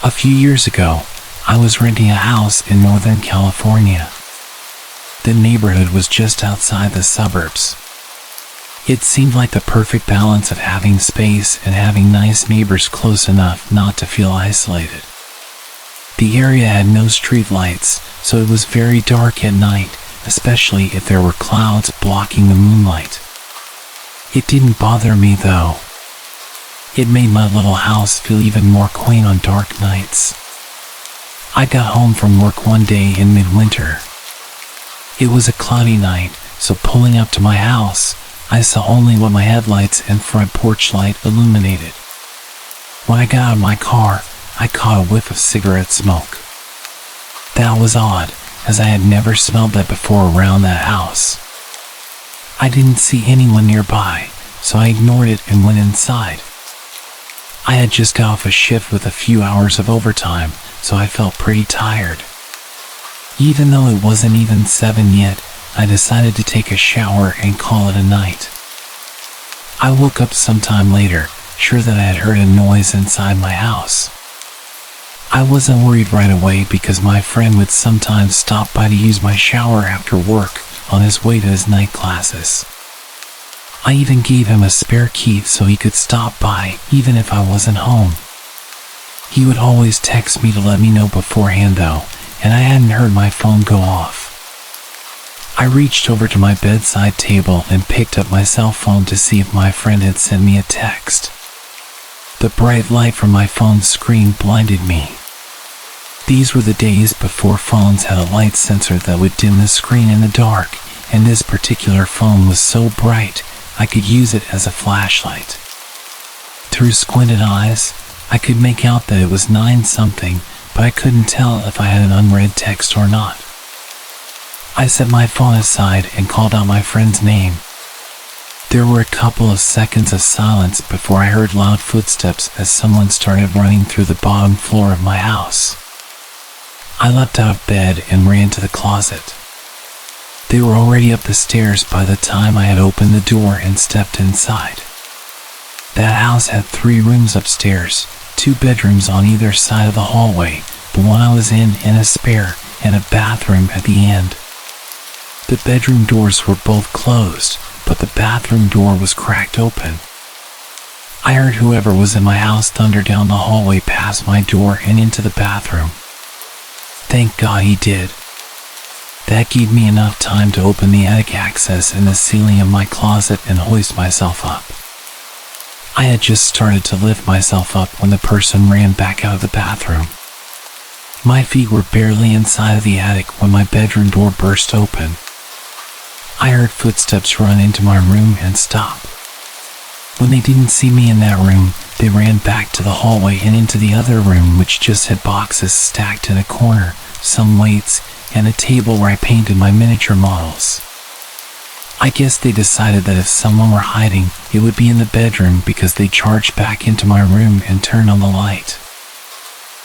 A few years ago, I was renting a house in Northern California. The neighborhood was just outside the suburbs. It seemed like the perfect balance of having space and having nice neighbors close enough not to feel isolated. The area had no street lights, so it was very dark at night, especially if there were clouds blocking the moonlight. It didn't bother me though. It made my little house feel even more quaint on dark nights. I got home from work one day in midwinter. It was a cloudy night, so pulling up to my house, I saw only what my headlights and front porch light illuminated. When I got out of my car, I caught a whiff of cigarette smoke. That was odd, as I had never smelled that before around that house. I didn't see anyone nearby, so I ignored it and went inside. I had just got off a shift with a few hours of overtime, so I felt pretty tired. Even though it wasn't even 7 yet, I decided to take a shower and call it a night. I woke up sometime later, sure that I had heard a noise inside my house. I wasn't worried right away because my friend would sometimes stop by to use my shower after work on his way to his night classes. I even gave him a spare key so he could stop by even if I wasn't home. He would always text me to let me know beforehand though, and I hadn't heard my phone go off. I reached over to my bedside table and picked up my cell phone to see if my friend had sent me a text. The bright light from my phone's screen blinded me. These were the days before phones had a light sensor that would dim the screen in the dark, and this particular phone was so bright, I could use it as a flashlight. Through squinted eyes, I could make out that it was 9-something, but I couldn't tell if I had an unread text or not. I set my phone aside and called out my friend's name. There were a couple of seconds of silence before I heard loud footsteps as someone started running through the bottom floor of my house. I leapt out of bed and ran to the closet. They were already up the stairs by the time I had opened the door and stepped inside. That house had 3 rooms upstairs, 2 bedrooms on either side of the hallway, the one I was in and a spare, and a bathroom at the end. The bedroom doors were both closed, but the bathroom door was cracked open. I heard whoever was in my house thunder down the hallway past my door and into the bathroom. Thank God he did. That gave me enough time to open the attic access in the ceiling of my closet and hoist myself up. I had just started to lift myself up when the person ran back out of the bathroom. My feet were barely inside of the attic when my bedroom door burst open. I heard footsteps run into my room and stop. When they didn't see me in that room, they ran back to the hallway and into the other room, which just had boxes stacked in a corner, some weights, and a table where I painted my miniature models. I guess they decided that if someone were hiding, it would be in the bedroom because they charged back into my room and turned on the light.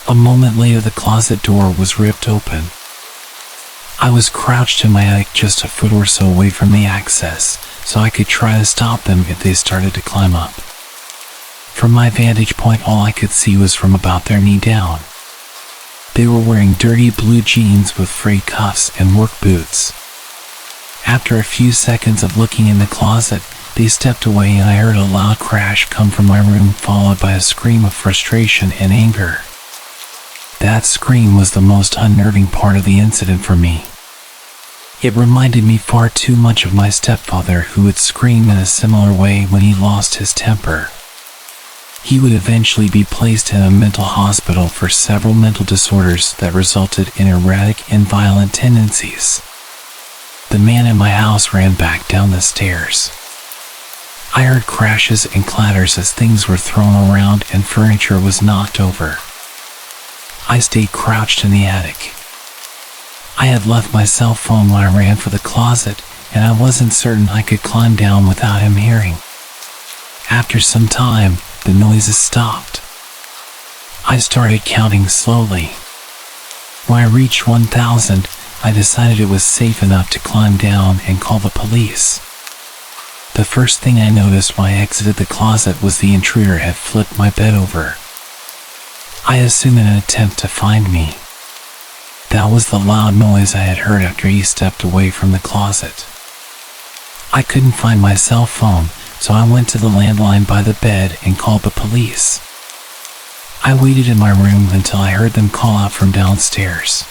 A moment later, the closet door was ripped open. I was crouched in my attic just a foot or so away from the access, so I could try to stop them if they started to climb up. From my vantage point, all I could see was from about their knee down. They were wearing dirty blue jeans with frayed cuffs and work boots. After a few seconds of looking in the closet, they stepped away and I heard a loud crash come from my room, followed by a scream of frustration and anger. That scream was the most unnerving part of the incident for me. It reminded me far too much of my stepfather, who would scream in a similar way when he lost his temper. He would eventually be placed in a mental hospital for several mental disorders that resulted in erratic and violent tendencies. The man in my house ran back down the stairs. I heard crashes and clatters as things were thrown around and furniture was knocked over. I stayed crouched in the attic. I had left my cell phone when I ran for the closet, and I wasn't certain I could climb down without him hearing. After some time, the noises stopped. I started counting slowly. When I reached 1,000, I decided it was safe enough to climb down and call the police. The first thing I noticed when I exited the closet was the intruder had flipped my bed over. I assumed in an attempt to find me. That was the loud noise I had heard after he stepped away from the closet. I couldn't find my cell phone, so I went to the landline by the bed and called the police. I waited in my room until I heard them call out from downstairs.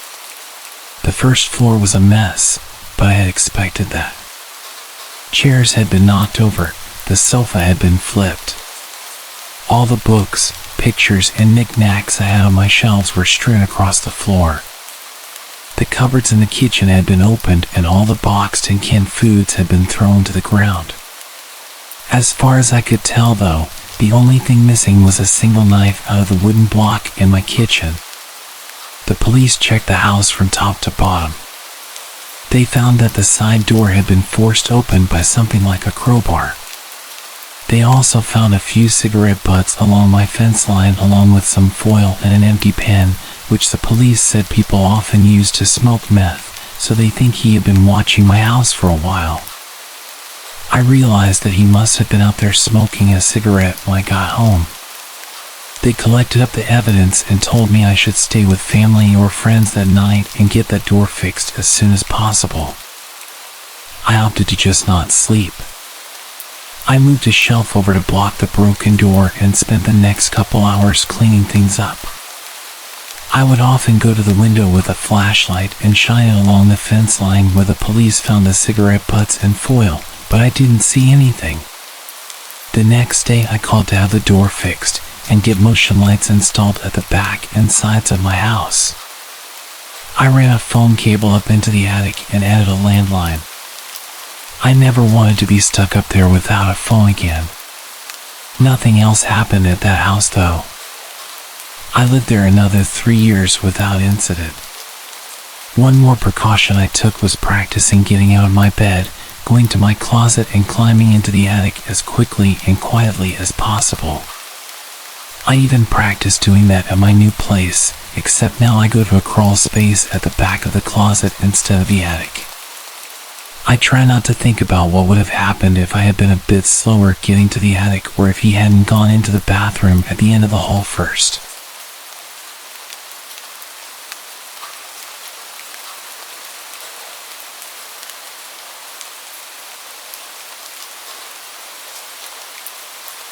The first floor was a mess, but I had expected that. Chairs had been knocked over, the sofa had been flipped. All the books, pictures, and knickknacks I had on my shelves were strewn across the floor. The cupboards in the kitchen had been opened and all the boxed and canned foods had been thrown to the ground. As far as I could tell, though, the only thing missing was a single knife out of the wooden block in my kitchen. The police checked the house from top to bottom. They found that the side door had been forced open by something like a crowbar. They also found a few cigarette butts along my fence line, along with some foil and an empty pen, which the police said people often use to smoke meth, so they think he had been watching my house for a while. I realized that he must have been out there smoking a cigarette when I got home. They collected up the evidence and told me I should stay with family or friends that night and get that door fixed as soon as possible. I opted to just not sleep. I moved a shelf over to block the broken door and spent the next couple hours cleaning things up. I would often go to the window with a flashlight and shine it along the fence line where the police found the cigarette butts and foil, but I didn't see anything. The next day I called to have the door fixed and get motion lights installed at the back and sides of my house. I ran a phone cable up into the attic and added a landline. I never wanted to be stuck up there without a phone again. Nothing else happened at that house, though. I lived there another 3 years without incident. One more precaution I took was practicing getting out of my bed, going to my closet and climbing into the attic as quickly and quietly as possible. I even practiced doing that at my new place, except now I go to a crawl space at the back of the closet instead of the attic. I try not to think about what would have happened if I had been a bit slower getting to the attic, or if he hadn't gone into the bathroom at the end of the hall first.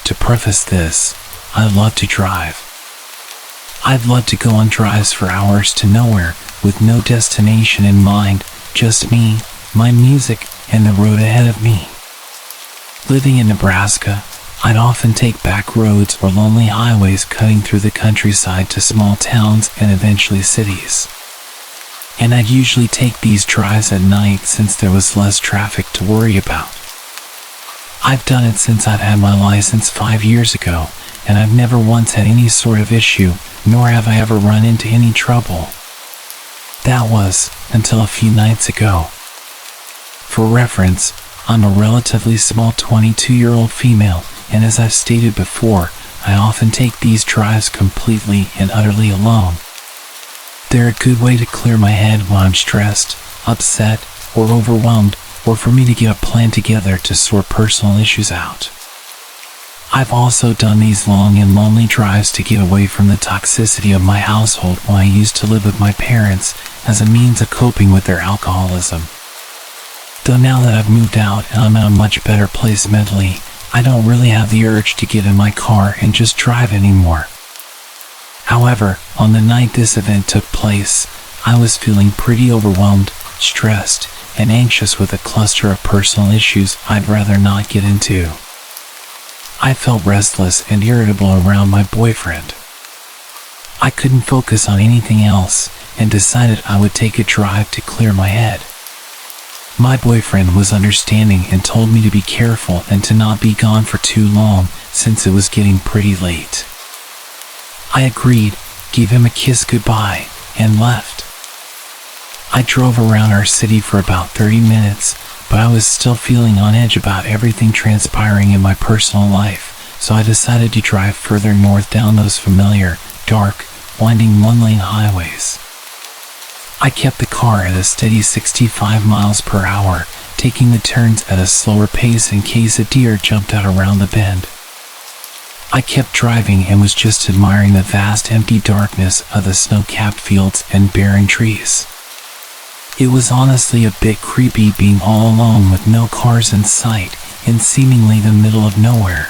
To preface this, I love to drive. I'd love to go on drives for hours to nowhere with no destination in mind, just me, my music, and the road ahead of me. Living in Nebraska, I'd often take back roads or lonely highways cutting through the countryside to small towns and eventually cities. And I'd usually take these drives at night since there was less traffic to worry about. I've done it since I've had my license 5 years ago, and I've never once had any sort of issue, nor have I ever run into any trouble. That was, until a few nights ago. For reference, I'm a relatively small 22-year-old female, and as I've stated before, I often take these drives completely and utterly alone. They're a good way to clear my head when I'm stressed, upset, or overwhelmed, or for me to get a plan together to sort personal issues out. I've also done these long and lonely drives to get away from the toxicity of my household when I used to live with my parents as a means of coping with their alcoholism. Though now that I've moved out and I'm in a much better place mentally, I don't really have the urge to get in my car and just drive anymore. However, on the night this event took place, I was feeling pretty overwhelmed, stressed, and anxious with a cluster of personal issues I'd rather not get into. I felt restless and irritable around my boyfriend. I couldn't focus on anything else and decided I would take a drive to clear my head. My boyfriend was understanding and told me to be careful and to not be gone for too long since it was getting pretty late. I agreed, gave him a kiss goodbye, and left. I drove around our city for about 30 minutes, but I was still feeling on edge about everything transpiring in my personal life, so I decided to drive further north down those familiar, dark, winding one-lane highways. I kept the car at a steady 65 miles per hour, taking the turns at a slower pace in case a deer jumped out around the bend. I kept driving and was just admiring the vast empty darkness of the snow-capped fields and barren trees. It was honestly a bit creepy being all alone with no cars in sight in seemingly the middle of nowhere.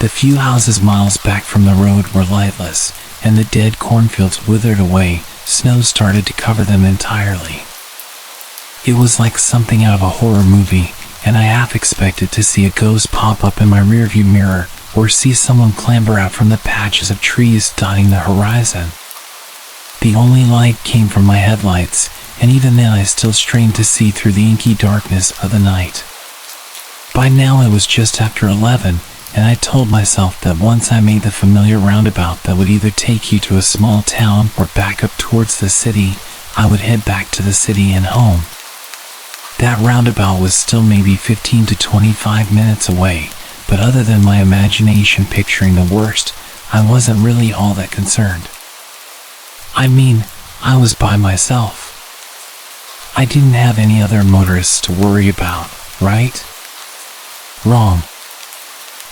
The few houses miles back from the road were lightless, and the dead cornfields withered away. Snow started to cover them entirely. It was like something out of a horror movie, and I half expected to see a ghost pop up in my rearview mirror or see someone clamber out from the patches of trees dotting the horizon. The only light came from my headlights, and even then I still strained to see through the inky darkness of the night. By now it was just after 11, and I told myself that once I made the familiar roundabout that would either take you to a small town or back up towards the city, I would head back to the city and home. That roundabout was still maybe 15 to 25 minutes away, but other than my imagination picturing the worst, I wasn't really all that concerned. I mean, I was by myself. I didn't have any other motorists to worry about, right? Wrong.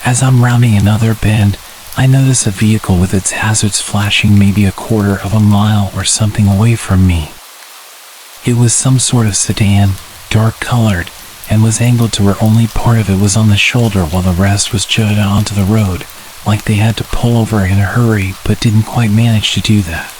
As I'm rounding another bend, I notice a vehicle with its hazards flashing maybe a quarter of a mile or something away from me. It was some sort of sedan, dark-colored, and was angled to where only part of it was on the shoulder while the rest was jutted onto the road, like they had to pull over in a hurry but didn't quite manage to do that.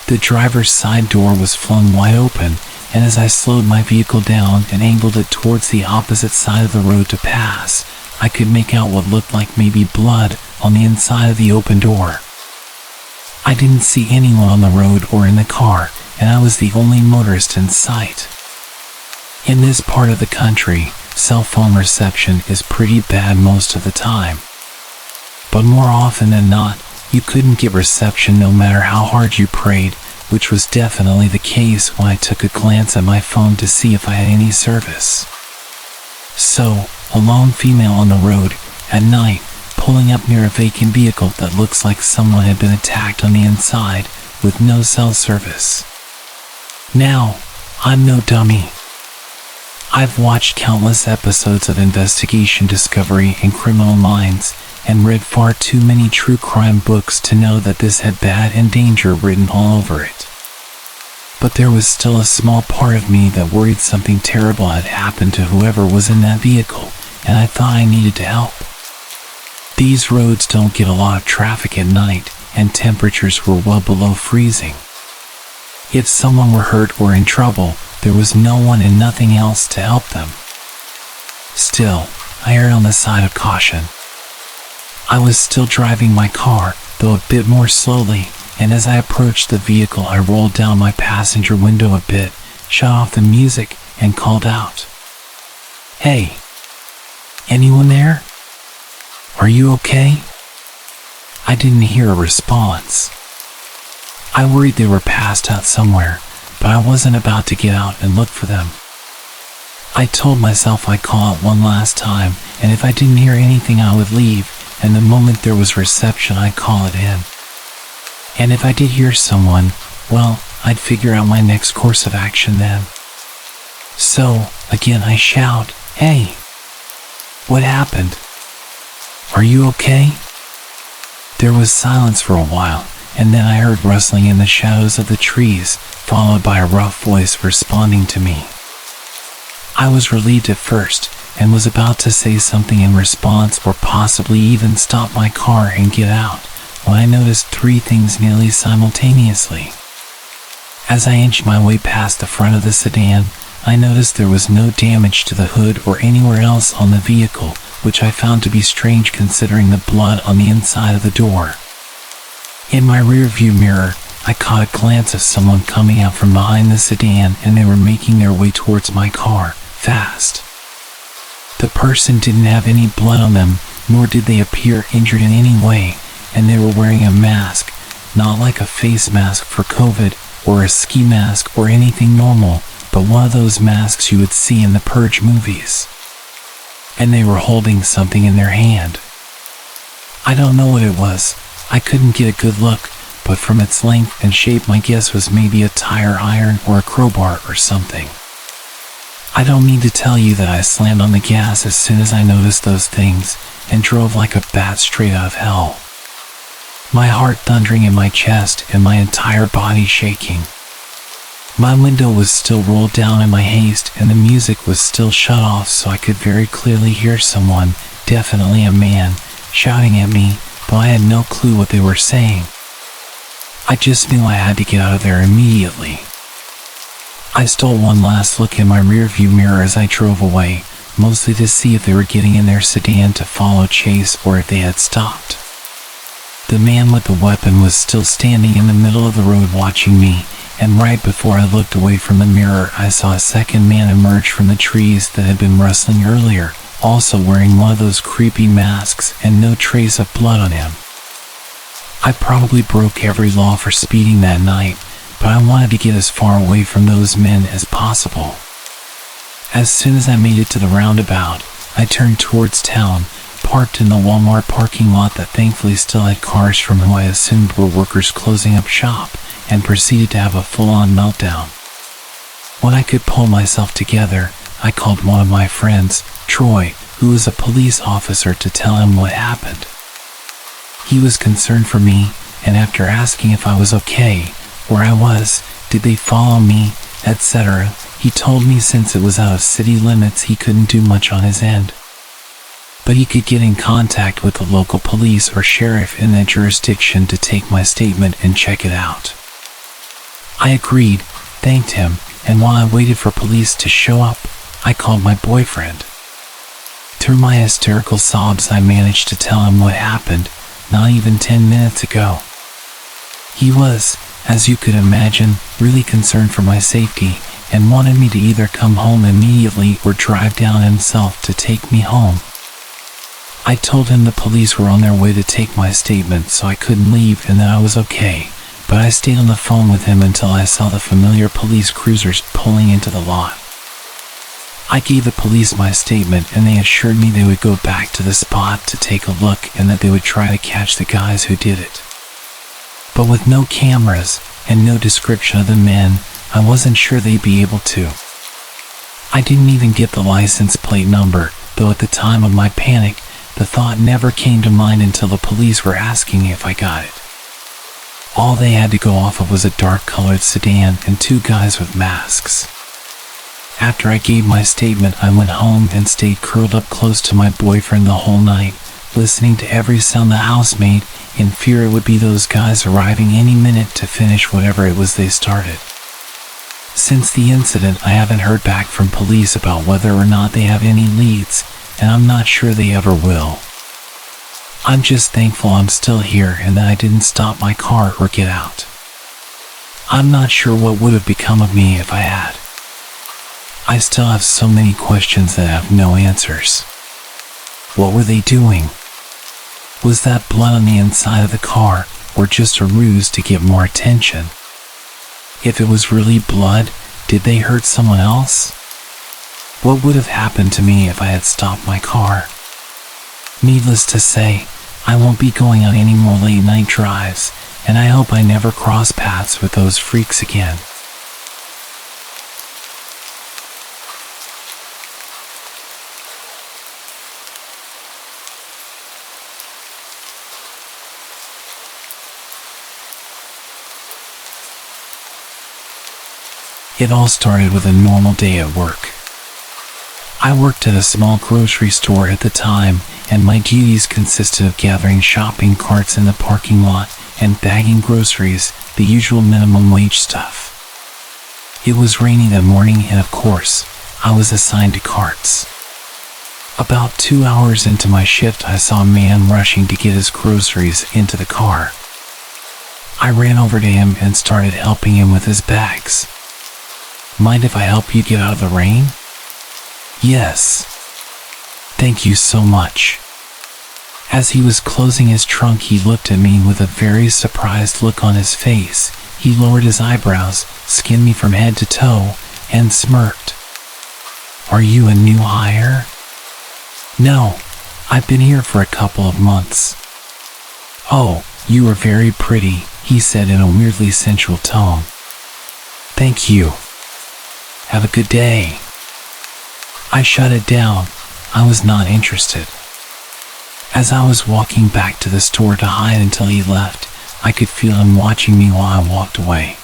The driver's side door was flung wide open, and as I slowed my vehicle down and angled it towards the opposite side of the road to pass, I could make out what looked like maybe blood on the inside of the open door. I didn't see anyone on the road or in the car, and I was the only motorist in sight. In this part of the country, cell phone reception is pretty bad most of the time. But more often than not, you couldn't get reception no matter how hard you prayed, which was definitely the case when I took a glance at my phone to see if I had any service. So, a lone female on the road, at night, pulling up near a vacant vehicle that looks like someone had been attacked on the inside with no cell service. Now, I'm no dummy. I've watched countless episodes of Investigation Discovery and Criminal Minds and read far too many true crime books to know that this had bad and danger written all over it. But there was still a small part of me that worried something terrible had happened to whoever was in that vehicle, and I thought I needed to help. These roads don't get a lot of traffic at night, and temperatures were well below freezing. If someone were hurt or in trouble, there was no one and nothing else to help them. Still, I erred on the side of caution. I was still driving my car, though a bit more slowly, and as I approached the vehicle I rolled down my passenger window a bit, shut off the music, and called out, "Hey, anyone there? Are you okay?" I didn't hear a response. I worried they were passed out somewhere, but I wasn't about to get out and look for them. I told myself I'd call it one last time, and if I didn't hear anything I would leave, and the moment there was reception I'd call it in. And if I did hear someone, well, I'd figure out my next course of action then. So, again I shout, "Hey! What happened? Are you okay?" There was silence for a while, and then I heard rustling in the shadows of the trees, followed by a rough voice responding to me. I was relieved at first, and was about to say something in response or possibly even stop my car and get out, when I noticed three things nearly simultaneously. As I inched my way past the front of the sedan, I noticed there was no damage to the hood or anywhere else on the vehicle, which I found to be strange considering the blood on the inside of the door. In my rearview mirror, I caught a glance of someone coming out from behind the sedan, and they were making their way towards my car, fast. The person didn't have any blood on them, nor did they appear injured in any way, and they were wearing a mask, not like a face mask for COVID or a ski mask or anything normal, but one of those masks you would see in the Purge movies. And they were holding something in their hand. I don't know what it was. I couldn't get a good look, but from its length and shape my guess was maybe a tire iron or a crowbar or something. I don't need to tell you that I slammed on the gas as soon as I noticed those things, and drove like a bat straight out of hell. My heart thundering in my chest and my entire body shaking. My window was still rolled down in my haste, and the music was still shut off, so I could very clearly hear someone, definitely a man, shouting at me, though I had no clue what they were saying. I just knew I had to get out of there immediately. I stole one last look in my rearview mirror as I drove away, mostly to see if they were getting in their sedan to follow chase or if they had stopped. The man with the weapon was still standing in the middle of the road watching me, and right before I looked away from the mirror I saw a second man emerge from the trees that had been rustling earlier, also wearing one of those creepy masks and no trace of blood on him. I probably broke every law for speeding that night, but I wanted to get as far away from those men as possible. As soon as I made it to the roundabout, I turned towards town, parked in the Walmart parking lot that thankfully still had cars from who I assumed were workers closing up shop, and proceeded to have a full-on meltdown. When I could pull myself together, I called one of my friends, Troy, who was a police officer, to tell him what happened. He was concerned for me, and after asking if I was okay, where I was, did they follow me, etc., he told me since it was out of city limits he couldn't do much on his end. But he could get in contact with the local police or sheriff in that jurisdiction to take my statement and check it out. I agreed, thanked him, and while I waited for police to show up, I called my boyfriend. Through my hysterical sobs I managed to tell him what happened, not even 10 minutes ago. He was, as you could imagine, really concerned for my safety, and wanted me to either come home immediately or drive down himself to take me home. I told him the police were on their way to take my statement, so I couldn't leave and that I was okay, but I stayed on the phone with him until I saw the familiar police cruisers pulling into the lot. I gave the police my statement and they assured me they would go back to the spot to take a look and that they would try to catch the guys who did it. But with no cameras and no description of the men, I wasn't sure they'd be able to. I didn't even get the license plate number, though at the time of my panic, the thought never came to mind until the police were asking me if I got it. All they had to go off of was a dark-colored sedan and two guys with masks. After I gave my statement, I went home and stayed curled up close to my boyfriend the whole night, listening to every sound the house made, in fear it would be those guys arriving any minute to finish whatever it was they started. Since the incident, I haven't heard back from police about whether or not they have any leads, and I'm not sure they ever will. I'm just thankful I'm still here and that I didn't stop my car or get out. I'm not sure what would have become of me if I had. I still have so many questions that have no answers. What were they doing? Was that blood on the inside of the car, or just a ruse to get more attention? If it was really blood, did they hurt someone else? What would have happened to me if I had stopped my car? Needless to say, I won't be going on any more late night drives, and I hope I never cross paths with those freaks again. It all started with a normal day at work. I worked at a small grocery store at the time, and my duties consisted of gathering shopping carts in the parking lot and bagging groceries, the usual minimum wage stuff. It was rainy that morning and of course, I was assigned to carts. About 2 hours into my shift, I saw a man rushing to get his groceries into the car. I ran over to him and started helping him with his bags. Mind if I help you get out of the rain? Yes. Thank you so much. As he was closing his trunk, he looked at me with a very surprised look on his face. He lowered his eyebrows, skinned me from head to toe, and smirked. Are you a new hire? No, I've been here for a couple of months. Oh, you are very pretty, he said in a weirdly sensual tone. Thank you. Have a good day. I shut it down. I was not interested. As I was walking back to the store to hide until he left, I could feel him watching me while I walked away.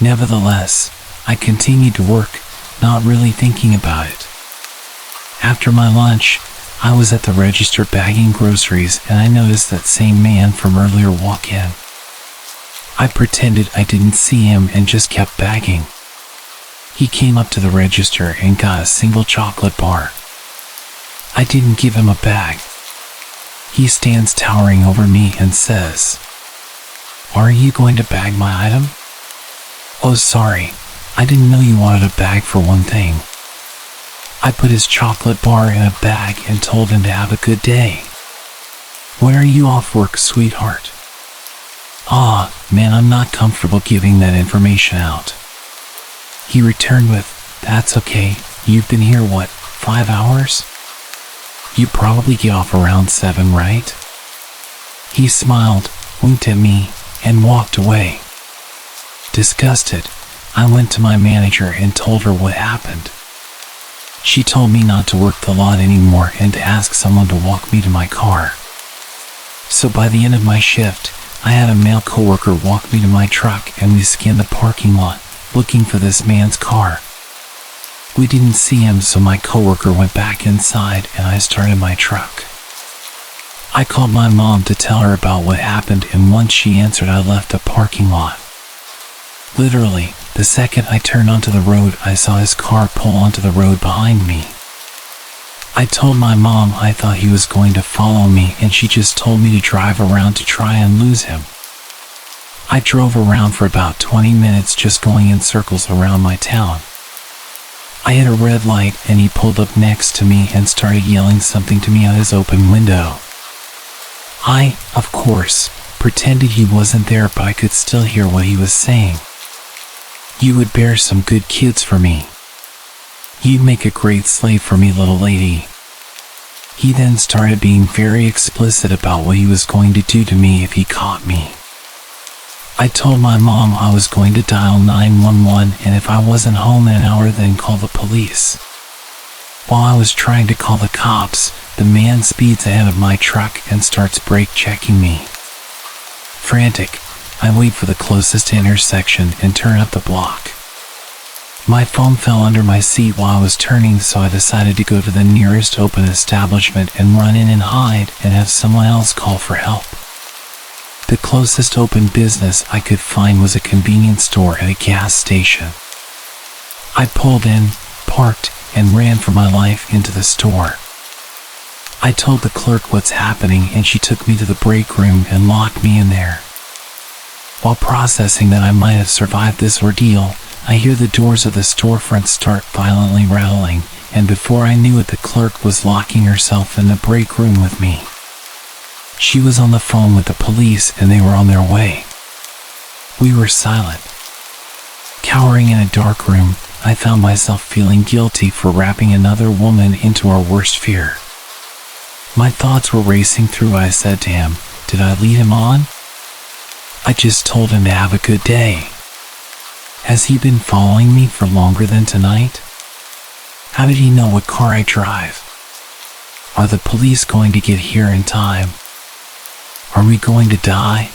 Nevertheless, I continued to work, not really thinking about it. After my lunch, I was at the register bagging groceries and I noticed that same man from earlier walk in. I pretended I didn't see him and just kept bagging. He came up to the register and got a single chocolate bar. I didn't give him a bag. He stands towering over me and says, "Are you going to bag my item?" "Oh, sorry, I didn't know you wanted a bag for one thing." I put his chocolate bar in a bag and told him to have a good day. "When are you off work, sweetheart?" "Ah, man, I'm not comfortable giving that information out." He returned with, "That's okay, you've been here what, 5 hours? You probably get off around 7, right?" He smiled, winked at me, and walked away. Disgusted, I went to my manager and told her what happened. She told me not to work the lot anymore and to ask someone to walk me to my car. So by the end of my shift, I had a male coworker walk me to my truck and we scanned the parking lot, looking for this man's car. We didn't see him, so my coworker went back inside and I started my truck. I called my mom to tell her about what happened, and once she answered, I left the parking lot. Literally, the second I turned onto the road, I saw his car pull onto the road behind me. I told my mom I thought he was going to follow me, and she just told me to drive around to try and lose him. I drove around for about 20 minutes just going in circles around my town. I hit a red light and he pulled up next to me and started yelling something to me out his open window. I, of course, pretended he wasn't there, but I could still hear what he was saying. "You would bear some good kids for me." "You'd make a great slave for me, little lady." He then started being very explicit about what he was going to do to me if he caught me. I told my mom I was going to dial 911, and if I wasn't home in an hour, then call the police. While I was trying to call the cops, the man speeds ahead of my truck and starts brake checking me. Frantic, I wait for the closest intersection and turn up the block. My phone fell under my seat while I was turning, so I decided to go to the nearest open establishment and run in and hide and have someone else call for help. The closest open business I could find was a convenience store at a gas station. I pulled in, parked, and ran for my life into the store. I told the clerk what's happening, and she took me to the break room and locked me in there. While processing that I might have survived this ordeal, I hear the doors of the storefront start violently rattling, and before I knew it, the clerk was locking herself in the break room with me. She was on the phone with the police, and they were on their way. We were silent. Cowering in a dark room, I found myself feeling guilty for wrapping another woman into our worst fear. My thoughts were racing through. I said to him, "Did I lead him on? I just told him to have a good day. Has he been following me for longer than tonight? How did he know what car I drive? Are the police going to get here in time? Are we going to die?"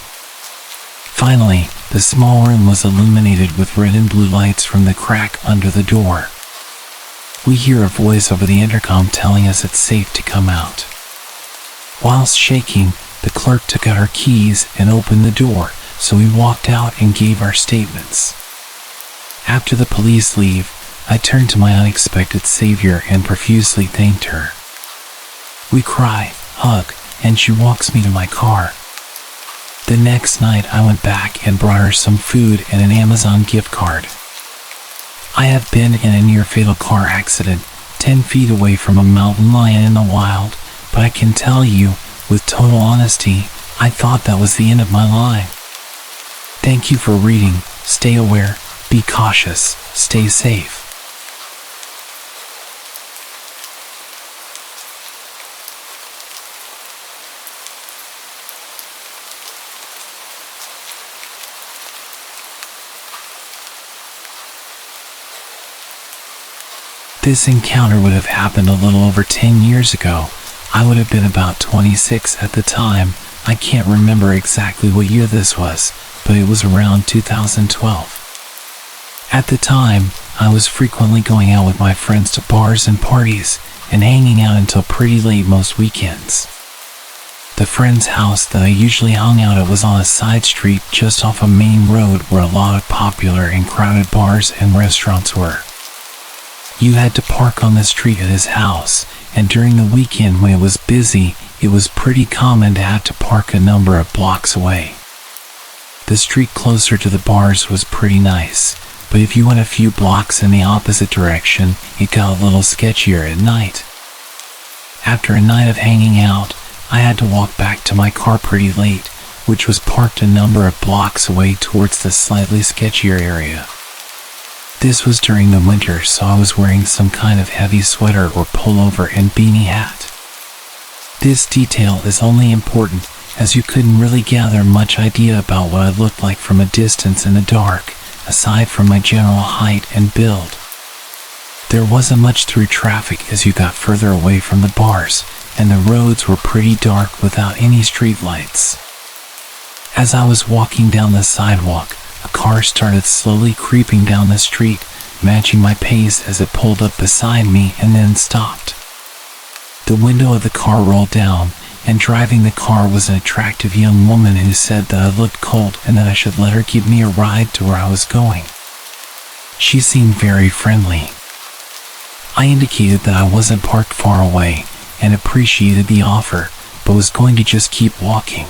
Finally, the small room was illuminated with red and blue lights from the crack under the door. We hear a voice over the intercom telling us it's safe to come out. Whilst shaking, the clerk took out her keys and opened the door, so we walked out and gave our statements. After the police leave, I turned to my unexpected savior and profusely thanked her. We cry, hug, and she walks me to my car. The next night I went back and brought her some food and an Amazon gift card. I have been in a near-fatal car accident 10 feet away from a mountain lion in the wild, but I can tell you, with total honesty, I thought that was the end of my line. Thank you for reading. Stay aware, be cautious, stay safe. This encounter would have happened a little over 10 years ago. I would have been about 26 at the time. I can't remember exactly what year this was, but it was around 2012. At the time, I was frequently going out with my friends to bars and parties, and hanging out until pretty late most weekends. The friend's house that I usually hung out at was on a side street just off a main road where a lot of popular and crowded bars and restaurants were. You had to park on the street at his house, and during the weekend when it was busy, it was pretty common to have to park a number of blocks away. The street closer to the bars was pretty nice, but if you went a few blocks in the opposite direction, it got a little sketchier at night. After a night of hanging out, I had to walk back to my car pretty late, which was parked a number of blocks away towards the slightly sketchier area. This was during the winter, so I was wearing some kind of heavy sweater or pullover and beanie hat. This detail is only important as you couldn't really gather much idea about what I looked like from a distance in the dark, aside from my general height and build. There wasn't much through traffic as you got further away from the bars, and the roads were pretty dark without any street lights. As I was walking down the sidewalk, a car started slowly creeping down the street, matching my pace as it pulled up beside me and then stopped. The window of the car rolled down, and driving the car was an attractive young woman who said that I looked cold and that I should let her give me a ride to where I was going. She seemed very friendly. I indicated that I wasn't parked far away and appreciated the offer, but was going to just keep walking.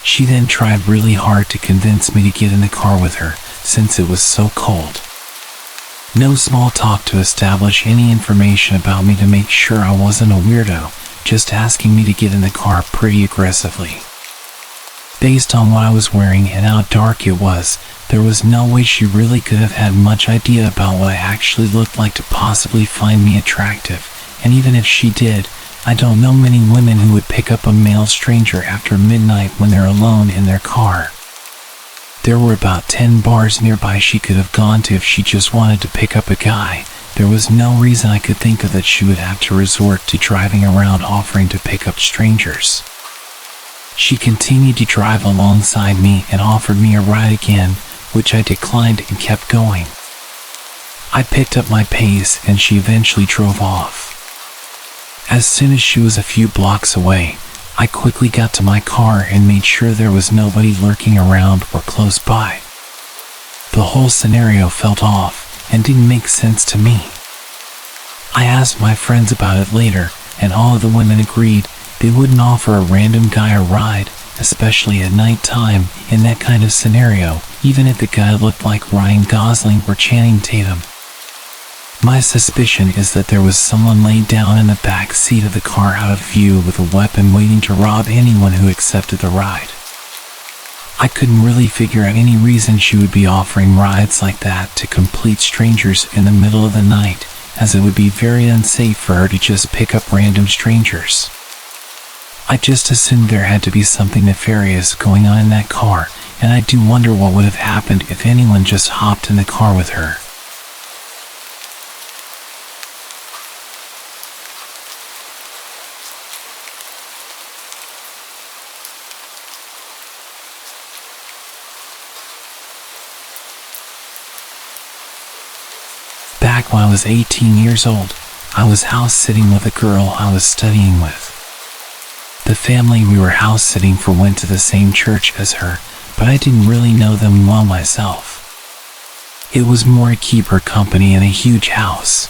She then tried really hard to convince me to get in the car with her, since it was so cold. No small talk to establish any information about me to make sure I wasn't a weirdo, just asking me to get in the car pretty aggressively. Based on what I was wearing and how dark it was, There was no way she really could have had much idea about what I actually looked like to possibly find me attractive, and even if she did, I don't know many women who would pick up a male stranger after midnight when they're alone in their car. There were about 10 bars nearby she could have gone to if she just wanted to pick up a guy. There was no reason I could think of that she would have to resort to driving around offering to pick up strangers. She continued to drive alongside me and offered me a ride again, which I declined and kept going. I picked up my pace and she eventually drove off. As soon as she was a few blocks away, I quickly got to my car and made sure there was nobody lurking around or close by. The whole scenario felt off and didn't make sense to me. I asked my friends about it later, and all of the women agreed they wouldn't offer a random guy a ride, especially at night time in that kind of scenario, even if the guy looked like Ryan Gosling or Channing Tatum. My suspicion is that there was someone laid down in the back seat of the car out of view with a weapon waiting to rob anyone who accepted the ride. I couldn't really figure out any reason she would be offering rides like that to complete strangers in the middle of the night, as it would be very unsafe for her to just pick up random strangers. I just assumed there had to be something nefarious going on in that car, and I do wonder what would have happened if anyone just hopped in the car with her. Back when I was 18 years old, I was house sitting with a girl I was studying with. The family we were house sitting for went to the same church as her, but I didn't really know them well myself. It was more to keep her company in a huge house.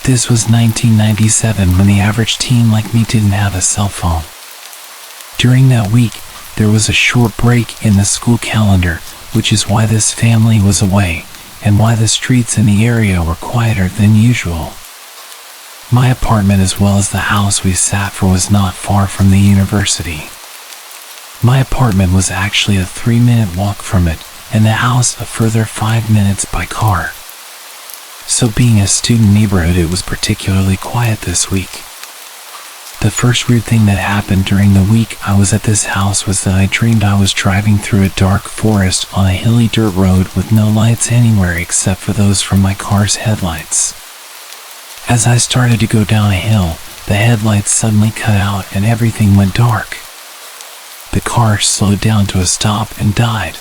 This was 1997 when the average teen like me didn't have a cell phone. During that week, there was a short break in the school calendar, which is why this family was away, and why the streets in the area were quieter than usual. My apartment as well as the house we sat for was not far from the university. My apartment was actually a 3-minute walk from it, and the house a further 5 minutes by car. So being a student neighborhood, it was particularly quiet this week. The first weird thing that happened during the week I was at this house was that I dreamed I was driving through a dark forest on a hilly dirt road with no lights anywhere except for those from my car's headlights. As I started to go down a hill, the headlights suddenly cut out and everything went dark. The car slowed down to a stop and died.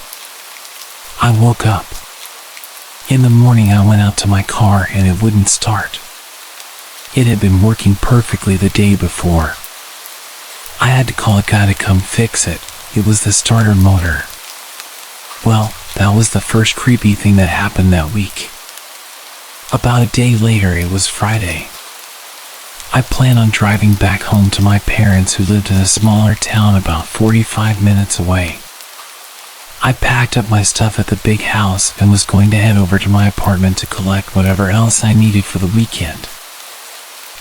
I woke up. In the morning I went out to my car and it wouldn't start. It had been working perfectly the day before. I had to call a guy to come fix it. It was the starter motor. Well, that was the first creepy thing that happened that week. About a day later, it was Friday. I planned on driving back home to my parents who lived in a smaller town about 45 minutes away. I packed up my stuff at the big house and was going to head over to my apartment to collect whatever else I needed for the weekend.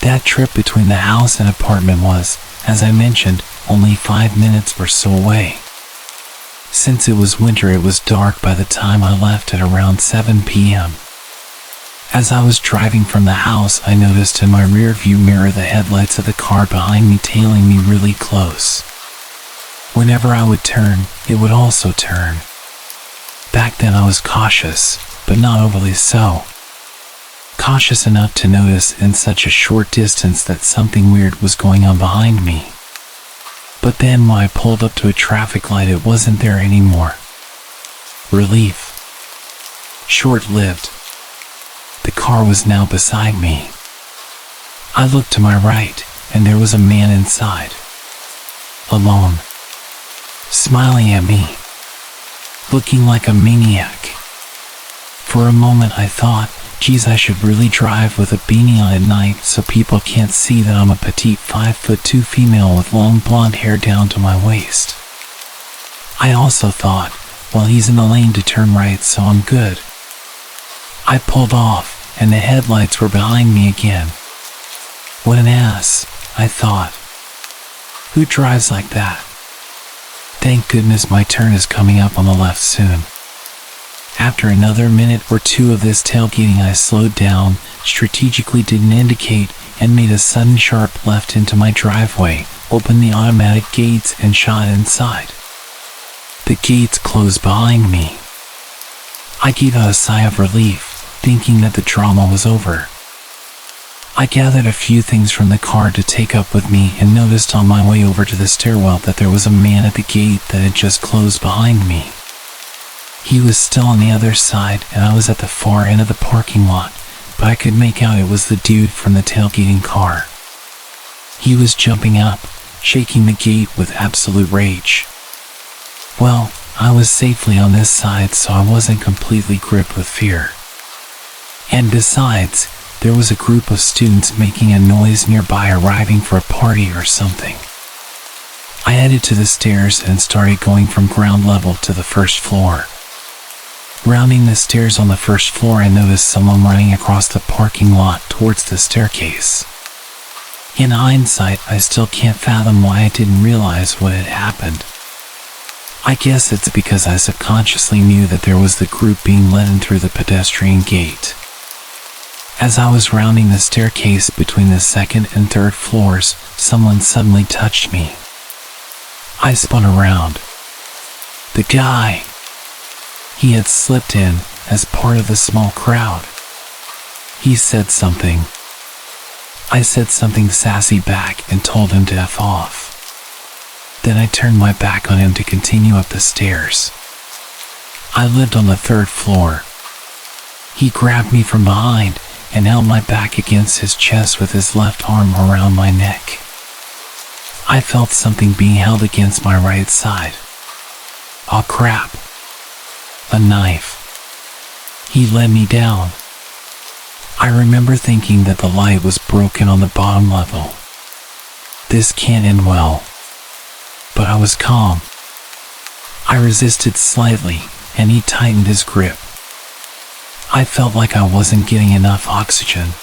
That trip between the house and apartment was, as I mentioned, only 5 minutes or so away. Since it was winter, it was dark by the time I left at around 7 p.m. As I was driving from the house, I noticed in my rear view mirror the headlights of the car behind me tailing me really close. Whenever I would turn, it would also turn. Back then I was cautious, but not overly so. Cautious enough to notice in such a short distance that something weird was going on behind me. But then when I pulled up to a traffic light, it wasn't there anymore. Relief. Short-lived. The car was now beside me. I looked to my right, and there was a man inside. Alone. Smiling at me. Looking like a maniac. For a moment I thought, geez, I should really drive with a beanie on at night so people can't see that I'm a petite 5'2" female with long blonde hair down to my waist. I also thought, well, he's in the lane to turn right, so I'm good. I pulled off, and the headlights were behind me again. What an ass, I thought. Who drives like that? Thank goodness my turn is coming up on the left soon. After another minute or two of this tailgating, I slowed down, strategically didn't indicate, and made a sudden sharp left into my driveway, opened the automatic gates and shot inside. The gates closed behind me. I gave out a sigh of relief, thinking that the drama was over. I gathered a few things from the car to take up with me and noticed on my way over to the stairwell that there was a man at the gate that had just closed behind me. He was still on the other side and I was at the far end of the parking lot, but I could make out it was the dude from the tailgating car. He was jumping up, shaking the gate with absolute rage. Well, I was safely on this side, so I wasn't completely gripped with fear. And besides, there was a group of students making a noise nearby, arriving for a party or something. I headed to the stairs and started going from ground level to the first floor. Rounding the stairs on the first floor, I noticed someone running across the parking lot towards the staircase. In hindsight, I still can't fathom why I didn't realize what had happened. I guess it's because I subconsciously knew that there was the group being led in through the pedestrian gate. As I was rounding the staircase between the second and third floors, someone suddenly touched me. I spun around. The guy. He had slipped in as part of the small crowd. He said something. I said something sassy back and told him to F off. Then I turned my back on him to continue up the stairs. I lived on the third floor. He grabbed me from behind and held my back against his chest with his left arm around my neck. I felt something being held against my right side. Oh crap. A knife. He led me down. I remember thinking that the light was broken on the bottom level. This can't end well. But I was calm. I resisted slightly, and he tightened his grip. I felt like I wasn't getting enough oxygen.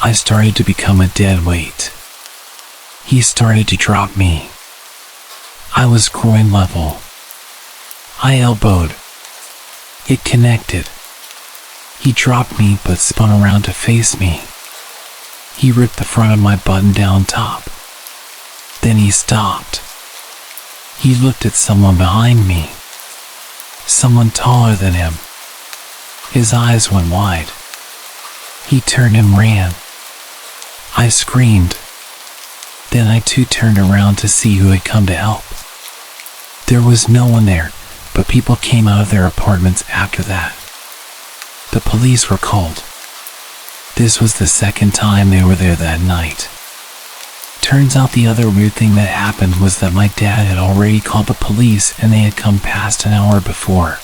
I started to become a dead weight. He started to drop me. I was groin level. I elbowed. It connected. He dropped me but spun around to face me. He ripped the front of my button-down top. Then he stopped. He looked at someone behind me. Someone taller than him. His eyes went wide. He turned and ran. I screamed. Then I too turned around to see who had come to help. There was no one there, but people came out of their apartments after that. The police were called. This was the second time they were there that night. Turns out the other weird thing that happened was that my dad had already called the police and they had come past an hour before.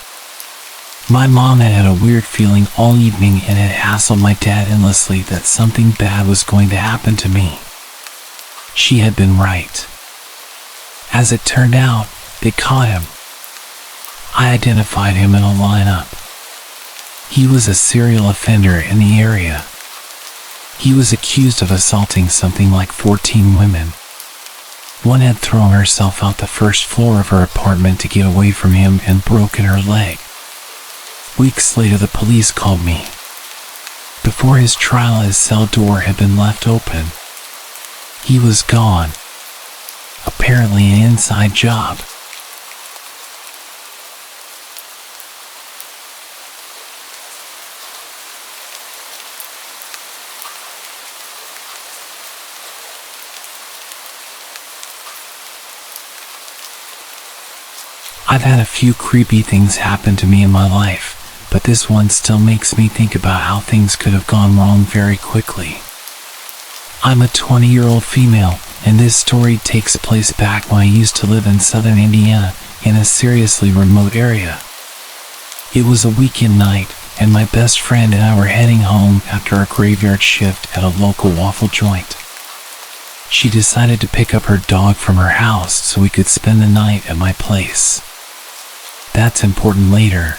My mom had had a weird feeling all evening and had hassled my dad endlessly that something bad was going to happen to me. She had been right. As it turned out, they caught him. I identified him in a lineup. He was a serial offender in the area. He was accused of assaulting something like 14 women. One had thrown herself out the first floor of her apartment to get away from him and broken her leg. Weeks later, the police called me. Before his trial, his cell door had been left open. He was gone. Apparently an inside job. I've had a few creepy things happen to me in my life, but this one still makes me think about how things could have gone wrong very quickly. I'm a 20-year-old female, and this story takes place back when I used to live in southern Indiana, in a seriously remote area. It was a weekend night, and my best friend and I were heading home after a graveyard shift at a local waffle joint. She decided to pick up her dog from her house so we could spend the night at my place. That's important later.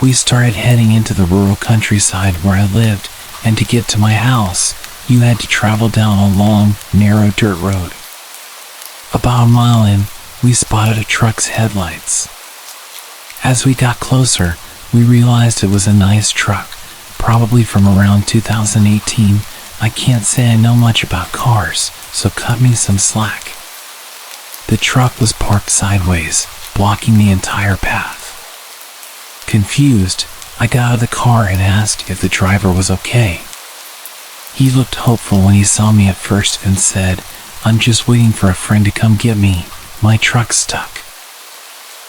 We started heading into the rural countryside where I lived, and to get to my house, you had to travel down a long, narrow dirt road. About a mile in, we spotted a truck's headlights. As we got closer, we realized it was a nice truck, probably from around 2018. I can't say I know much about cars, so cut me some slack. The truck was parked sideways, blocking the entire path. Confused, I got out of the car and asked if the driver was okay. He looked hopeful when he saw me at first and said, "I'm just waiting for a friend to come get me. My truck's stuck."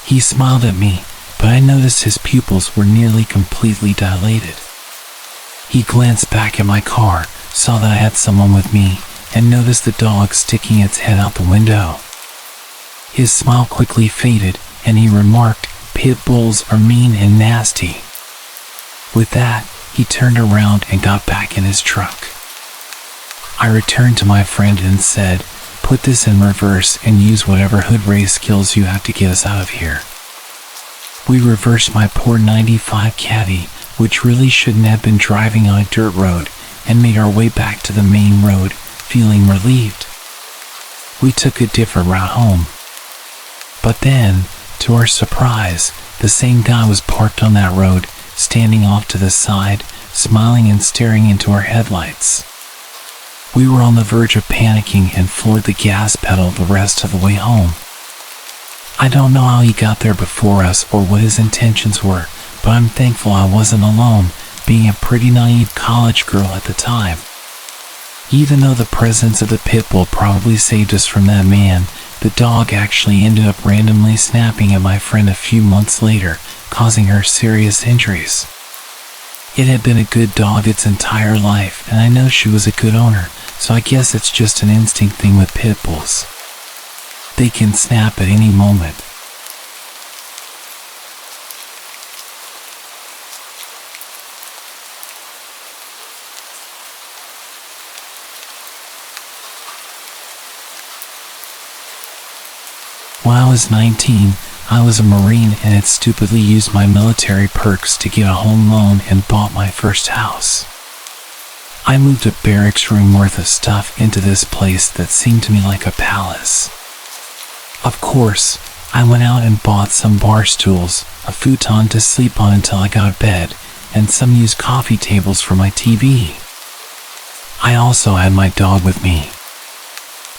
He smiled at me, but I noticed his pupils were nearly completely dilated. He glanced back at my car, saw that I had someone with me, and noticed the dog sticking its head out the window. His smile quickly faded, and he remarked, "Pit bulls are mean and nasty." With that, he turned around and got back in his truck. I returned to my friend and said, "Put this in reverse and use whatever hood race skills you have to get us out of here." We reversed my poor 95 Caddy, which really shouldn't have been driving on a dirt road, and made our way back to the main road, feeling relieved. We took a different route home. But then, to our surprise, the same guy was parked on that road, standing off to the side, smiling and staring into our headlights. We were on the verge of panicking and floored the gas pedal the rest of the way home. I don't know how he got there before us or what his intentions were, but I'm thankful I wasn't alone, being a pretty naive college girl at the time. Even though the presence of the pit bull probably saved us from that man, the dog actually ended up randomly snapping at my friend a few months later, causing her serious injuries. It had been a good dog its entire life, and I know she was a good owner, so I guess it's just an instinct thing with pit bulls. They can snap at any moment. When I was 19, I was a Marine and had stupidly used my military perks to get a home loan and bought my first house. I moved a barracks room worth of stuff into this place that seemed to me like a palace. Of course, I went out and bought some bar stools, a futon to sleep on until I got to bed, and some used coffee tables for my TV. I also had my dog with me.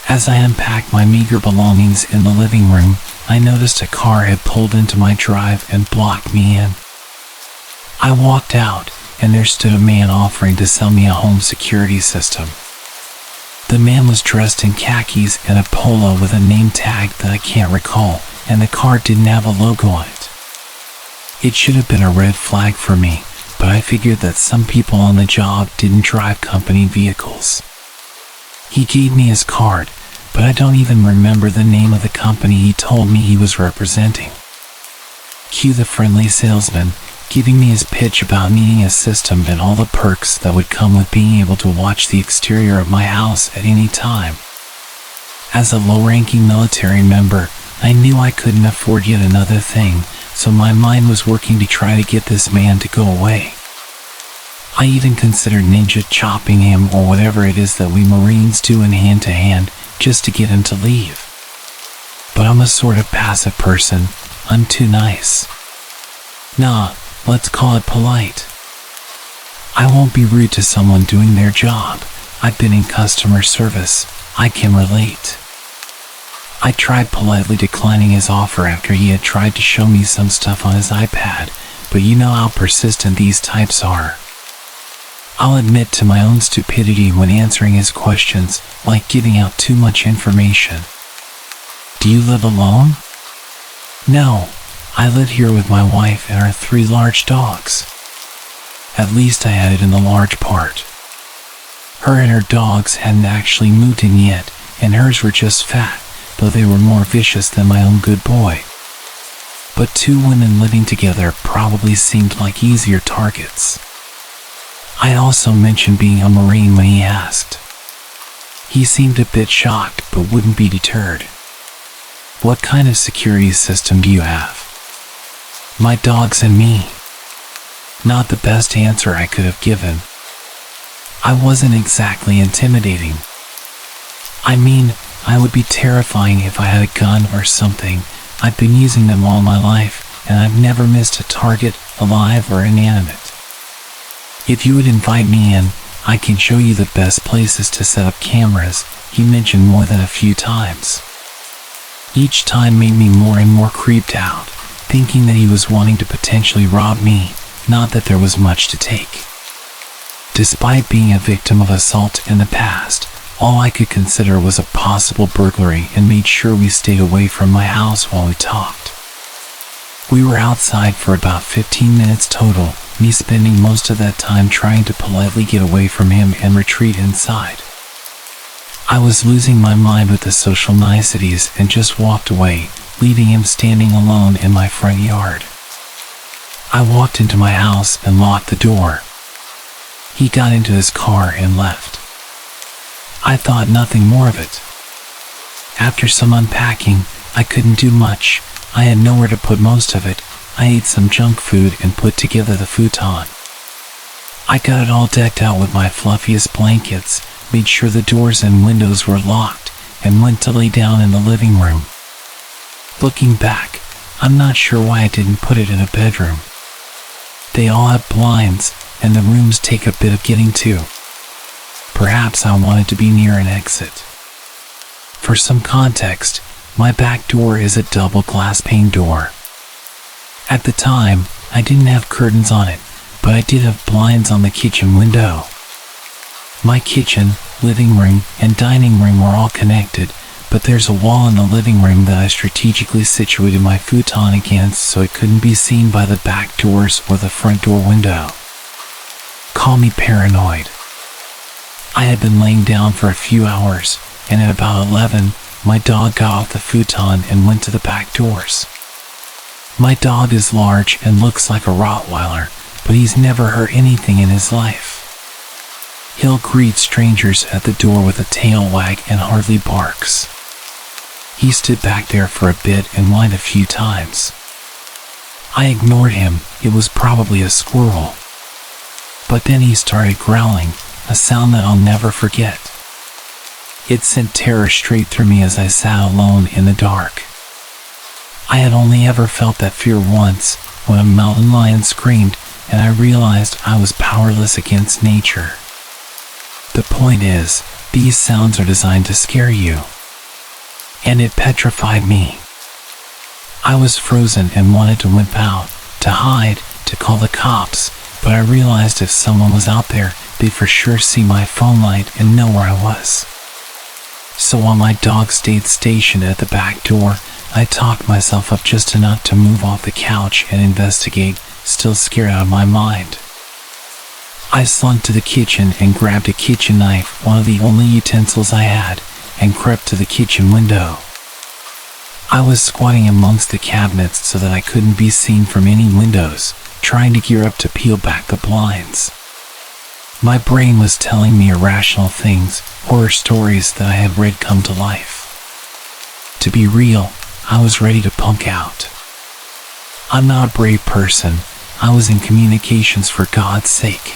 As I unpacked my meager belongings in the living room, I noticed a car had pulled into my drive and blocked me in. I walked out, and there stood a man offering to sell me a home security system. The man was dressed in khakis and a polo with a name tag that I can't recall, and the car didn't have a logo on it. It should have been a red flag for me, but I figured that some people on the job didn't drive company vehicles. He gave me his card, but I don't even remember the name of the company he told me he was representing. Cue the friendly salesman, giving me his pitch about needing a system and all the perks that would come with being able to watch the exterior of my house at any time. As a low-ranking military member, I knew I couldn't afford yet another thing, so my mind was working to try to get this man to go away. I even considered ninja chopping him or whatever it is that we Marines do in hand-to-hand just to get him to leave. But I'm a sort of passive person. I'm too nice. Nah, let's call it polite. I won't be rude to someone doing their job. I've been in customer service. I can relate. I tried politely declining his offer after he had tried to show me some stuff on his iPad, but you know how persistent these types are. I'll admit to my own stupidity when answering his questions, like giving out too much information. Do you live alone? No, I live here with my wife and our 3 large dogs. At least I had it in the large part. Her and her dogs hadn't actually moved in yet, and hers were just fat, though they were more vicious than my own good boy. But 2 women living together probably seemed like easier targets. I also mentioned being a Marine when he asked. He seemed a bit shocked, but wouldn't be deterred. What kind of security system do you have? My dogs and me. Not the best answer I could have given. I wasn't exactly intimidating. I mean, I would be terrifying if I had a gun or something. I've been using them all my life, and I've never missed a target, alive or inanimate. If you would invite me in, I can show you the best places to set up cameras, he mentioned more than a few times. Each time made me more and more creeped out, thinking that he was wanting to potentially rob me, not that there was much to take. Despite being a victim of assault in the past, all I could consider was a possible burglary and made sure we stayed away from my house while we talked. We were outside for about 15 minutes total, me spending most of that time trying to politely get away from him and retreat inside. I was losing my mind with the social niceties and just walked away, leaving him standing alone in my front yard. I walked into my house and locked the door. He got into his car and left. I thought nothing more of it. After some unpacking, I couldn't do much. I had nowhere to put most of it. I ate some junk food and put together the futon. I got it all decked out with my fluffiest blankets, made sure the doors and windows were locked, and went to lay down in the living room. Looking back, I'm not sure why I didn't put it in a bedroom. They all have blinds, and the rooms take a bit of getting to. Perhaps I wanted to be near an exit. For some context, my back door is a double glass pane door. At the time, I didn't have curtains on it, but I did have blinds on the kitchen window. My kitchen, living room, and dining room were all connected, but there's a wall in the living room that I strategically situated my futon against so it couldn't be seen by the back doors or the front door window. Call me paranoid. I had been laying down for a few hours, and at about 11, my dog got off the futon and went to the back doors. My dog is large and looks like a Rottweiler, but he's never hurt anything in his life. He'll greet strangers at the door with a tail wag and hardly barks. He stood back there for a bit and whined a few times. I ignored him, it was probably a squirrel. But then he started growling, a sound that I'll never forget. It sent terror straight through me as I sat alone in the dark. I had only ever felt that fear once, when a mountain lion screamed, and I realized I was powerless against nature. The point is, these sounds are designed to scare you. And it petrified me. I was frozen and wanted to limp out, to hide, to call the cops, but I realized if someone was out there, they'd for sure see my phone light and know where I was. So while my dog stayed stationed at the back door, I talked myself up just enough to move off the couch and investigate, still scared out of my mind. I slunk to the kitchen and grabbed a kitchen knife, one of the only utensils I had, and crept to the kitchen window. I was squatting amongst the cabinets so that I couldn't be seen from any windows, trying to gear up to peel back the blinds. My brain was telling me irrational things, horror stories that I had read come to life. To be real, I was ready to punk out. I'm not a brave person. I was in communications for God's sake.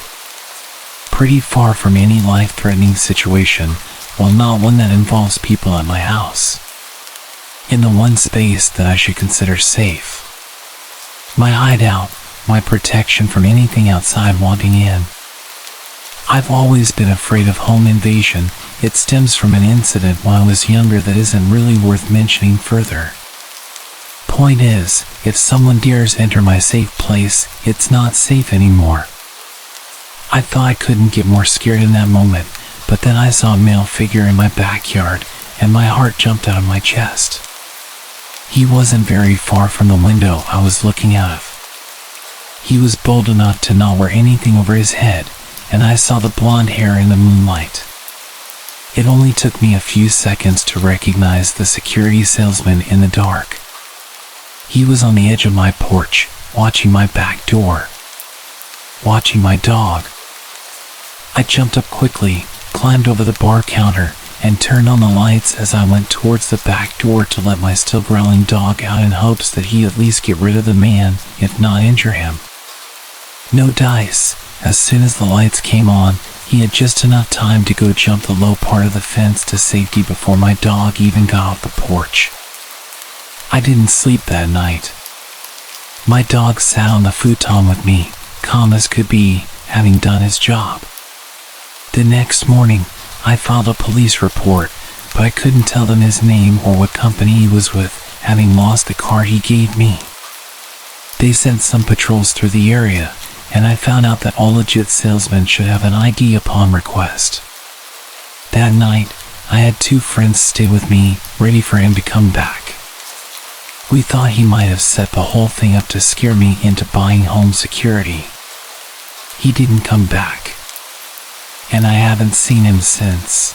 Pretty far from any life-threatening situation, while not one that involves people at my house. In the one space that I should consider safe. My hideout, my protection from anything outside wanting in. I've always been afraid of home invasion. It stems from an incident when I was younger that isn't really worth mentioning further. Point is, if someone dares enter my safe place, it's not safe anymore. I thought I couldn't get more scared in that moment, but then I saw a male figure in my backyard, and my heart jumped out of my chest. He wasn't very far from the window I was looking out of. He was bold enough to not wear anything over his head, and I saw the blonde hair in the moonlight. It only took me a few seconds to recognize the security salesman in the dark. He was on the edge of my porch, watching my back door. Watching my dog. I jumped up quickly, climbed over the bar counter, and turned on the lights as I went towards the back door to let my still growling dog out in hopes that he'd at least get rid of the man, if not injure him. No dice. As soon as the lights came on, he had just enough time to go jump the low part of the fence to safety before my dog even got off the porch. I didn't sleep that night. My dog sat on the futon with me, calm as could be, having done his job. The next morning, I filed a police report, but I couldn't tell them his name or what company he was with, having lost the car he gave me. They sent some patrols through the area, and I found out that all legit salesmen should have an ID upon request. That night, I had 2 friends stay with me, ready for him to come back. We thought he might have set the whole thing up to scare me into buying home security. He didn't come back, and I haven't seen him since.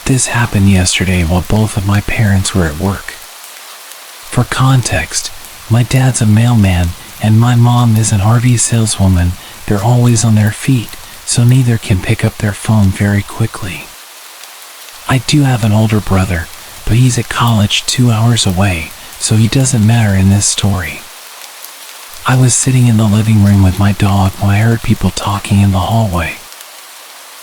This happened yesterday while both of my parents were at work. For context, my dad's a mailman and my mom is an RV saleswoman. They're always on their feet, so neither can pick up their phone very quickly. I do have an older brother, but he's at college 2 hours away, so he doesn't matter in this story. I was sitting in the living room with my dog when I heard people talking in the hallway.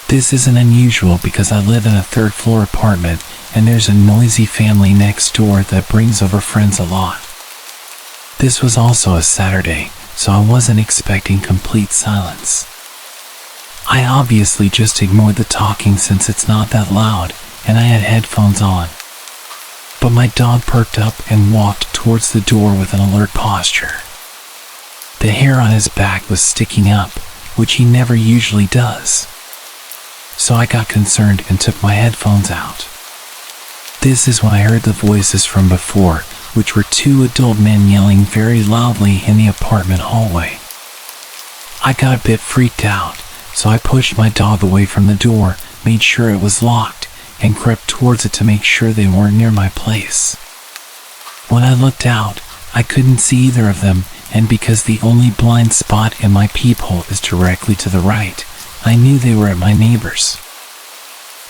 This isn't unusual because I live in a 3rd-floor apartment and there's a noisy family next door that brings over friends a lot. This was also a Saturday, so I wasn't expecting complete silence. I obviously just ignored the talking since it's not that loud and I had headphones on. But my dog perked up and walked towards the door with an alert posture. The hair on his back was sticking up, which he never usually does. So I got concerned and took my headphones out. This is when I heard the voices from before, which were 2 adult men yelling very loudly in the apartment hallway. I got a bit freaked out, so I pushed my dog away from the door, made sure it was locked, and crept towards it to make sure they weren't near my place. When I looked out, I couldn't see either of them, and because the only blind spot in my peephole is directly to the right, I knew they were at my neighbor's.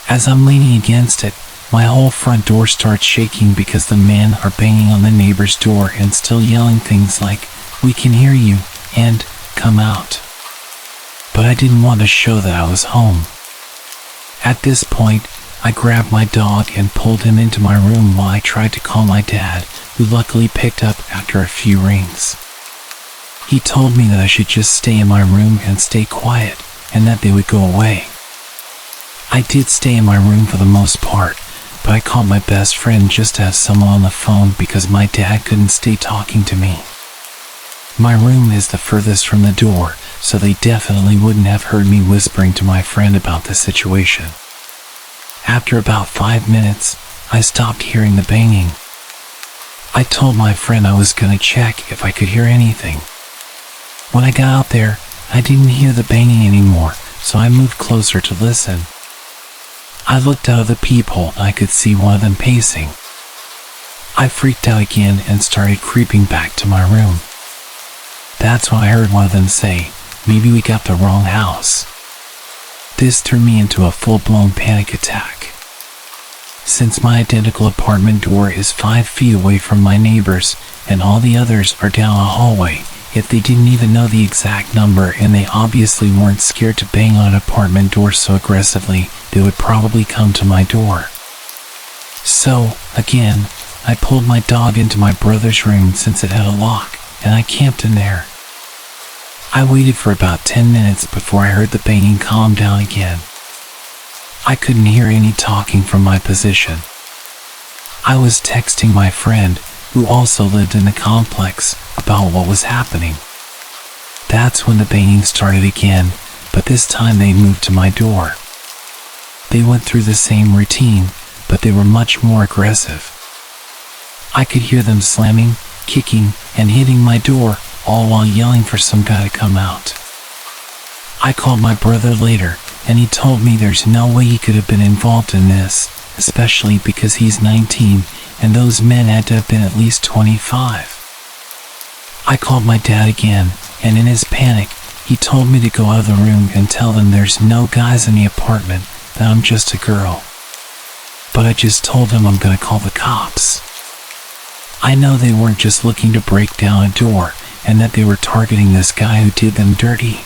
As I'm leaning against it, my whole front door starts shaking because the men are banging on the neighbor's door and still yelling things like, "We can hear you," and "Come out." But I didn't want to show that I was home. At this point, I grabbed my dog and pulled him into my room while I tried to call my dad, who luckily picked up after a few rings. He told me that I should just stay in my room and stay quiet, and that they would go away. I did stay in my room for the most part, but I called my best friend just to have someone on the phone because my dad couldn't stay talking to me. My room is the furthest from the door, so they definitely wouldn't have heard me whispering to my friend about the situation. After about 5 minutes, I stopped hearing the banging. I told my friend I was gonna check if I could hear anything. When I got out there, I didn't hear the banging anymore, so I moved closer to listen. I looked out of the peephole and I could see one of them pacing. I freaked out again and started creeping back to my room. That's when I heard one of them say, "Maybe we got the wrong house." This threw me into a full-blown panic attack. Since my identical apartment door is 5 feet away from my neighbor's and all the others are down a hallway, if they didn't even know the exact number and they obviously weren't scared to bang on an apartment door so aggressively, they would probably come to my door. So, again, I pulled my dog into my brother's room since it had a lock, and I camped in there. I waited for about 10 minutes before I heard the banging calm down again. I couldn't hear any talking from my position. I was texting my friend, who also lived in the complex, about what was happening. That's when the banging started again, but this time they moved to my door. They went through the same routine, but they were much more aggressive. I could hear them slamming, kicking, and hitting my door, all while yelling for some guy to come out. I called my brother later, and he told me there's no way he could have been involved in this, especially because he's 19, and those men had to have been at least 25. I called my dad again, and in his panic, he told me to go out of the room and tell them there's no guys in the apartment, that I'm just a girl. But I just told him I'm gonna call the cops. I know they weren't just looking to break down a door, and that they were targeting this guy who did them dirty.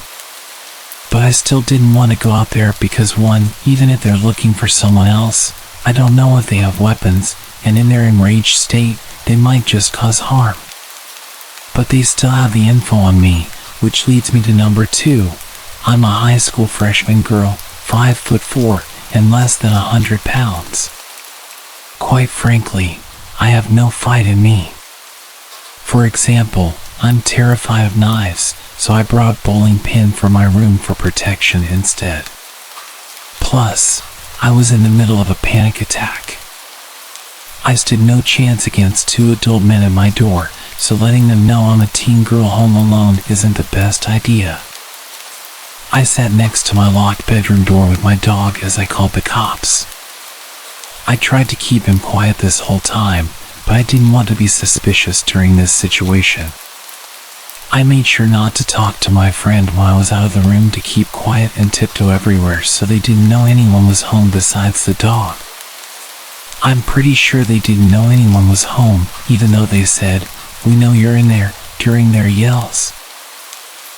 But I still didn't want to go out there because one, even if they're looking for someone else, I don't know if they have weapons, and in their enraged state, they might just cause harm. But they still have the info on me, which leads me to number 2. I'm a high school freshman girl, 5'4", and less than 100 pounds. Quite frankly, I have no fight in me. For example, I'm terrified of knives, so I brought a bowling pin from my room for protection instead. Plus, I was in the middle of a panic attack. I stood no chance against 2 adult men at my door, so letting them know I'm a teen girl home alone isn't the best idea. I sat next to my locked bedroom door with my dog as I called the cops. I tried to keep him quiet this whole time, but I didn't want to be suspicious during this situation. I made sure not to talk to my friend while I was out of the room to keep quiet and tiptoe everywhere so they didn't know anyone was home besides the dog. I'm pretty sure they didn't know anyone was home, even though they said, "We know you're in there," during their yells.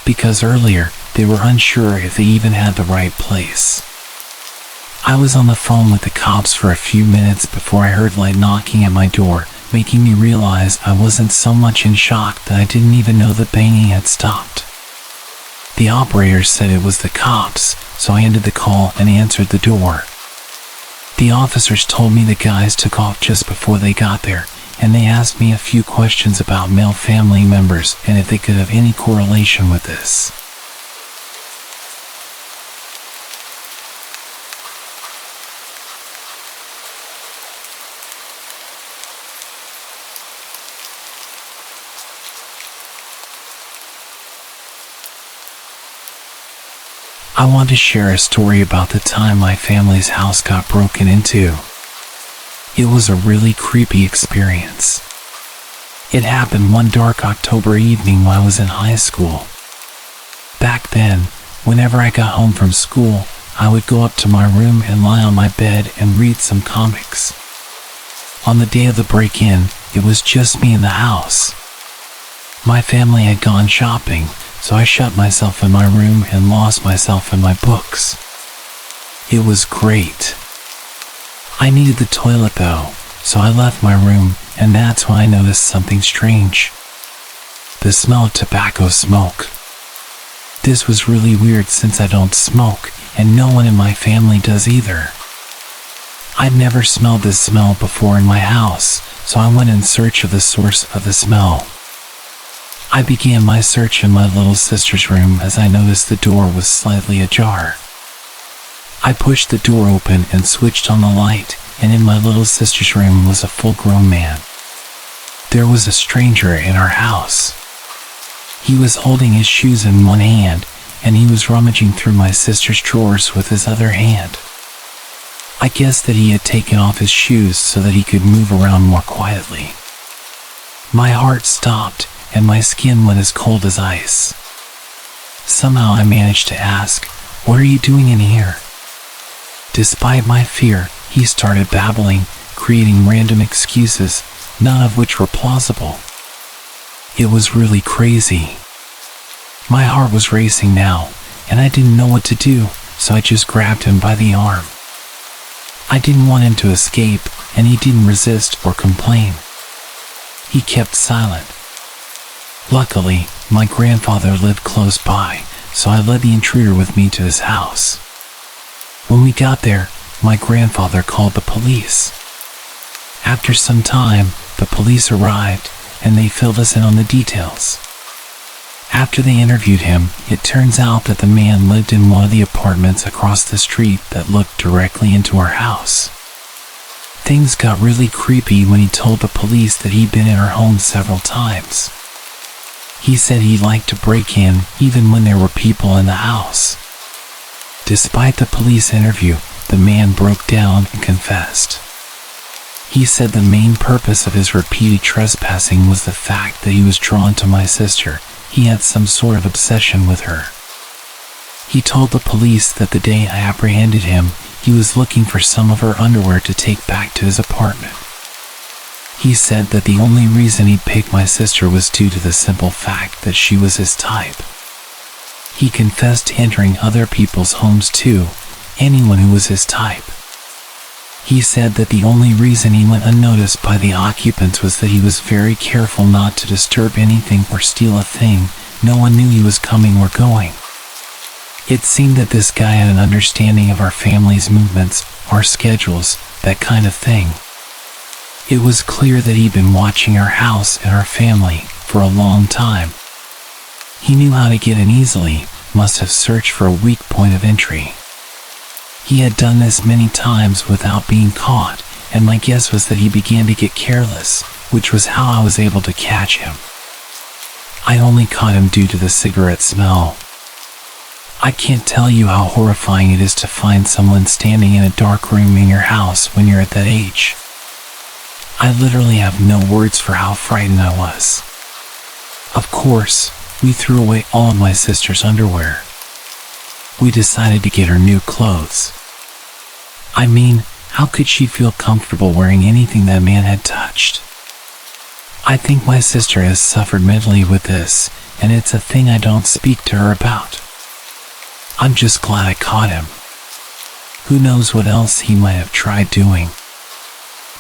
Because earlier, they were unsure if they even had the right place. I was on the phone with the cops for a few minutes before I heard light knocking at my door, making me realize I wasn't so much in shock that I didn't even know the banging had stopped. The operator said it was the cops, so I ended the call and answered the door. The officers told me the guys took off just before they got there, and they asked me a few questions about male family members and if they could have any correlation with this. I want to share a story about the time my family's house got broken into. It was a really creepy experience. It happened one dark October evening while I was in high school. Back then, whenever I got home from school, I would go up to my room and lie on my bed and read some comics. On the day of the break-in, it was just me in the house. My family had gone shopping, so I shut myself in my room and lost myself in my books. It was great. I needed the toilet though, so I left my room, and that's when I noticed something strange. The smell of tobacco smoke. This was really weird since I don't smoke, and no one in my family does either. I'd never smelled this smell before in my house, so I went in search of the source of the smell. I began my search in my little sister's room as I noticed the door was slightly ajar. I pushed the door open and switched on the light, and in my little sister's room was a full-grown man. There was a stranger in our house. He was holding his shoes in one hand, and he was rummaging through my sister's drawers with his other hand. I guessed that he had taken off his shoes so that he could move around more quietly. My heart stopped, and my skin went as cold as ice. Somehow I managed to ask, "What are you doing in here?" Despite my fear, he started babbling, creating random excuses, none of which were plausible. It was really crazy. My heart was racing now, and I didn't know what to do, so I just grabbed him by the arm. I didn't want him to escape, and he didn't resist or complain. He kept silent. Luckily, my grandfather lived close by, so I led the intruder with me to his house. When we got there, my grandfather called the police. After some time, the police arrived, and they filled us in on the details. After they interviewed him, it turns out that the man lived in one of the apartments across the street that looked directly into our house. Things got really creepy when he told the police that he'd been in our home several times. He said he liked to break in even when there were people in the house. Despite the police interview, the man broke down and confessed. He said the main purpose of his repeated trespassing was the fact that he was drawn to my sister. He had some sort of obsession with her. He told the police that the day I apprehended him, he was looking for some of her underwear to take back to his apartment. He said that the only reason he picked my sister was due to the simple fact that she was his type. He confessed to entering other people's homes too, anyone who was his type. He said that the only reason he went unnoticed by the occupants was that he was very careful not to disturb anything or steal a thing. No one knew he was coming or going. It seemed that this guy had an understanding of our family's movements, our schedules, that kind of thing. It was clear that he'd been watching our house and our family for a long time. He knew how to get in easily, must have searched for a weak point of entry. He had done this many times without being caught, and my guess was that he began to get careless, which was how I was able to catch him. I only caught him due to the cigarette smell. I can't tell you how horrifying it is to find someone standing in a dark room in your house when you're at that age. I literally have no words for how frightened I was. Of course, we threw away all of my sister's underwear. We decided to get her new clothes. I mean, how could she feel comfortable wearing anything that man had touched? I think my sister has suffered mentally with this, and it's a thing I don't speak to her about. I'm just glad I caught him. Who knows what else he might have tried doing.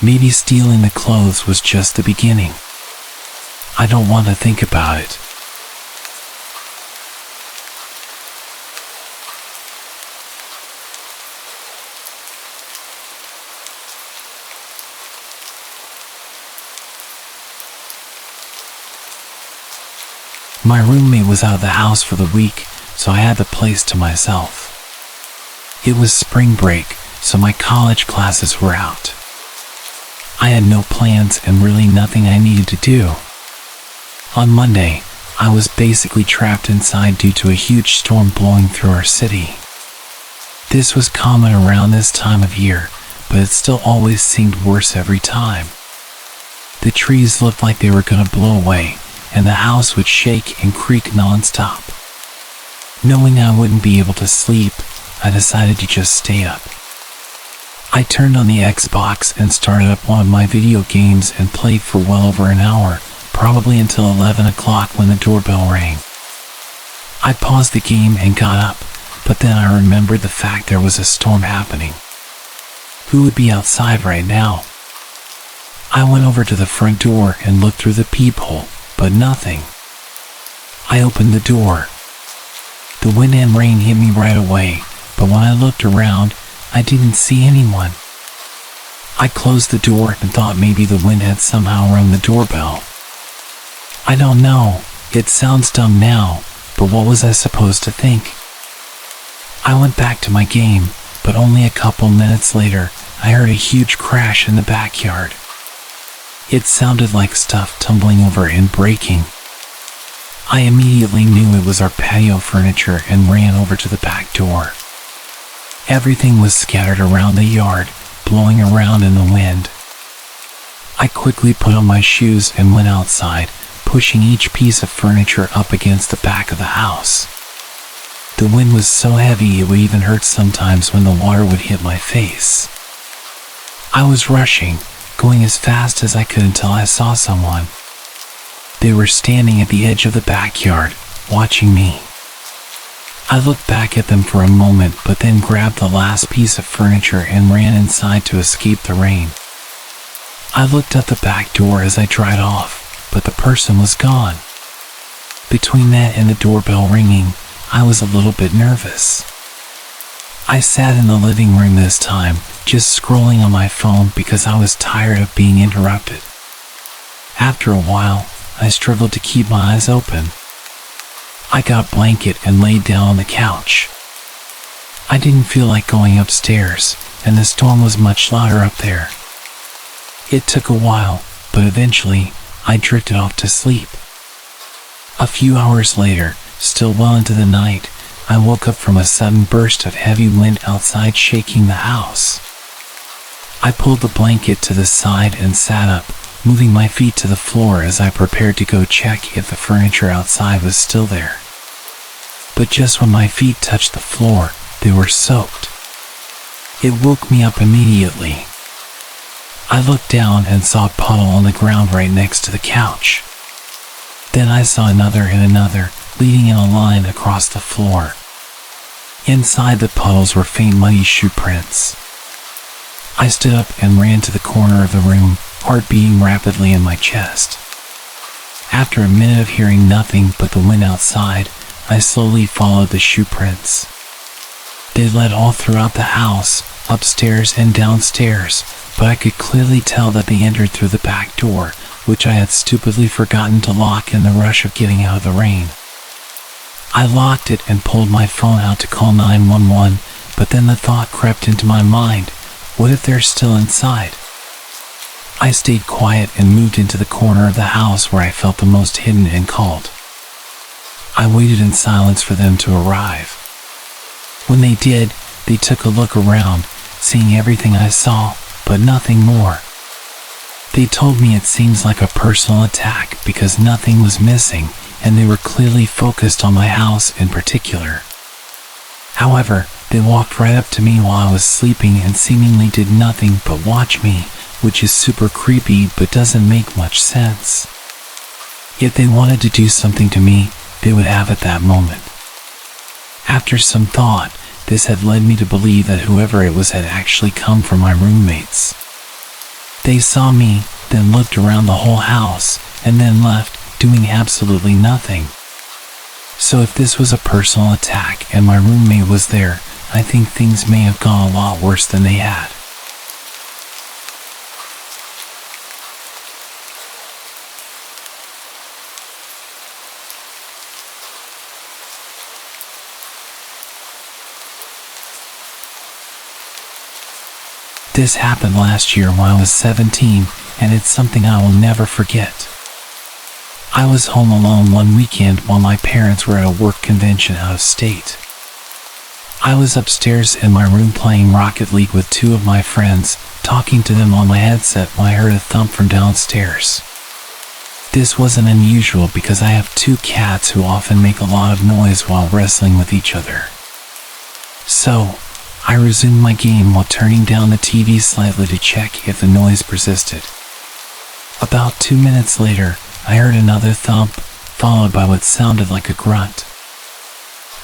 Maybe stealing the clothes was just the beginning. I don't want to think about it. My roommate was out of the house for the week, so I had the place to myself. It was spring break, so my college classes were out. I had no plans and really nothing I needed to do. On Monday, I was basically trapped inside due to a huge storm blowing through our city. This was common around this time of year, but it still always seemed worse every time. The trees looked like they were going to blow away, and the house would shake and creak non-stop. Knowing I wouldn't be able to sleep, I decided to just stay up. I turned on the Xbox and started up one of my video games and played for well over an hour, probably until 11 o'clock when the doorbell rang. I paused the game and got up, but then I remembered the fact there was a storm happening. Who would be outside right now? I went over to the front door and looked through the peephole, but nothing. I opened the door. The wind and rain hit me right away, but when I looked around, I didn't see anyone. I closed the door and thought maybe the wind had somehow rung the doorbell. I don't know, it sounds dumb now, but what was I supposed to think? I went back to my game, but only a couple minutes later, I heard a huge crash in the backyard. It sounded like stuff tumbling over and breaking. I immediately knew it was our patio furniture and ran over to the back door. Everything was scattered around the yard, blowing around in the wind. I quickly put on my shoes and went outside, pushing each piece of furniture up against the back of the house. The wind was so heavy it would even hurt sometimes when the water would hit my face. I was rushing, going as fast as I could until I saw someone. They were standing at the edge of the backyard, watching me. I looked back at them for a moment, but then grabbed the last piece of furniture and ran inside to escape the rain. I looked at the back door as I dried off, but the person was gone. Between that and the doorbell ringing, I was a little bit nervous. I sat in the living room this time, just scrolling on my phone because I was tired of being interrupted. After a while, I struggled to keep my eyes open. I got a blanket and laid down on the couch. I didn't feel like going upstairs, and the storm was much louder up there. It took a while, but eventually, I drifted off to sleep. A few hours later, still well into the night, I woke up from a sudden burst of heavy wind outside shaking the house. I pulled the blanket to the side and sat up, moving my feet to the floor as I prepared to go check if the furniture outside was still there. But just when my feet touched the floor, they were soaked. It woke me up immediately. I looked down and saw a puddle on the ground right next to the couch. Then I saw another and another, leading in a line across the floor. Inside the puddles were faint muddy shoe prints. I stood up and ran to the corner of the room, heart beating rapidly in my chest. After a minute of hearing nothing but the wind outside, I slowly followed the shoe prints. They led all throughout the house, upstairs and downstairs, but I could clearly tell that they entered through the back door, which I had stupidly forgotten to lock in the rush of getting out of the rain. I locked it and pulled my phone out to call 911, but then the thought crept into my mind, what if they're still inside? I stayed quiet and moved into the corner of the house where I felt the most hidden and called. I waited in silence for them to arrive. When they did, they took a look around, seeing everything I saw, but nothing more. They told me it seems like a personal attack because nothing was missing, and they were clearly focused on my house in particular. However, they walked right up to me while I was sleeping and seemingly did nothing but watch me, which is super creepy but doesn't make much sense. If they wanted to do something to me, they would have at that moment. After some thought, this had led me to believe that whoever it was had actually come from my roommates. They saw me, then looked around the whole house, and then left, doing absolutely nothing. So if this was a personal attack and my roommate was there, I think things may have gone a lot worse than they had. This happened last year when I was 17, and it's something I will never forget. I was home alone one weekend while my parents were at a work convention out of state. I was upstairs in my room playing Rocket League with two of my friends, talking to them on my headset when I heard a thump from downstairs. This wasn't unusual because I have two cats who often make a lot of noise while wrestling with each other. So, I resumed my game while turning down the TV slightly to check if the noise persisted. About 2 minutes later, I heard another thump, followed by what sounded like a grunt.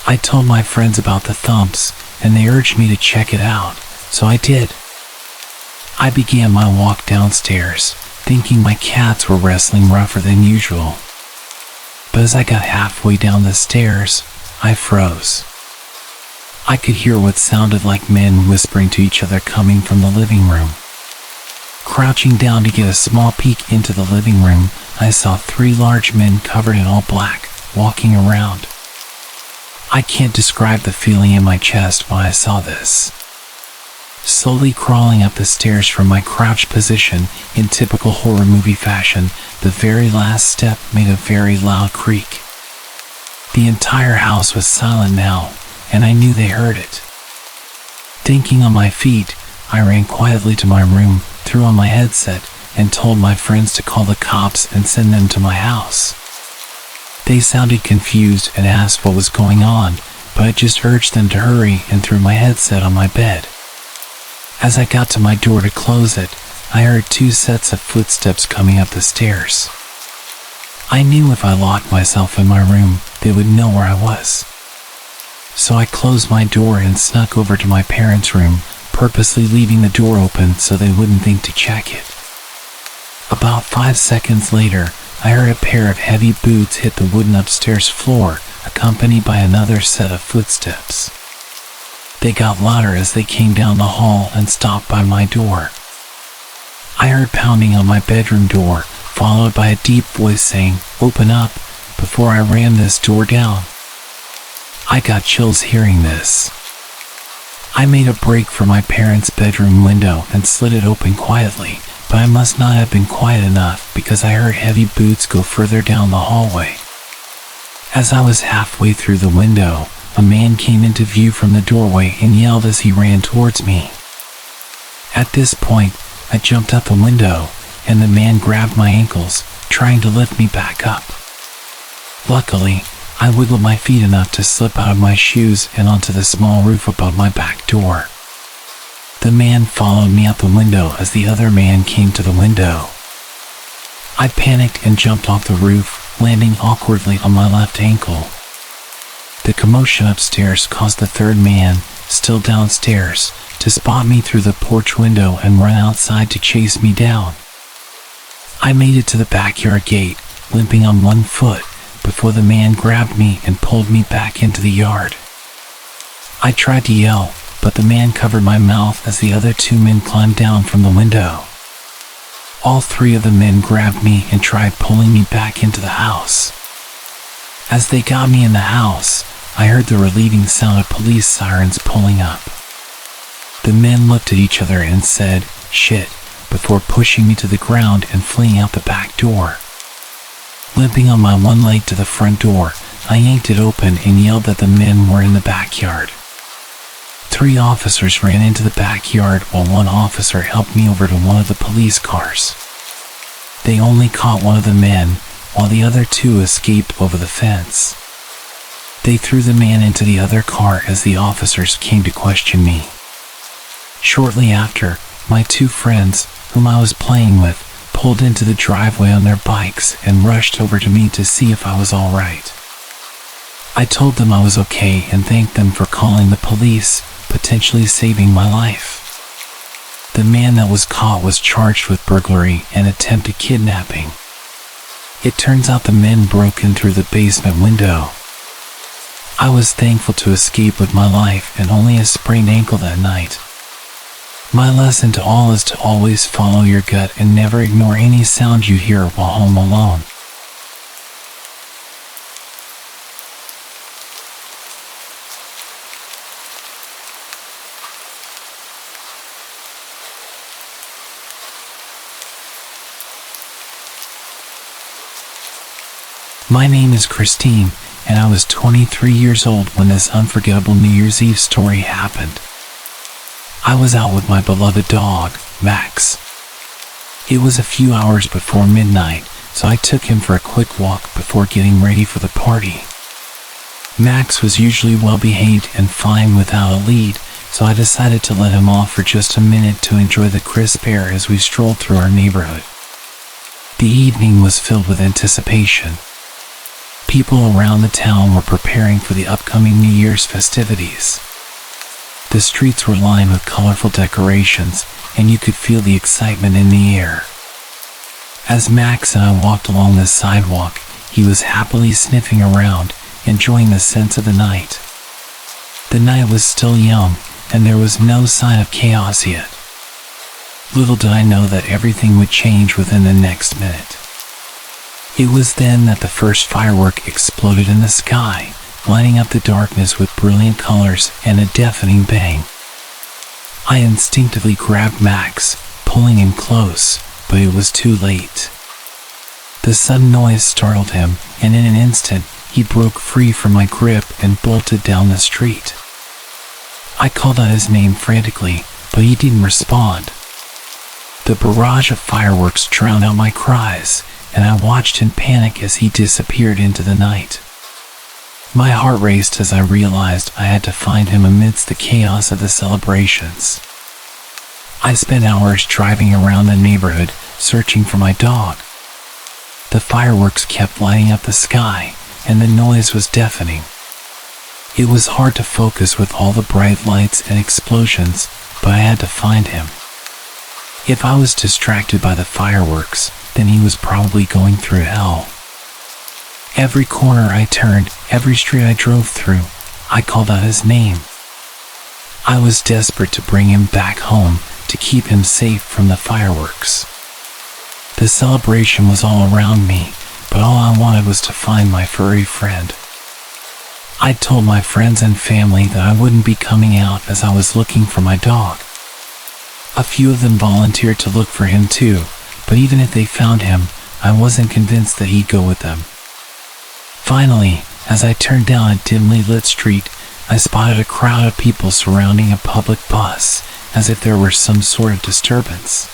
I told my friends about the thumps, and they urged me to check it out, so I did. I began my walk downstairs, thinking my cats were wrestling rougher than usual. But as I got halfway down the stairs, I froze. I could hear what sounded like men whispering to each other coming from the living room. Crouching down to get a small peek into the living room, I saw 3 large men covered in all black, walking around. I can't describe the feeling in my chest when I saw this. Slowly crawling up the stairs from my crouched position, in typical horror movie fashion, the very last step made a very loud creak. The entire house was silent now, and I knew they heard it. Thinking on my feet, I ran quietly to my room, threw on my headset, and told my friends to call the cops and send them to my house. They sounded confused and asked what was going on, but I just urged them to hurry and threw my headset on my bed. As I got to my door to close it, I heard 2 sets of footsteps coming up the stairs. I knew if I locked myself in my room, they would know where I was. So I closed my door and snuck over to my parents' room, purposely leaving the door open so they wouldn't think to check it. About 5 seconds later, I heard a pair of heavy boots hit the wooden upstairs floor, accompanied by another set of footsteps. They got louder as they came down the hall and stopped by my door. I heard pounding on my bedroom door, followed by a deep voice saying, "Open up," before I rammed this door down. I got chills hearing this. I made a break for my parents' bedroom window and slid it open quietly, but I must not have been quiet enough because I heard heavy boots go further down the hallway. As I was halfway through the window, a man came into view from the doorway and yelled as he ran towards me. At this point, I jumped out the window, and the man grabbed my ankles, trying to lift me back up. Luckily, I wiggled my feet enough to slip out of my shoes and onto the small roof above my back door. The The man followed me out the window as the other man came to the window. I panicked and jumped off the roof, landing awkwardly on my left ankle. The commotion upstairs caused the third man, still downstairs, to spot me through the porch window and run outside to chase me down. I made it to the backyard gate, limping on one foot, before the man grabbed me and pulled me back into the yard. I tried to yell, but the man covered my mouth as the other two men climbed down from the window. All three of the men grabbed me and tried pulling me back into the house. As they got me in the house, I heard the relieving sound of police sirens pulling up. The men looked at each other and said, "Shit," before pushing me to the ground and fleeing out the back door. Limping on my one leg to the front door, I yanked it open and yelled that the men were in the backyard. 3 officers ran into the backyard while one officer helped me over to one of the police cars. They only caught one of the men, while the other 2 escaped over the fence. They threw the man into the other car as the officers came to question me. Shortly after, my 2 friends, whom I was playing with, pulled into the driveway on their bikes and rushed over to me to see if I was all right. I told them I was okay and thanked them for calling the police, potentially saving my life. The man that was caught was charged with burglary and attempted kidnapping. It turns out the men broke in through the basement window. I was thankful to escape with my life and only a sprained ankle that night. My lesson to all is to always follow your gut and never ignore any sound you hear while home alone. My name is Christine, and I was 23 years old when this unforgettable New Year's Eve story happened. I was out with my beloved dog, Max. It was a few hours before midnight, so I took him for a quick walk before getting ready for the party. Max was usually well behaved and fine without a lead, so I decided to let him off for just a minute to enjoy the crisp air as we strolled through our neighborhood. The evening was filled with anticipation. People around the town were preparing for the upcoming New Year's festivities. The streets were lined with colorful decorations, and you could feel the excitement in the air. As Max and I walked along the sidewalk, he was happily sniffing around, enjoying the scents of the night. The night was still young, and there was no sign of chaos yet. Little did I know that everything would change within the next minute. It was then that the first firework exploded in the sky, lighting up the darkness with brilliant colors and a deafening bang. I instinctively grabbed Max, pulling him close, but it was too late. The sudden noise startled him, and in an instant, he broke free from my grip and bolted down the street. I called out his name frantically, but he didn't respond. The barrage of fireworks drowned out my cries, and I watched in panic as he disappeared into the night. My heart raced as I realized I had to find him amidst the chaos of the celebrations. I spent hours driving around the neighborhood, searching for my dog. The fireworks kept lighting up the sky, and the noise was deafening. It was hard to focus with all the bright lights and explosions, but I had to find him. If I was distracted by the fireworks, then he was probably going through hell. Every corner I turned, every street I drove through, I called out his name. I was desperate to bring him back home, to keep him safe from the fireworks. The celebration was all around me, but all I wanted was to find my furry friend. I told my friends and family that I wouldn't be coming out as I was looking for my dog. A few of them volunteered to look for him too, but even if they found him, I wasn't convinced that he'd go with them. Finally, as I turned down a dimly lit street, I spotted a crowd of people surrounding a public bus, as if there were some sort of disturbance.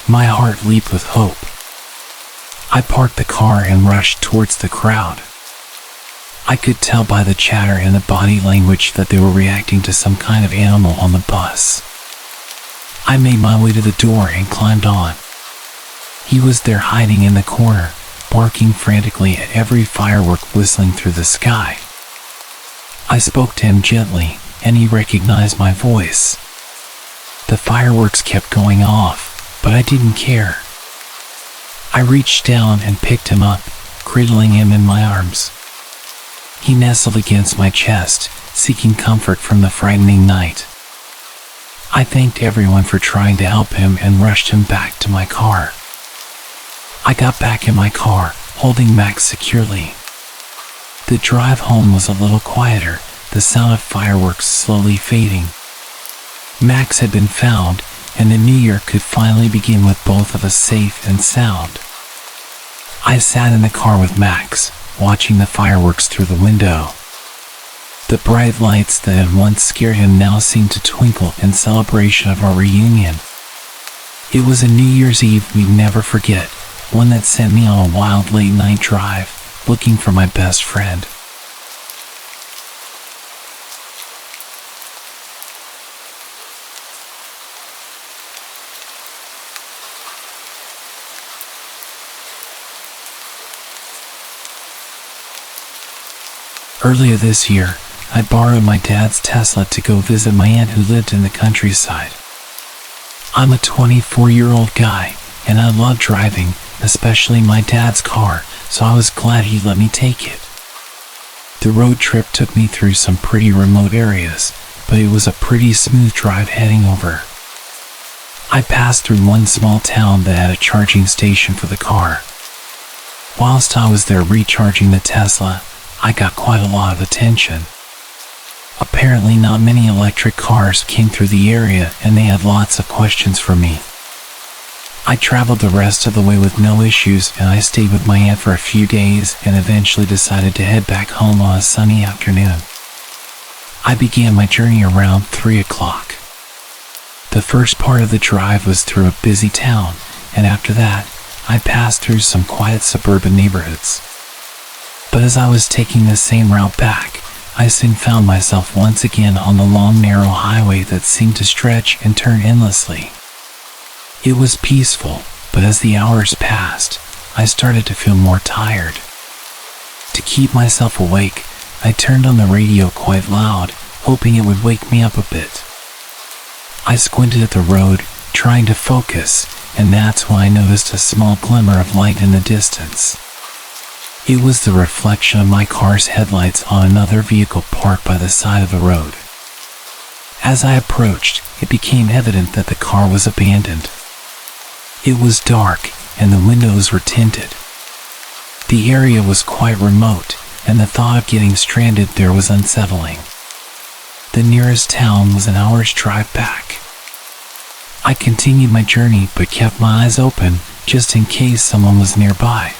My heart leaped with hope. I parked the car and rushed towards the crowd. I could tell by the chatter and the body language that they were reacting to some kind of animal on the bus. I made my way to the door and climbed on. He was there hiding in the corner, barking frantically at every firework whistling through the sky. I spoke to him gently, and he recognized my voice. The fireworks kept going off, but I didn't care. I reached down and picked him up, cradling him in my arms. He nestled against my chest, seeking comfort from the frightening night. I thanked everyone for trying to help him and rushed him back to my car. I got back in my car, holding Max securely. The drive home was a little quieter, the sound of fireworks slowly fading. Max had been found, and the new year could finally begin with both of us safe and sound. I sat in the car with Max, watching the fireworks through the window. The bright lights that had once scared him now seemed to twinkle in celebration of our reunion. It was a New Year's Eve we'd never forget, one that sent me on a wild late-night drive, looking for my best friend. Earlier this year, I borrowed my dad's Tesla to go visit my aunt who lived in the countryside. I'm a 24-year-old guy, and I love driving, especially my dad's car, so I was glad he let me take it. The road trip took me through some pretty remote areas, but it was a pretty smooth drive heading over. I passed through one small town that had a charging station for the car. Whilst I was there recharging the Tesla, I got quite a lot of attention. Apparently not many electric cars came through the area and they had lots of questions for me. I traveled the rest of the way with no issues, and I stayed with my aunt for a few days and eventually decided to head back home on a sunny afternoon. I began my journey around 3 o'clock. The first part of the drive was through a busy town, and after that, I passed through some quiet suburban neighborhoods. But as I was taking the same route back, I soon found myself once again on the long narrow highway that seemed to stretch and turn endlessly. It was peaceful, but as the hours passed, I started to feel more tired. To keep myself awake, I turned on the radio quite loud, hoping it would wake me up a bit. I squinted at the road, trying to focus, and that's when I noticed a small glimmer of light in the distance. It was the reflection of my car's headlights on another vehicle parked by the side of the road. As I approached, it became evident that the car was abandoned. It was dark, and the windows were tinted. The area was quite remote, and the thought of getting stranded there was unsettling. The nearest town was an hour's drive back. I continued my journey but kept my eyes open just in case someone was nearby.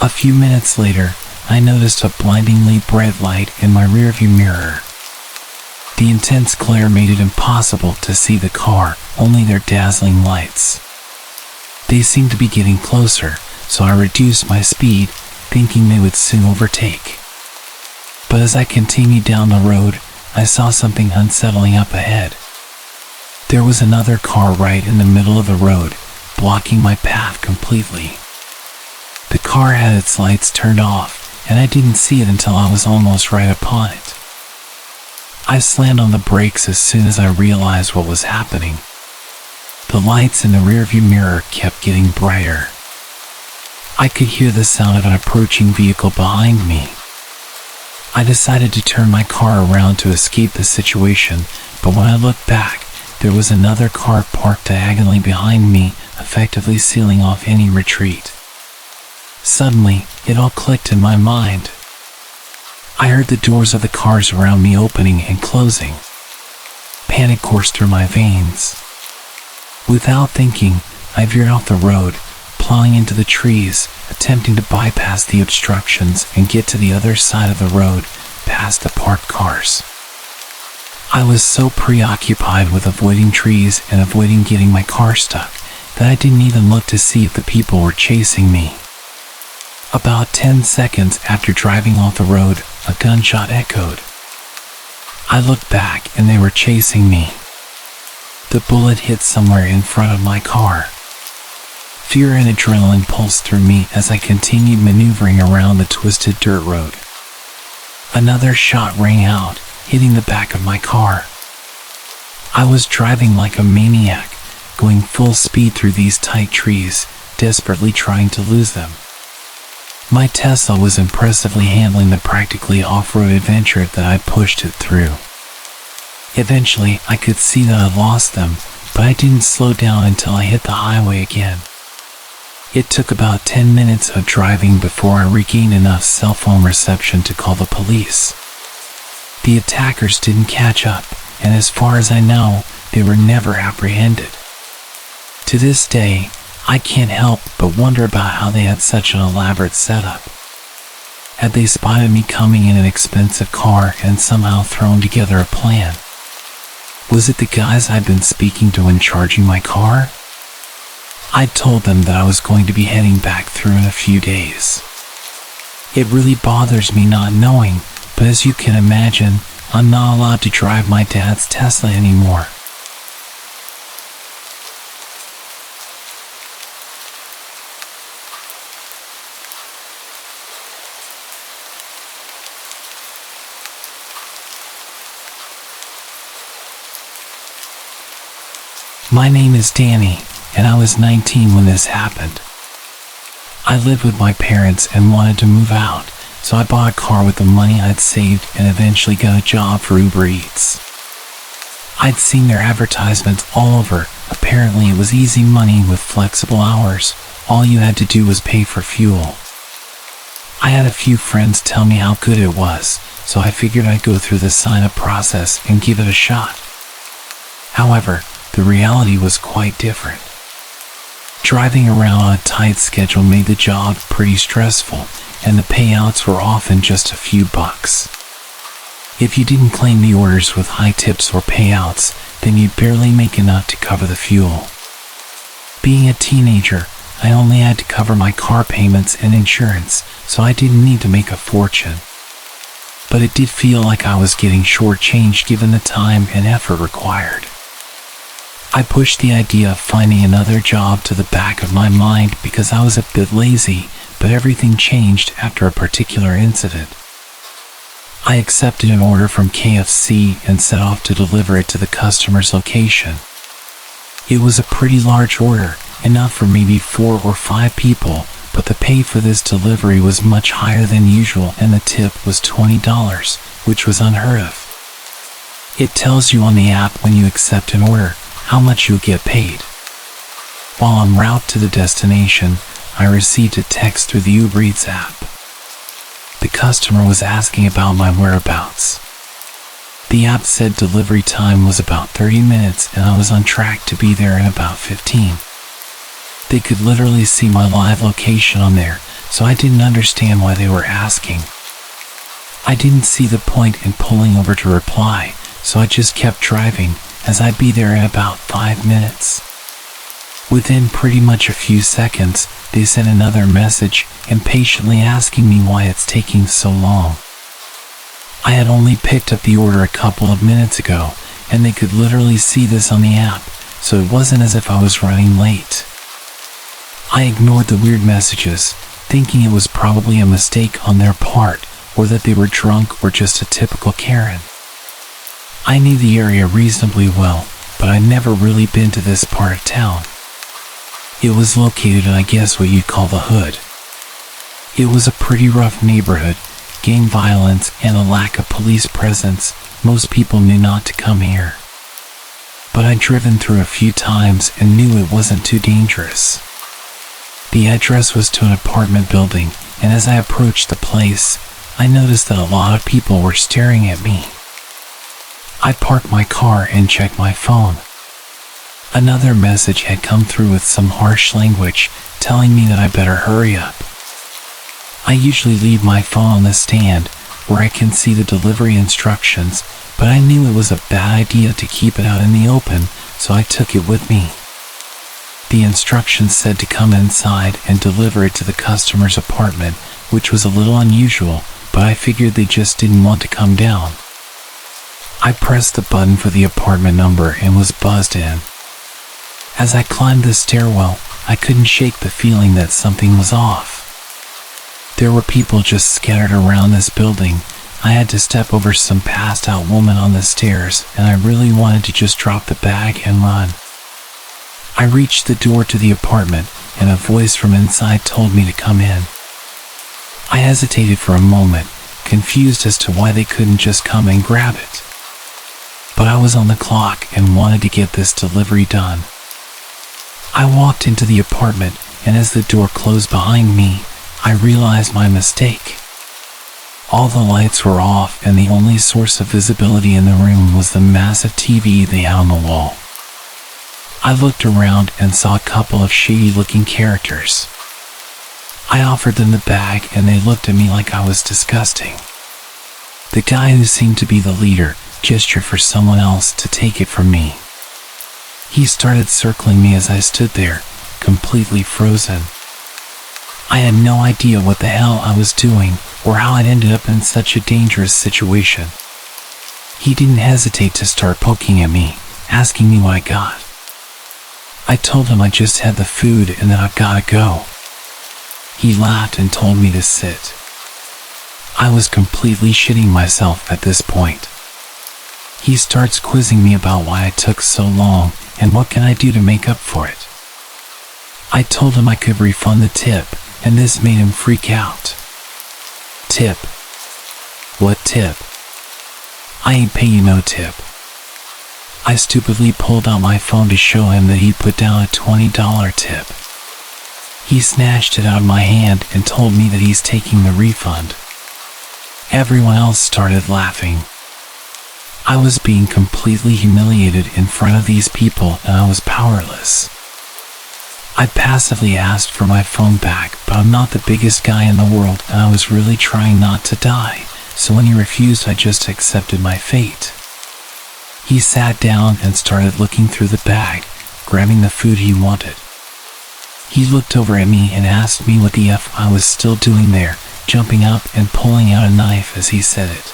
A few minutes later, I noticed a blindingly bright light in my rearview mirror. The intense glare made it impossible to see the car, only their dazzling lights. They seemed to be getting closer, so I reduced my speed, thinking they would soon overtake. But as I continued down the road, I saw something unsettling up ahead. There was another car right in the middle of the road, blocking my path completely. The car had its lights turned off, and I didn't see it until I was almost right upon it. I slammed on the brakes as soon as I realized what was happening. The lights in the rearview mirror kept getting brighter. I could hear the sound of an approaching vehicle behind me. I decided to turn my car around to escape the situation, but when I looked back, there was another car parked diagonally behind me, effectively sealing off any retreat. Suddenly, it all clicked in my mind. I heard the doors of the cars around me opening and closing. Panic coursed through my veins. Without thinking, I veered off the road, plowing into the trees, attempting to bypass the obstructions and get to the other side of the road, past the parked cars. I was so preoccupied with avoiding trees and avoiding getting my car stuck that I didn't even look to see if the people were chasing me. About 10 seconds after driving off the road, a gunshot echoed. I looked back and they were chasing me. The bullet hit somewhere in front of my car. Fear and adrenaline pulsed through me as I continued maneuvering around the twisted dirt road. Another shot rang out, hitting the back of my car. I was driving like a maniac, going full speed through these tight trees, desperately trying to lose them. My Tesla was impressively handling the practically off-road adventure that I pushed it through. Eventually, I could see that I lost them, but I didn't slow down until I hit the highway again. It took about 10 minutes of driving before I regained enough cell phone reception to call the police. The attackers didn't catch up, and as far as I know, they were never apprehended. To this day, I can't help but wonder about how they had such an elaborate setup. Had they spotted me coming in an expensive car and somehow thrown together a plan? Was it the guys I'd been speaking to when charging my car? I told them that I was going to be heading back through in a few days. It really bothers me not knowing, but as you can imagine, I'm not allowed to drive my dad's Tesla anymore. My name is Danny, and I was 19 when this happened. I lived with my parents and wanted to move out, so I bought a car with the money I'd saved and eventually got a job for Uber Eats. I'd seen their advertisements all over. Apparently it was easy money with flexible hours. All you had to do was pay for fuel. I had a few friends tell me how good it was, so I figured I'd go through the sign-up process and give it a shot. However, the reality was quite different. Driving around on a tight schedule made the job pretty stressful, and the payouts were often just a few bucks. If you didn't claim the orders with high tips or payouts, then you'd barely make enough to cover the fuel. Being a teenager, I only had to cover my car payments and insurance, so I didn't need to make a fortune. But it did feel like I was getting shortchanged given the time and effort required. I pushed the idea of finding another job to the back of my mind because I was a bit lazy, but everything changed after a particular incident. I accepted an order from KFC and set off to deliver it to the customer's location. It was a pretty large order, enough for maybe 4 or 5 people, but the pay for this delivery was much higher than usual and the tip was $20, which was unheard of. It tells you on the app when you accept an order how much you'll get paid. While en route to the destination, I received a text through the Uber Eats app. The customer was asking about my whereabouts. The app said delivery time was about 30 minutes and I was on track to be there in about 15. They could literally see my live location on there, so I didn't understand why they were asking. I didn't see the point in pulling over to reply, so I just kept driving, as I'd be there in about 5 minutes. Within pretty much a few seconds, they sent another message, impatiently asking me why it's taking so long. I had only picked up the order a couple of minutes ago, and they could literally see this on the app, so it wasn't as if I was running late. I ignored the weird messages, thinking it was probably a mistake on their part, or that they were drunk or just a typical Karen. I knew the area reasonably well, but I'd never really been to this part of town. It was located in, I guess, what you'd call the hood. It was a pretty rough neighborhood, gang violence and a lack of police presence. Most people knew not to come here. But I'd driven through a few times and knew it wasn't too dangerous. The address was to an apartment building, and as I approached the place, I noticed that a lot of people were staring at me. I parked my car and checked my phone. Another message had come through with some harsh language, telling me that I better hurry up. I usually leave my phone on the stand, where I can see the delivery instructions, but I knew it was a bad idea to keep it out in the open, so I took it with me. The instructions said to come inside and deliver it to the customer's apartment, which was a little unusual, but I figured they just didn't want to come down. I pressed the button for the apartment number and was buzzed in. As I climbed the stairwell, I couldn't shake the feeling that something was off. There were people just scattered around this building. I had to step over some passed out woman on the stairs, and I really wanted to just drop the bag and run. I reached the door to the apartment, and a voice from inside told me to come in. I hesitated for a moment, confused as to why they couldn't just come and grab it. But I was on the clock and wanted to get this delivery done. I walked into the apartment, and as the door closed behind me, I realized my mistake. All the lights were off, and the only source of visibility in the room was the massive TV they had on the wall. I looked around and saw a couple of shady-looking characters. I offered them the bag, and they looked at me like I was disgusting. The guy who seemed to be the leader gestured for someone else to take it from me. He started circling me as I stood there, completely frozen. I had no idea what the hell I was doing or how I'd ended up in such a dangerous situation. He didn't hesitate to start poking at me, asking me what I got. I told him I just had the food and that I've gotta go. He laughed and told me to sit. I was completely shitting myself at this point. He starts quizzing me about why I took so long and what can I do to make up for it. I told him I could refund the tip, and this made him freak out. Tip? What tip? I ain't pay you no tip. I stupidly pulled out my phone to show him that he'd put down a $20 tip. He snatched it out of my hand and told me that he's taking the refund. Everyone else started laughing. I was being completely humiliated in front of these people, and I was powerless. I passively asked for my phone back, but I'm not the biggest guy in the world, and I was really trying not to die, so when he refused, I just accepted my fate. He sat down and started looking through the bag, grabbing the food he wanted. He looked over at me and asked me what the F I was still doing there, jumping up and pulling out a knife as he said it.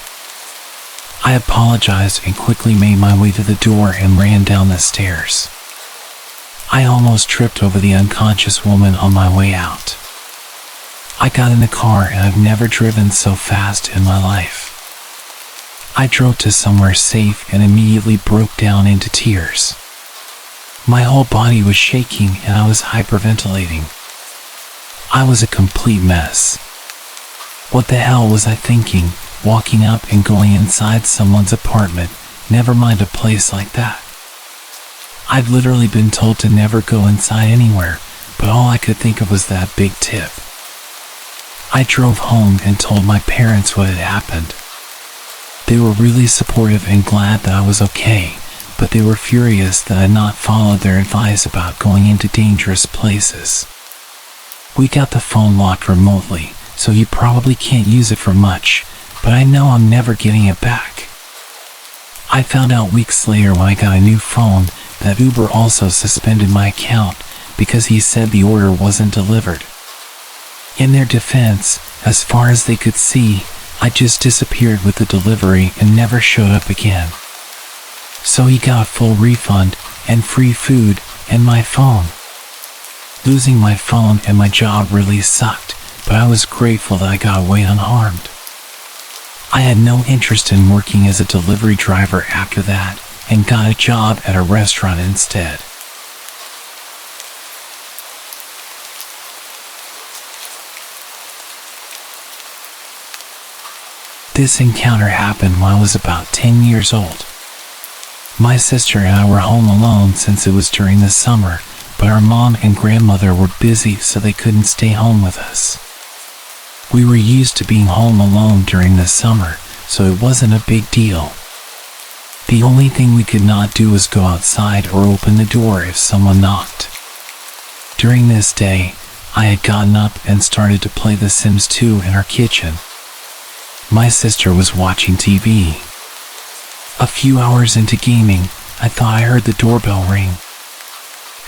I apologized and quickly made my way to the door and ran down the stairs. I almost tripped over the unconscious woman on my way out. I got in the car, and I've never driven so fast in my life. I drove to somewhere safe and immediately broke down into tears. My whole body was shaking and I was hyperventilating. I was a complete mess. What the hell was I thinking, walking up and going inside someone's apartment, never mind a place like that? I'd literally been told to never go inside anywhere, but all I could think of was that big tip. I drove home and told my parents what had happened. They were really supportive and glad that I was okay, but they were furious that I had not followed their advice about going into dangerous places. We got the phone locked remotely, so you probably can't use it for much, but I know I'm never getting it back. I found out weeks later when I got a new phone that Uber also suspended my account because he said the order wasn't delivered. In their defense, as far as they could see, I just disappeared with the delivery and never showed up again. So he got a full refund and free food and my phone. Losing my phone and my job really sucked, but I was grateful that I got away unharmed. I had no interest in working as a delivery driver after that and got a job at a restaurant instead. This encounter happened when I was about 10 years old. My sister and I were home alone since it was during the summer, but our mom and grandmother were busy so they couldn't stay home with us. We were used to being home alone during the summer, so it wasn't a big deal. The only thing we could not do was go outside or open the door if someone knocked. During this day, I had gotten up and started to play The Sims 2 in our kitchen. My sister was watching TV. A few hours into gaming, I thought I heard the doorbell ring.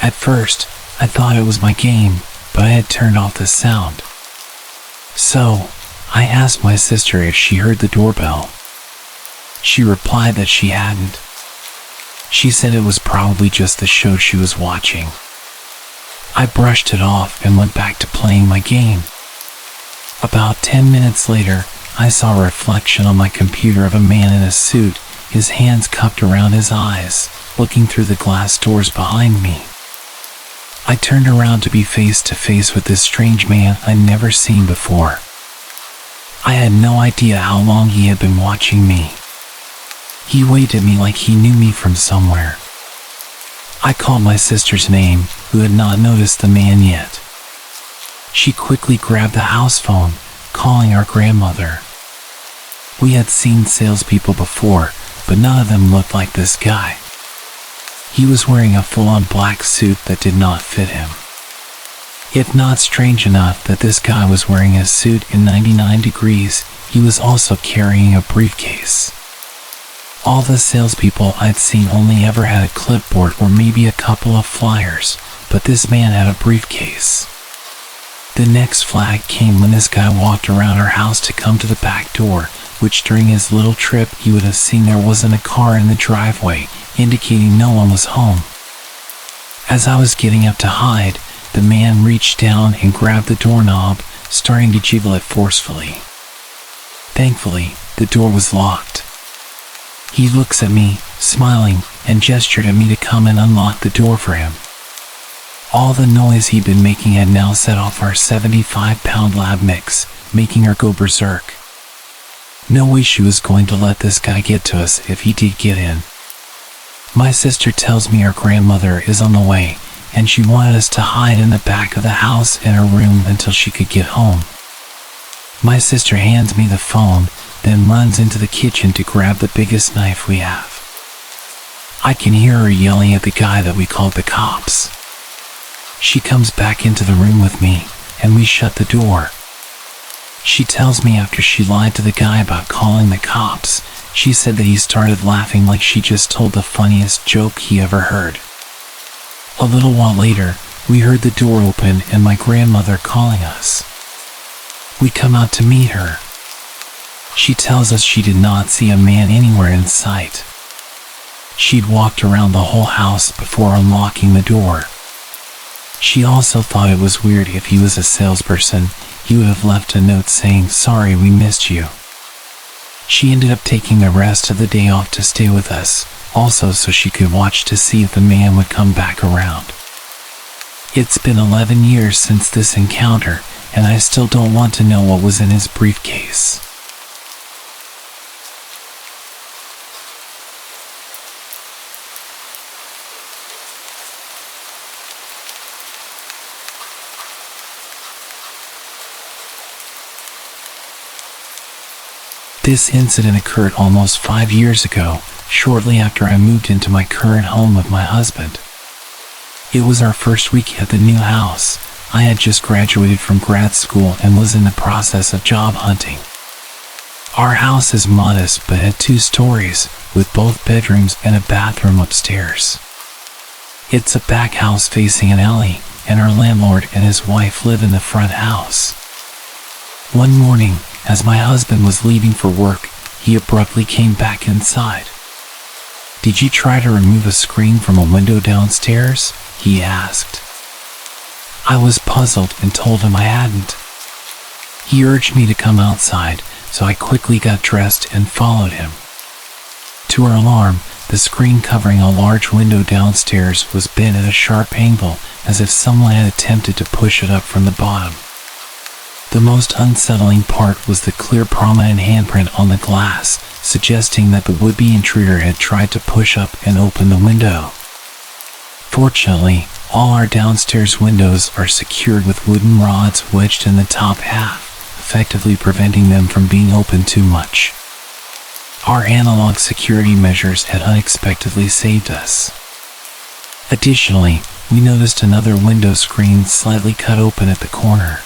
At first, I thought it was my game, but I had turned off the sound. So, I asked my sister if she heard the doorbell. She replied that she hadn't. She said it was probably just the show she was watching. I brushed it off and went back to playing my game. About 10 minutes later, I saw a reflection on my computer of a man in a suit, his hands cupped around his eyes, looking through the glass doors behind me. I turned around to be face to face with this strange man I'd never seen before. I had no idea how long he had been watching me. He waved at me like he knew me from somewhere. I called my sister's name, who had not noticed the man yet. She quickly grabbed the house phone, calling our grandmother. We had seen salespeople before, but none of them looked like this guy. He was wearing a full-on black suit that did not fit him. If not strange enough that this guy was wearing a suit in 99 degrees, he was also carrying a briefcase. All the salespeople I'd seen only ever had a clipboard or maybe a couple of flyers, but this man had a briefcase. The next flag came when this guy walked around our house to come to the back door, which during his little trip he would have seen there wasn't a car in the driveway, indicating no one was home. As I was getting up to hide, the man reached down and grabbed the doorknob, starting to jiggle it forcefully. Thankfully, the door was locked. He looks at me, smiling, and gestured at me to come and unlock the door for him. All the noise he'd been making had now set off our 75-pound lab mix, making her go berserk. No way she was going to let this guy get to us if he did get in. My sister tells me our grandmother is on the way, and she wanted us to hide in the back of the house in her room until she could get home. My sister hands me the phone, then runs into the kitchen to grab the biggest knife we have. I can hear her yelling at the guy that we called the cops. She comes back into the room with me, and we shut the door. She tells me after she lied to the guy about calling the cops, she said that he started laughing like she just told the funniest joke he ever heard. A little while later, we heard the door open and my grandmother calling us. We come out to meet her. She tells us she did not see a man anywhere in sight. She'd walked around the whole house before unlocking the door. She also thought it was weird if he was a salesperson, he would have left a note saying, "Sorry we missed you." She ended up taking the rest of the day off to stay with us, also so she could watch to see if the man would come back around. It's been 11 years since this encounter, and I still don't want to know what was in his briefcase. This incident occurred almost 5 years ago, shortly after I moved into my current home with my husband. It was our first week at the new house. I had just graduated from grad school and was in the process of job hunting. Our house is modest but had 2 stories, with both bedrooms and a bathroom upstairs. It's a back house facing an alley, and our landlord and his wife live in the front house. One morning, as my husband was leaving for work, he abruptly came back inside. "Did you try to remove a screen from a window downstairs?" he asked. I was puzzled and told him I hadn't. He urged me to come outside, so I quickly got dressed and followed him. To our alarm, the screen covering a large window downstairs was bent at a sharp angle, as if someone had attempted to push it up from the bottom. The most unsettling part was the clear prominent handprint on the glass, suggesting that the would-be intruder had tried to push up and open the window. Fortunately, all our downstairs windows are secured with wooden rods wedged in the top half, effectively preventing them from being opened too much. Our analog security measures had unexpectedly saved us. Additionally, we noticed another window screen slightly cut open at the corner.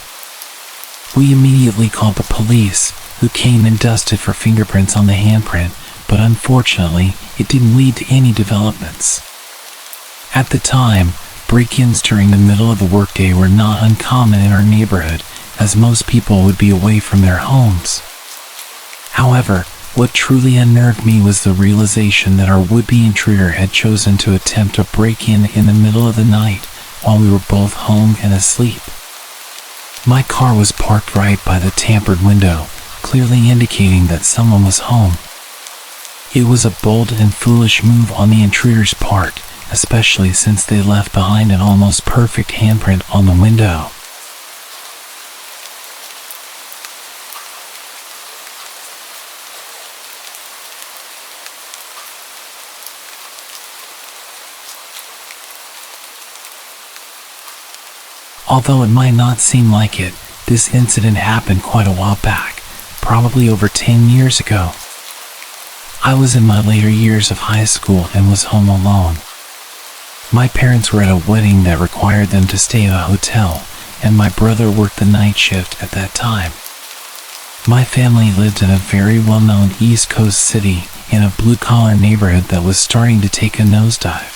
We immediately called the police, who came and dusted for fingerprints on the handprint, but unfortunately, it didn't lead to any developments. At the time, break-ins during the middle of the workday were not uncommon in our neighborhood, as most people would be away from their homes. However, What truly unnerved me was the realization that our would-be intruder had chosen to attempt a break-in the middle of the night while we were both home and asleep. My car was parked right by the tampered window, clearly indicating that someone was home. It was a bold and foolish move on the intruder's part, especially since they left behind an almost perfect handprint on the window. Although it might not seem like it, this incident happened quite a while back, probably over 10 years ago. I was in my later years of high school and was home alone. My parents were at a wedding that required them to stay at a hotel, and my brother worked the night shift at that time. My family lived in a very well-known East Coast city in a blue-collar neighborhood that was starting to take a nosedive.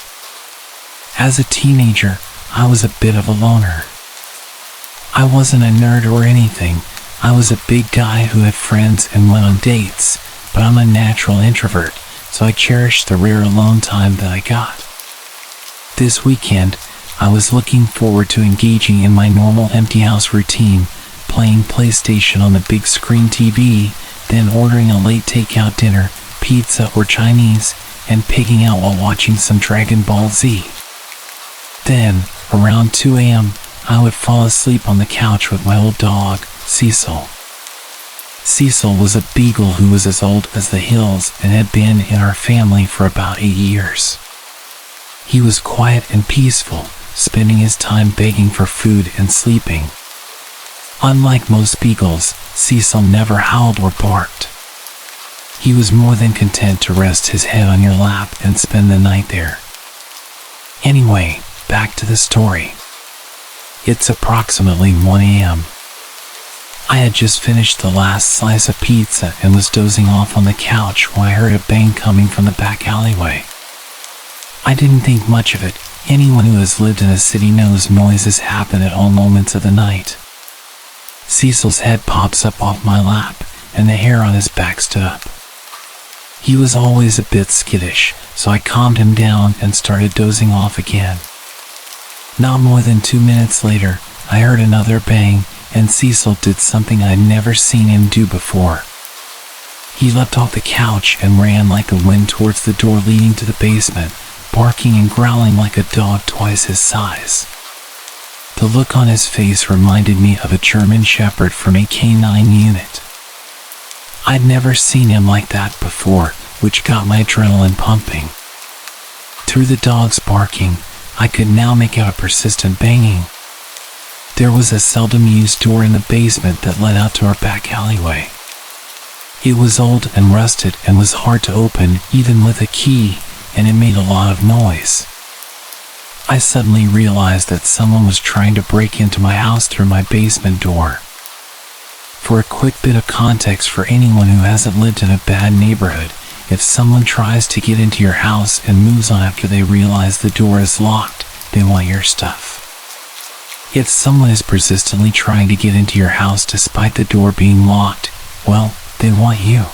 As a teenager, I was a bit of a loner. I wasn't a nerd or anything. I was a big guy who had friends and went on dates, but I'm a natural introvert, so I cherished the rare alone time that I got. This weekend, I was looking forward to engaging in my normal empty house routine, playing PlayStation on the big screen TV, then ordering a late takeout dinner, pizza or Chinese, and pigging out while watching some Dragon Ball Z. Then, around 2 a.m., I would fall asleep on the couch with my old dog, Cecil. Cecil was a beagle who was as old as the hills and had been in our family for about 8 years. He was quiet and peaceful, spending his time begging for food and sleeping. Unlike most beagles, Cecil never howled or barked. He was more than content to rest his head on your lap and spend the night there. Anyway, back to the story. It's approximately 1 a.m. I had just finished the last slice of pizza and was dozing off on the couch when I heard a bang coming from the back alleyway. I didn't think much of it. Anyone who has lived in a city knows noises happen at all moments of the night. Cecil's head pops up off my lap, and the hair on his back stood up. He was always a bit skittish, so I calmed him down and started dozing off again. Not more than 2 minutes later, I heard another bang, and Cecil did something I'd never seen him do before. He leapt off the couch and ran like the wind towards the door leading to the basement, barking and growling like a dog twice his size. The look on his face reminded me of a German Shepherd from a K9 unit. I'd never seen him like that before, which got my adrenaline pumping. Through the dog's barking, I could now make out a persistent banging. There was a seldom-used door in the basement that led out to our back alleyway. It was old and rusted and was hard to open even with a key, and it made a lot of noise. I suddenly realized that someone was trying to break into my house through my basement door. For a quick bit of context for anyone who hasn't lived in a bad neighborhood, if someone tries to get into your house and moves on after they realize the door is locked, they want your stuff. If someone is persistently trying to get into your house despite the door being locked, well, they want you.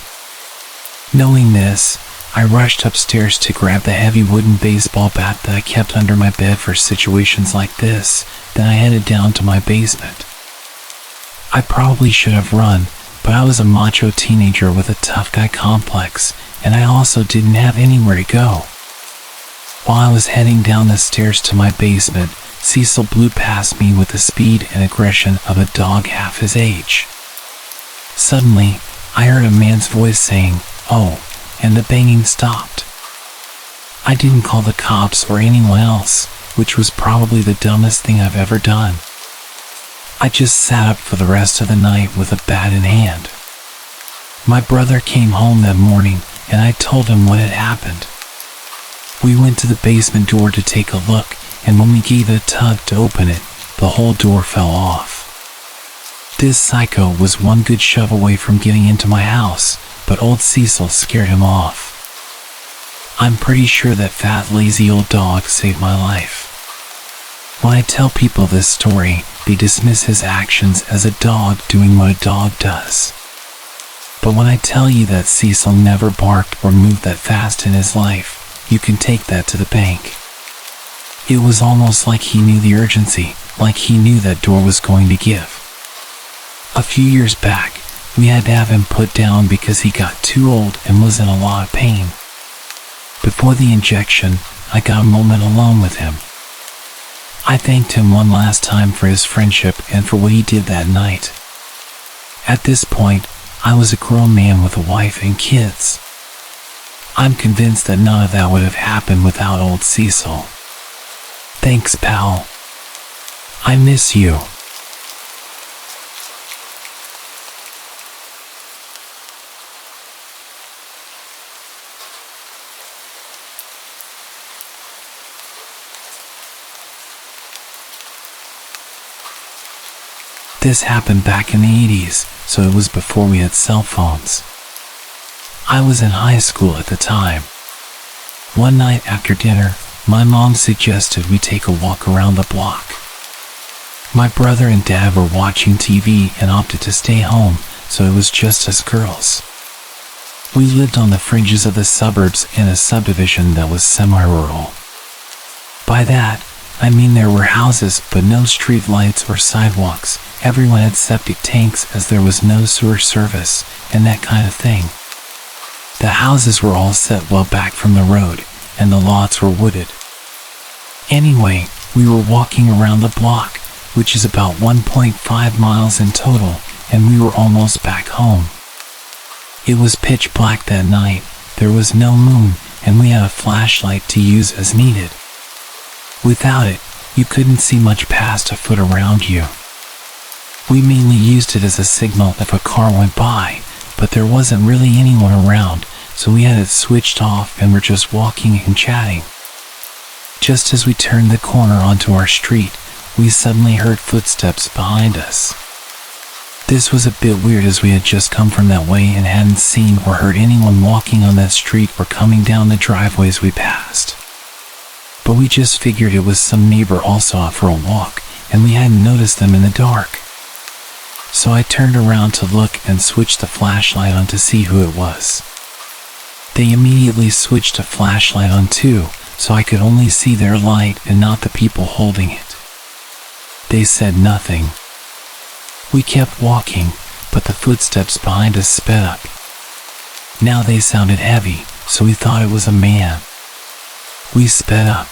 Knowing this, I rushed upstairs to grab the heavy wooden baseball bat that I kept under my bed for situations like this, then I headed down to my basement. I probably should have run, but I was a macho teenager with a tough guy complex, and I also didn't have anywhere to go. While I was heading down the stairs to my basement, Cecil blew past me with the speed and aggression of a dog half his age. Suddenly, I heard a man's voice saying, "Oh," and the banging stopped. I didn't call the cops or anyone else, which was probably the dumbest thing I've ever done. I just sat up for the rest of the night with a bat in hand. My brother came home that morning, and I told him what had happened. We went to the basement door to take a look, and when we gave it a tug to open it, the whole door fell off. This psycho was one good shove away from getting into my house, but old Cecil scared him off. I'm pretty sure that fat, lazy old dog saved my life. When I tell people this story, they dismiss his actions as a dog doing what a dog does. But when I tell you that Cecil never barked or moved that fast in his life, you can take that to the bank. It was almost like he knew the urgency, like he knew that door was going to give. A few years back, we had to have him put down because he got too old and was in a lot of pain. Before the injection, I got a moment alone with him. I thanked him one last time for his friendship and for what he did that night. At this point, I was a grown man with a wife and kids. I'm convinced that none of that would have happened without old Cecil. Thanks, pal. I miss you. This happened back in the 80s, so it was before we had cell phones. I was in high school at the time. One night after dinner, my mom suggested we take a walk around the block. My brother and dad were watching TV and opted to stay home, so it was just us girls. We lived on the fringes of the suburbs in a subdivision that was semi-rural. By that, I mean there were houses but no street lights or sidewalks. Everyone had septic tanks as there was no sewer service and that kind of thing. The houses were all set well back from the road and the lots were wooded. Anyway, we were walking around the block, which is about 1.5 miles in total, and we were almost back home. It was pitch black that night, there was no moon, and we had a flashlight to use as needed. Without it, you couldn't see much past a foot around you. We mainly used it as a signal if a car went by, but there wasn't really anyone around, so we had it switched off and were just walking and chatting. Just as we turned the corner onto our street, we suddenly heard footsteps behind us. This was a bit weird as we had just come from that way and hadn't seen or heard anyone walking on that street or coming down the driveways we passed. But we just figured it was some neighbor also out for a walk, and we hadn't noticed them in the dark. So I turned around to look and switched the flashlight on to see who it was. They immediately switched a flashlight on too, so I could only see their light and not the people holding it. They said nothing. We kept walking, but the footsteps behind us sped up. Now they sounded heavy, so we thought it was a man. We sped up.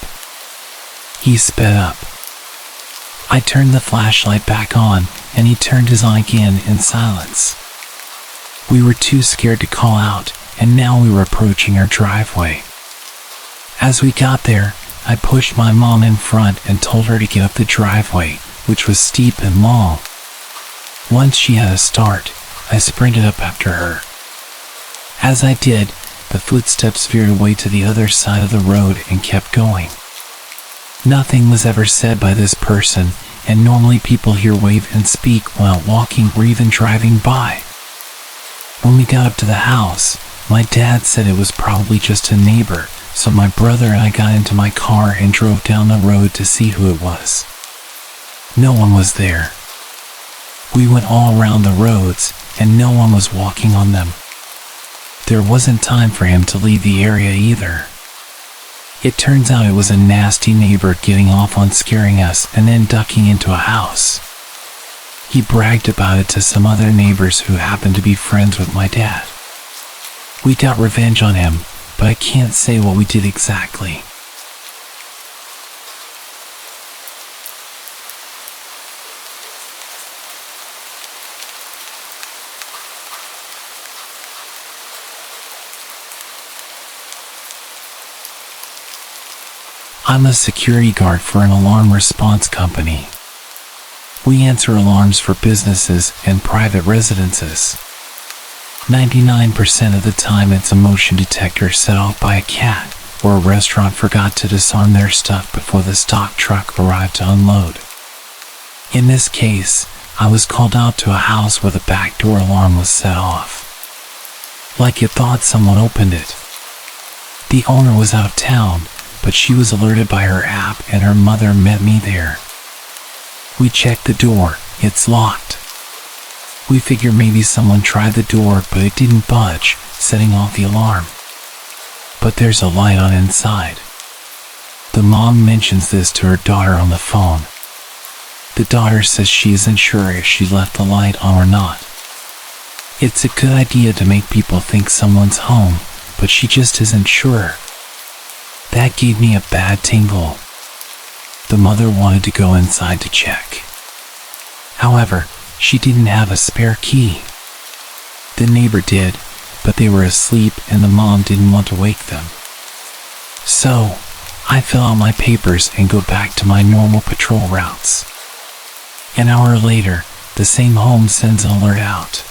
He sped up. I turned the flashlight back on, and he turned his on again in silence. We were too scared to call out, and now we were approaching our driveway. As we got there, I pushed my mom in front and told her to get up the driveway, which was steep and long. Once she had a start, I sprinted up after her. As I did, the footsteps veered away to the other side of the road and kept going. Nothing was ever said by this person, and normally people here wave and speak while walking or even driving by. When we got up to the house, my dad said it was probably just a neighbor, so my brother and I got into my car and drove down the road to see who it was. No one was there. We went all around the roads, and no one was walking on them. There wasn't time for him to leave the area either. It turns out it was a nasty neighbor getting off on scaring us and then ducking into a house. He bragged about it to some other neighbors who happened to be friends with my dad. We got revenge on him, but I can't say what we did exactly. I'm a security guard for an alarm response company. We answer alarms for businesses and private residences. 99% of the time it's a motion detector set off by a cat, or a restaurant forgot to disarm their stuff before the stock truck arrived to unload. In this case, I was called out to a house where the back door alarm was set off. Like it thought someone opened it. The owner was out of town, but she was alerted by her app and her mother met me there. We checked the door, it's locked. We figured maybe someone tried the door, but it didn't budge, setting off the alarm. But there's a light on inside. The mom mentions this to her daughter on the phone. The daughter says she isn't sure if she left the light on or not. It's a good idea to make people think someone's home, but she just isn't sure. That gave me a bad tingle. The mother wanted to go inside to check. However, she didn't have a spare key. The neighbor did, but they were asleep and the mom didn't want to wake them. So, I fill out my papers and go back to my normal patrol routes. An hour later, the same home sends an alert out.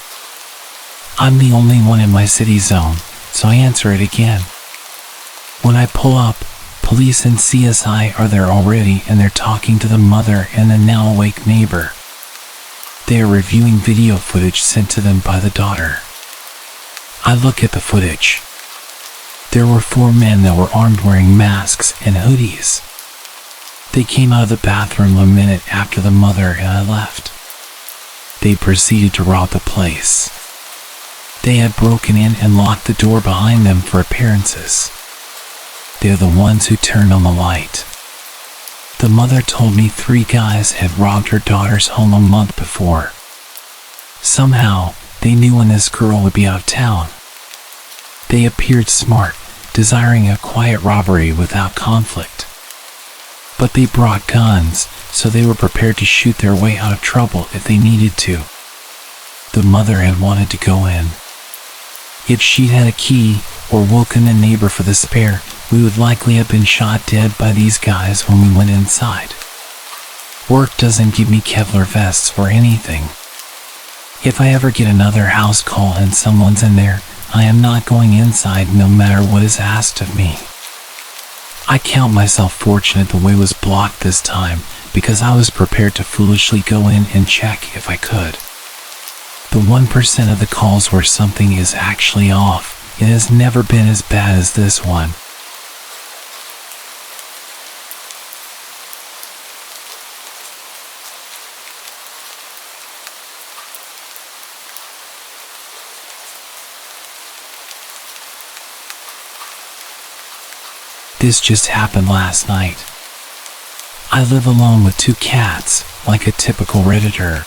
I'm the only one in my city zone, so I answer it again. When I pull up, police and CSI are there already and they're talking to the mother and the now awake neighbor. They are reviewing video footage sent to them by the daughter. I look at the footage. There were 4 men that were armed wearing masks and hoodies. They came out of the bathroom a minute after the mother and I left. They proceeded to rob the place. They had broken in and locked the door behind them for appearances. They're the ones who turned on the light. The mother told me 3 guys had robbed her daughter's home a month before. Somehow, they knew when this girl would be out of town. They appeared smart, desiring a quiet robbery without conflict. But they brought guns, so they were prepared to shoot their way out of trouble if they needed to. The mother had wanted to go in. If she'd had a key, or woken the neighbor for the spare, we would likely have been shot dead by these guys when we went inside. Work doesn't give me Kevlar vests or anything. If I ever get another house call and someone's in there, I am not going inside no matter what is asked of me. I count myself fortunate the way was blocked this time because I was prepared to foolishly go in and check if I could. The 1% of the calls where something is actually off, it has never been as bad as this one. This just happened last night. I live alone with 2 cats, like a typical Redditor.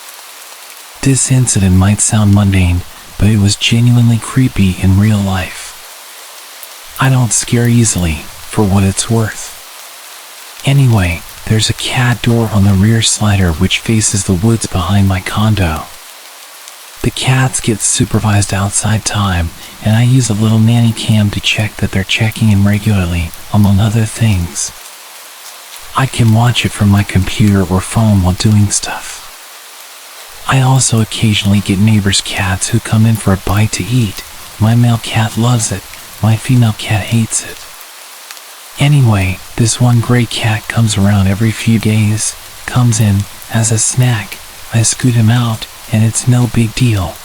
This incident might sound mundane, but it was genuinely creepy in real life. I don't scare easily, for what it's worth. Anyway, there's a cat door on the rear slider which faces the woods behind my condo. The cats get supervised outside time, and I use a little nanny cam to check that they're checking in regularly, among other things. I can watch it from my computer or phone while doing stuff. I also occasionally get neighbors' cats who come in for a bite to eat. My male cat loves it, my female cat hates it. Anyway, this one gray cat comes around every few days, comes in, has a snack, I scoot him out, and it's no big deal.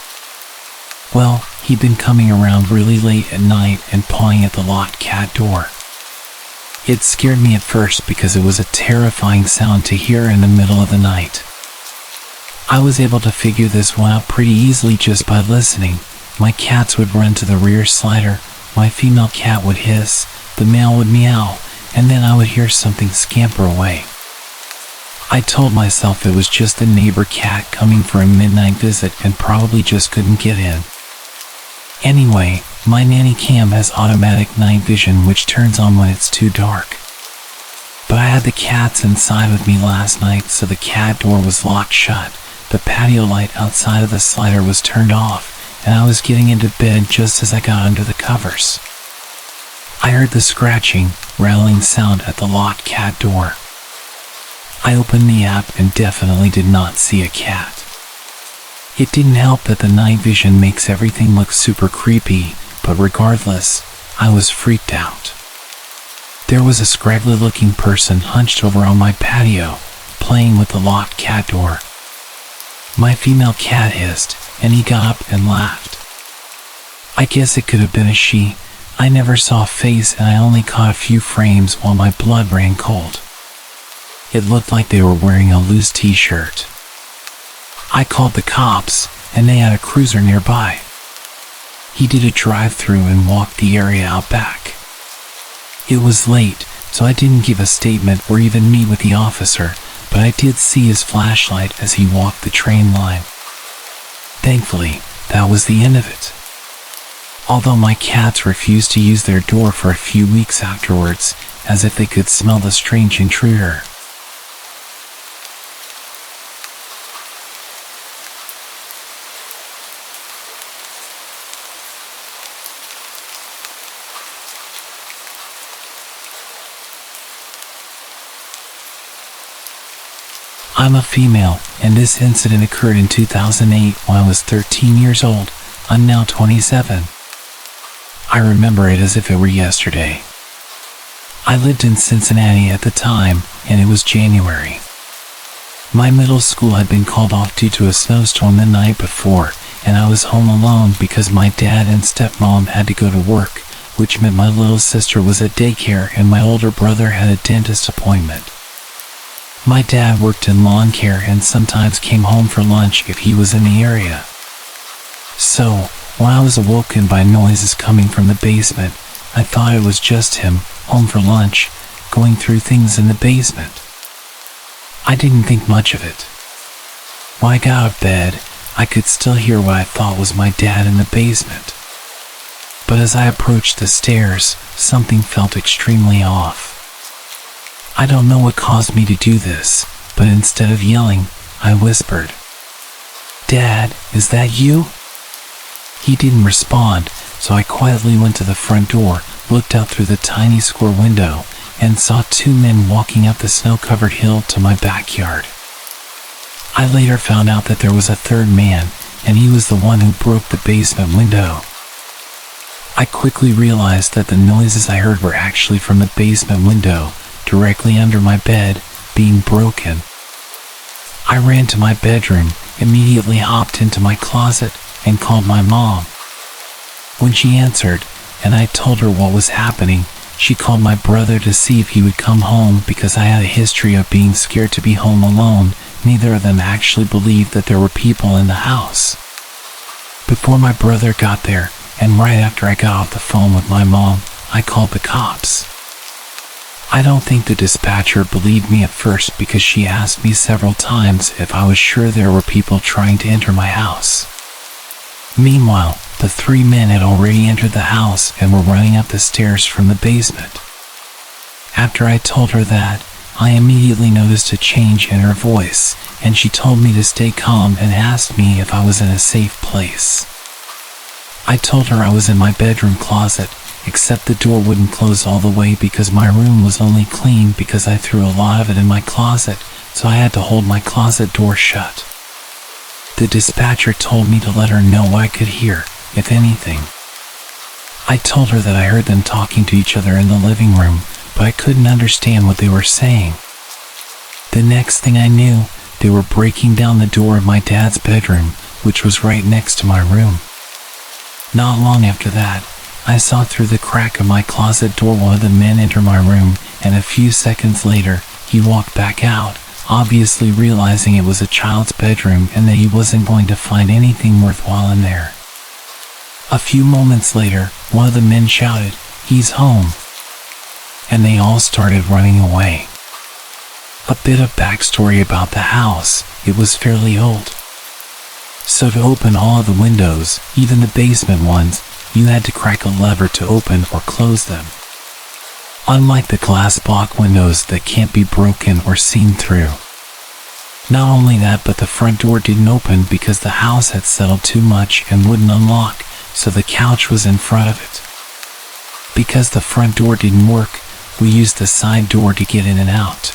Well, he'd been coming around really late at night and pawing at the locked cat door. It scared me at first because it was a terrifying sound to hear in the middle of the night. I was able to figure this one out pretty easily just by listening. My cats would run to the rear slider, my female cat would hiss, the male would meow, and then I would hear something scamper away. I told myself it was just a neighbor cat coming for a midnight visit and probably just couldn't get in. Anyway, my nanny cam has automatic night vision which turns on when it's too dark. But I had the cats inside with me last night, so the cat door was locked shut, the patio light outside of the slider was turned off, and I was getting into bed just as I got under the covers. I heard the scratching, rattling sound at the locked cat door. I opened the app and definitely did not see a cat. It didn't help that the night vision makes everything look super creepy, but regardless, I was freaked out. There was a scraggly looking person hunched over on my patio, playing with the locked cat door. My female cat hissed, and he got up and laughed. I guess it could have been a she. I never saw a face and I only caught a few frames while my blood ran cold. It looked like they were wearing a loose t-shirt. I called the cops, and they had a cruiser nearby. He did a drive-through and walked the area out back. It was late, so I didn't give a statement or even meet with the officer, but I did see his flashlight as he walked the train line. Thankfully, that was the end of it. Although my cats refused to use their door for a few weeks afterwards, as if they could smell the strange intruder. I'm a female, and this incident occurred in 2008 when I was 13 years old. I'm now 27. I remember it as if it were yesterday. I lived in Cincinnati at the time, and it was January. My middle school had been called off due to a snowstorm the night before, and I was home alone because my dad and stepmom had to go to work, which meant my little sister was at daycare and my older brother had a dentist appointment. My dad worked in lawn care and sometimes came home for lunch if he was in the area. So, when I was awoken by noises coming from the basement, I thought it was just him, home for lunch, going through things in the basement. I didn't think much of it. When I got out of bed, I could still hear what I thought was my dad in the basement. But as I approached the stairs, something felt extremely off. I don't know what caused me to do this, but instead of yelling, I whispered, "Dad, is that you?" He didn't respond, so I quietly went to the front door, looked out through the tiny square window, and saw two men walking up the snow-covered hill to my backyard. I later found out that there was a third man, and he was the one who broke the basement window. I quickly realized that the noises I heard were actually from the basement window, directly under my bed, being broken. I ran to my bedroom, immediately hopped into my closet, and called my mom. When she answered, and I told her what was happening, she called my brother to see if he would come home because I had a history of being scared to be home alone. Neither of them actually believed that there were people in the house. Before my brother got there, and right after I got off the phone with my mom, I called the cops. I don't think the dispatcher believed me at first because she asked me several times if I was sure there were people trying to enter my house. Meanwhile, the three men had already entered the house and were running up the stairs from the basement. After I told her that, I immediately noticed a change in her voice, and she told me to stay calm and asked me if I was in a safe place. I told her I was in my bedroom closet, except the door wouldn't close all the way because my room was only clean because I threw a lot of it in my closet, so I had to hold my closet door shut. The dispatcher told me to let her know what I could hear, if anything. I told her that I heard them talking to each other in the living room, but I couldn't understand what they were saying. The next thing I knew, they were breaking down the door of my dad's bedroom, which was right next to my room. Not long after that, I saw through the crack of my closet door one of the men enter my room, and a few seconds later, he walked back out, obviously realizing it was a child's bedroom and that he wasn't going to find anything worthwhile in there. A few moments later, one of the men shouted, "He's home!" and they all started running away. A bit of backstory about the house: it was fairly old. So to open all of the windows, even the basement ones, you had to crack a lever to open or close them. Unlike the glass block windows that can't be broken or seen through. Not only that, but the front door didn't open because the house had settled too much and wouldn't unlock, so the couch was in front of it. Because the front door didn't work, we used the side door to get in and out.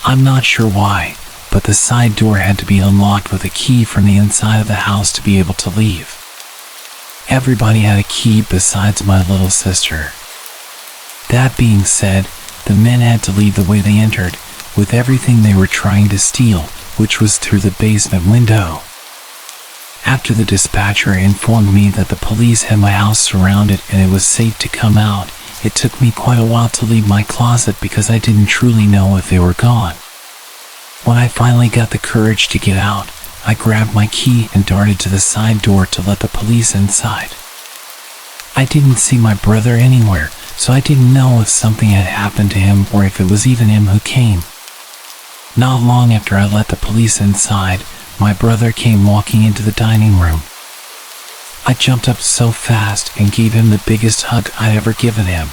I'm not sure why, but the side door had to be unlocked with a key from the inside of the house to be able to leave. Everybody had a key besides my little sister. That being said, the men had to leave the way they entered, with everything they were trying to steal, which was through the basement window. After the dispatcher informed me that the police had my house surrounded and it was safe to come out, it took me quite a while to leave my closet because I didn't truly know if they were gone. When I finally got the courage to get out, I grabbed my key and darted to the side door to let the police inside. I didn't see my brother anywhere, so I didn't know if something had happened to him or if it was even him who came. Not long after I let the police inside, my brother came walking into the dining room. I jumped up so fast and gave him the biggest hug I'd ever given him.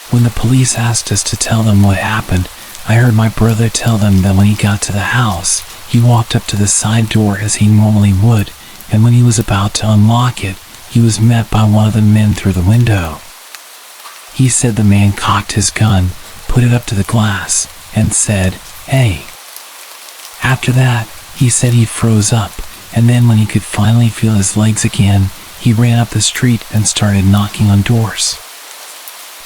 When the police asked us to tell them what happened, I heard my brother tell them that when he got to the house, he walked up to the side door as he normally would, and when he was about to unlock it, he was met by one of the men through the window. He said the man cocked his gun, put it up to the glass, and said, "Hey." After that, he said he froze up, and then when he could finally feel his legs again, he ran up the street and started knocking on doors.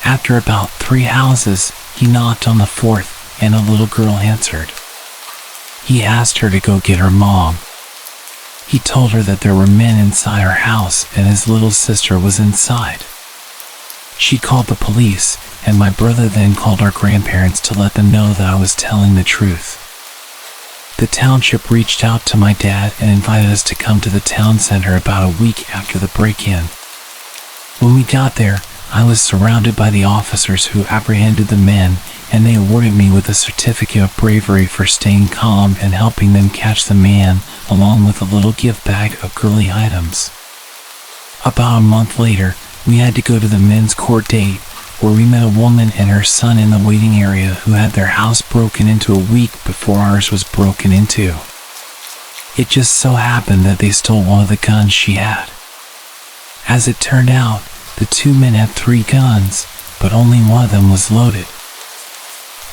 After about 3 houses, he knocked on the 4th, and a little girl answered. He asked her to go get her mom. He told her that there were men inside her house and his little sister was inside. She called the police, and my brother then called our grandparents to let them know that I was telling the truth. The township reached out to my dad and invited us to come to the town center about a week after the break-in. When we got there, I was surrounded by the officers who apprehended the men, and they awarded me with a certificate of bravery for staying calm and helping them catch the man, along with a little gift bag of girly items. About a month later, we had to go to the men's court date, where we met a woman and her son in the waiting area who had their house broken into a week before ours was broken into. It just so happened that they stole one of the guns she had. As it turned out, the 2 men had 3 guns, but only one of them was loaded.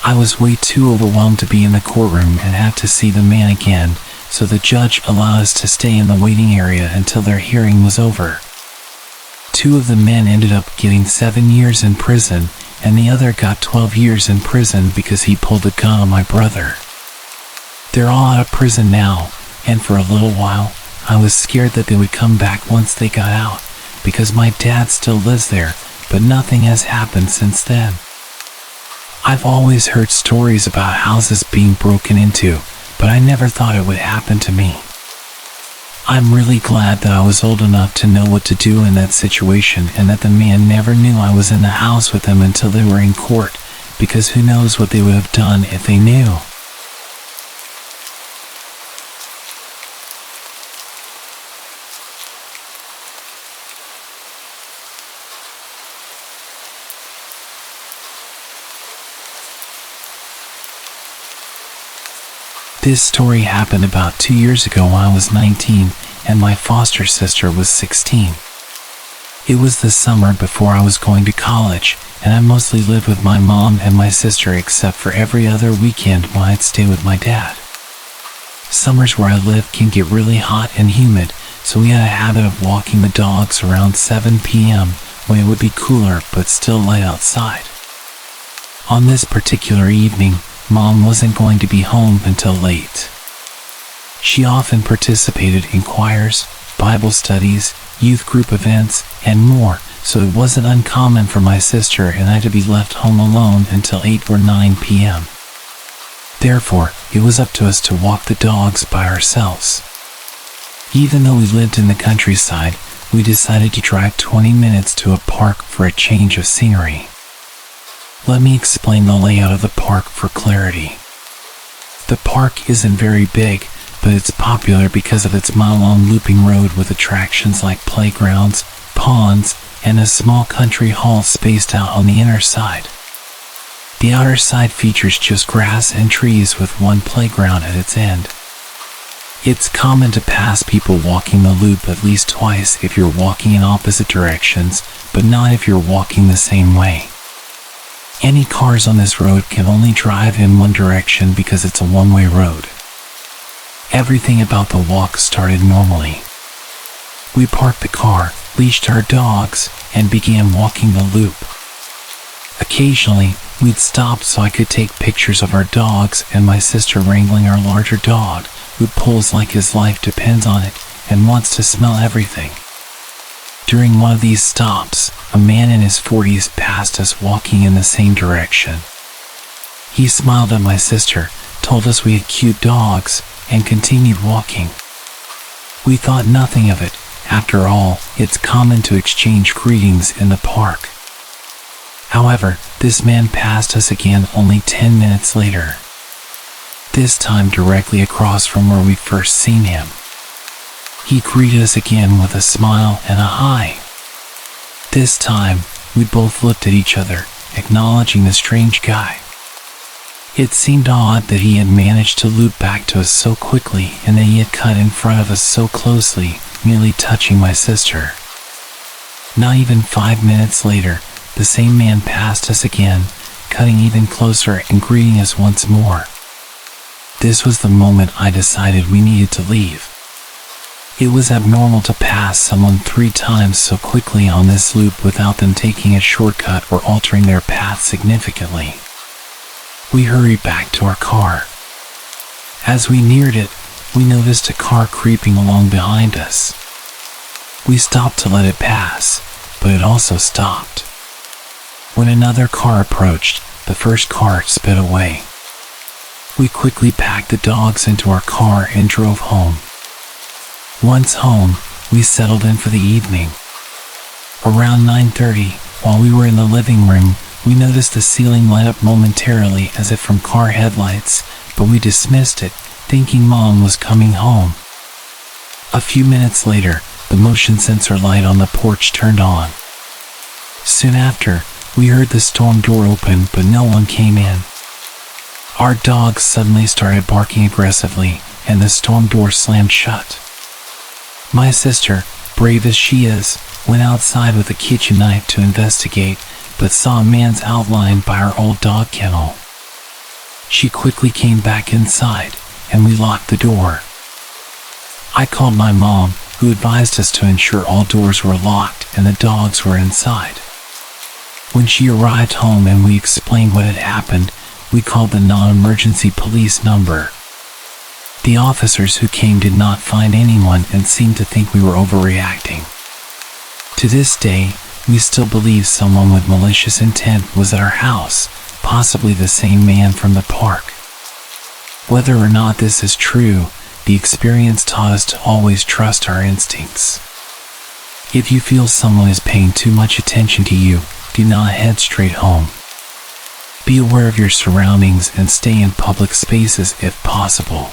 I was way too overwhelmed to be in the courtroom and had to see the man again, so the judge allowed us to stay in the waiting area until their hearing was over. 2 of the men ended up getting 7 years in prison, and the other got 12 years in prison because he pulled a gun on my brother. They're all out of prison now, and for a little while, I was scared that they would come back once they got out, because my dad still lives there, but nothing has happened since then. I've always heard stories about houses being broken into, but I never thought it would happen to me. I'm really glad that I was old enough to know what to do in that situation and that the man never knew I was in the house with them until they were in court, because who knows what they would have done if they knew. This story happened about 2 years ago when I was 19 and my foster sister was 16. It was the summer before I was going to college, and I mostly lived with my mom and my sister except for every other weekend when I'd stay with my dad. Summers where I live can get really hot and humid, so we had a habit of walking the dogs around 7 p.m. when it would be cooler but still light outside. On this particular evening, Mom wasn't going to be home until late. She often participated in choirs, Bible studies, youth group events, and more, so it wasn't uncommon for my sister and I to be left home alone until 8 or 9 p.m. Therefore, it was up to us to walk the dogs by ourselves. Even though we lived in the countryside, we decided to drive 20 minutes to a park for a change of scenery. Let me explain the layout of the park for clarity. The park isn't very big, but it's popular because of its mile-long looping road with attractions like playgrounds, ponds, and a small country hall spaced out on the inner side. The outer side features just grass and trees with one playground at its end. It's common to pass people walking the loop at least twice if you're walking in opposite directions, but not if you're walking the same way. Any cars on this road can only drive in one direction because it's a one-way road. Everything about the walk started normally. We parked the car, leashed our dogs, and began walking the loop. Occasionally, we'd stop so I could take pictures of our dogs and my sister wrangling our larger dog, who pulls like his life depends on it and wants to smell everything. During one of these stops, a man in his 40s passed us walking in the same direction. He smiled at my sister, told us we had cute dogs, and continued walking. We thought nothing of it. After all, it's common to exchange greetings in the park. However, this man passed us again only 10 minutes later. This time directly across from where we'd first seen him. He greeted us again with a smile and a hi. This time, we both looked at each other, acknowledging the strange guy. It seemed odd that he had managed to loop back to us so quickly and that he had cut in front of us so closely, merely touching my sister. Not even 5 minutes later, the same man passed us again, cutting even closer and greeting us once more. This was the moment I decided we needed to leave. It was abnormal to pass someone 3 times so quickly on this loop without them taking a shortcut or altering their path significantly. We hurried back to our car. As we neared it, we noticed a car creeping along behind us. We stopped to let it pass, but it also stopped. When another car approached, the first car sped away. We quickly packed the dogs into our car and drove home. Once home, we settled in for the evening. Around 9:30, while we were in the living room, we noticed the ceiling light up momentarily as if from car headlights, but we dismissed it, thinking Mom was coming home. A few minutes later, the motion sensor light on the porch turned on. Soon after, we heard the storm door open, but no one came in. Our dogs suddenly started barking aggressively, and the storm door slammed shut. My sister, brave as she is, went outside with a kitchen knife to investigate, but saw a man's outline by our old dog kennel. She quickly came back inside, and we locked the door. I called my mom, who advised us to ensure all doors were locked and the dogs were inside. When she arrived home and we explained what had happened, we called the non-emergency police number. The officers who came did not find anyone and seemed to think we were overreacting. To this day, we still believe someone with malicious intent was at our house, possibly the same man from the park. Whether or not this is true, the experience taught us to always trust our instincts. If you feel someone is paying too much attention to you, do not head straight home. Be aware of your surroundings and stay in public spaces if possible.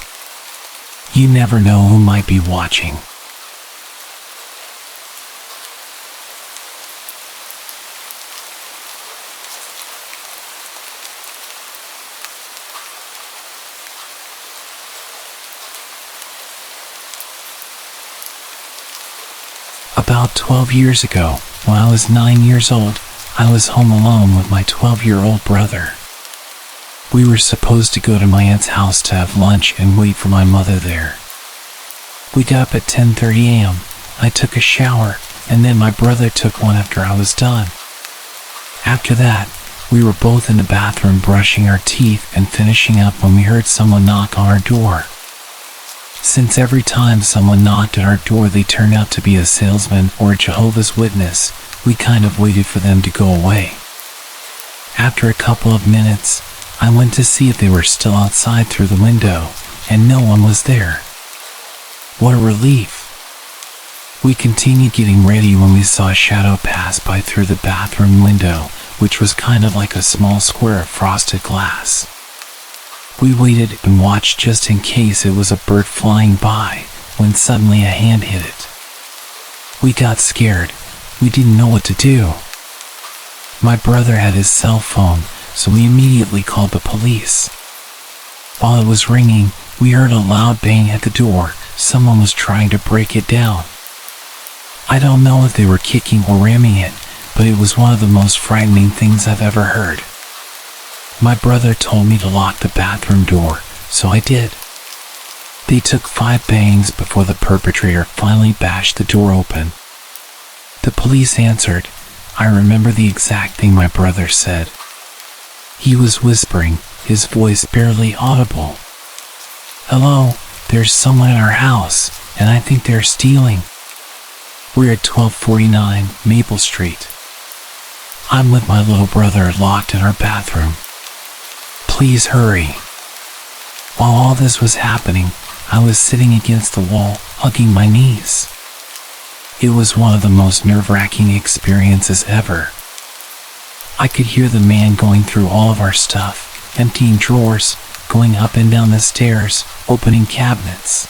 You never know who might be watching. About 12 years ago, when I was 9 years old, I was home alone with my 12-year-old brother. We were supposed to go to my aunt's house to have lunch and wait for my mother there. We got up at 10:30 a.m. I took a shower, and then my brother took one after I was done. After that, we were both in the bathroom brushing our teeth and finishing up when we heard someone knock on our door. Since every time someone knocked at our door they turned out to be a salesman or a Jehovah's Witness, we kind of waited for them to go away. After a couple of minutes, I went to see if they were still outside through the window, and no one was there. What a relief. We continued getting ready when we saw a shadow pass by through the bathroom window, which was kind of like a small square of frosted glass. We waited and watched just in case it was a bird flying by, when suddenly a hand hit it. We got scared. We didn't know what to do. My brother had his cell phone, so we immediately called the police. While it was ringing, we heard a loud bang at the door. Someone was trying to break it down. I don't know if they were kicking or ramming it, but it was one of the most frightening things I've ever heard. My brother told me to lock the bathroom door, so I did. They took 5 bangs before the perpetrator finally bashed the door open. The police answered. I remember the exact thing my brother said. He was whispering, his voice barely audible. "Hello, there's someone in our house, and I think they're stealing. We're at 1249 Maple Street. I'm with my little brother locked in our bathroom. Please hurry." While all this was happening, I was sitting against the wall, hugging my knees. It was one of the most nerve-wracking experiences ever. I could hear the man going through all of our stuff, emptying drawers, going up and down the stairs, opening cabinets.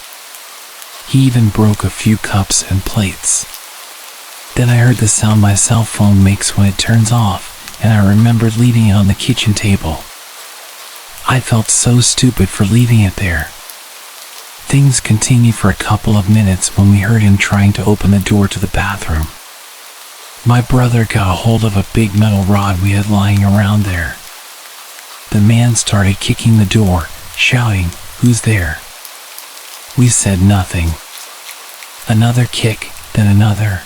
He even broke a few cups and plates. Then I heard the sound my cell phone makes when it turns off, and I remembered leaving it on the kitchen table. I felt so stupid for leaving it there. Things continued for a couple of minutes when we heard him trying to open the door to the bathroom. My brother got a hold of a big metal rod we had lying around there. The man started kicking the door, shouting, "Who's there?" We said nothing. Another kick, then another.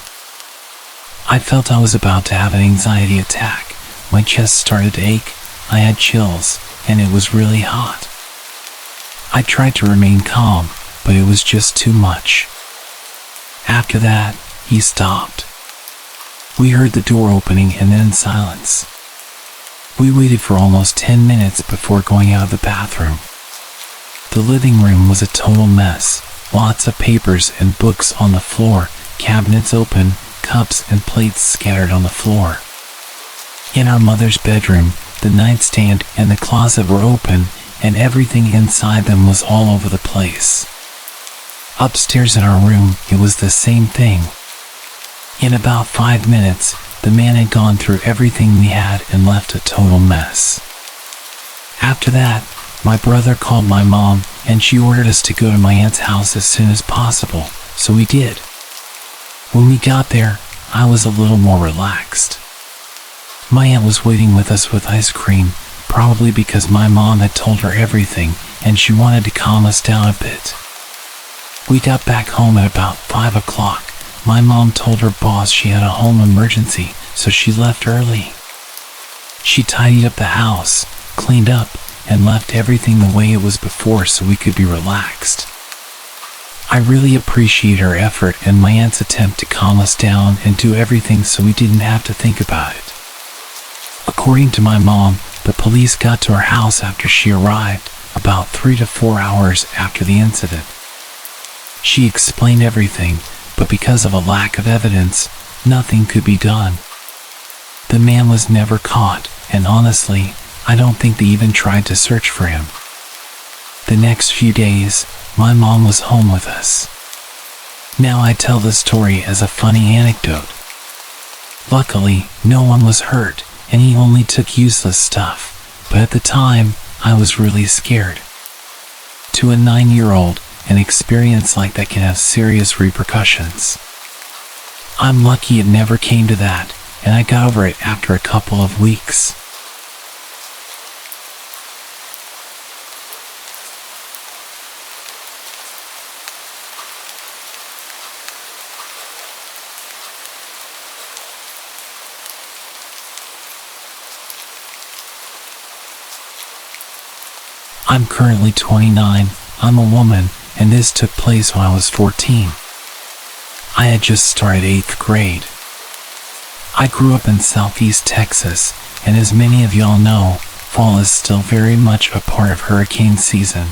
I felt I was about to have an anxiety attack. My chest started to ache, I had chills, and it was really hot. I tried to remain calm, but it was just too much. After that, he stopped. We heard the door opening and then silence. We waited for almost 10 minutes before going out of the bathroom. The living room was a total mess, lots of papers and books on the floor, cabinets open, cups and plates scattered on the floor. In our mother's bedroom, the nightstand and the closet were open, and everything inside them was all over the place. Upstairs in our room, it was the same thing. In about 5 minutes, the man had gone through everything we had and left a total mess. After that, my brother called my mom, and she ordered us to go to my aunt's house as soon as possible, so we did. When we got there, I was a little more relaxed. My aunt was waiting with us with ice cream, probably because my mom had told her everything, and she wanted to calm us down a bit. We got back home at about 5 o'clock. My mom told her boss she had a home emergency, so she left early. She tidied up the house, cleaned up, and left everything the way it was before so we could be relaxed. I really appreciate her effort and my aunt's attempt to calm us down and do everything so we didn't have to think about it. According to my mom, the police got to our house after she arrived, about 3 to 4 hours after the incident. She explained everything, but because of a lack of evidence, nothing could be done. The man was never caught, and honestly, I don't think they even tried to search for him. The next few days, my mom was home with us. Now I tell the story as a funny anecdote. Luckily, no one was hurt, and he only took useless stuff, but at the time, I was really scared. To a 9-year-old, an experience like that can have serious repercussions. I'm lucky it never came to that, and I got over it after a couple of weeks. I'm currently 29, I'm a woman, and this took place when I was 14. I had just started 8th grade. I grew up in Southeast Texas, and as many of y'all know, fall is still very much a part of hurricane season.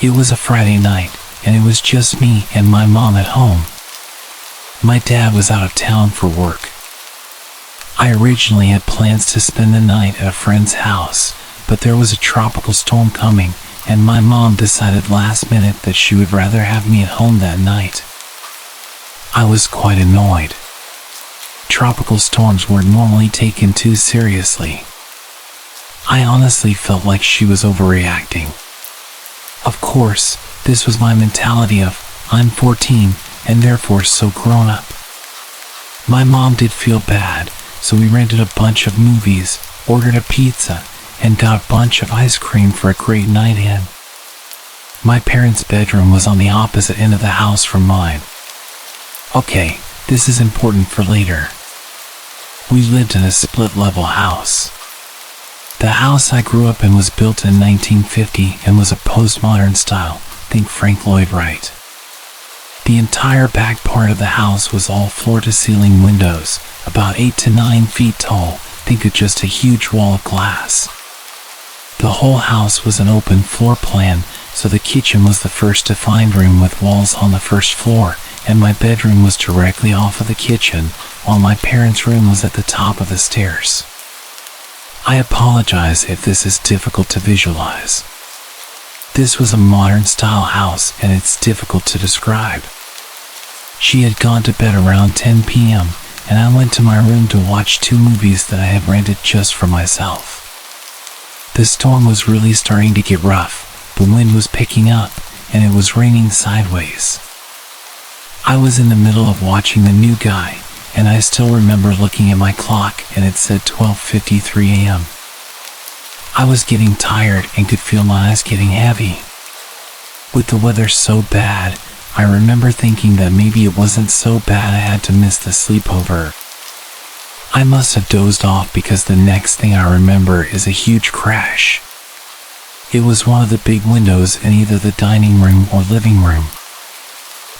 It was a Friday night, and it was just me and my mom at home. My dad was out of town for work. I originally had plans to spend the night at a friend's house, but there was a tropical storm coming, and my mom decided last minute that she would rather have me at home that night. I was quite annoyed. Tropical storms weren't normally taken too seriously. I honestly felt like she was overreacting. Of course, this was my mentality of, I'm 14, and therefore so grown up. My mom did feel bad, so we rented a bunch of movies, ordered a pizza, and got a bunch of ice cream for a great night in. My parents' bedroom was on the opposite end of the house from mine. Okay, this is important for later. We lived in a split-level house. The house I grew up in was built in 1950 and was a postmodern style, think Frank Lloyd Wright. The entire back part of the house was all floor-to-ceiling windows, about 8 to 9 feet tall, think of just a huge wall of glass. The whole house was an open floor plan, so the kitchen was the first defined room with walls on the first floor, and my bedroom was directly off of the kitchen, while my parents' room was at the top of the stairs. I apologize if this is difficult to visualize. This was a modern-style house, and it's difficult to describe. She had gone to bed around 10 p.m., and I went to my room to watch 2 movies that I had rented just for myself. The storm was really starting to get rough, the wind was picking up, and it was raining sideways. I was in the middle of watching The New Guy, and I still remember looking at my clock and it said 12:53 a.m. I was getting tired and could feel my eyes getting heavy. With the weather so bad, I remember thinking that maybe it wasn't so bad I had to miss the sleepover. I must have dozed off because the next thing I remember is a huge crash. It was one of the big windows in either the dining room or living room.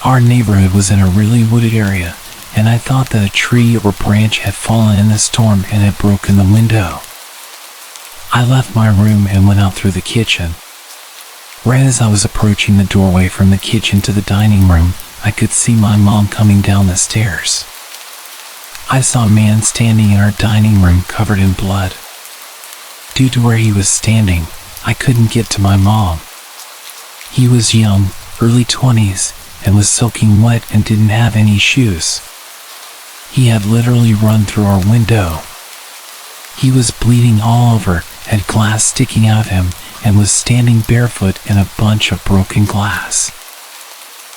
Our neighborhood was in a really wooded area, and I thought that a tree or branch had fallen in the storm and had broken the window. I left my room and went out through the kitchen. Right as I was approaching the doorway from the kitchen to the dining room, I could see my mom coming down the stairs. I saw a man standing in our dining room covered in blood. Due to where he was standing, I couldn't get to my mom. He was young, early 20s, and was soaking wet and didn't have any shoes. He had literally run through our window. He was bleeding all over, had glass sticking out of him, and was standing barefoot in a bunch of broken glass.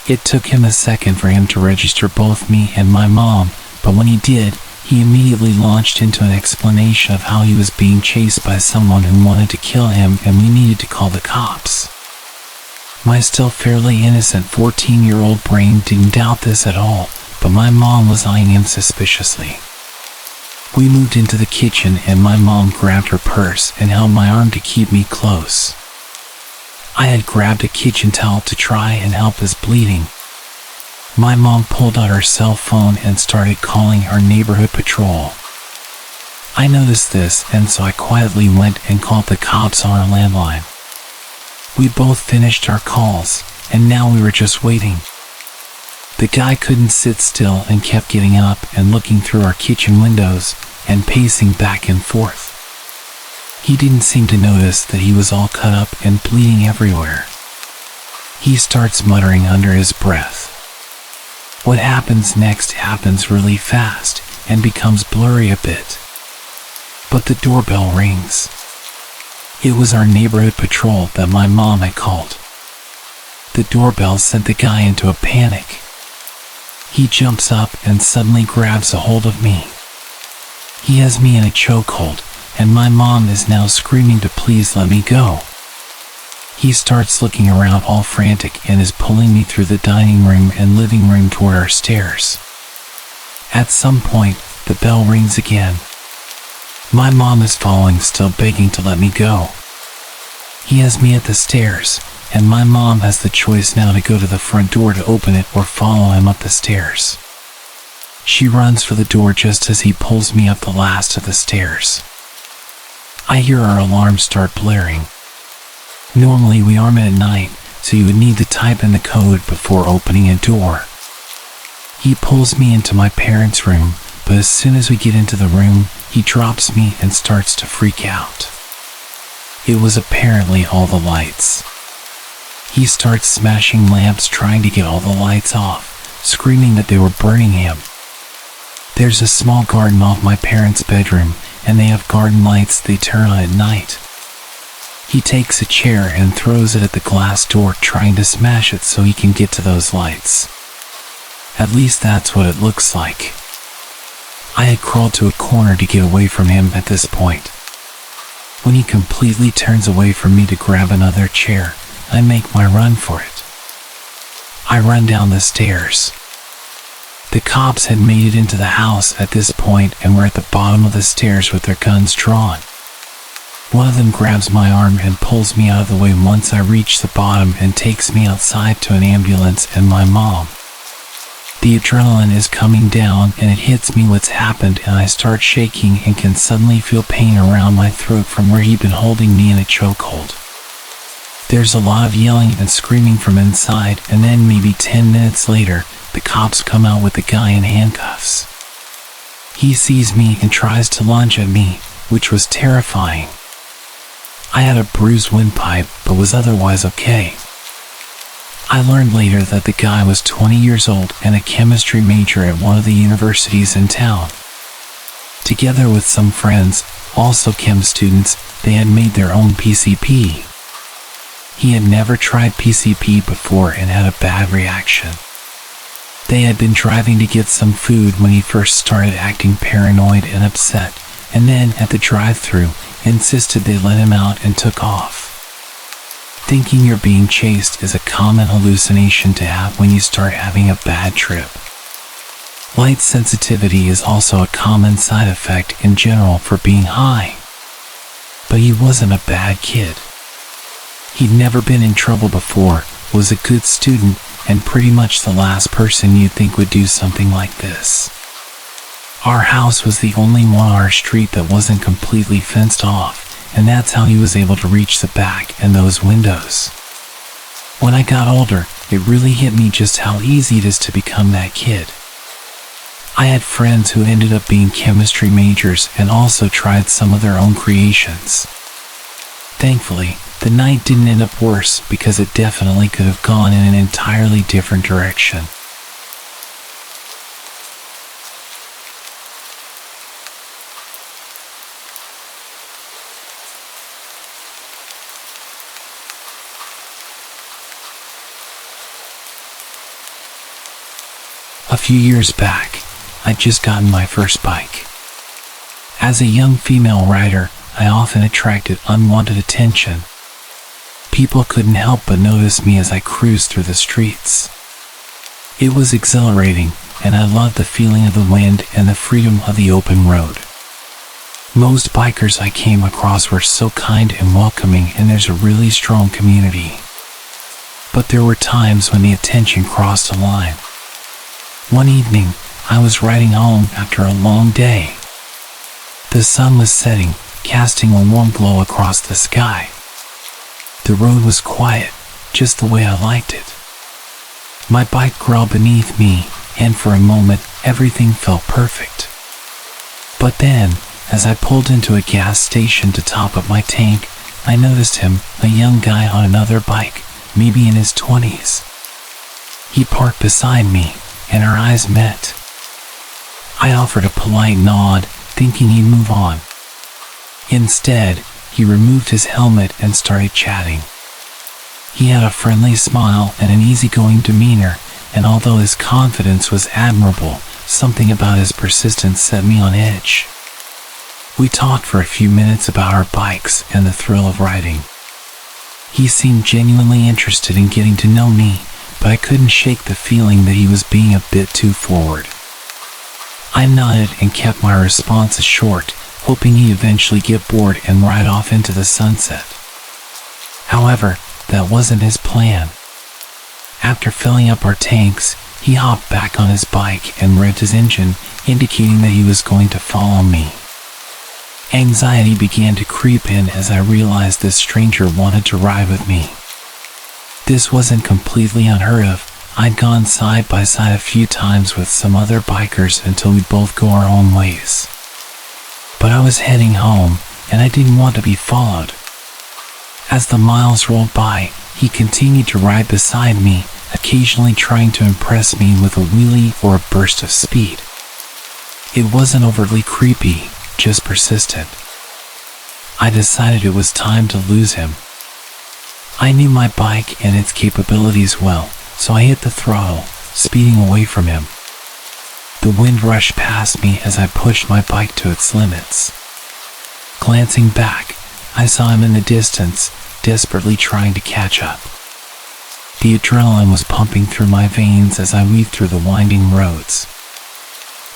It took him a second for him to register both me and my mom, but when he did, he immediately launched into an explanation of how he was being chased by someone who wanted to kill him and we needed to call the cops. My still fairly innocent 14-year-old brain didn't doubt this at all, but my mom was eyeing him suspiciously. We moved into the kitchen and my mom grabbed her purse and held my arm to keep me close. I had grabbed a kitchen towel to try and help his bleeding. My mom pulled out her cell phone and started calling our neighborhood patrol. I noticed this, and so I quietly went and called the cops on our landline. We both finished our calls, and now we were just waiting. The guy couldn't sit still and kept getting up and looking through our kitchen windows and pacing back and forth. He didn't seem to notice that he was all cut up and bleeding everywhere. He starts muttering under his breath. What happens next happens really fast and becomes blurry a bit. But the doorbell rings. It was our neighborhood patrol that my mom had called. The doorbell sent the guy into a panic. He jumps up and suddenly grabs a hold of me. He has me in a chokehold, and my mom is now screaming to please let me go. He starts looking around all frantic and is pulling me through the dining room and living room toward our stairs. At some point, the bell rings again. My mom is following, still begging to let me go. He has me at the stairs, and my mom has the choice now to go to the front door to open it or follow him up the stairs. She runs for the door just as he pulls me up the last of the stairs. I hear our alarm start blaring. Normally we arm it at night, so you would need to type in the code before opening a door. He pulls me into my parents' room, but as soon as we get into the room, he drops me and starts to freak out. It was apparently all the lights. He starts smashing lamps trying to get all the lights off, screaming that they were burning him. There's a small garden off my parents' bedroom, and they have garden lights they turn on at night. He takes a chair and throws it at the glass door, trying to smash it so he can get to those lights. At least that's what it looks like. I had crawled to a corner to get away from him at this point. When he completely turns away from me to grab another chair, I make my run for it. I run down the stairs. The cops had made it into the house at this point and were at the bottom of the stairs with their guns drawn. One of them grabs my arm and pulls me out of the way once I reach the bottom and takes me outside to an ambulance and my mom. The adrenaline is coming down and it hits me what's happened, and I start shaking and can suddenly feel pain around my throat from where he'd been holding me in a chokehold. There's a lot of yelling and screaming from inside, and then maybe 10 minutes later, the cops come out with the guy in handcuffs. He sees me and tries to lunge at me, which was terrifying. I had a bruised windpipe, but was otherwise okay. I learned later that the guy was 20 years old and a chemistry major at one of the universities in town. Together with some friends, also chem students, they had made their own PCP. He had never tried PCP before and had a bad reaction. They had been driving to get some food when he first started acting paranoid and upset, and then at the drive-thru insisted they let him out and took off. Thinking you're being chased is a common hallucination to have when you start having a bad trip. Light sensitivity is also a common side effect in general for being high. But he wasn't a bad kid. He'd never been in trouble before, was a good student, and pretty much the last person you'd think would do something like this. Our house was the only one on our street that wasn't completely fenced off, and that's how he was able to reach the back and those windows. When I got older, it really hit me just how easy it is to become that kid. I had friends who ended up being chemistry majors and also tried some of their own creations. Thankfully, the night didn't end up worse because it definitely could have gone in an entirely different direction. A few years back, I'd just gotten my first bike. As a young female rider, I often attracted unwanted attention. People couldn't help but notice me as I cruised through the streets. It was exhilarating, and I loved the feeling of the wind and the freedom of the open road. Most bikers I came across were so kind and welcoming, and there's a really strong community. But there were times when the attention crossed a line. One evening, I was riding home after a long day. The sun was setting, casting a warm glow across the sky. The road was quiet, just the way I liked it. My bike growled beneath me, and for a moment, everything felt perfect. But then, as I pulled into a gas station to top up my tank, I noticed him, a young guy on another bike, maybe in his 20s. He parked beside me, and our eyes met. I offered a polite nod, thinking he'd move on. Instead, he removed his helmet and started chatting. He had a friendly smile and an easygoing demeanor, and although his confidence was admirable, something about his persistence set me on edge. We talked for a few minutes about our bikes and the thrill of riding. He seemed genuinely interested in getting to know me, but I couldn't shake the feeling that he was being a bit too forward. I nodded and kept my responses short, hoping he'd eventually get bored and ride off into the sunset. However, that wasn't his plan. After filling up our tanks, he hopped back on his bike and revved his engine, indicating that he was going to follow me. Anxiety began to creep in as I realized this stranger wanted to ride with me. This wasn't completely unheard of. I'd gone side by side a few times with some other bikers until we'd both go our own ways. But I was heading home, and I didn't want to be followed. As the miles rolled by, he continued to ride beside me, occasionally trying to impress me with a wheelie or a burst of speed. It wasn't overtly creepy, just persistent. I decided it was time to lose him. I knew my bike and its capabilities well, so I hit the throttle, speeding away from him. The wind rushed past me as I pushed my bike to its limits. Glancing back, I saw him in the distance, desperately trying to catch up. The adrenaline was pumping through my veins as I weaved through the winding roads.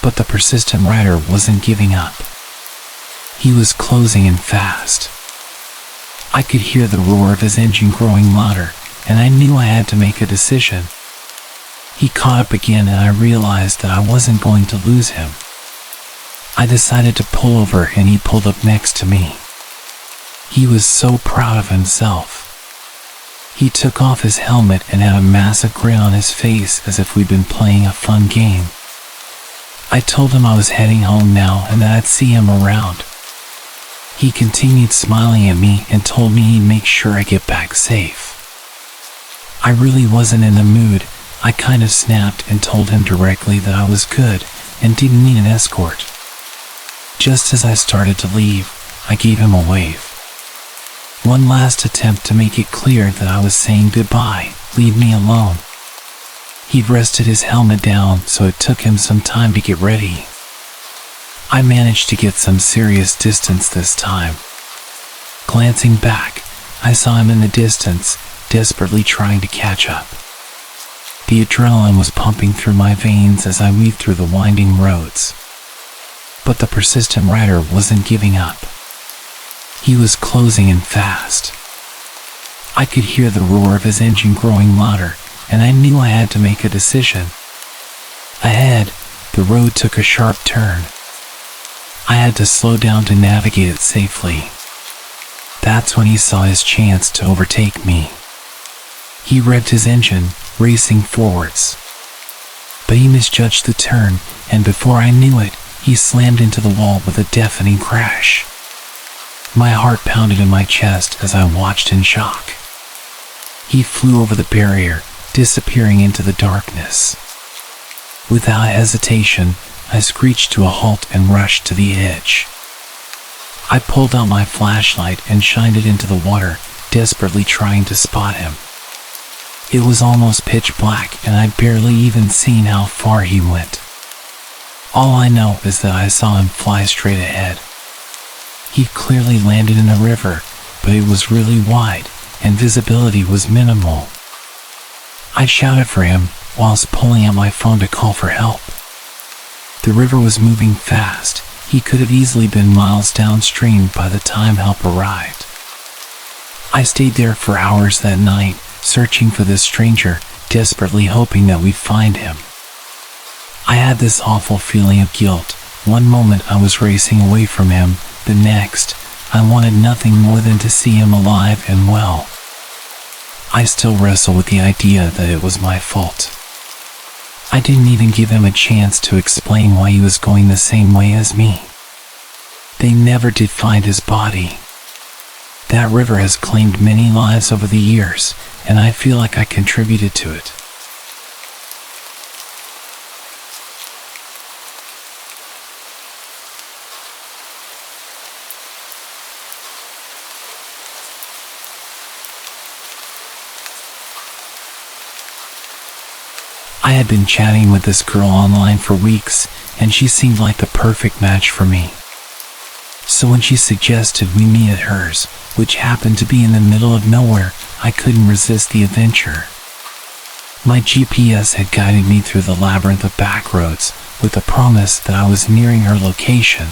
But the persistent rider wasn't giving up. He was closing in fast. I could hear the roar of his engine growing louder, and I knew I had to make a decision. He caught up again, and I realized that I wasn't going to lose him. I decided to pull over, and he pulled up next to me. He was so proud of himself. He took off his helmet and had a massive grin on his face as if we'd been playing a fun game. I told him I was heading home now and that I'd see him around. He continued smiling at me and told me he'd make sure I get back safe. I really wasn't in the mood. I kind of snapped and told him directly that I was good and didn't need an escort. Just as I started to leave, I gave him a wave. One last attempt to make it clear that I was saying goodbye, leave me alone. He'd rested his helmet down, so it took him some time to get ready. I managed to get some serious distance this time. Glancing back, I saw him in the distance, desperately trying to catch up. The adrenaline was pumping through my veins as I weaved through the winding roads. But the persistent rider wasn't giving up. He was closing in fast. I could hear the roar of his engine growing louder, and I knew I had to make a decision. Ahead, the road took a sharp turn. I had to slow down to navigate it safely. That's when he saw his chance to overtake me. He revved his engine, racing forwards. But he misjudged the turn, and before I knew it, he slammed into the wall with a deafening crash. My heart pounded in my chest as I watched in shock. He flew over the barrier, disappearing into the darkness. Without hesitation, I screeched to a halt and rushed to the edge. I pulled out my flashlight and shined it into the water, desperately trying to spot him. It was almost pitch black and I'd barely even seen how far he went. All I know is that I saw him fly straight ahead. He clearly landed in the river, but it was really wide and visibility was minimal. I shouted for him whilst pulling out my phone to call for help. The river was moving fast. He could have easily been miles downstream by the time help arrived. I stayed there for hours that night, searching for this stranger, desperately hoping that we'd find him. I had this awful feeling of guilt. One moment I was racing away from him, the next, I wanted nothing more than to see him alive and well. I still wrestle with the idea that it was my fault. I didn't even give him a chance to explain why he was going the same way as me. They never did find his body. That river has claimed many lives over the years, and I feel like I contributed to it. I had been chatting with this girl online for weeks, and she seemed like the perfect match for me. So when she suggested we meet at hers, which happened to be in the middle of nowhere, I couldn't resist the adventure. My GPS had guided me through the labyrinth of backroads with the promise that I was nearing her location.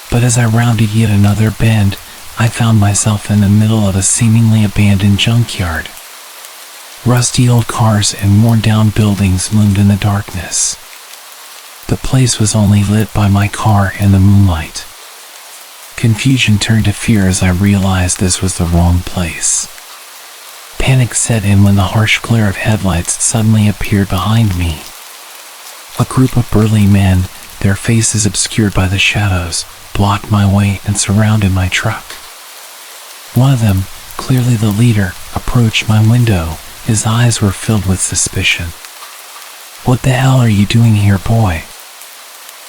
But as I rounded yet another bend, I found myself in the middle of a seemingly abandoned junkyard. Rusty old cars and worn-down buildings loomed in the darkness. The place was only lit by my car and the moonlight. Confusion turned to fear as I realized this was the wrong place. Panic set in when the harsh glare of headlights suddenly appeared behind me. A group of burly men, their faces obscured by the shadows, blocked my way and surrounded my truck. One of them, clearly the leader, approached my window. His eyes were filled with suspicion. "What the hell are you doing here, boy?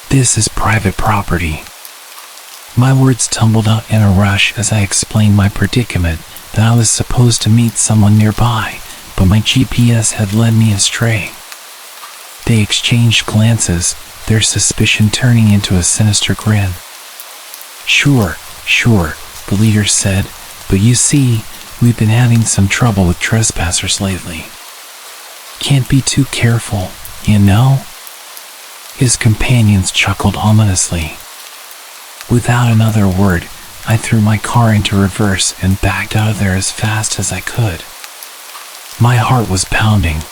This is private property." My words tumbled out in a rush as I explained my predicament, that I was supposed to meet someone nearby, but my GPS had led me astray. They exchanged glances, their suspicion turning into a sinister grin. Sure, the leader said, "but you see, we've been having some trouble with trespassers lately. Can't be too careful, you know?" His companions chuckled ominously. Without another word, I threw my car into reverse and backed out of there as fast as I could. My heart was pounding.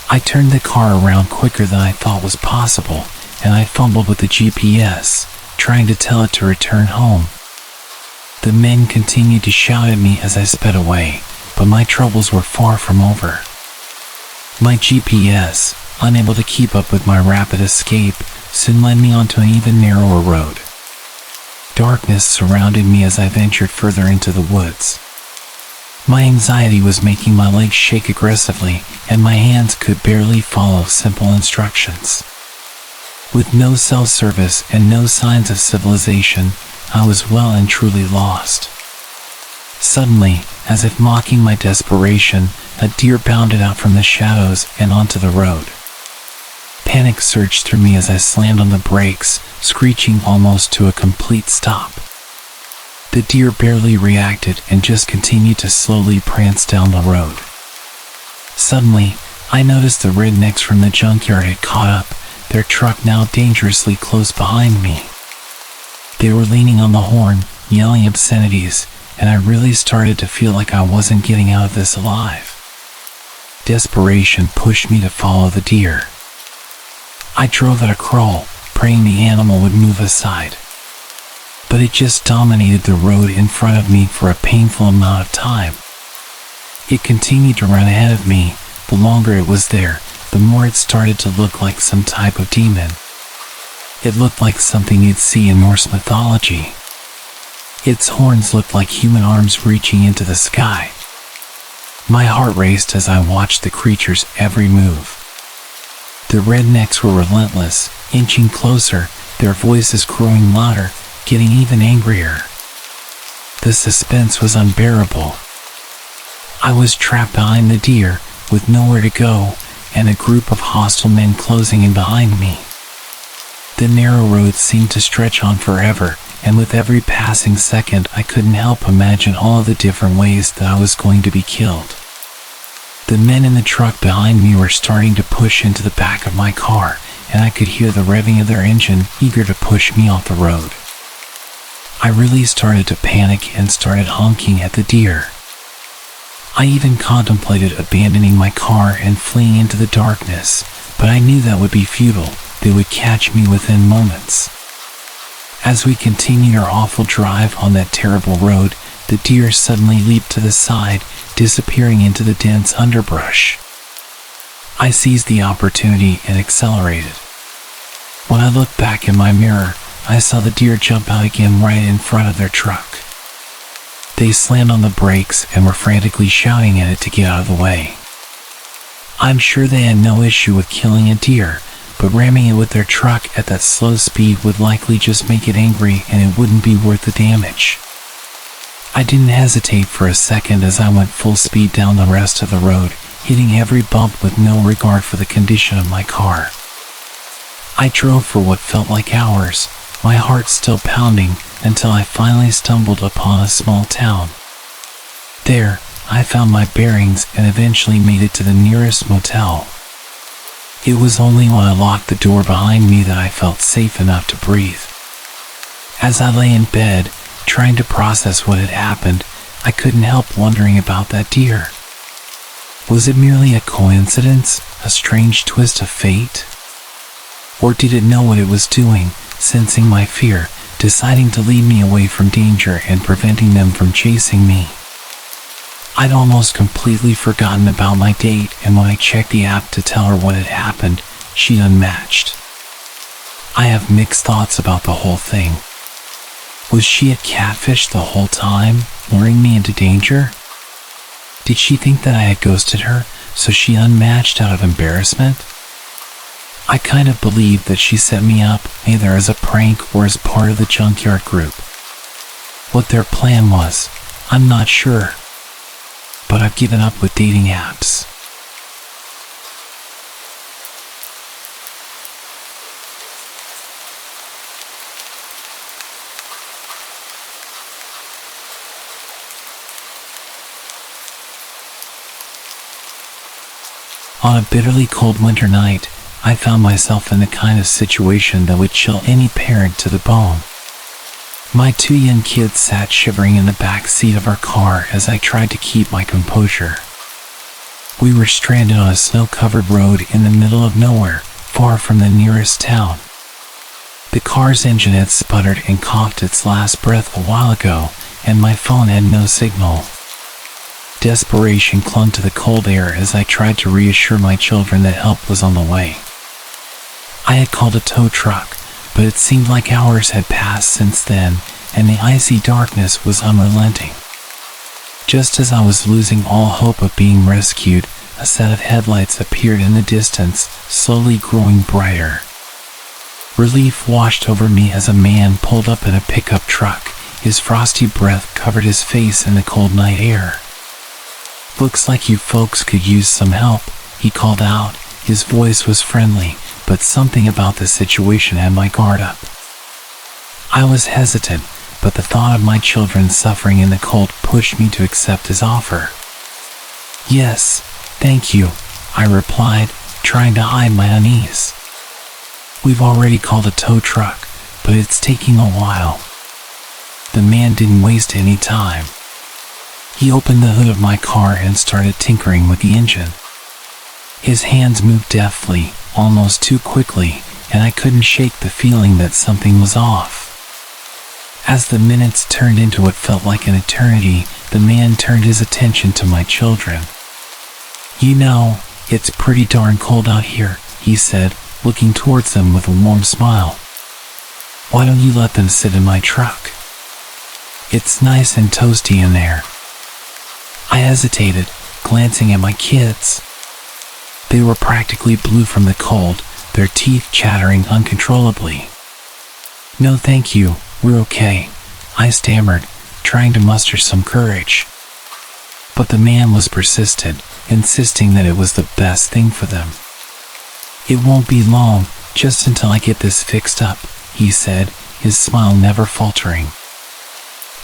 I turned the car around quicker than I thought was possible, and I fumbled with the GPS, trying to tell it to return home. The men continued to shout at me as I sped away, but my troubles were far from over. My GPS, unable to keep up with my rapid escape, soon led me onto an even narrower road. Darkness surrounded me as I ventured further into the woods. My anxiety was making my legs shake aggressively, and my hands could barely follow simple instructions. With no cell service and no signs of civilization, I was well and truly lost. Suddenly, as if mocking my desperation, a deer bounded out from the shadows and onto the road. Panic surged through me as I slammed on the brakes, screeching almost to a complete stop. The deer barely reacted and just continued to slowly prance down the road. Suddenly, I noticed the rednecks from the junkyard had caught up, their truck now dangerously close behind me. They were leaning on the horn, yelling obscenities, and I really started to feel like I wasn't getting out of this alive. Desperation pushed me to follow the deer. I drove at a crawl, praying the animal would move aside. But it just dominated the road in front of me for a painful amount of time. It continued to run ahead of me. The longer it was there, the more it started to look like some type of demon. It looked like something you'd see in Norse mythology. Its horns looked like human arms reaching into the sky. My heart raced as I watched the creature's every move. The rednecks were relentless, inching closer, their voices growing louder, getting even angrier. The suspense was unbearable. I was trapped behind the deer, with nowhere to go, and a group of hostile men closing in behind me. The narrow road seemed to stretch on forever, and with every passing second I couldn't help imagine all the different ways that I was going to be killed. The men in the truck behind me were starting to push into the back of my car, and I could hear the revving of their engine, eager to push me off the road. I really started to panic and started honking at the deer. I even contemplated abandoning my car and fleeing into the darkness, but I knew that would be futile. They would catch me within moments. As we continued our awful drive on that terrible road, the deer suddenly leaped to the side, disappearing into the dense underbrush. I seized the opportunity and accelerated. When I looked back in my mirror, I saw the deer jump out again right in front of their truck. They slammed on the brakes and were frantically shouting at it to get out of the way. I'm sure they had no issue with killing a deer, but ramming it with their truck at that slow speed would likely just make it angry, and it wouldn't be worth the damage. I didn't hesitate for a second as I went full speed down the rest of the road, hitting every bump with no regard for the condition of my car. I drove for what felt like hours, my heart still pounding, until I finally stumbled upon a small town. There, I found my bearings and eventually made it to the nearest motel. It was only when I locked the door behind me that I felt safe enough to breathe. As I lay in bed, trying to process what had happened, I couldn't help wondering about that deer. Was it merely a coincidence, a strange twist of fate? Or did it know what it was doing, sensing my fear, deciding to lead me away from danger and preventing them from chasing me? I'd almost completely forgotten about my date, and when I checked the app to tell her what had happened, she'd unmatched. I have mixed thoughts about the whole thing. Was she a catfish the whole time, luring me into danger? Did she think that I had ghosted her, so she unmatched out of embarrassment? I kind of believed that she set me up, either as a prank or as part of the Junkyard group. What their plan was, I'm not sure. But I've given up with dating apps. On a bitterly cold winter night, I found myself in the kind of situation that would chill any parent to the bone. My 2 young kids sat shivering in the back seat of our car as I tried to keep my composure. We were stranded on a snow-covered road in the middle of nowhere, far from the nearest town. The car's engine had sputtered and coughed its last breath a while ago, and my phone had no signal. Desperation clung to the cold air as I tried to reassure my children that help was on the way. I had called a tow truck, but it seemed like hours had passed since then, and the icy darkness was unrelenting. Just as I was losing all hope of being rescued, a set of headlights appeared in the distance, slowly growing brighter. Relief washed over me as a man pulled up in a pickup truck. His frosty breath covered his face in the cold night air. "Looks like you folks could use some help," he called out. His voice was friendly, but something about the situation had my guard up. I was hesitant, but the thought of my children suffering in the cold pushed me to accept his offer. "Yes, thank you," I replied, trying to hide my unease. "We've already called a tow truck, but it's taking a while." The man didn't waste any time. He opened the hood of my car and started tinkering with the engine. His hands moved deftly, almost too quickly, and I couldn't shake the feeling that something was off. As the minutes turned into what felt like an eternity, the man turned his attention to my children. "You know, it's pretty darn cold out here," he said, looking towards them with a warm smile. "Why don't you let them sit in my truck? It's nice and toasty in there." I hesitated, glancing at my kids. They were practically blue from the cold, their teeth chattering uncontrollably. "No thank you, we're okay," I stammered, trying to muster some courage. But the man was persistent, insisting that it was the best thing for them. "It won't be long, just until I get this fixed up," he said, his smile never faltering.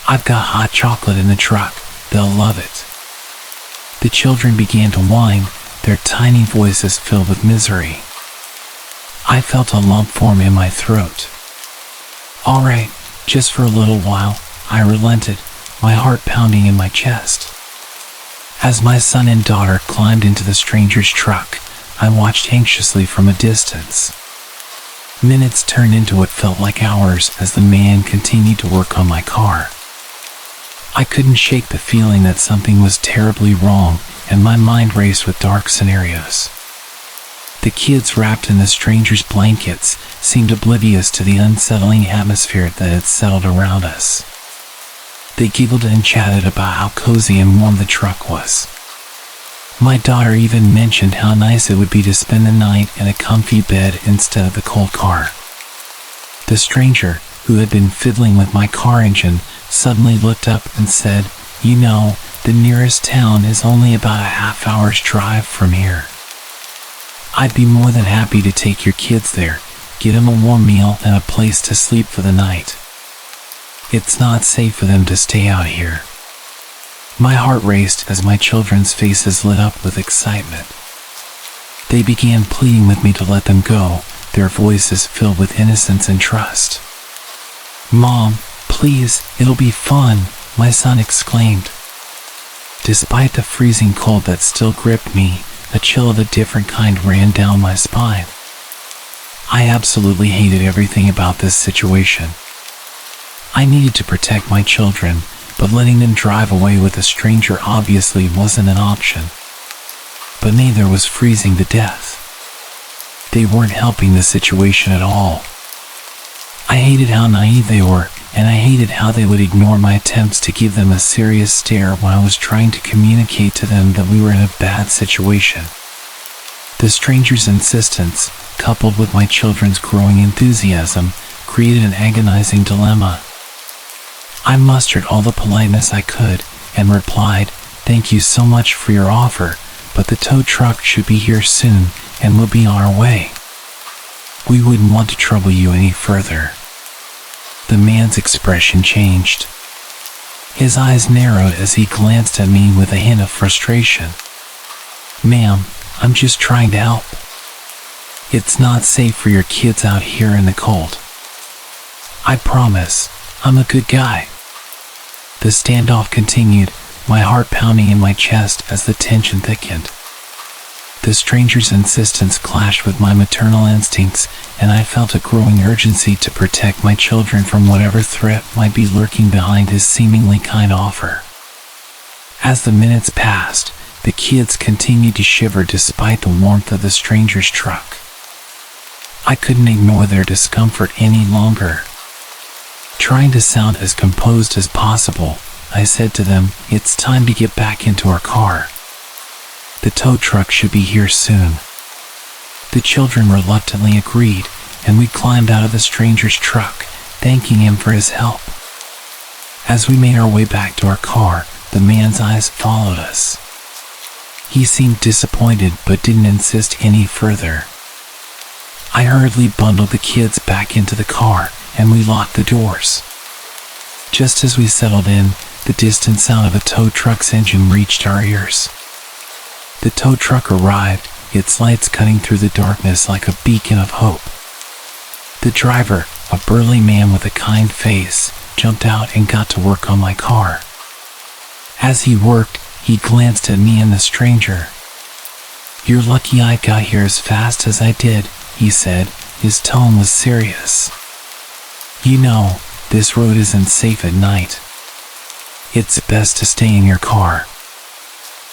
"I've got hot chocolate in the truck, they'll love it." The children began to whine, their tiny voices filled with misery. I felt a lump form in my throat. "All right, just for a little while," I relented, my heart pounding in my chest. As my son and daughter climbed into the stranger's truck, I watched anxiously from a distance. Minutes turned into what felt like hours as the man continued to work on my car. I couldn't shake the feeling that something was terribly wrong, and my mind raced with dark scenarios. The kids wrapped in the stranger's blankets seemed oblivious to the unsettling atmosphere that had settled around us. They giggled and chatted about how cozy and warm the truck was. My daughter even mentioned how nice it would be to spend the night in a comfy bed instead of the cold car. The stranger, who had been fiddling with my car engine, suddenly looked up and said, "You know, the nearest town is only about a half-hour's drive from here. I'd be more than happy to take your kids there, get them a warm meal and a place to sleep for the night. It's not safe for them to stay out here." My heart raced as my children's faces lit up with excitement. They began pleading with me to let them go, their voices filled with innocence and trust. "Mom, please, it'll be fun," my son exclaimed. Despite the freezing cold that still gripped me, a chill of a different kind ran down my spine. I absolutely hated everything about this situation. I needed to protect my children, but letting them drive away with a stranger obviously wasn't an option. But neither was freezing to death. They weren't helping the situation at all. I hated how naive they were, and I hated how they would ignore my attempts to give them a serious stare when I was trying to communicate to them that we were in a bad situation. The stranger's insistence, coupled with my children's growing enthusiasm, created an agonizing dilemma. I mustered all the politeness I could and replied, "Thank you so much for your offer, but the tow truck should be here soon and will be on our way. We wouldn't want to trouble you any further." The man's expression changed. His eyes narrowed as he glanced at me with a hint of frustration. "Ma'am, I'm just trying to help. It's not safe for your kids out here in the cold. I promise, I'm a good guy." The standoff continued, my heart pounding in my chest as the tension thickened. The stranger's insistence clashed with my maternal instincts, and I felt a growing urgency to protect my children from whatever threat might be lurking behind his seemingly kind offer. As the minutes passed, the kids continued to shiver despite the warmth of the stranger's truck. I couldn't ignore their discomfort any longer. Trying to sound as composed as possible, I said to them, "It's time to get back into our car. The tow truck should be here soon." The children reluctantly agreed, and we climbed out of the stranger's truck, thanking him for his help. As we made our way back to our car, the man's eyes followed us. He seemed disappointed but didn't insist any further. I hurriedly bundled the kids back into the car, and we locked the doors. Just as we settled in, the distant sound of a tow truck's engine reached our ears. The tow truck arrived, its lights cutting through the darkness like a beacon of hope. The driver, a burly man with a kind face, jumped out and got to work on my car. As he worked, he glanced at me and the stranger. "You're lucky I got here as fast as I did," he said. His tone was serious. "You know, this road isn't safe at night. It's best to stay in your car."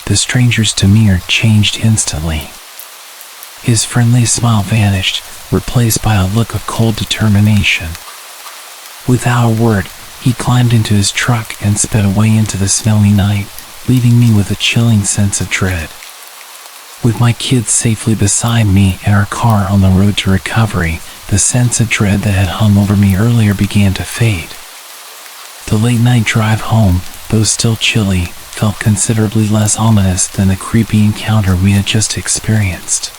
The stranger's demeanor changed instantly. His friendly smile vanished, replaced by a look of cold determination. Without a word, he climbed into his truck and sped away into the snowy night, leaving me with a chilling sense of dread. With my kids safely beside me and our car on the road to recovery, the sense of dread that had hung over me earlier began to fade. The late-night drive home, though still chilly, felt considerably less ominous than the creepy encounter we had just experienced.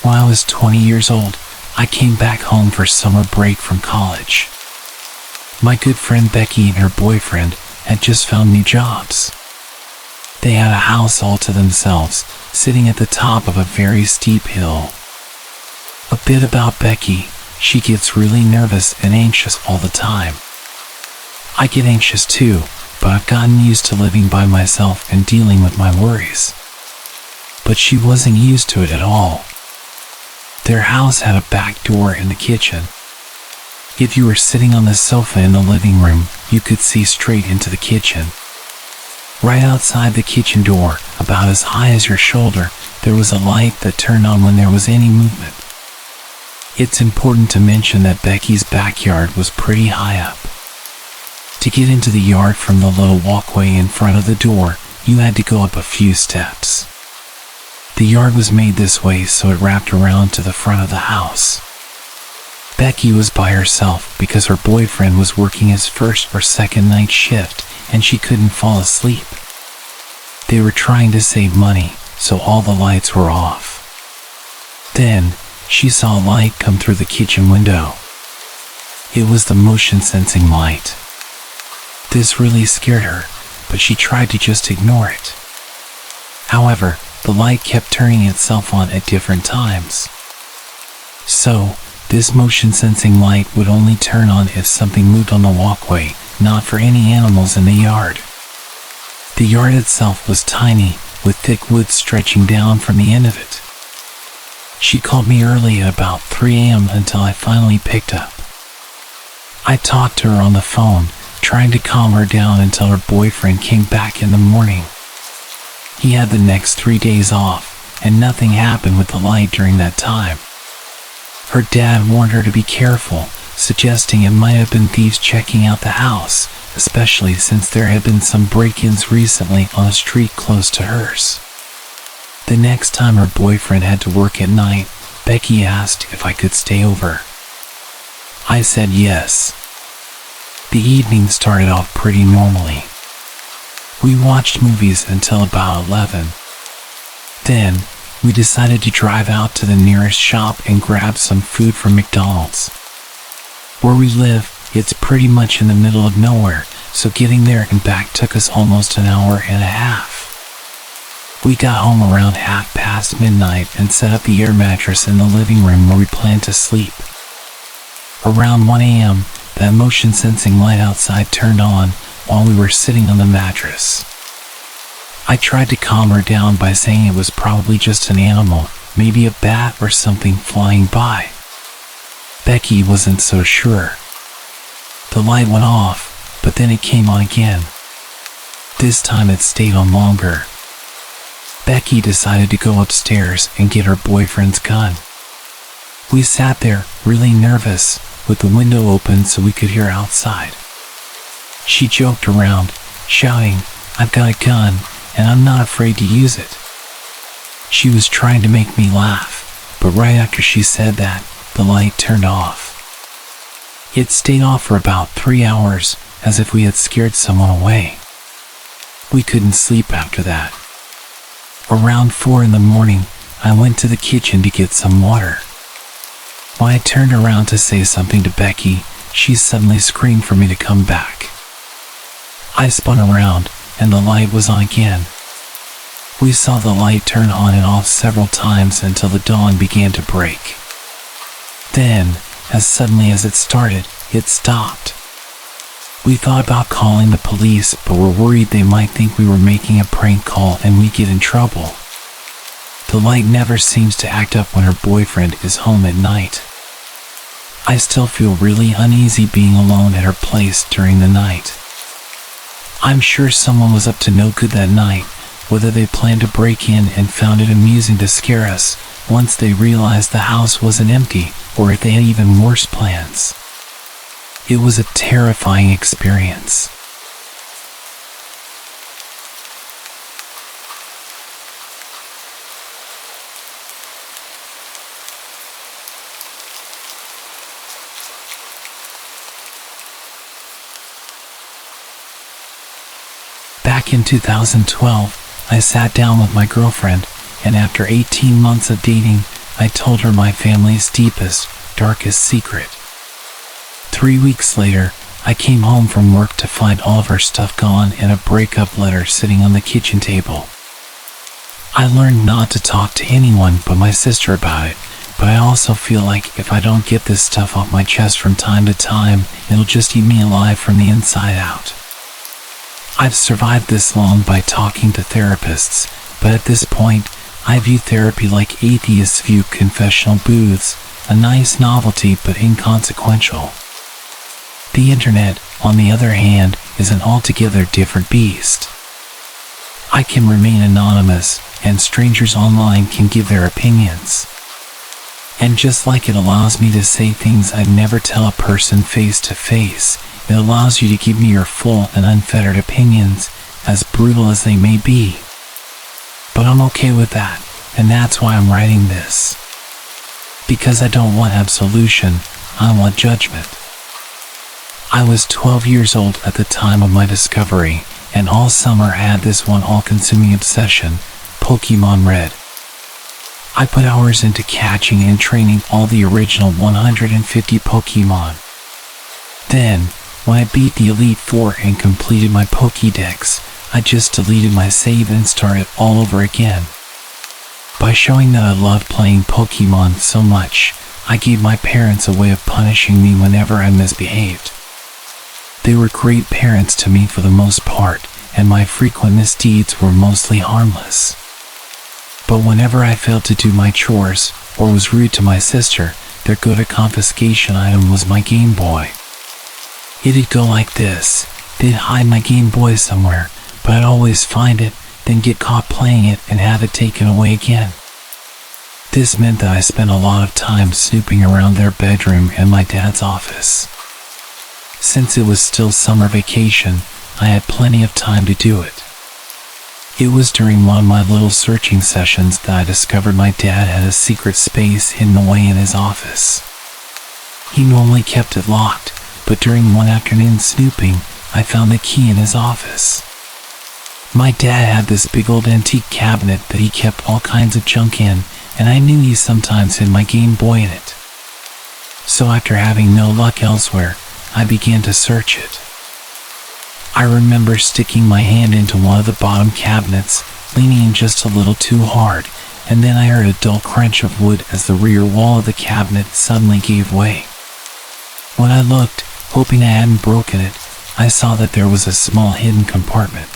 When I was 20 years old, I came back home for summer break from college. My good friend Becky and her boyfriend had just found new jobs. They had a house all to themselves, sitting at the top of a very steep hill. A bit about Becky, she gets really nervous and anxious all the time. I get anxious too, but I've gotten used to living by myself and dealing with my worries. But she wasn't used to it at all. Their house had a back door in the kitchen. If you were sitting on the sofa in the living room, you could see straight into the kitchen. Right outside the kitchen door, about as high as your shoulder, there was a light that turned on when there was any movement. It's important to mention that Becky's backyard was pretty high up. To get into the yard from the little walkway in front of the door, you had to go up a few steps. The yard was made this way so it wrapped around to the front of the house. Becky was by herself because her boyfriend was working his first or second night shift and she couldn't fall asleep. They were trying to save money, so all the lights were off. Then, she saw a light come through the kitchen window. It was the motion-sensing light. This really scared her, but she tried to just ignore it. However, the light kept turning itself on at different times. So, this motion-sensing light would only turn on if something moved on the walkway, not for any animals in the yard. The yard itself was tiny, with thick wood stretching down from the end of it. She called me early at about 3 a.m. until I finally picked up. I talked to her on the phone, trying to calm her down until her boyfriend came back in the morning. He had the next 3 days off, and nothing happened with the light during that time. Her dad warned her to be careful, suggesting it might have been thieves checking out the house, especially since there had been some break-ins recently on a street close to hers. The next time her boyfriend had to work at night, Becky asked if I could stay over. I said yes. The evening started off pretty normally. We watched movies until about 11. Then, we decided to drive out to the nearest shop and grab some food from McDonald's. Where we live, it's pretty much in the middle of nowhere, so getting there and back took us almost an hour and a half. We got home around midnight and set up the air mattress in the living room where we planned to sleep. Around 1 a.m., that motion-sensing light outside turned on while we were sitting on the mattress. I tried to calm her down by saying it was probably just an animal, maybe a bat or something flying by. Becky wasn't so sure. The light went off, but then it came on again. This time it stayed on longer. Becky decided to go upstairs and get her boyfriend's gun. We sat there, really nervous, with the window open so we could hear outside. She joked around, shouting, "I've got a gun, and I'm not afraid to use it." She was trying to make me laugh, but right after she said that, the light turned off. It stayed off for about 3 hours, as if we had scared someone away. We couldn't sleep after that. Around 4 in the morning, I went to the kitchen to get some water. When I turned around to say something to Becky, she suddenly screamed for me to come back. I spun around, and the light was on again. We saw the light turn on and off several times until the dawn began to break. Then, as suddenly as it started, it stopped. We thought about calling the police, but were worried they might think we were making a prank call and we'd get in trouble. The light never seems to act up when her boyfriend is home at night. I still feel really uneasy being alone at her place during the night. I'm sure someone was up to no good that night, whether they planned to break in and found it amusing to scare us once they realized the house wasn't empty, or if they had even worse plans. It was a terrifying experience. Back in 2012, I sat down with my girlfriend, and after 18 months of dating, I told her my family's deepest, darkest secret. 3 weeks later, I came home from work to find all of her stuff gone and a breakup letter sitting on the kitchen table. I learned not to talk to anyone but my sister about it, but I also feel like if I don't get this stuff off my chest from time to time, it'll just eat me alive from the inside out. I've survived this long by talking to therapists, but at this point, I view therapy like atheists view confessional booths, a nice novelty but inconsequential. The internet, on the other hand, is an altogether different beast. I can remain anonymous, and strangers online can give their opinions. And just like it allows me to say things I'd never tell a person face to face, it allows you to give me your full and unfettered opinions, as brutal as they may be. But I'm okay with that, and that's why I'm writing this. Because I don't want absolution, I want judgment. I was 12 years old at the time of my discovery, and all summer I had this one all-consuming obsession, Pokemon Red. I put hours into catching and training all the original 150 Pokemon. Then, when I beat the Elite Four and completed my Pokédex, I just deleted my save and started all over again. By showing that I loved playing Pokemon so much, I gave my parents a way of punishing me whenever I misbehaved. They were great parents to me for the most part, and my frequent misdeeds were mostly harmless. But whenever I failed to do my chores, or was rude to my sister, their go-to confiscation item was my Game Boy. It'd go like this: they'd hide my Game Boy somewhere, but I'd always find it, then get caught playing it and have it taken away again. This meant that I spent a lot of time snooping around their bedroom and my dad's office. Since it was still summer vacation, I had plenty of time to do it. It was during one of my little searching sessions that I discovered my dad had a secret space hidden away in his office. He normally kept it locked, but during one afternoon snooping, I found the key in his office. My dad had this big old antique cabinet that he kept all kinds of junk in, and I knew he sometimes hid my Game Boy in it. So after having no luck elsewhere, I began to search it. I remember sticking my hand into one of the bottom cabinets, leaning in just a little too hard, and then I heard a dull crunch of wood as the rear wall of the cabinet suddenly gave way. When I looked, hoping I hadn't broken it, I saw that there was a small hidden compartment.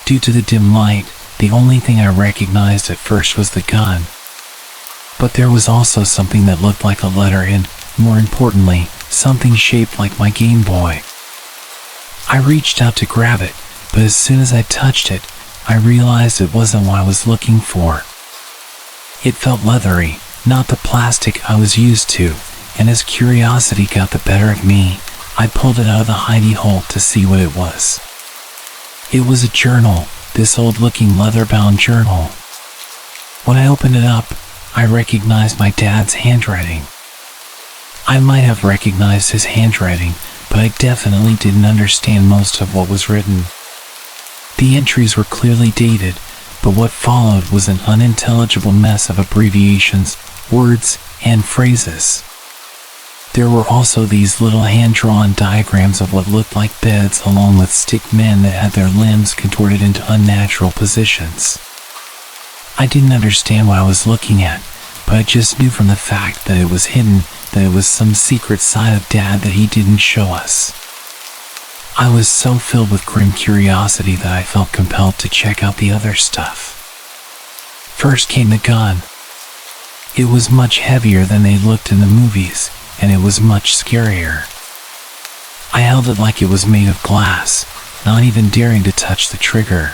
Due to the dim light, the only thing I recognized at first was the gun. But there was also something that looked like a letter and, more importantly, something shaped like my Game Boy. I reached out to grab it, but as soon as I touched it, I realized it wasn't what I was looking for. It felt leathery, not the plastic I was used to, and as curiosity got the better of me, I pulled it out of the hidey hole to see what it was. It was a journal, this old-looking leather-bound journal. When I opened it up, I recognized my dad's handwriting. I might have recognized his handwriting, but I definitely didn't understand most of what was written. The entries were clearly dated, but what followed was an unintelligible mess of abbreviations, words, and phrases. There were also these little hand-drawn diagrams of what looked like beds along with stick men that had their limbs contorted into unnatural positions. I didn't understand what I was looking at, but I just knew from the fact that it was hidden that it was some secret side of Dad that he didn't show us. I was so filled with grim curiosity that I felt compelled to check out the other stuff. First came the gun. It was much heavier than they looked in the movies, and it was much scarier. I held it like it was made of glass, not even daring to touch the trigger.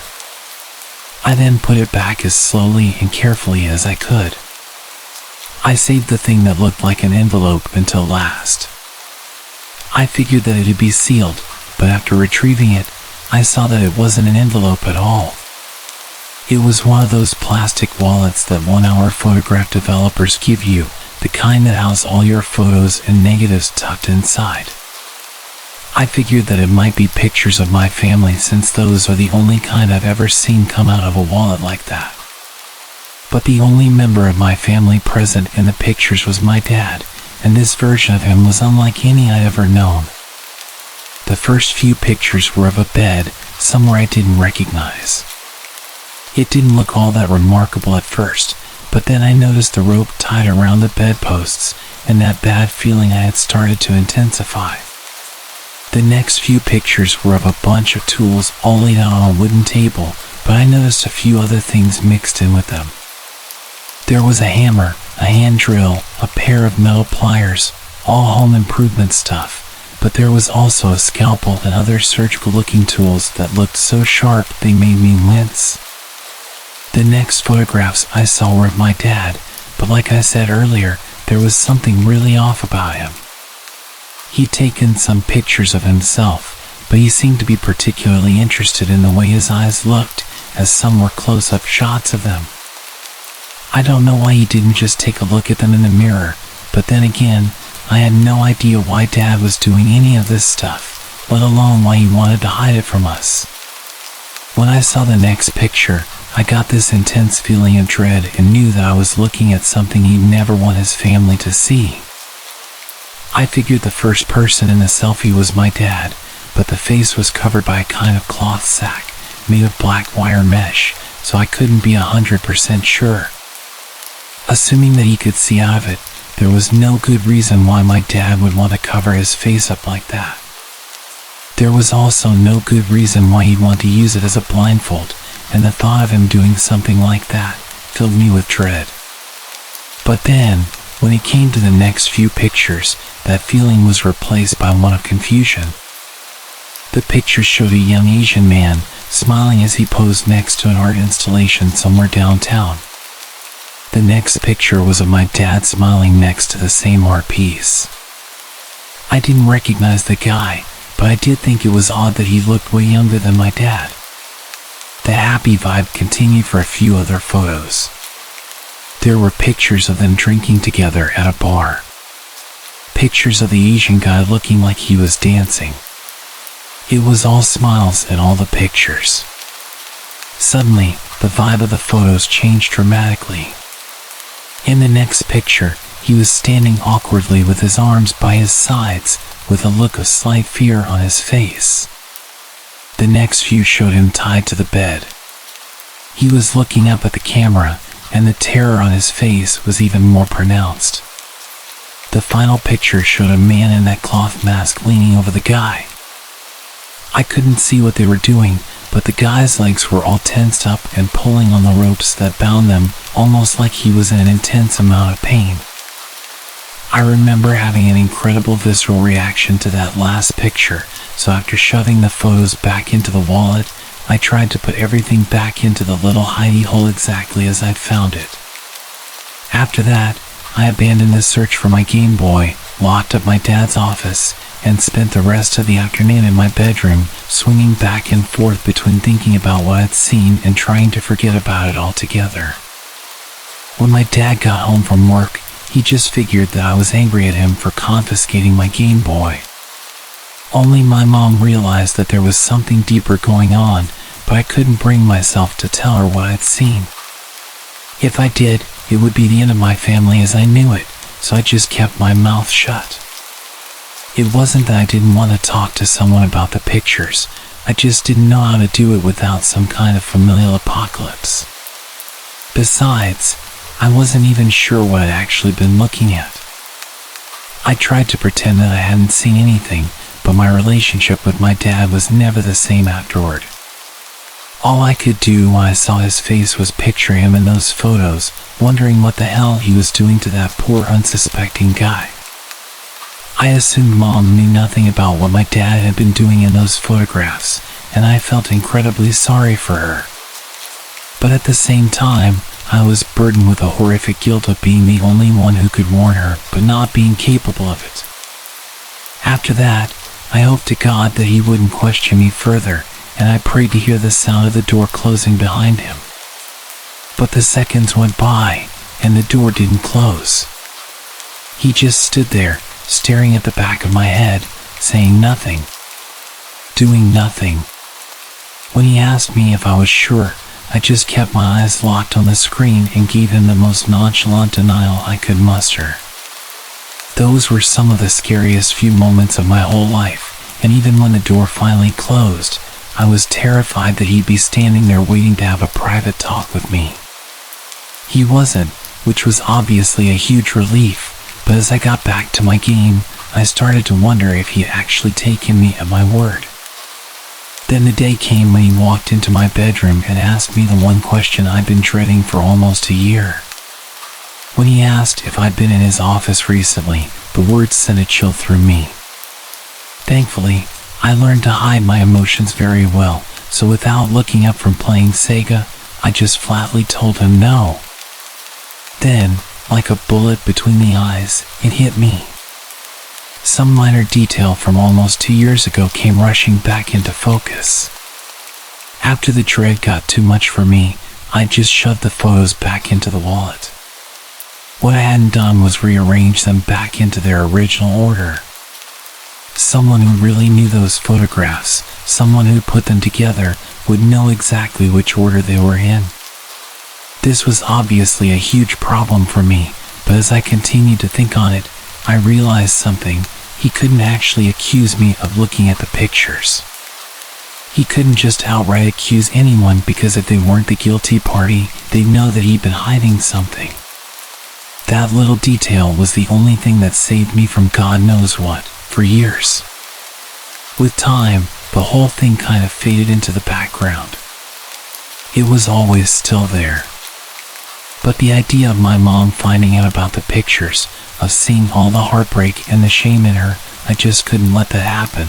I then put it back as slowly and carefully as I could. I saved the thing that looked like an envelope until last. I figured that it'd be sealed, but after retrieving it, I saw that it wasn't an envelope at all. It was one of those plastic wallets that 1-hour photograph developers give you, the kind that house all your photos and negatives tucked inside. I figured that it might be pictures of my family since those are the only kind I've ever seen come out of a wallet like that. But the only member of my family present in the pictures was my dad, and this version of him was unlike any I'd ever known. The first few pictures were of a bed, somewhere I didn't recognize. It didn't look all that remarkable at first, but then I noticed the rope tied around the bedposts, and that bad feeling I had started to intensify. The next few pictures were of a bunch of tools all laid out on a wooden table, but I noticed a few other things mixed in with them. There was a hammer, a hand drill, a pair of metal pliers, all home improvement stuff, but there was also a scalpel and other surgical-looking tools that looked so sharp they made me wince. The next photographs I saw were of my dad, but like I said earlier, there was something really off about him. He'd taken some pictures of himself, but he seemed to be particularly interested in the way his eyes looked, as some were close-up shots of them. I don't know why he didn't just take a look at them in the mirror, but then again, I had no idea why Dad was doing any of this stuff, let alone why he wanted to hide it from us. When I saw the next picture, I got this intense feeling of dread and knew that I was looking at something he'd never want his family to see. I figured the first person in the selfie was my dad, but the face was covered by a kind of cloth sack made of black wire mesh, so I couldn't be 100% sure. Assuming that he could see out of it, there was no good reason why my dad would want to cover his face up like that. There was also no good reason why he'd want to use it as a blindfold, and the thought of him doing something like that filled me with dread. But then, when it came to the next few pictures, that feeling was replaced by one of confusion. The picture showed a young Asian man smiling as he posed next to an art installation somewhere downtown. The next picture was of my dad smiling next to the same art piece. I didn't recognize the guy, but I did think it was odd that he looked way younger than my dad. The happy vibe continued for a few other photos. There were pictures of them drinking together at a bar. Pictures of the Asian guy looking like he was dancing. It was all smiles in all the pictures. Suddenly, the vibe of the photos changed dramatically. In the next picture, he was standing awkwardly with his arms by his sides, with a look of slight fear on his face. The next few showed him tied to the bed. He was looking up at the camera, and the terror on his face was even more pronounced. The final picture showed a man in that cloth mask leaning over the guy. I couldn't see what they were doing, but the guy's legs were all tensed up and pulling on the ropes that bound them, almost like he was in an intense amount of pain. I remember having an incredible visceral reaction to that last picture, so after shoving the photos back into the wallet, I tried to put everything back into the little hidey hole exactly as I'd found it. After that, I abandoned the search for my Game Boy, locked up my dad's office, and spent the rest of the afternoon in my bedroom, swinging back and forth between thinking about what I'd seen and trying to forget about it altogether. When my dad got home from work, he just figured that I was angry at him for confiscating my Game Boy. Only my mom realized that there was something deeper going on, but I couldn't bring myself to tell her what I'd seen. If I did, it would be the end of my family as I knew it, so I just kept my mouth shut. It wasn't that I didn't want to talk to someone about the pictures, I just didn't know how to do it without some kind of familial apocalypse. Besides, I wasn't even sure what I'd actually been looking at. I tried to pretend that I hadn't seen anything, but my relationship with my dad was never the same afterward. All I could do when I saw his face was picture him in those photos, wondering what the hell he was doing to that poor unsuspecting guy. I assumed Mom knew nothing about what my dad had been doing in those photographs, and I felt incredibly sorry for her. But at the same time, I was burdened with the horrific guilt of being the only one who could warn her, but not being capable of it. After that, I hoped to God that he wouldn't question me further, and I prayed to hear the sound of the door closing behind him. But the seconds went by, and the door didn't close. He just stood there, staring at the back of my head, saying nothing. Doing nothing. When he asked me if I was sure, I just kept my eyes locked on the screen and gave him the most nonchalant denial I could muster. Those were some of the scariest few moments of my whole life, and even when the door finally closed, I was terrified that he'd be standing there waiting to have a private talk with me. He wasn't, which was obviously a huge relief, but as I got back to my game, I started to wonder if he had actually taken me at my word. Then the day came when he walked into my bedroom and asked me the one question I'd been dreading for almost a year. When he asked if I'd been in his office recently, the words sent a chill through me. Thankfully, I learned to hide my emotions very well, so without looking up from playing Sega, I just flatly told him no. Then, like a bullet between the eyes, it hit me. Some minor detail from almost 2 years ago came rushing back into focus. After the dread got too much for me, I just shoved the photos back into the wallet. What I hadn't done was rearrange them back into their original order. Someone who really knew those photographs, someone who put them together, would know exactly which order they were in. This was obviously a huge problem for me, but as I continued to think on it, I realized something. He couldn't actually accuse me of looking at the pictures. He couldn't just outright accuse anyone because if they weren't the guilty party, they'd know that he'd been hiding something. That little detail was the only thing that saved me from God knows what, for years. With time, the whole thing kind of faded into the background. It was always still there. But the idea of my mom finding out about the pictures, of seeing all the heartbreak and the shame in her, I just couldn't let that happen.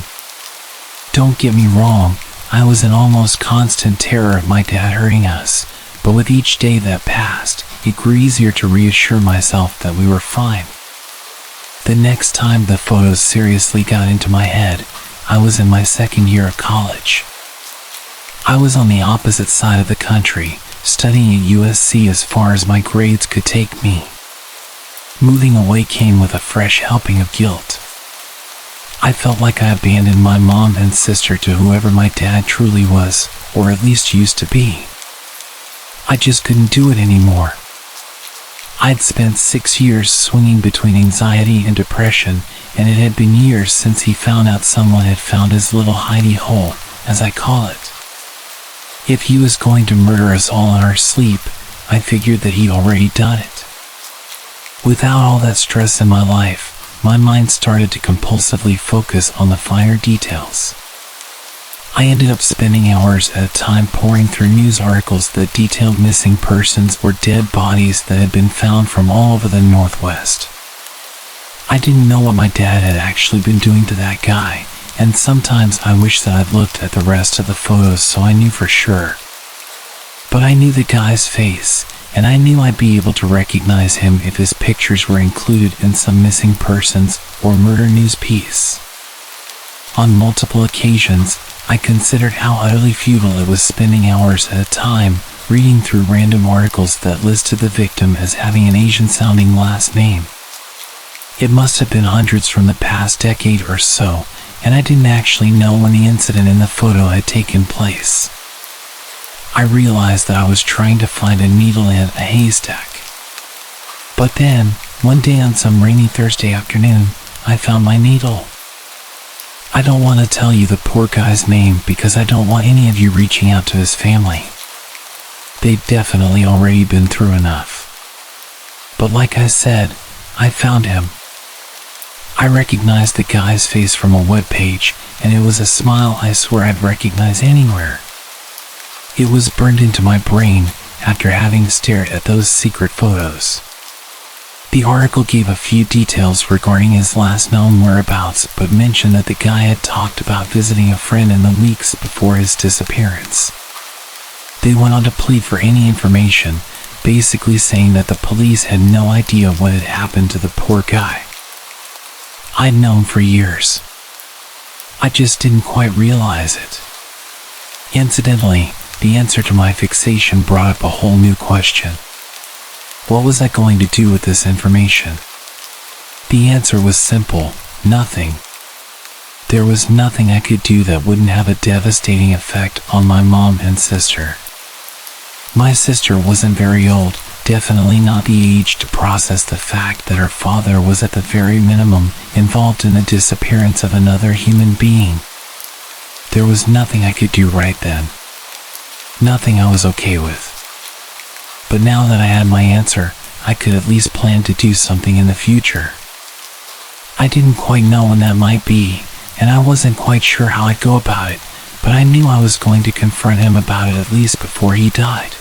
Don't get me wrong, I was in almost constant terror of my dad hurting us, but with each day that passed, it grew easier to reassure myself that we were fine. The next time the photos seriously got into my head, I was in my second year of college. I was on the opposite side of the country, studying at USC as far as my grades could take me. Moving away came with a fresh helping of guilt. I felt like I abandoned my mom and sister to whoever my dad truly was, or at least used to be. I just couldn't do it anymore. I'd spent 6 years swinging between anxiety and depression, and it had been years since he found out someone had found his little hidey hole, as I call it. If he was going to murder us all in our sleep, I figured that he'd already done it. Without all that stress in my life, my mind started to compulsively focus on the finer details. I ended up spending hours at a time poring through news articles that detailed missing persons or dead bodies that had been found from all over the Northwest. I didn't know what my dad had actually been doing to that guy, and sometimes I wish that I'd looked at the rest of the photos so I knew for sure. But I knew the guy's face, and I knew I'd be able to recognize him if his pictures were included in some missing persons or murder news piece. On multiple occasions, I considered how utterly futile it was spending hours at a time reading through random articles that listed the victim as having an Asian-sounding last name. It must have been hundreds from the past decade or so, and I didn't actually know when the incident in the photo had taken place. I realized that I was trying to find a needle in a haystack. But then, one day on some rainy Thursday afternoon, I found my needle. I don't want to tell you the poor guy's name because I don't want any of you reaching out to his family. They've definitely already been through enough. But like I said, I found him. I recognized the guy's face from a webpage, and it was a smile I swear I'd recognize anywhere. It was burned into my brain after having stared at those secret photos. The article gave a few details regarding his last known whereabouts, but mentioned that the guy had talked about visiting a friend in the weeks before his disappearance. They went on to plead for any information, basically saying that the police had no idea what had happened to the poor guy. I'd known for years. I just didn't quite realize it. Incidentally, the answer to my fixation brought up a whole new question. What was I going to do with this information? The answer was simple: nothing. There was nothing I could do that wouldn't have a devastating effect on my mom and sister. My sister wasn't very old, definitely not the age to process the fact that her father was at the very minimum involved in the disappearance of another human being. There was nothing I could do right then. Nothing I was okay with. But now that I had my answer, I could at least plan to do something in the future. I didn't quite know when that might be, and I wasn't quite sure how I'd go about it, but I knew I was going to confront him about it at least before he died.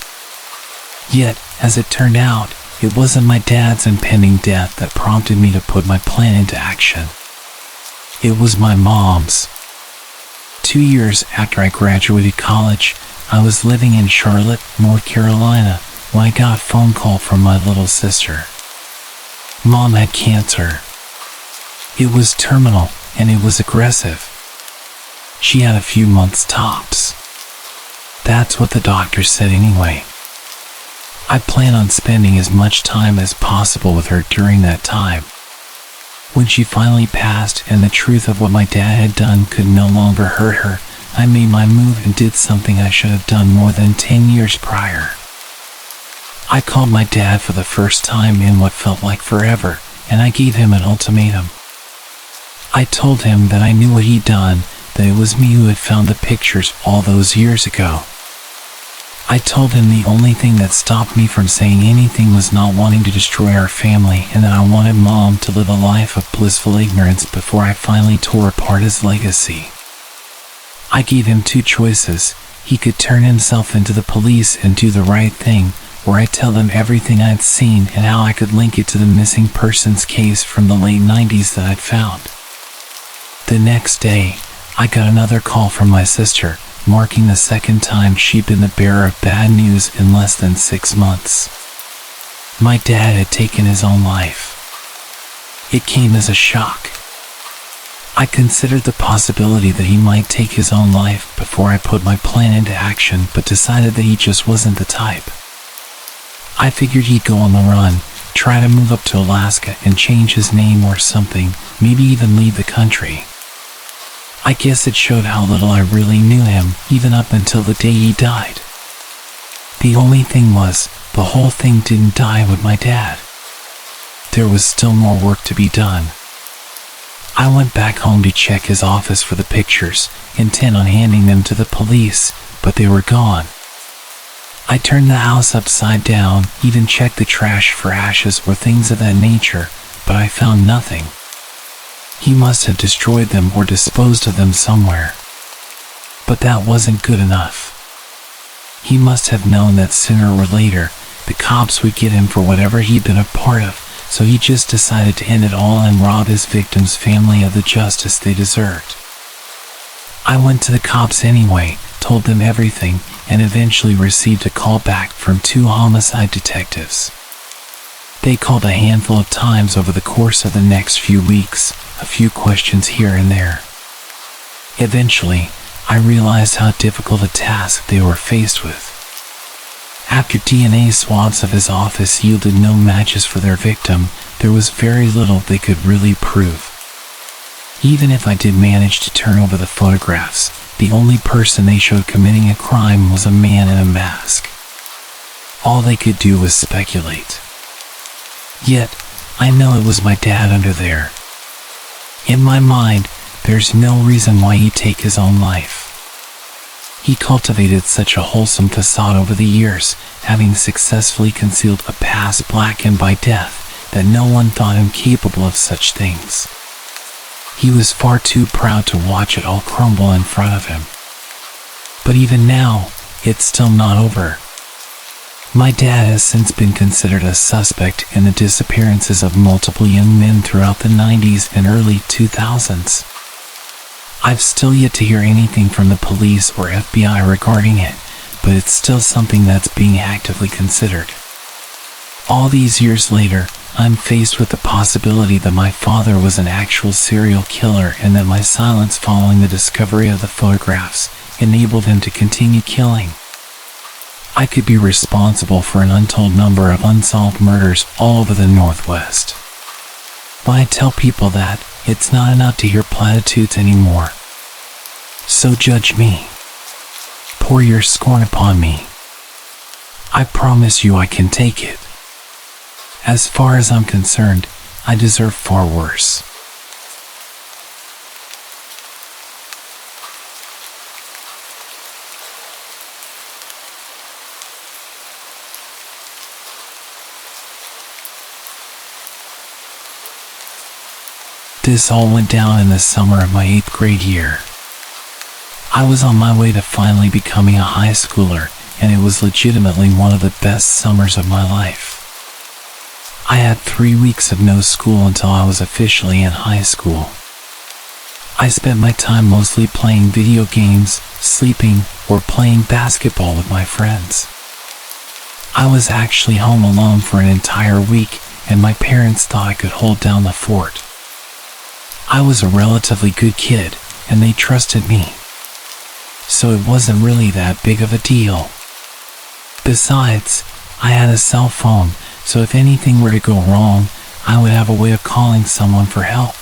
Yet, as it turned out, it wasn't my dad's impending death that prompted me to put my plan into action. It was my mom's. 2 years after I graduated college, I was living in Charlotte, North Carolina, when I got a phone call from my little sister. Mom had cancer. It was terminal, and it was aggressive. She had a few months tops. That's what the doctor said anyway. I plan on spending as much time as possible with her during that time. When she finally passed and the truth of what my dad had done could no longer hurt her, I made my move and did something I should have done more than 10 years prior. I called my dad for the first time in what felt like forever, and I gave him an ultimatum. I told him that I knew what he'd done, that it was me who had found the pictures all those years ago. I told him the only thing that stopped me from saying anything was not wanting to destroy our family, and that I wanted Mom to live a life of blissful ignorance before I finally tore apart his legacy. I gave him two choices. He could turn himself into the police and do the right thing, or I'd tell them everything I'd seen and how I could link it to the missing persons case from the late 90s that I'd found. The next day, I got another call from my sister, marking the second time she'd been the bearer of bad news in less than 6 months. My dad had taken his own life. It came as a shock. I considered the possibility that he might take his own life before I put my plan into action, but decided that he just wasn't the type. I figured he'd go on the run, try to move up to Alaska and change his name or something, maybe even leave the country. I guess it showed how little I really knew him, even up until the day he died. The only thing was, the whole thing didn't die with my dad. There was still more work to be done. I went back home to check his office for the pictures, intent on handing them to the police, but they were gone. I turned the house upside down, even checked the trash for ashes or things of that nature, but I found nothing. He must have destroyed them or disposed of them somewhere. But that wasn't good enough. He must have known that sooner or later, the cops would get him for whatever he'd been a part of, so he just decided to end it all and rob his victim's family of the justice they deserved. I went to the cops anyway, told them everything, and eventually received a call back from 2 homicide detectives. They called a handful of times over the course of the next few weeks, a few questions here and there. Eventually, I realized how difficult a task they were faced with. After DNA swabs of his office yielded no matches for their victim, there was very little they could really prove. Even if I did manage to turn over the photographs, the only person they showed committing a crime was a man in a mask. All they could do was speculate. Yet, I know it was my dad under there. In my mind, there's no reason why he'd take his own life. He cultivated such a wholesome facade over the years, having successfully concealed a past blackened by death, that no one thought him capable of such things. He was far too proud to watch it all crumble in front of him. But even now, it's still not over. My dad has since been considered a suspect in the disappearances of multiple young men throughout the 90s and early 2000s. I've still yet to hear anything from the police or FBI regarding it, but it's still something that's being actively considered. All these years later, I'm faced with the possibility that my father was an actual serial killer and that my silence following the discovery of the photographs enabled him to continue killing. I could be responsible for an untold number of unsolved murders all over the Northwest. But I tell people that it's not enough to hear platitudes anymore. So judge me. Pour your scorn upon me. I promise you I can take it. As far as I'm concerned, I deserve far worse. This all went down in the summer of my 8th grade year. I was on my way to finally becoming a high schooler, and it was legitimately one of the best summers of my life. I had 3 weeks of no school until I was officially in high school. I spent my time mostly playing video games, sleeping, or playing basketball with my friends. I was actually home alone for an entire week, and my parents thought I could hold down the fort. I was a relatively good kid, and they trusted me. So it wasn't really that big of a deal. Besides, I had a cell phone, so if anything were to go wrong, I would have a way of calling someone for help.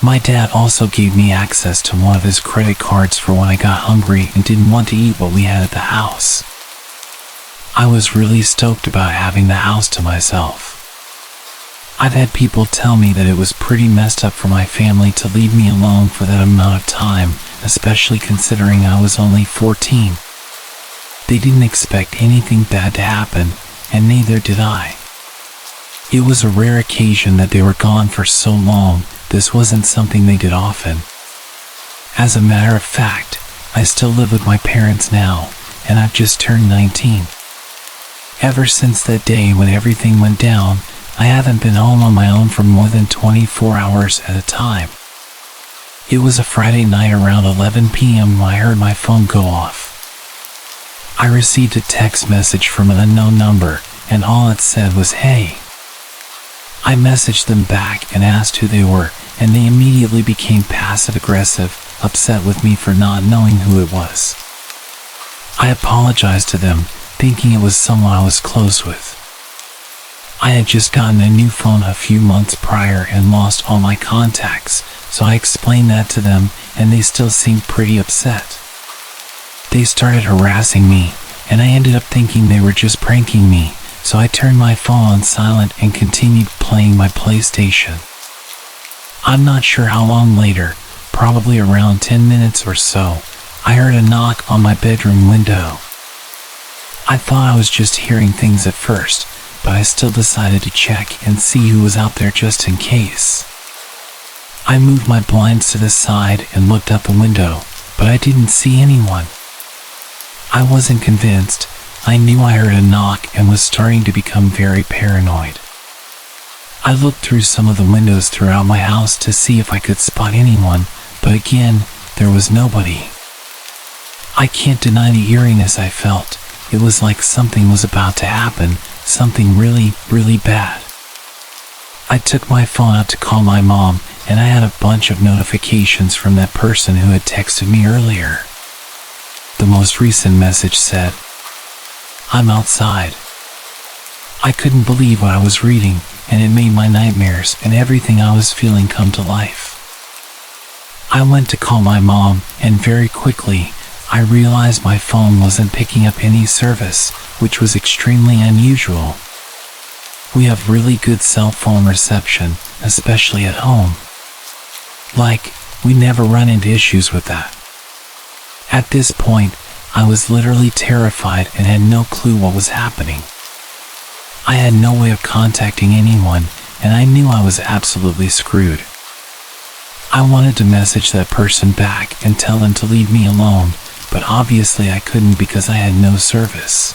My dad also gave me access to one of his credit cards for when I got hungry and didn't want to eat what we had at the house. I was really stoked about having the house to myself. I've had people tell me that it was pretty messed up for my family to leave me alone for that amount of time, especially considering I was only 14. They didn't expect anything bad to happen, and neither did I. It was a rare occasion that they were gone for so long. This wasn't something they did often. As a matter of fact, I still live with my parents now, and I've just turned 19. Ever since that day when everything went down, I haven't been home on my own for more than 24 hours at a time. It was a Friday night around 11 p.m. when I heard my phone go off. I received a text message from an unknown number, and all it said was, "Hey." I messaged them back and asked who they were, and they immediately became passive-aggressive, upset with me for not knowing who it was. I apologized to them, thinking it was someone I was close with. I had just gotten a new phone a few months prior and lost all my contacts, so I explained that to them, and they still seemed pretty upset. They started harassing me, and I ended up thinking they were just pranking me, so I turned my phone on silent and continued playing my PlayStation. I'm not sure how long later, probably around 10 minutes or so, I heard a knock on my bedroom window. I thought I was just hearing things at first, but I still decided to check and see who was out there just in case. I moved my blinds to the side and looked out the window, but I didn't see anyone. I wasn't convinced. I knew I heard a knock and was starting to become very paranoid. I looked through some of the windows throughout my house to see if I could spot anyone, but again, there was nobody. I can't deny the eeriness I felt. It was like something was about to happen, something really, really bad. I took my phone out to call my mom, and I had a bunch of notifications from that person who had texted me earlier. The most recent message said, "I'm outside." I couldn't believe what I was reading, and it made my nightmares and everything I was feeling come to life. I went to call my mom, and very quickly, I realized my phone wasn't picking up any service, which was extremely unusual. We have really good cell phone reception, especially at home. Like, we never run into issues with that. At this point, I was literally terrified and had no clue what was happening. I had no way of contacting anyone, and I knew I was absolutely screwed. I wanted to message that person back and tell them to leave me alone, but obviously I couldn't because I had no service.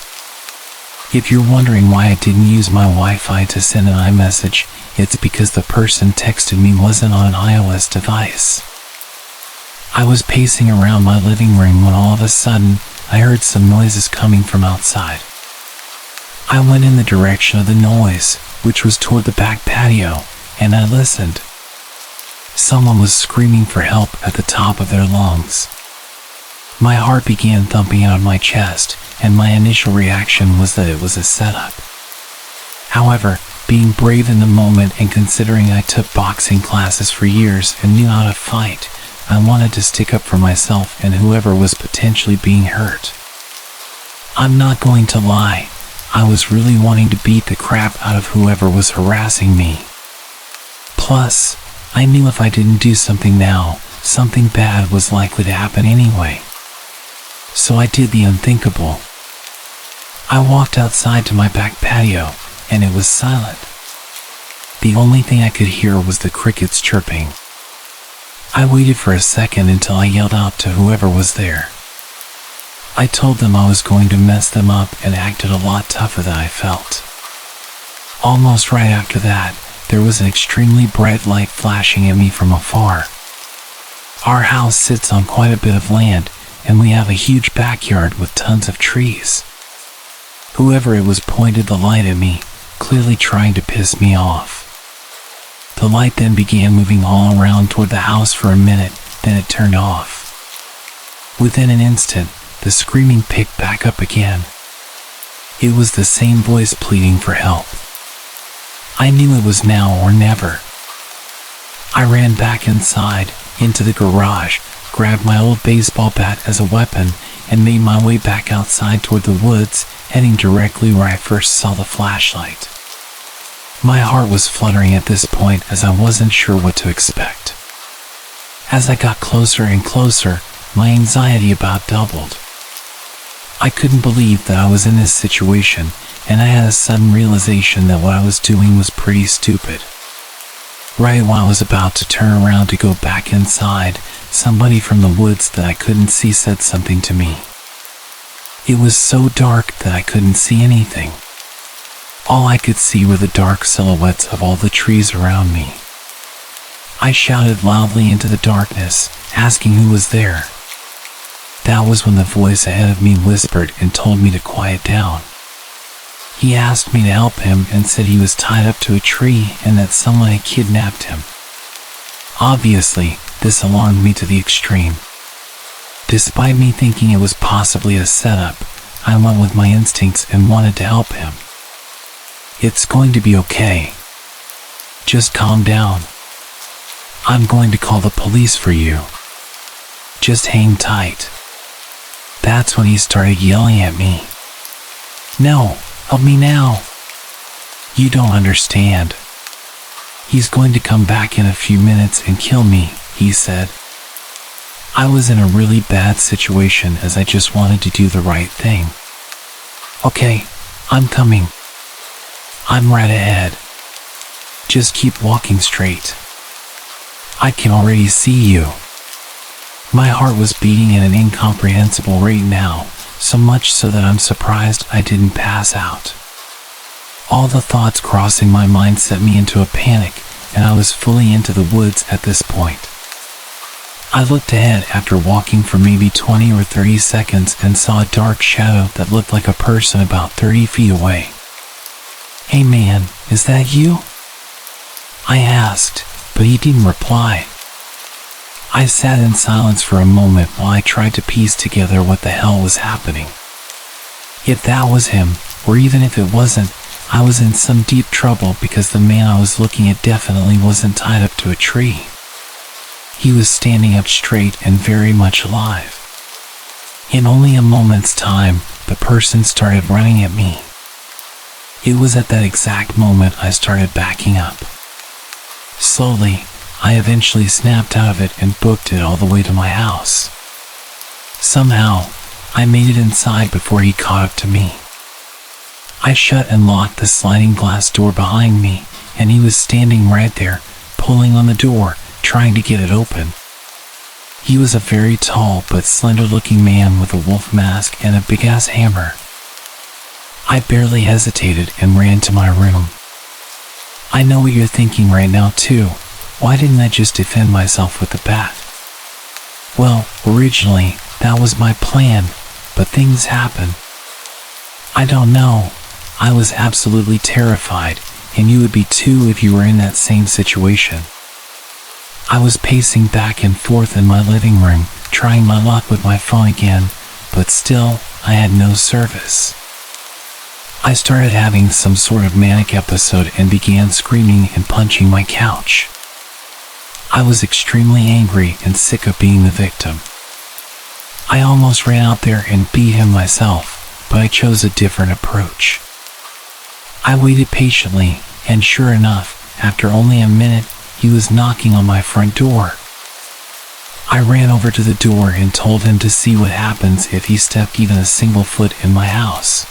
If you're wondering why I didn't use my Wi-Fi to send an iMessage, it's because the person texted me wasn't on an iOS device. I was pacing around my living room when all of a sudden, I heard some noises coming from outside. I went in the direction of the noise, which was toward the back patio, and I listened. Someone was screaming for help at the top of their lungs. My heart began thumping out of my chest, and my initial reaction was that it was a setup. However, being brave in the moment and considering I took boxing classes for years and knew how to fight, I wanted to stick up for myself and whoever was potentially being hurt. I'm not going to lie, I was really wanting to beat the crap out of whoever was harassing me. Plus, I knew if I didn't do something now, something bad was likely to happen anyway. So I did the unthinkable. I walked outside to my back patio, and it was silent. The only thing I could hear was the crickets chirping. I waited for a second until I yelled out to whoever was there. I told them I was going to mess them up and acted a lot tougher than I felt. Almost right after that, there was an extremely bright light flashing at me from afar. Our house sits on quite a bit of land, and we have a huge backyard with tons of trees. Whoever it was pointed the light at me, clearly trying to piss me off. The light then began moving all around toward the house for a minute, then it turned off. Within an instant, the screaming picked back up again. It was the same voice pleading for help. I knew it was now or never. I ran back inside, into the garage, grabbed my old baseball bat as a weapon, and made my way back outside toward the woods, heading directly where I first saw the flashlight. My heart was fluttering at this point as I wasn't sure what to expect. As I got closer and closer, my anxiety about doubled. I couldn't believe that I was in this situation, and I had a sudden realization that what I was doing was pretty stupid. Right while I was about to turn around to go back inside, somebody from the woods that I couldn't see said something to me. It was so dark that I couldn't see anything. All I could see were the dark silhouettes of all the trees around me. I shouted loudly into the darkness, asking who was there. That was when the voice ahead of me whispered and told me to quiet down. He asked me to help him and said he was tied up to a tree and that someone had kidnapped him. Obviously, this alarmed me to the extreme. Despite me thinking it was possibly a setup, I went with my instincts and wanted to help him. It's going to be okay. Just calm down. I'm going to call the police for you. Just hang tight. That's when he started yelling at me. No, help me now. You don't understand. He's going to come back in a few minutes and kill me, he said. I was in a really bad situation as I just wanted to do the right thing. Okay, I'm coming. I'm right ahead. Just keep walking straight. I can already see you. My heart was beating at an incomprehensible rate now, so much so that I'm surprised I didn't pass out. All the thoughts crossing my mind set me into a panic, and I was fully into the woods at this point. I looked ahead after walking for maybe 20 or 30 seconds and saw a dark shadow that looked like a person about 30 feet away. "Hey man, is that you?" I asked, but he didn't reply. I sat in silence for a moment while I tried to piece together what the hell was happening. If that was him, or even if it wasn't, I was in some deep trouble because the man I was looking at definitely wasn't tied up to a tree. He was standing up straight and very much alive. In only a moment's time, the person started running at me. It was at that exact moment I started backing up. Slowly, I eventually snapped out of it and booked it all the way to my house. Somehow, I made it inside before he caught up to me. I shut and locked the sliding glass door behind me, and he was standing right there, pulling on the door, trying to get it open. He was a very tall but slender-looking man with a wolf mask and a big-ass hammer. I barely hesitated and ran to my room. I know what you're thinking right now too. Why didn't I just defend myself with the bat? Well, originally, that was my plan, but things happen. I don't know. I was absolutely terrified, and you would be too if you were in that same situation. I was pacing back and forth in my living room, trying my luck with my phone again, but still, I had no service. I started having some sort of manic episode and began screaming and punching my couch. I was extremely angry and sick of being the victim. I almost ran out there and beat him myself, but I chose a different approach. I waited patiently, and sure enough, after only a minute, he was knocking on my front door. I ran over to the door and told him to see what happens if he stepped even a single foot in my house.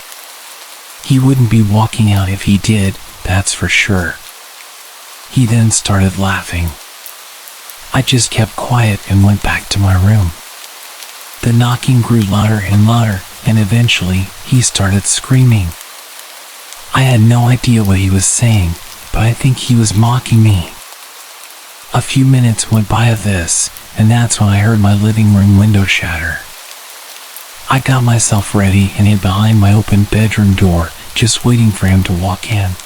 He wouldn't be walking out if he did, that's for sure. He then started laughing. I just kept quiet and went back to my room. The knocking grew louder and louder, and eventually, he started screaming. I had no idea what he was saying, but I think he was mocking me. A few minutes went by of this, and that's when I heard my living room window shatter. I got myself ready and hid behind my open bedroom door, just waiting for him to walk in.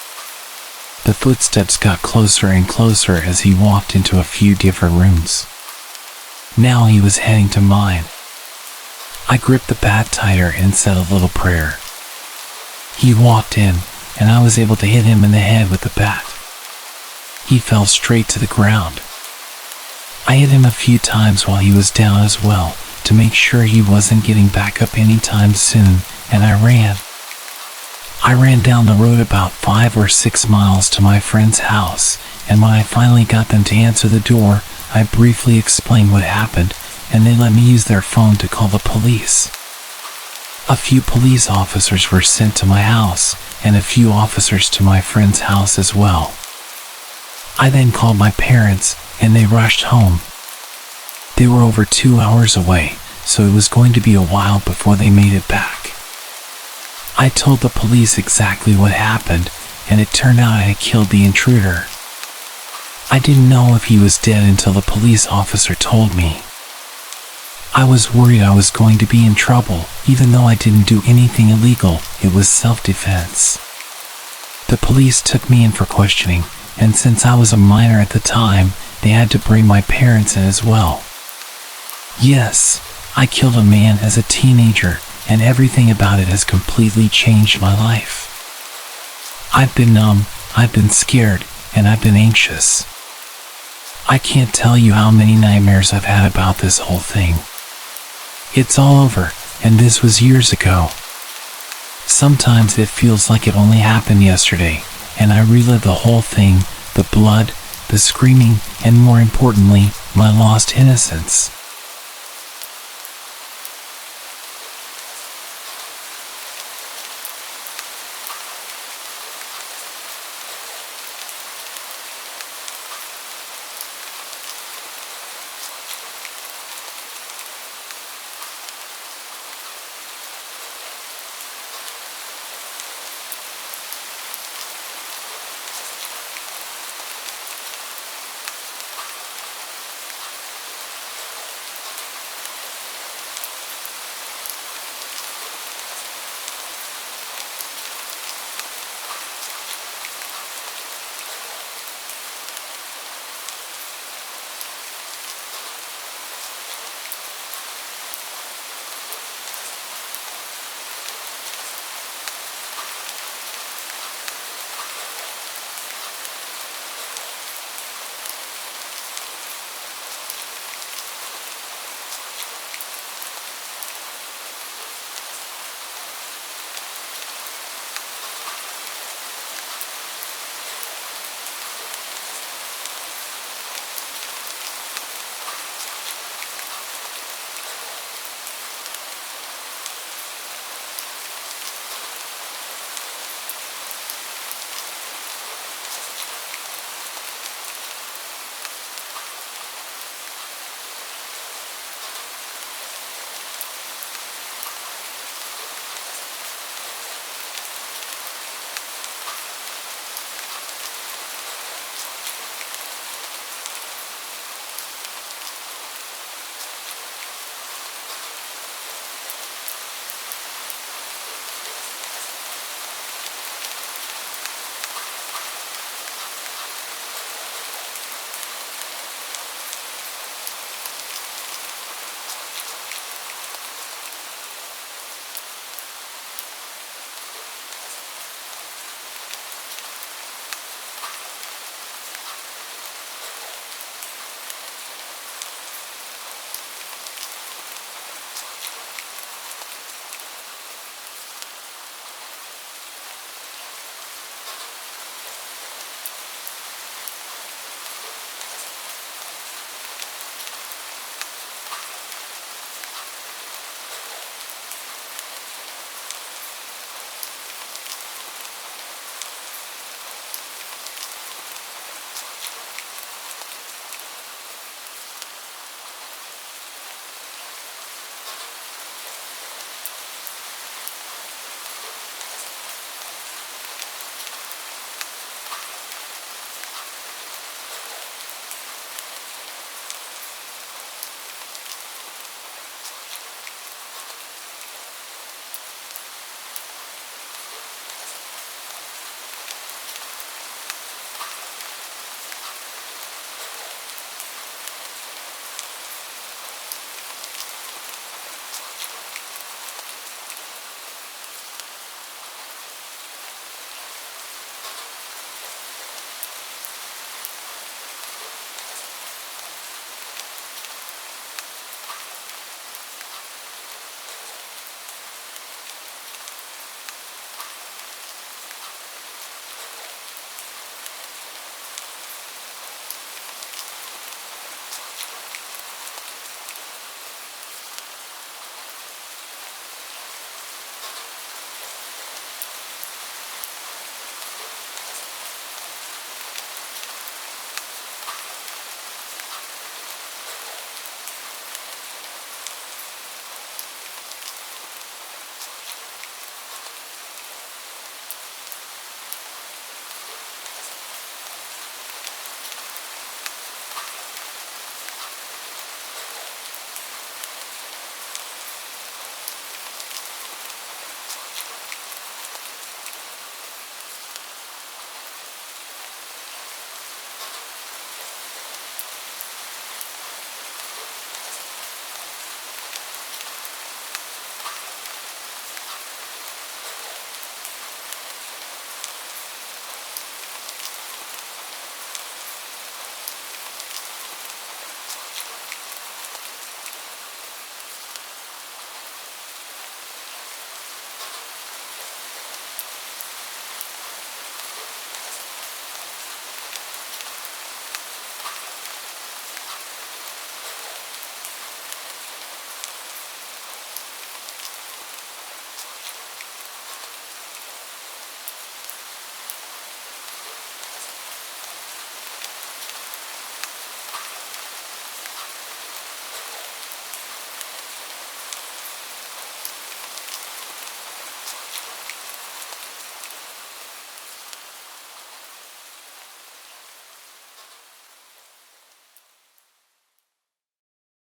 The footsteps got closer and closer as he walked into a few different rooms. Now he was heading to mine. I gripped the bat tighter and said a little prayer. He walked in, and I was able to hit him in the head with the bat. He fell straight to the ground. I hit him a few times while he was down as well, to make sure he wasn't getting back up anytime soon, and I ran. I ran down the road about 5 or 6 miles to my friend's house, and when I finally got them to answer the door, I briefly explained what happened, and they let me use their phone to call the police. A few police officers were sent to my house, and a few officers to my friend's house as well. I then called my parents, and they rushed home. They were over 2 hours away, so it was going to be a while before they made it back. I told the police exactly what happened, and it turned out I had killed the intruder. I didn't know if he was dead until the police officer told me. I was worried I was going to be in trouble, even though I didn't do anything illegal. It was self-defense. The police took me in for questioning, and since I was a minor at the time, they had to bring my parents in as well. Yes, I killed a man as a teenager, and everything about it has completely changed my life. I've been numb, I've been scared, and I've been anxious. I can't tell you how many nightmares I've had about this whole thing. It's all over, and this was years ago. Sometimes it feels like it only happened yesterday, and I relive the whole thing, the blood, the screaming, and more importantly, my lost innocence.